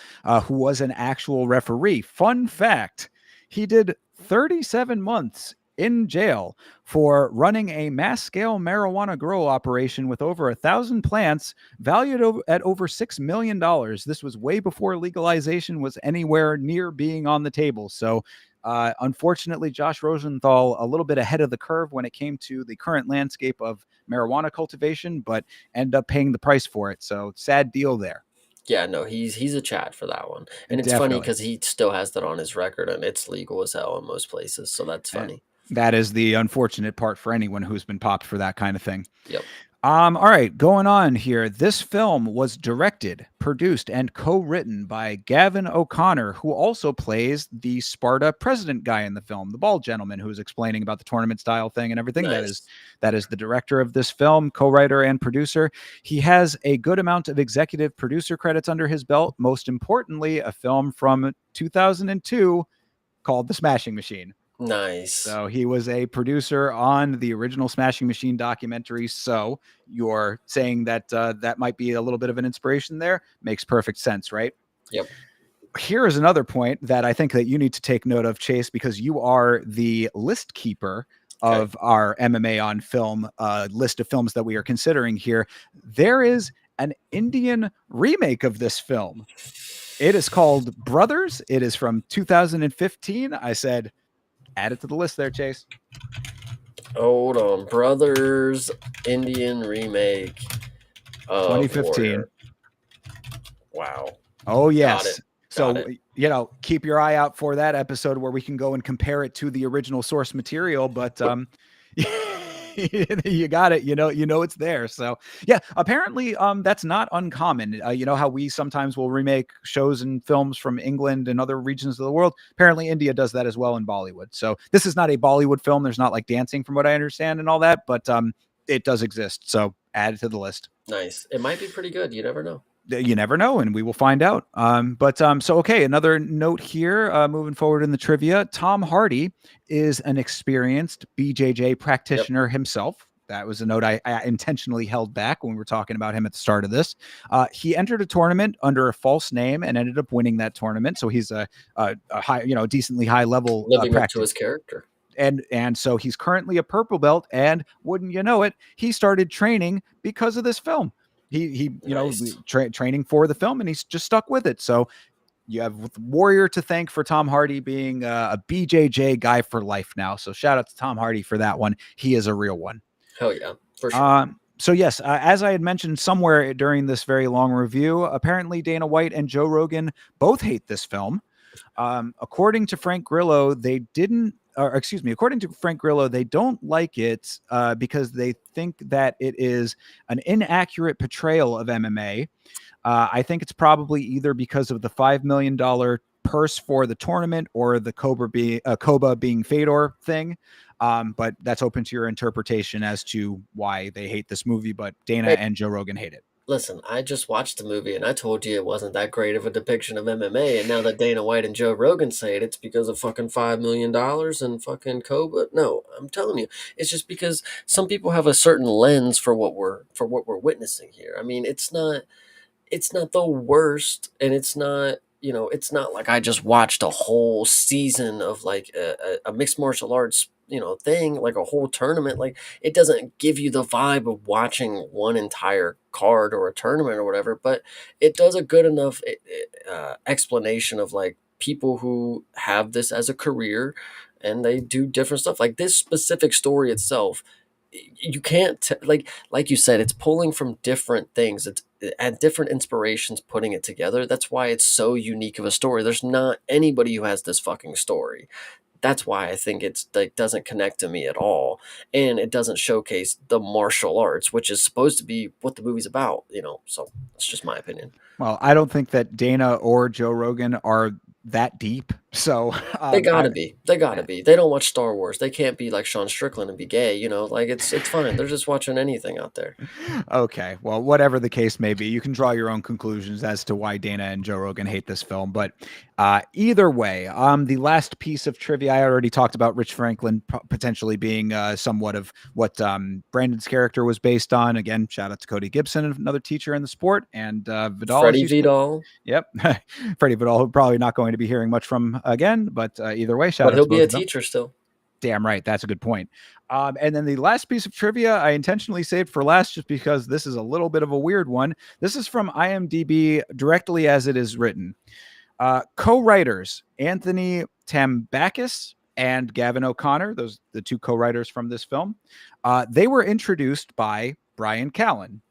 who was an actual referee. Fun fact: he did 37 months in jail for running a mass-scale marijuana grow operation with over 1,000 plants, valued at over $6 million. This was way before legalization was anywhere near being on the table. So unfortunately, Josh Rosenthal a little bit ahead of the curve when it came to the current landscape of marijuana cultivation, but ended up paying the price for it. So sad deal there. Yeah, no, he's a Chad for that one. And it's funny Definitely. because he still has that on his record and it's legal as hell in most places. So that's And funny. that is the unfortunate part for anyone who's been popped for that kind of thing. Yep. All right, going on here. This film was directed, produced, and co-written by Gavin O'Connor, who also plays the Sparta president guy in the film, the bald gentleman who is explaining about the tournament style thing and everything. Nice. That is the director of this film, co-writer and producer. He has a good amount of executive producer credits under his belt. Most importantly, a film from 2002 called The Smashing Machine. Nice. So he was a producer on the original Smashing Machine documentary. So you're saying that that might be a little bit of an inspiration there. Makes perfect sense, right? Yep. Here is another point that I think that you need to take note of, Chase, because you are the list keeper Okay. of our MMA on film list of films that we are considering here. There is an Indian remake of this film. It is called Brothers. It is from 2015. I said, add it to the list there, Chase. Hold on. Brothers Indian remake of 2015. Warrior. Wow. Oh, Got it. yes. Got So, it. keep your eye out for that episode where we can go and compare it to the original source material. But you got it. You know it's there. So, yeah, apparently that's not uncommon. You know how we sometimes will remake shows and films from England and other regions of the world. Apparently, India does that as well in Bollywood. So, this is not a Bollywood film. There's not like dancing, from what I understand, and all that. But it does exist. So, add it to the list. Nice. It might be pretty good. You never know. You never know, and we will find out. So okay, another note here, moving forward in the trivia. Tom Hardy is an experienced BJJ practitioner himself. That was a note I intentionally held back when we were talking about him at the start of this. He entered a tournament under a false name and ended up winning that tournament. So he's a high, decently high level Living up to practice. his character. And so he's currently a purple belt, and wouldn't you know it, he started training because of this film. He Nice. training for the film, and he's just stuck with it. So you have Warrior to thank for Tom Hardy being a BJJ guy for life now. So shout out to Tom Hardy for that one. He is a real one. Hell yeah, for sure. So yes, as I had mentioned somewhere during this very long review, apparently Dana White and Joe Rogan both hate this film. According to Frank Grillo, they didn't. According to Frank Grillo, they don't like it because they think that it is an inaccurate portrayal of MMA. I think it's probably either because of the $5 million purse for the tournament or the Koba being Fedor thing. But that's open to your interpretation as to why they hate this movie. But Dana Hey, and Joe Rogan hate it. listen, I just watched the movie and I told you it wasn't that great of a depiction of MMA. And now that Dana White and Joe Rogan say it, it's because of fucking $5 million and fucking Koba. No, I'm telling you, it's just because some people have a certain lens for what we're witnessing here. I mean, it's not the worst, and it's not like I just watched a whole season of like a mixed martial arts thing, like a whole tournament. Like, it doesn't give you the vibe of watching one entire card or a tournament or whatever, but it does a good enough explanation of like people who have this as a career and they do different stuff. Like this specific story itself, you can't like you said, it's pulling from different things. It's and different inspirations putting it together. That's why it's so unique of a story. There's not anybody who has this fucking story. That's why I think it's like doesn't connect to me at all, and it doesn't showcase the martial arts, which is supposed to be what the movie's about. So that's just my opinion. Well, I don't think that Dana or Joe Rogan are that deep. So, They gotta I, be. They gotta be. They don't watch Star Wars. They can't be like Sean Strickland and be gay. Like it's fine. They're just watching anything out there. okay. Well, whatever the case may be, you can draw your own conclusions as to why Dana and Joe Rogan hate this film. But either way, the last piece of trivia I already talked about Rich Franklin potentially being somewhat of what Brandon's character was based on. Again, shout out to Cody Gibson, another teacher in the sport, and Vidal, as Freddie you said. Vidal, Yep. Freddie Vidal, who probably not going to be hearing much from again, but either way, shout but out he'll to be both a of them. teacher still. Damn right. That's a good point. And then the last piece of trivia I intentionally saved for last just because this is a little bit of a weird one. This is from IMDb directly as it is written. Co-writers Anthony Tambakis and Gavin O'Connor, those the two co-writers from this film, they were introduced by Brian Callen,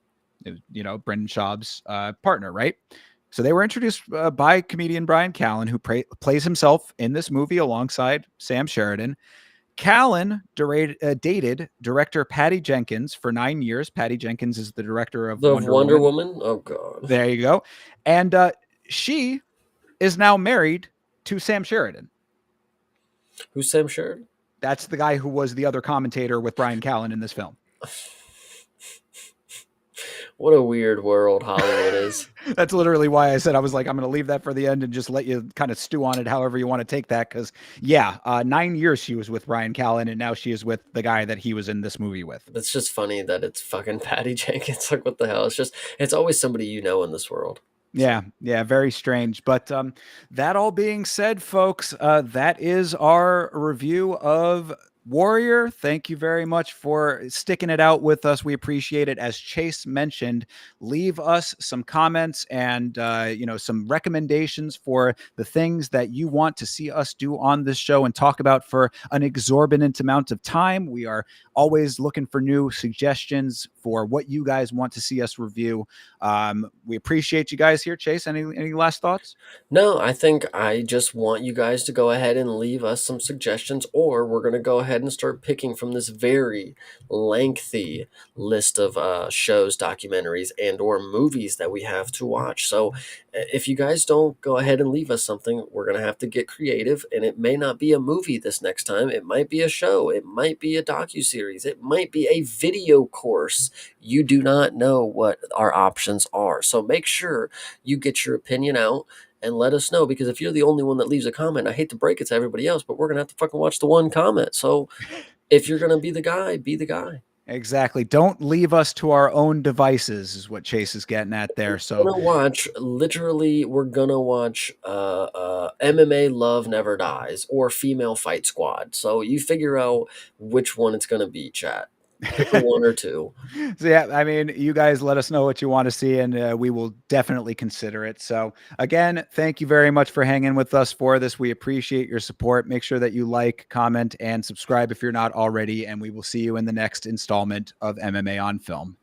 Brendan Schaub's partner, right? So they were introduced by comedian Brian Callen, who plays himself in this movie alongside Sam Sheridan. Callen dated director Patty Jenkins for 9 years. Patty Jenkins is the director of The Wonder Wonder Woman. Woman. Oh god. There you go. And she is now married to Sam Sheridan. Who's Sam Sheridan? That's the guy who was the other commentator with Brian Callen in this film. What a weird world Hollywood is. That's literally why I said I was like, I'm going to leave that for the end and just let you kind of stew on it however you want to take that. Because, 9 years she was with Brian Callen, and now she is with the guy that he was in this movie with. It's just funny that it's fucking Patty Jenkins. Like, what the hell? It's always somebody in this world. Yeah, very strange. But that all being said, folks, that is our review of Warrior. Thank you very much for sticking it out with us. We appreciate it. As Chase mentioned, leave us some comments and some recommendations for the things that you want to see us do on this show and talk about for an exorbitant amount of time. We are always looking for new suggestions for what you guys want to see us review. We appreciate you guys here. Chase, any last thoughts? No, I think I just want you guys to go ahead and leave us some suggestions, or we're going to go ahead and start picking from this very lengthy list of shows, documentaries, and or movies that we have to watch. So if you guys don't go ahead and leave us something, we're going to have to get creative, and it may not be a movie this next time. It might be a show. It might be a docuseries. It might be a video course. You do not know what our options are. So make sure you get your opinion out and let us know, because if you're the only one that leaves a comment, I hate to break it to everybody else, but we're gonna have to fucking watch the one comment. So if you're gonna be the guy, be the guy. Exactly. Don't leave us to our own devices is what Chase is getting at there. So We're gonna watch MMA Love Never Dies or Female Fight Squad. So you figure out which one it's gonna be, chat. Pick a one or two. So yeah, I mean, you guys let us know what you want to see, and we will definitely consider it. So again, thank you very much for hanging with us for this. We appreciate your support. Make sure that you like, comment, and subscribe if you're not already, and we will see you in the next installment of MMA on Film.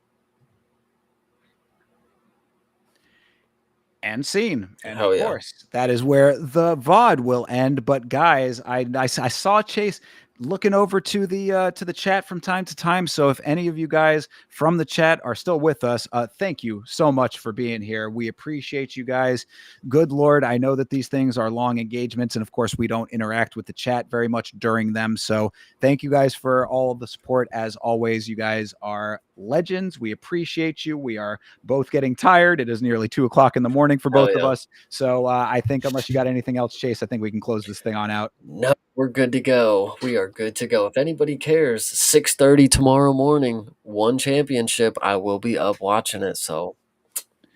And scene. And Hell of yeah. course, that is where the VOD will end. But guys, I saw Chase looking over to the chat from time to time. So if any of you guys from the chat are still with us, thank you so much for being here. We appreciate you guys. Good Lord, I know that these things are long engagements, and of course we don't interact with the chat very much during them. So thank you guys for all of the support. As always, you guys are legends. We appreciate you. We are both getting tired. It is nearly 2:00 in the morning for both of us. So I think unless you got anything else, Chase, I think we can close this thing on out. No, we're good to go. We are good to go. If anybody cares, 6:30 tomorrow morning, one championship. I will be up watching it. So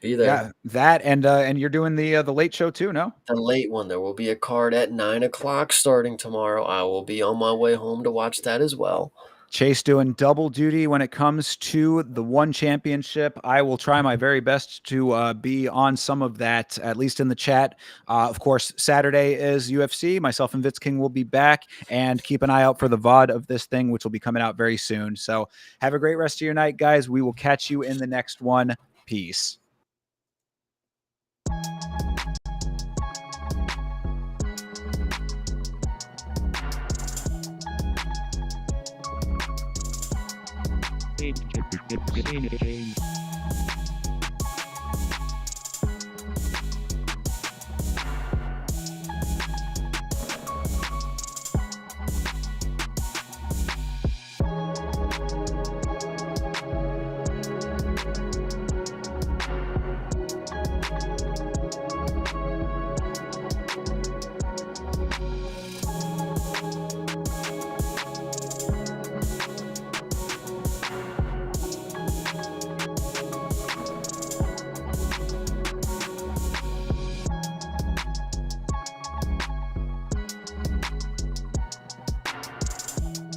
be there. Yeah, that and you're doing the late show too, no? The late one. There will be a card at 9 o'clock starting tomorrow. I will be on my way home to watch that as well. Chase doing double duty when it comes to the one championship. I will try my very best to be on some of that, at least in the chat. Of course, Saturday is UFC. Myself and Vitz King will be back, and keep an eye out for the VOD of this thing, which will be coming out very soon. So have a great rest of your night, guys. We will catch you in the next one. Peace. It's